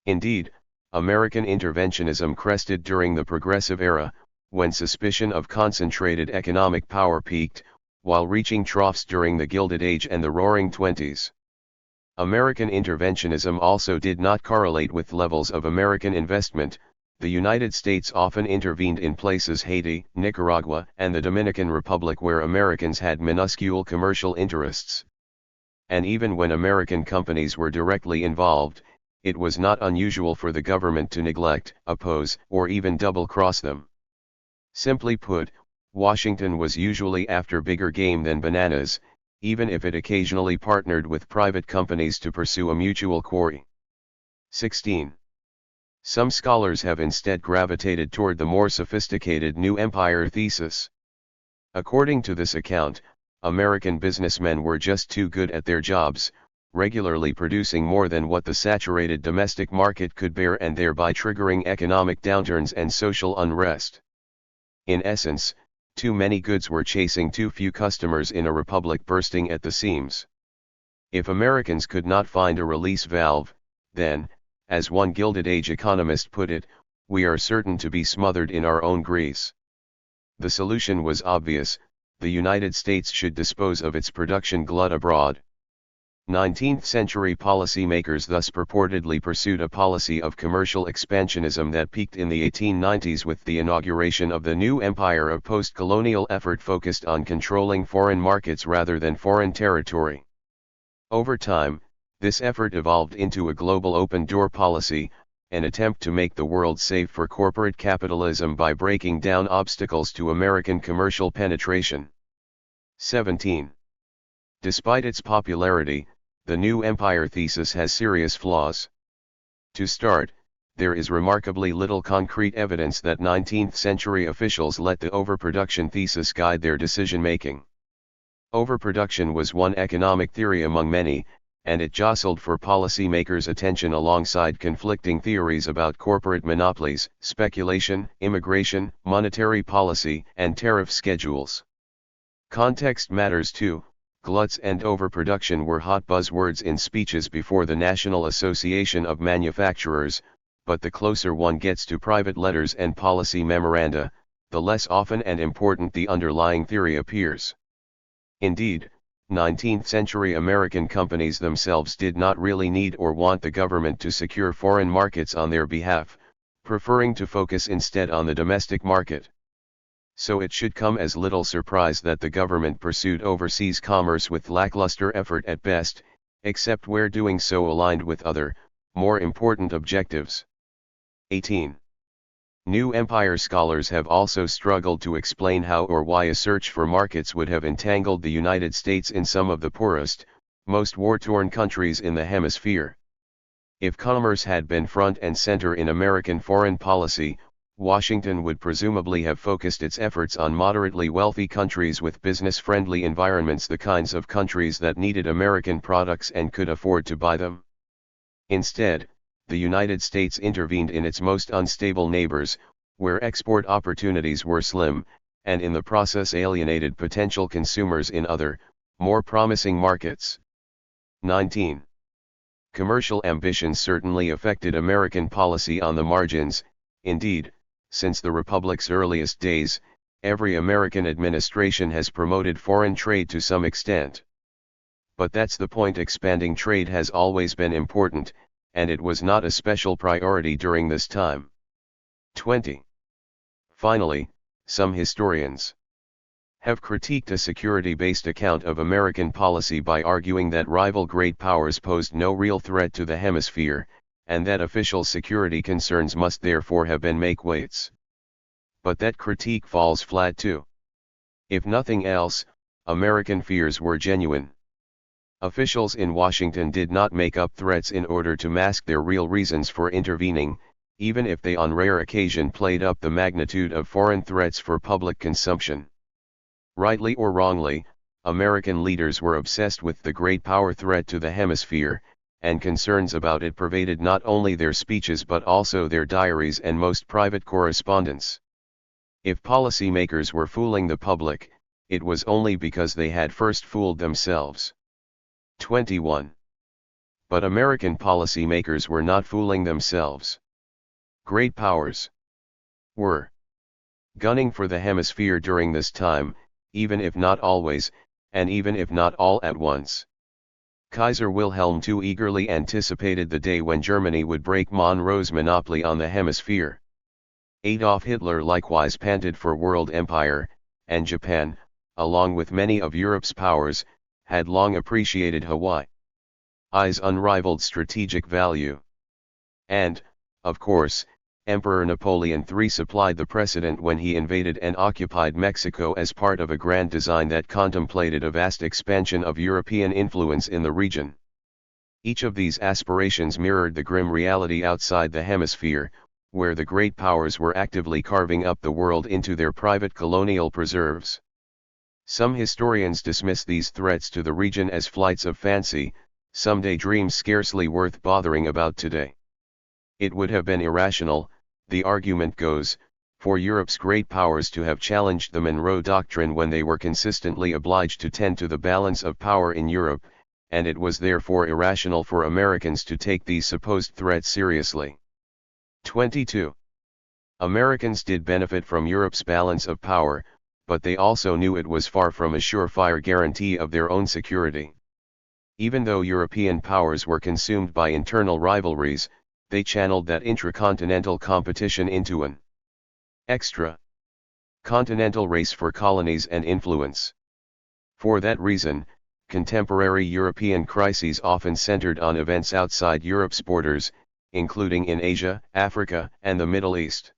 Indeed, American interventionism crested during the Progressive Era, when suspicion of concentrated economic power peaked, while reaching troughs during the Gilded Age and the Roaring Twenties. American interventionism also did not correlate with levels of American investment. The United States often intervened in places Haiti, Nicaragua, and the Dominican Republic where Americans had minuscule commercial interests. And even when American companies were directly involved, it was not unusual for the government to neglect, oppose, or even double-cross them. Simply put, Washington was usually after bigger game than bananas, even if it occasionally partnered with private companies to pursue a mutual quarry. 16. Some scholars have instead gravitated toward the more sophisticated New Empire thesis. According to this account, American businessmen were just too good at their jobs, regularly producing more than what the saturated domestic market could bear and thereby triggering economic downturns and social unrest. In essence, too many goods were chasing too few customers in a republic bursting at the seams. If Americans could not find a release valve, then, as one Gilded Age economist put it, we are certain to be smothered in our own grease. The solution was obvious: the United States should dispose of its production glut abroad. 19th-century policymakers thus purportedly pursued a policy of commercial expansionism that peaked in the 1890s with the inauguration of the new empire. A post-colonial effort focused on controlling foreign markets rather than foreign territory. Over time, this effort evolved into a global open-door policy, an attempt to make the world safe for corporate capitalism by breaking down obstacles to American commercial penetration. 17. Despite its popularity, the New Empire thesis has serious flaws. To start, there is remarkably little concrete evidence that 19th-century officials let the overproduction thesis guide their decision-making. Overproduction was one economic theory among many, and it jostled for policymakers' attention alongside conflicting theories about corporate monopolies, speculation, immigration, monetary policy, and tariff schedules. Context matters too. Gluts and overproduction were hot buzzwords in speeches before the National Association of Manufacturers, but the closer one gets to private letters and policy memoranda, the less often and important the underlying theory appears. Indeed, 19th-century American companies themselves did not really need or want the government to secure foreign markets on their behalf, preferring to focus instead on the domestic market. So it should come as little surprise that the government pursued overseas commerce with lackluster effort at best, except where doing so aligned with other, more important objectives. 18. New Empire scholars have also struggled to explain how or why a search for markets would have entangled the United States in some of the poorest, most war-torn countries in the hemisphere. If commerce had been front and center in American foreign policy, Washington would presumably have focused its efforts on moderately wealthy countries with business-friendly environments, the kinds of countries that needed American products and could afford to buy them. Instead, the United States intervened in its most unstable neighbors, where export opportunities were slim, and in the process alienated potential consumers in other, more promising markets. 19. Commercial ambitions certainly affected American policy on the margins. Indeed, since the Republic's earliest days, every American administration has promoted foreign trade to some extent. But that's the point: expanding trade has always been important, and it was not a special priority during this time. 20. Finally, some historians have critiqued a security-based account of American policy by arguing that rival great powers posed no real threat to the hemisphere, and that official security concerns must therefore have been make-weights. But that critique falls flat too. If nothing else, American fears were genuine. Officials in Washington did not make up threats in order to mask their real reasons for intervening, even if they on rare occasion played up the magnitude of foreign threats for public consumption. Rightly or wrongly, American leaders were obsessed with the great power threat to the hemisphere, and concerns about it pervaded not only their speeches but also their diaries and most private correspondence. If policymakers were fooling the public, it was only because they had first fooled themselves. 21. But American policymakers were not fooling themselves. Great powers were gunning for the hemisphere during this time, even if not always, and even if not all at once. Kaiser Wilhelm II eagerly anticipated the day when Germany would break Monroe's monopoly on the hemisphere. Adolf Hitler likewise panted for world empire, and Japan, along with many of Europe's powers, had long appreciated Hawaii's unrivaled strategic value. And, of course, Emperor Napoleon III supplied the precedent when he invaded and occupied Mexico as part of a grand design that contemplated a vast expansion of European influence in the region. Each of these aspirations mirrored the grim reality outside the hemisphere, where the great powers were actively carving up the world into their private colonial preserves. Some historians dismiss these threats to the region as flights of fancy, someday dreams scarcely worth bothering about today. It would have been irrational, the argument goes, for Europe's great powers to have challenged the Monroe Doctrine when they were consistently obliged to tend to the balance of power in Europe, and it was therefore irrational for Americans to take these supposed threats seriously. 22. Americans did benefit from Europe's balance of power, but they also knew it was far from a surefire guarantee of their own security. Even though European powers were consumed by internal rivalries, they channeled that intracontinental competition into an extra-continental race for colonies and influence. For that reason, contemporary European crises often centered on events outside Europe's borders, including in Asia, Africa, and the Middle East.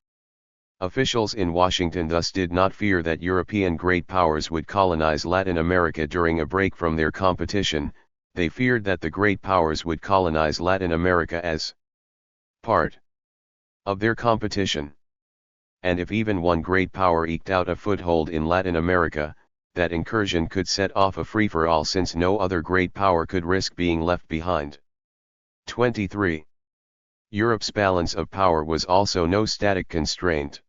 Officials in Washington thus did not fear that European great powers would colonize Latin America during a break from their competition. They feared that the great powers would colonize Latin America as part of their competition. And if even one great power eked out a foothold in Latin America, that incursion could set off a free-for-all, since no other great power could risk being left behind. 23. Europe's balance of power was also no static constraint.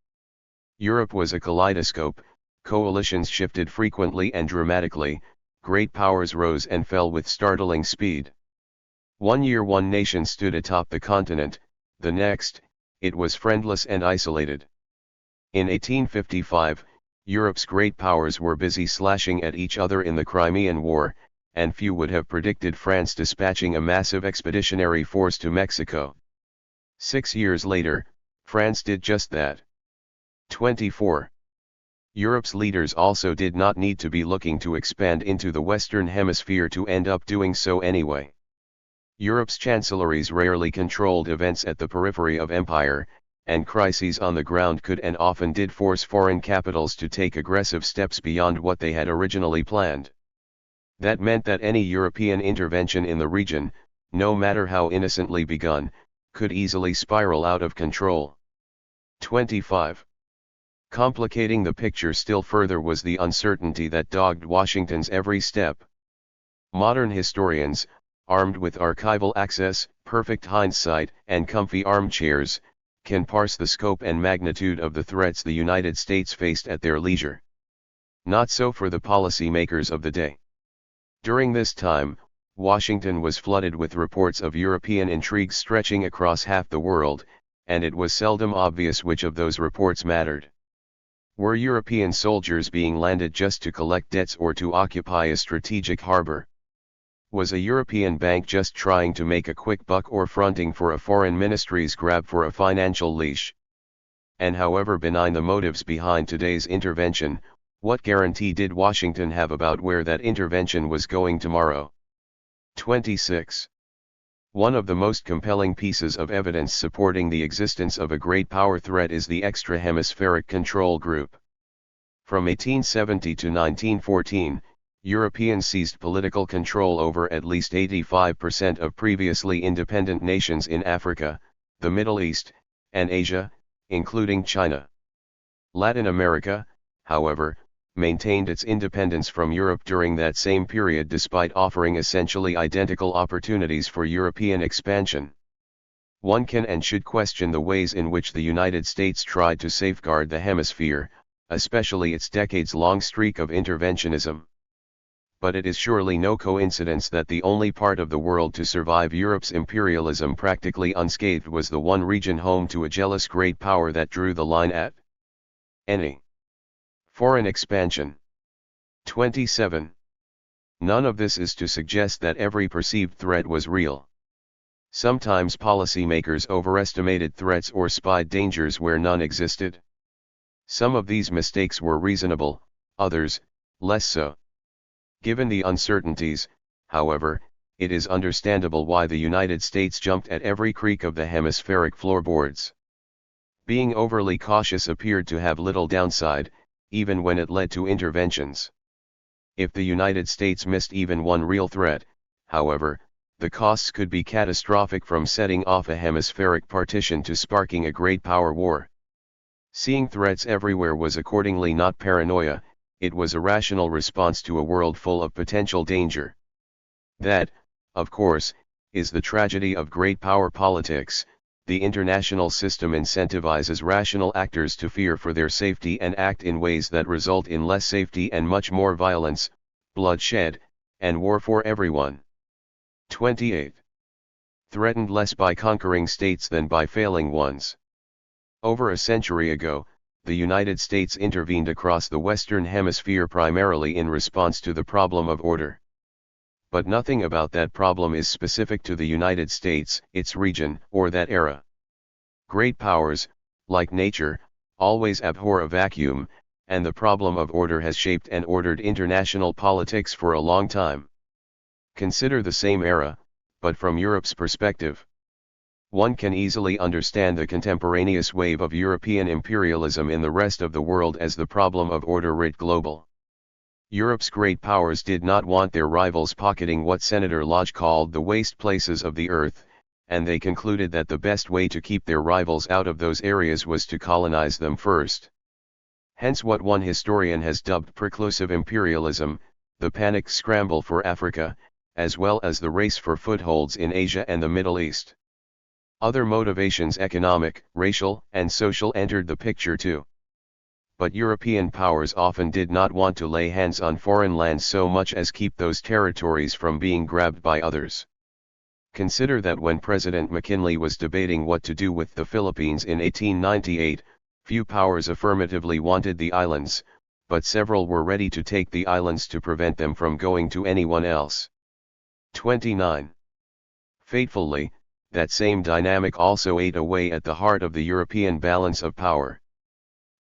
Europe was a kaleidoscope, coalitions shifted frequently and dramatically, great powers rose and fell with startling speed. One year one nation stood atop the continent, the next, it was friendless and isolated. In 1855, Europe's great powers were busy slashing at each other in the Crimean War, and few would have predicted France dispatching a massive expeditionary force to Mexico. 6 years later, France did just that. 24. Europe's leaders also did not need to be looking to expand into the Western Hemisphere to end up doing so anyway. Europe's chancelleries rarely controlled events at the periphery of empire, and crises on the ground could and often did force foreign capitals to take aggressive steps beyond what they had originally planned. That meant that any European intervention in the region, no matter how innocently begun, could easily spiral out of control. 25. Complicating the picture still further was the uncertainty that dogged Washington's every step. Modern historians, armed with archival access, perfect hindsight, and comfy armchairs, can parse the scope and magnitude of the threats the United States faced at their leisure. Not so for the policymakers of the day. During this time, Washington was flooded with reports of European intrigues stretching across half the world, and it was seldom obvious which of those reports mattered. Were European soldiers being landed just to collect debts or to occupy a strategic harbor? Was a European bank just trying to make a quick buck or fronting for a foreign ministry's grab for a financial leash? And however benign the motives behind today's intervention, what guarantee did Washington have about where that intervention was going tomorrow? 26. One of the most compelling pieces of evidence supporting the existence of a great power threat is the Extra-Hemispheric Control Group. From 1870 to 1914, Europeans seized political control over at least 85% of previously independent nations in Africa, the Middle East, and Asia, including China. Latin America, however, maintained its independence from Europe during that same period despite offering essentially identical opportunities for European expansion. One can and should question the ways in which the United States tried to safeguard the hemisphere, especially its decades-long streak of interventionism. But it is surely no coincidence that the only part of the world to survive Europe's imperialism practically unscathed was the one region home to a jealous great power that drew the line at any foreign expansion. 27. None of this is to suggest that every perceived threat was real. Sometimes policymakers overestimated threats or spied dangers where none existed. Some of these mistakes were reasonable, others, less so. Given the uncertainties, however, it is understandable why the United States jumped at every creak of the hemispheric floorboards. Being overly cautious appeared to have little downside, even when it led to interventions. If the United States missed even one real threat, however, the costs could be catastrophic, from setting off a hemispheric partition to sparking a great power war. Seeing threats everywhere was accordingly not paranoia, it was a rational response to a world full of potential danger. That, of course, is the tragedy of great power politics. The international system incentivizes rational actors to fear for their safety and act in ways that result in less safety and much more violence, bloodshed, and war for everyone. 28. Threatened less by conquering states than by failing ones. Over a century ago, the United States intervened across the Western Hemisphere primarily in response to the problem of order. But nothing about that problem is specific to the United States, its region, or that era. Great powers, like nature, always abhor a vacuum, and the problem of order has shaped and ordered international politics for a long time. Consider the same era, but from Europe's perspective. One can easily understand the contemporaneous wave of European imperialism in the rest of the world as the problem of order writ global. Europe's great powers did not want their rivals pocketing what Senator Lodge called the waste places of the earth, and they concluded that the best way to keep their rivals out of those areas was to colonize them first. Hence what one historian has dubbed preclusive imperialism, the panicked scramble for Africa, as well as the race for footholds in Asia and the Middle East. Other motivations, economic, racial, and social, entered the picture too. But European powers often did not want to lay hands on foreign lands so much as keep those territories from being grabbed by others. Consider that when President McKinley was debating what to do with the Philippines in 1898, few powers affirmatively wanted the islands, but several were ready to take the islands to prevent them from going to anyone else. 29. Fatefully, that same dynamic also ate away at the heart of the European balance of power.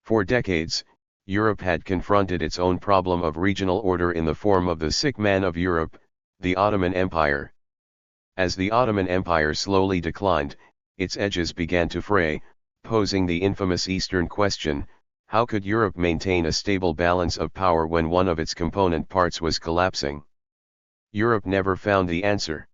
For decades, Europe had confronted its own problem of regional order in the form of the sick man of Europe, the Ottoman Empire. As the Ottoman Empire slowly declined, its edges began to fray, posing the infamous Eastern question: how could Europe maintain a stable balance of power when one of its component parts was collapsing? Europe never found the answer.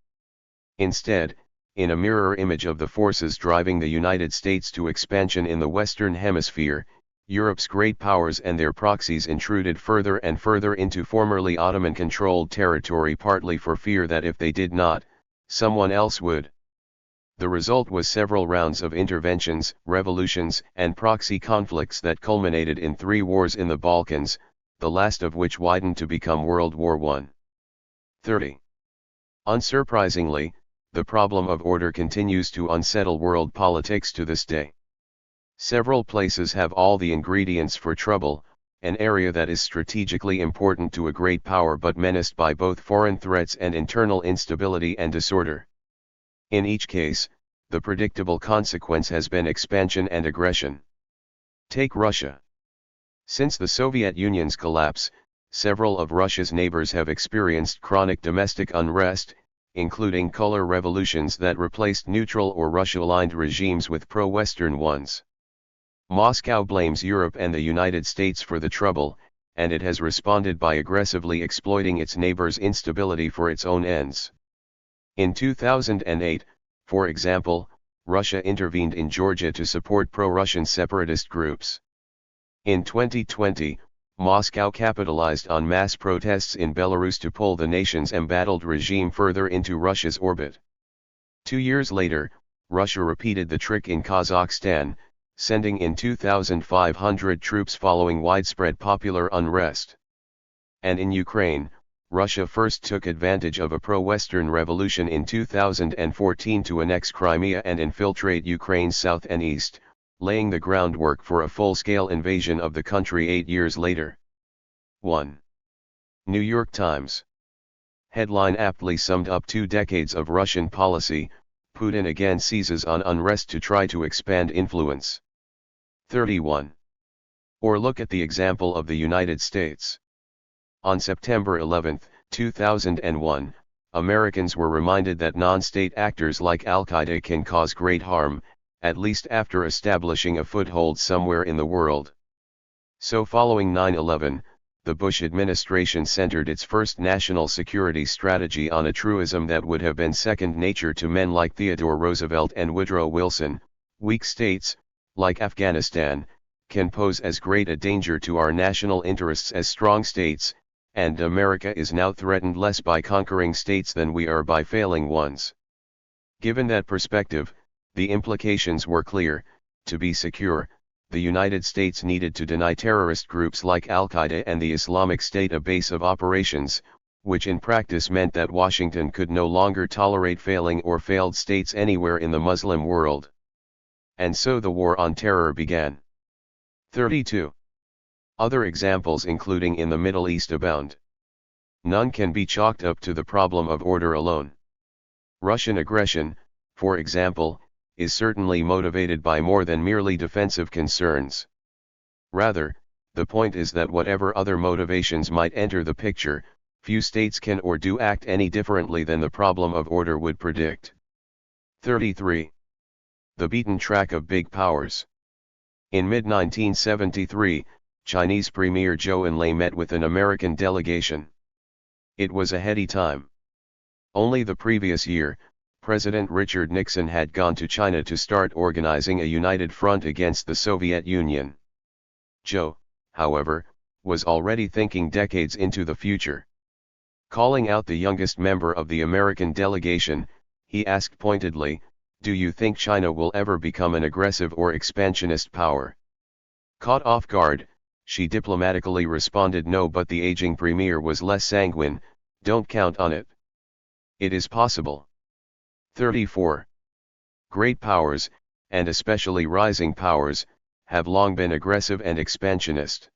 Instead, in a mirror image of the forces driving the United States to expansion in the Western Hemisphere, Europe's great powers and their proxies intruded further and further into formerly Ottoman-controlled territory, partly for fear that if they did not, someone else would. The result was several rounds of interventions, revolutions, and proxy conflicts that culminated in 3 wars in the Balkans, the last of which widened to become World War I. 30. Unsurprisingly, the problem of order continues to unsettle world politics to this day. Several places have all the ingredients for trouble, an area that is strategically important to a great power but menaced by both foreign threats and internal instability and disorder. In each case, the predictable consequence has been expansion and aggression. Take Russia. Since the Soviet Union's collapse, several of Russia's neighbors have experienced chronic domestic unrest, including color revolutions that replaced neutral or Russia-aligned regimes with pro-Western ones. Moscow blames Europe and the United States for the trouble, and it has responded by aggressively exploiting its neighbors' instability for its own ends. In 2008, for example, Russia intervened in Georgia to support pro-Russian separatist groups. In 2020, Moscow capitalized on mass protests in Belarus to pull the nation's embattled regime further into Russia's orbit. 2 years later, Russia repeated the trick in Kazakhstan, sending in 2,500 troops following widespread popular unrest. And in Ukraine, Russia first took advantage of a pro-Western revolution in 2014 to annex Crimea and infiltrate Ukraine's south and east, laying the groundwork for a full-scale invasion of the country 8 years later. 1. New York Times. Headline aptly summed up 2 decades of Russian policy: Putin again seizes on unrest to try to expand influence. 31. Or look at the example of the United States. On September 11, 2001, Americans were reminded that non-state actors like Al-Qaeda can cause great harm, at least after establishing a foothold somewhere in the world. So following 9/11, the Bush administration centered its first national security strategy on a truism that would have been second nature to men like Theodore Roosevelt and Woodrow Wilson: weak states, like Afghanistan, can pose as great a danger to our national interests as strong states, and America is now threatened less by conquering states than we are by failing ones. Given that perspective, the implications were clear: to be secure, the United States needed to deny terrorist groups like Al-Qaeda and the Islamic State a base of operations, which in practice meant that Washington could no longer tolerate failing or failed states anywhere in the Muslim world. And so the war on terror began. 32. Other examples including in the Middle East abound. None can be chalked up to the problem of order alone. Russian aggression, for example, is certainly motivated by more than merely defensive concerns. Rather, the point is that whatever other motivations might enter the picture, few states can or do act any differently than the problem of order would predict. 33. The beaten track of big powers. In mid-1973, Chinese Premier Zhou Enlai met with an American delegation. It was a heady time. Only the previous year, President Richard Nixon had gone to China to start organizing a united front against the Soviet Union. Zhou, however, was already thinking decades into the future. Calling out the youngest member of the American delegation, he asked pointedly, "Do you think China will ever become an aggressive or expansionist power?" Caught off guard, she diplomatically responded no, but the aging premier was less sanguine: "Don't count on it. It is possible." 34. Great powers, and especially rising powers, have long been aggressive and expansionist.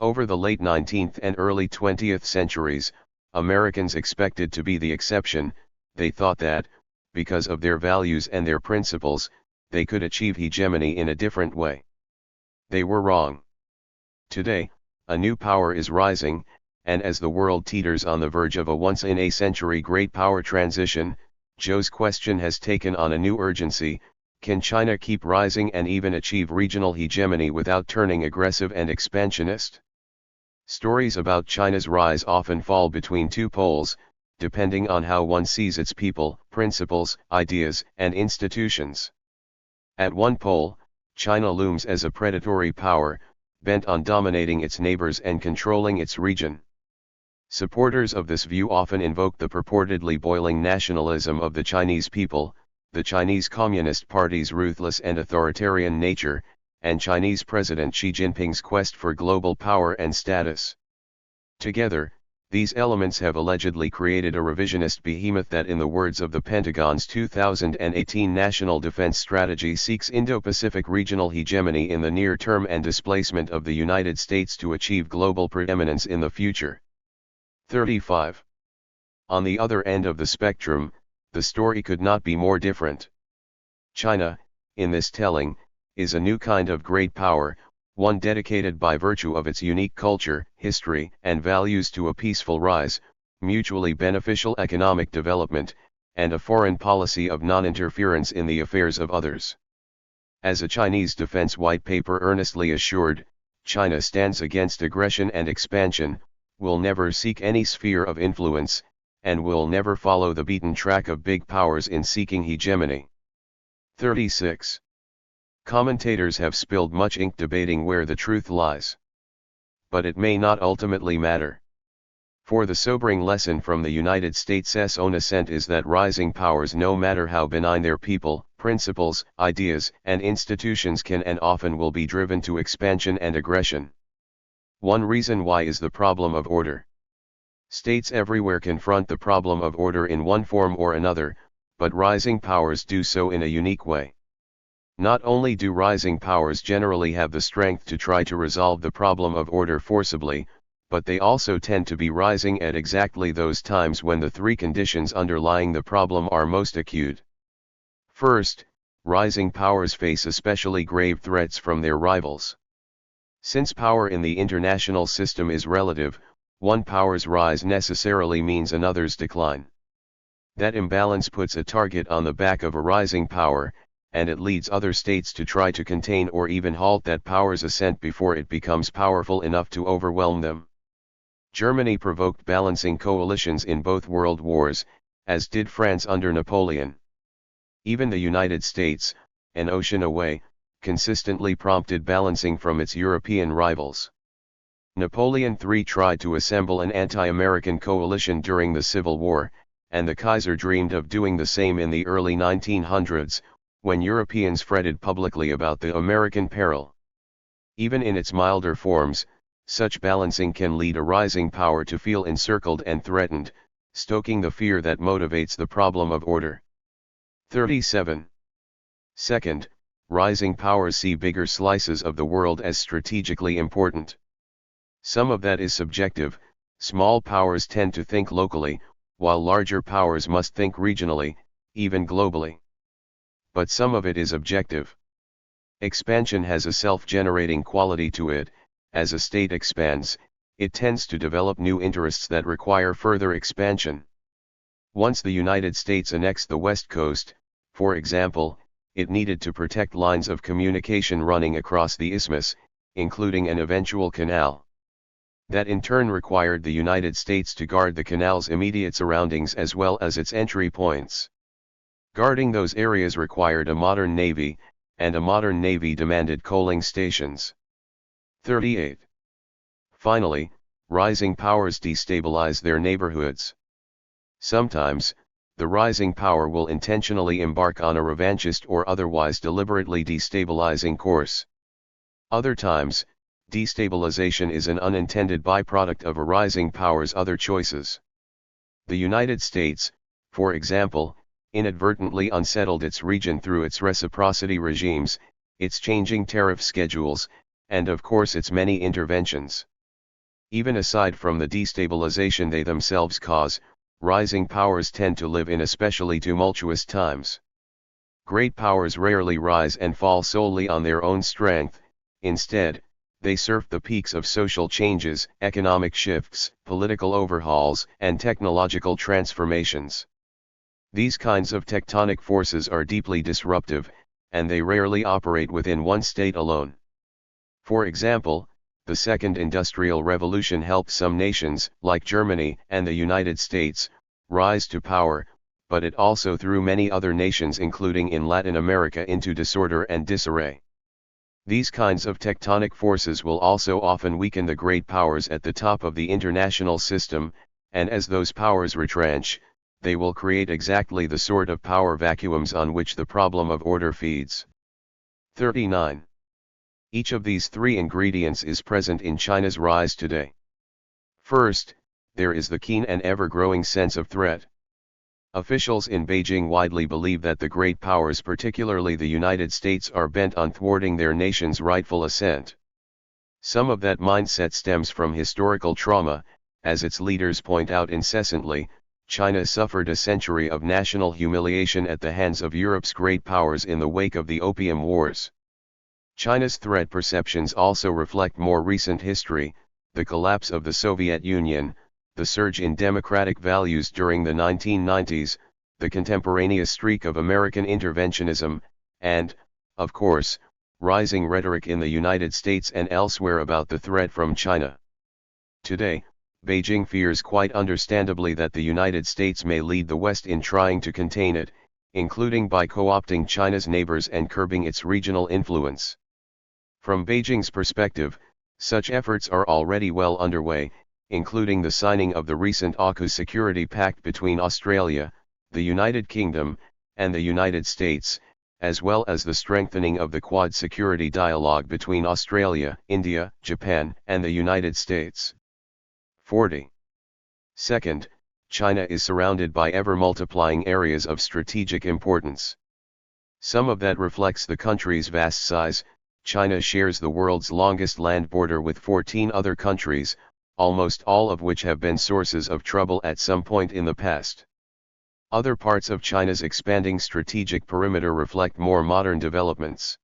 Over the late 19th and early 20th centuries, Americans expected to be the exception. They thought that, because of their values and their principles, they could achieve hegemony in a different way. They were wrong. Today, a new power is rising, and as the world teeters on the verge of a once-in-a-century great power transition, Zhou's question has taken on a new urgency: can China keep rising and even achieve regional hegemony without turning aggressive and expansionist? Stories about China's rise often fall between two poles: depending on how one sees its people, principles, ideas, and institutions. At one pole, China looms as a predatory power, bent on dominating its neighbors and controlling its region. Supporters of this view often invoke the purportedly boiling nationalism of the Chinese people, the Chinese Communist Party's ruthless and authoritarian nature, and Chinese President Xi Jinping's quest for global power and status. Together, these elements have allegedly created a revisionist behemoth that, in the words of the Pentagon's 2018 National Defense Strategy, seeks Indo-Pacific regional hegemony in the near term and displacement of the United States to achieve global preeminence in the future. 35. On the other end of the spectrum, the story could not be more different. China, in this telling, is a new kind of great power, one dedicated by virtue of its unique culture, history, and values to a peaceful rise, mutually beneficial economic development, and a foreign policy of non-interference in the affairs of others. As a Chinese defense white paper earnestly assured, China stands against aggression and expansion, will never seek any sphere of influence, and will never follow the beaten track of big powers in seeking hegemony. 36. Commentators have spilled much ink debating where the truth lies. But it may not ultimately matter. For the sobering lesson from the United States' own ascent is that rising powers, no matter how benign their people, principles, ideas, and institutions, can and often will be driven to expansion and aggression. One reason why is the problem of order. States everywhere confront the problem of order in one form or another, but rising powers do so in a unique way. Not only do rising powers generally have the strength to try to resolve the problem of order forcibly, but they also tend to be rising at exactly those times when the three conditions underlying the problem are most acute. First, rising powers face especially grave threats from their rivals. Since power in the international system is relative, one power's rise necessarily means another's decline. That imbalance puts a target on the back of a rising power, and it leads other states to try to contain or even halt that power's ascent before it becomes powerful enough to overwhelm them. Germany provoked balancing coalitions in both world wars, as did France under Napoleon. Even the United States, an ocean away, consistently prompted balancing from its European rivals. Napoleon III tried to assemble an anti-American coalition during the Civil War, and the Kaiser dreamed of doing the same in the early 1900s, when Europeans fretted publicly about the American peril. Even in its milder forms, such balancing can lead a rising power to feel encircled and threatened, stoking the fear that motivates the problem of order. 37. Second, rising powers see bigger slices of the world as strategically important. Some of that is subjective. Small powers tend to think locally, while larger powers must think regionally, even globally. But some of it is objective. Expansion has a self-generating quality to it. As a state expands, it tends to develop new interests that require further expansion. Once the United States annexed the West Coast, for example, it needed to protect lines of communication running across the isthmus, including an eventual canal. That in turn required the United States to guard the canal's immediate surroundings as well as its entry points. Guarding those areas required a modern navy, and a modern navy demanded coaling stations. 38. Finally, rising powers destabilize their neighborhoods. Sometimes, the rising power will intentionally embark on a revanchist or otherwise deliberately destabilizing course. Other times, destabilization is an unintended byproduct of a rising power's other choices. The United States, for example, inadvertently unsettled its region through its reciprocity regimes, its changing tariff schedules, and of course its many interventions. Even aside from the destabilization they themselves cause, rising powers tend to live in especially tumultuous times. Great powers rarely rise and fall solely on their own strength. Instead, they surf the peaks of social changes, economic shifts, political overhauls, and technological transformations. These kinds of tectonic forces are deeply disruptive, and they rarely operate within one state alone. For example, the Second Industrial Revolution helped some nations, like Germany and the United States, rise to power, but it also threw many other nations including in Latin America into disorder and disarray. These kinds of tectonic forces will also often weaken the great powers at the top of the international system, and as those powers retrench, they will create exactly the sort of power vacuums on which the problem of order feeds. 39. Each of these three ingredients is present in China's rise today. First, there is the keen and ever-growing sense of threat. Officials in Beijing widely believe that the great powers, particularly the United States, are bent on thwarting their nation's rightful ascent. Some of that mindset stems from historical trauma. As its leaders point out incessantly, China suffered a century of national humiliation at the hands of Europe's great powers in the wake of the Opium Wars. China's threat perceptions also reflect more recent history, the collapse of the Soviet Union, the surge in democratic values during the 1990s, the contemporaneous streak of American interventionism, and, of course, rising rhetoric in the United States and elsewhere about the threat from China. Today, Beijing fears quite understandably that the United States may lead the West in trying to contain it, including by co-opting China's neighbors and curbing its regional influence. From Beijing's perspective, such efforts are already well underway, including the signing of the recent AUKUS Security Pact between Australia, the United Kingdom, and the United States, as well as the strengthening of the Quad security dialogue between Australia, India, Japan, and the United States. 40. Second, China is surrounded by ever-multiplying areas of strategic importance. Some of that reflects the country's vast size. China shares the world's longest land border with 14 other countries, almost all of which have been sources of trouble at some point in the past. Other parts of China's expanding strategic perimeter reflect more modern developments.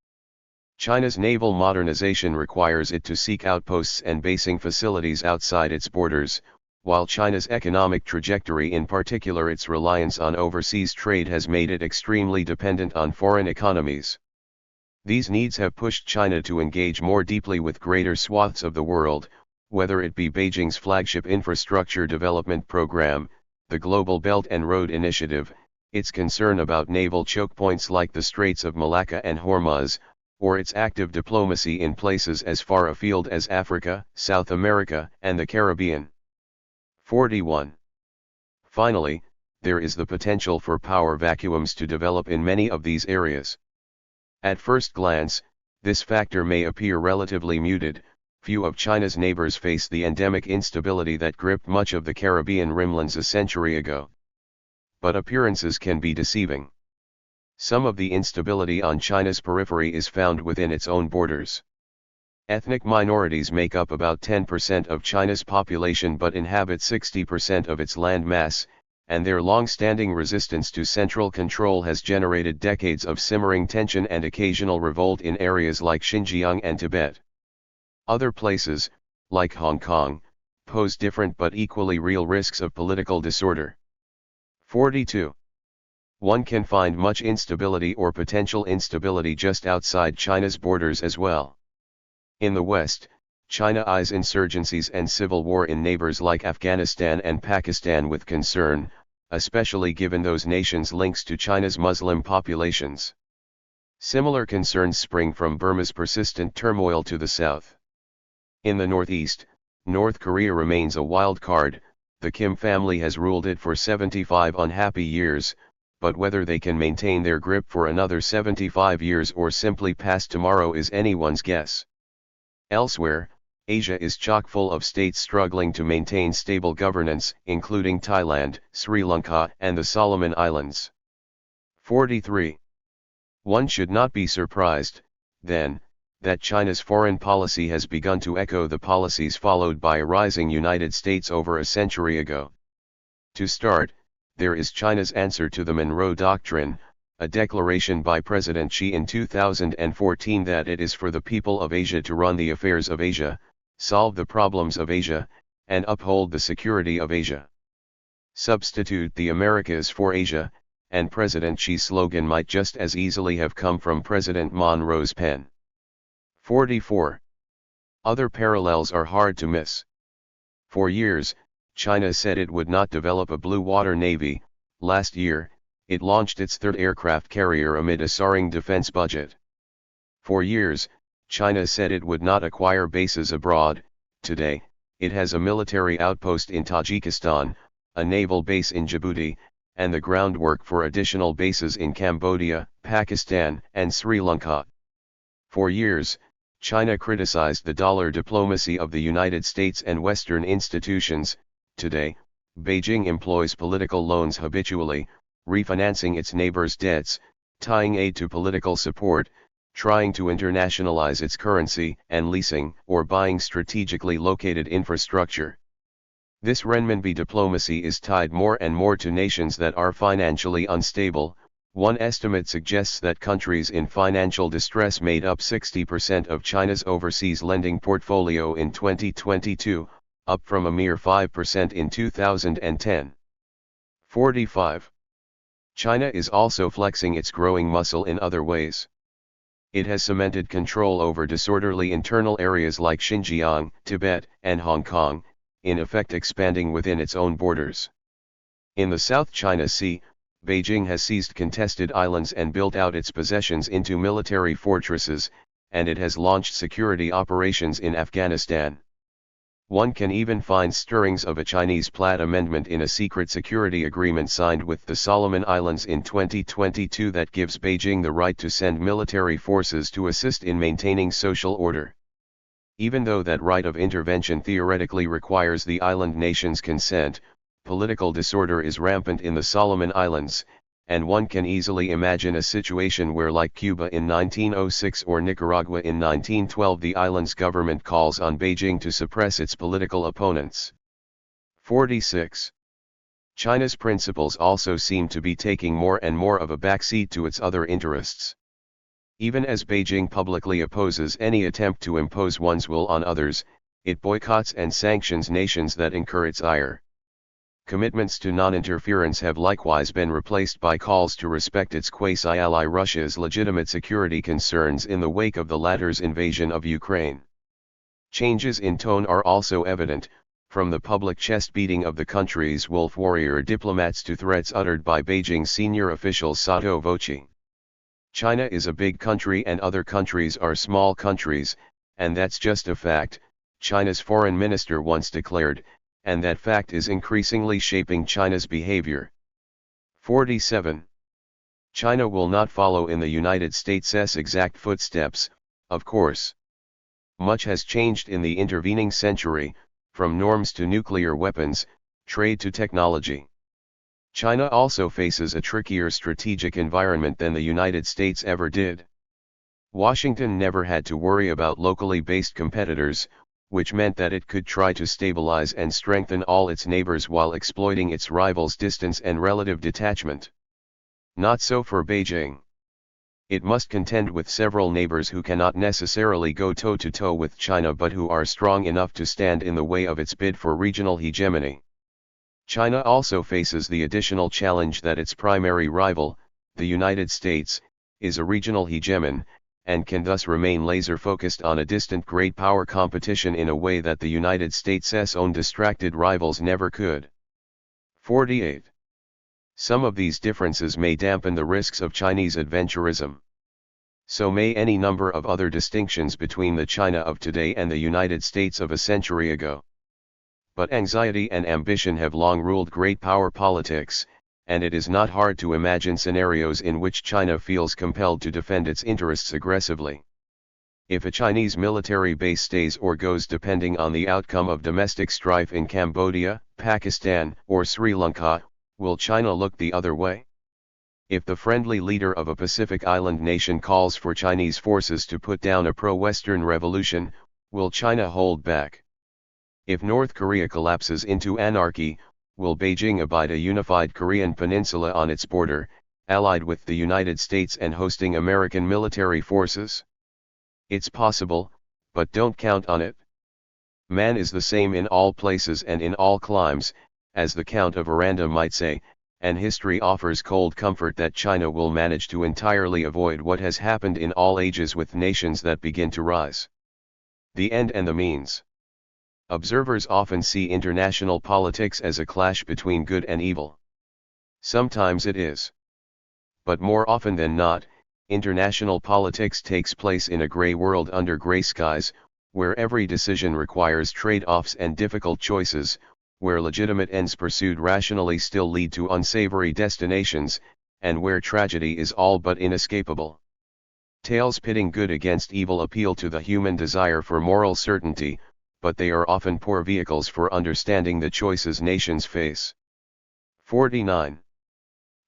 China's naval modernization requires it to seek outposts and basing facilities outside its borders, while China's economic trajectory, in particular its reliance on overseas trade, has made it extremely dependent on foreign economies. These needs have pushed China to engage more deeply with greater swaths of the world, whether it be Beijing's flagship infrastructure development program, the Global Belt and Road Initiative, its concern about naval choke points like the Straits of Malacca and Hormuz, or its active diplomacy in places as far afield as Africa, South America, and the Caribbean. 41. Finally, there is the potential for power vacuums to develop in many of these areas. At first glance, this factor may appear relatively muted. Few of China's neighbors face the endemic instability that gripped much of the Caribbean rimlands a century ago. But appearances can be deceiving. Some of the instability on China's periphery is found within its own borders. Ethnic minorities make up about 10% of China's population but inhabit 60% of its land mass, and their long-standing resistance to central control has generated decades of simmering tension and occasional revolt in areas like Xinjiang and Tibet. Other places, like Hong Kong, pose different but equally real risks of political disorder. 42. One can find much instability or potential instability just outside China's borders as well. In the West, China eyes insurgencies and civil war in neighbors like Afghanistan and Pakistan with concern, especially given those nations' links to China's Muslim populations. Similar concerns spring from Burma's persistent turmoil to the south. In the northeast, North Korea remains a wild card. The Kim family has ruled it for 75 unhappy years, but whether they can maintain their grip for another 75 years or simply past tomorrow is anyone's guess. Elsewhere, Asia is chock full of states struggling to maintain stable governance, including Thailand, Sri Lanka, and the Solomon Islands. 43. One should not be surprised, then, that China's foreign policy has begun to echo the policies followed by a rising United States over a century ago. To start, there is China's answer to the Monroe Doctrine, a declaration by President Xi in 2014 that it is for the people of Asia to run the affairs of Asia, solve the problems of Asia, and uphold the security of Asia. Substitute the Americas for Asia, and President Xi's slogan might just as easily have come from President Monroe's pen. 44. Other parallels are hard to miss. For years, China said it would not develop a blue water navy. Last year, it launched its third aircraft carrier amid a soaring defense budget. For years, China said it would not acquire bases abroad. Today, it has a military outpost in Tajikistan, a naval base in Djibouti, and the groundwork for additional bases in Cambodia, Pakistan, and Sri Lanka. For years, China criticized the dollar diplomacy of the United States and Western institutions. Today, Beijing employs political loans habitually, refinancing its neighbors' debts, tying aid to political support, trying to internationalize its currency, and leasing or buying strategically located infrastructure. This renminbi diplomacy is tied more and more to nations that are financially unstable. One estimate suggests that countries in financial distress made up 60% of China's overseas lending portfolio in 2022, up from a mere 5% in 2010. 45. China is also flexing its growing muscle in other ways. It has cemented control over disorderly internal areas like Xinjiang, Tibet, and Hong Kong, in effect expanding within its own borders. In the South China Sea, Beijing has seized contested islands and built out its possessions into military fortresses, and it has launched security operations in Afghanistan. One can even find stirrings of a Chinese Platt amendment in a secret security agreement signed with the Solomon Islands in 2022 that gives Beijing the right to send military forces to assist in maintaining social order. Even though that right of intervention theoretically requires the island nation's consent, political disorder is rampant in the Solomon Islands, and one can easily imagine a situation where, like Cuba in 1906 or Nicaragua in 1912, the island's government calls on Beijing to suppress its political opponents. 46. China's principles also seem to be taking more and more of a backseat to its other interests. Even as Beijing publicly opposes any attempt to impose one's will on others, it boycotts and sanctions nations that incur its ire. Commitments to non-interference have likewise been replaced by calls to respect its quasi-ally Russia's legitimate security concerns in the wake of the latter's invasion of Ukraine. Changes in tone are also evident, from the public chest-beating of the country's wolf warrior diplomats to threats uttered by Beijing's senior officials sotto voce. China is a big country and other countries are small countries, and that's just a fact, China's foreign minister once declared, and that fact is increasingly shaping China's behavior. 47. China will not follow in the United States' exact footsteps, of course. Much has changed in the intervening century, from norms to nuclear weapons, trade to technology. China also faces a trickier strategic environment than the United States ever did. Washington never had to worry about locally based competitors, which meant that it could try to stabilize and strengthen all its neighbors while exploiting its rivals' distance and relative detachment. Not so for Beijing. It must contend with several neighbors who cannot necessarily go toe-to-toe with China but who are strong enough to stand in the way of its bid for regional hegemony. China also faces the additional challenge that its primary rival, the United States, is a regional hegemon, and can thus remain laser-focused on a distant great power competition in a way that the United States' own distracted rivals never could. 48. Some of these differences may dampen the risks of Chinese adventurism. So may any number of other distinctions between the China of today and the United States of a century ago. But anxiety and ambition have long ruled great power politics, and it is not hard to imagine scenarios in which China feels compelled to defend its interests aggressively. If a Chinese military base stays or goes depending on the outcome of domestic strife in Cambodia, Pakistan, or Sri Lanka, will China look the other way? If the friendly leader of a Pacific island nation calls for Chinese forces to put down a pro-Western revolution, will China hold back? If North Korea collapses into anarchy, will Beijing abide a unified Korean peninsula on its border, allied with the United States and hosting American military forces? It's possible, but don't count on it. Man is the same in all places and in all climes, as the Count of Aranda might say, and history offers cold comfort that China will manage to entirely avoid what has happened in all ages with nations that begin to rise. The end and the means. Observers often see international politics as a clash between good and evil. Sometimes it is. But more often than not, international politics takes place in a gray world under gray skies, where every decision requires trade-offs and difficult choices, where legitimate ends pursued rationally still lead to unsavory destinations, and where tragedy is all but inescapable. Tales pitting good against evil appeal to the human desire for moral certainty, but they are often poor vehicles for understanding the choices nations face. 49.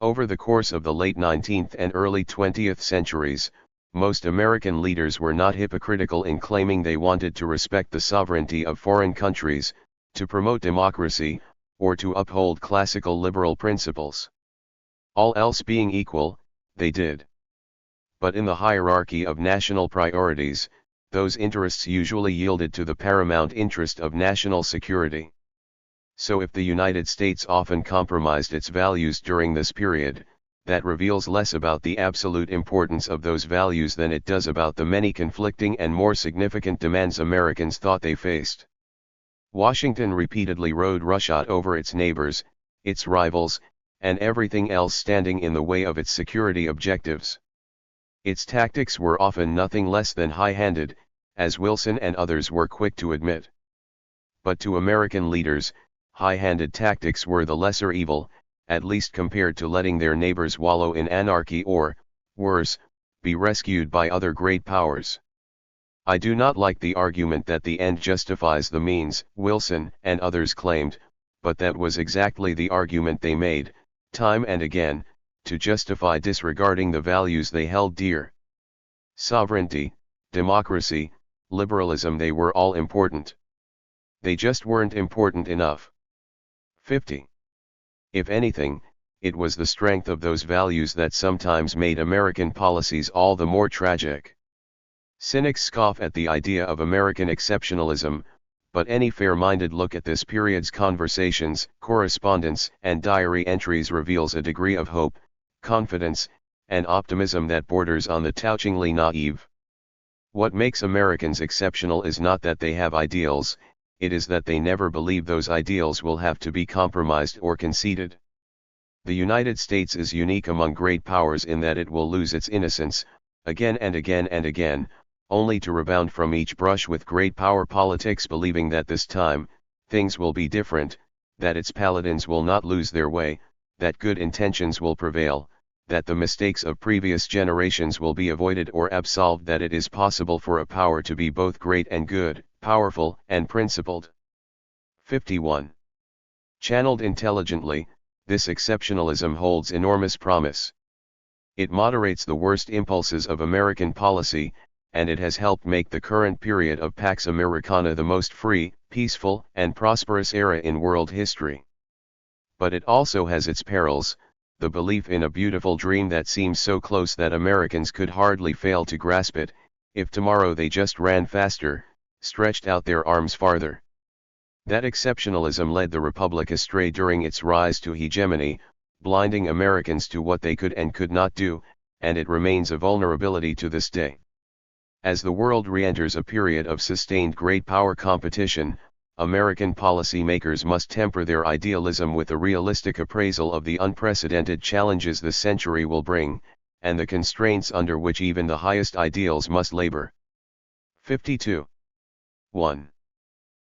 Over the course of the late 19th and early 20th centuries, most American leaders were not hypocritical in claiming they wanted to respect the sovereignty of foreign countries, to promote democracy, or to uphold classical liberal principles. All else being equal, they did. But in the hierarchy of national priorities, those interests usually yielded to the paramount interest of national security. So if the United States often compromised its values during this period, that reveals less about the absolute importance of those values than it does about the many conflicting and more significant demands Americans thought they faced. Washington repeatedly rode roughshod over its neighbors, its rivals, and everything else standing in the way of its security objectives. Its tactics were often nothing less than high-handed, as Wilson and others were quick to admit. But to American leaders, high-handed tactics were the lesser evil, at least compared to letting their neighbors wallow in anarchy or, worse, be rescued by other great powers. I do not like the argument that the end justifies the means, Wilson and others claimed, but that was exactly the argument they made, time and again, to justify disregarding the values they held dear. Sovereignty, democracy, liberalism, they were all important. They just weren't important enough. 50. If anything, it was the strength of those values that sometimes made American policies all the more tragic. Cynics scoff at the idea of American exceptionalism, but any fair-minded look at this period's conversations, correspondence, and diary entries reveals a degree of hope, confidence, and optimism that borders on the touchingly naive. What makes Americans exceptional is not that they have ideals, it is that they never believe those ideals will have to be compromised or conceded. The United States is unique among great powers in that it will lose its innocence, again and again and again, only to rebound from each brush with great power politics, believing that this time, things will be different, that its paladins will not lose their way, that good intentions will prevail, that the mistakes of previous generations will be avoided or absolved, that it is possible for a power to be both great and good, powerful and principled. 51. Channeled intelligently, this exceptionalism holds enormous promise. It moderates the worst impulses of American policy, and it has helped make the current period of Pax Americana the most free, peaceful, and prosperous era in world history. But it also has its perils, the belief in a beautiful dream that seems so close that Americans could hardly fail to grasp it, if tomorrow they just ran faster, stretched out their arms farther. That exceptionalism led the Republic astray during its rise to hegemony, blinding Americans to what they could and could not do, and it remains a vulnerability to this day. As the world re-enters a period of sustained great power competition, American policymakers must temper their idealism with a realistic appraisal of the unprecedented challenges the century will bring, and the constraints under which even the highest ideals must labor. 52. 1.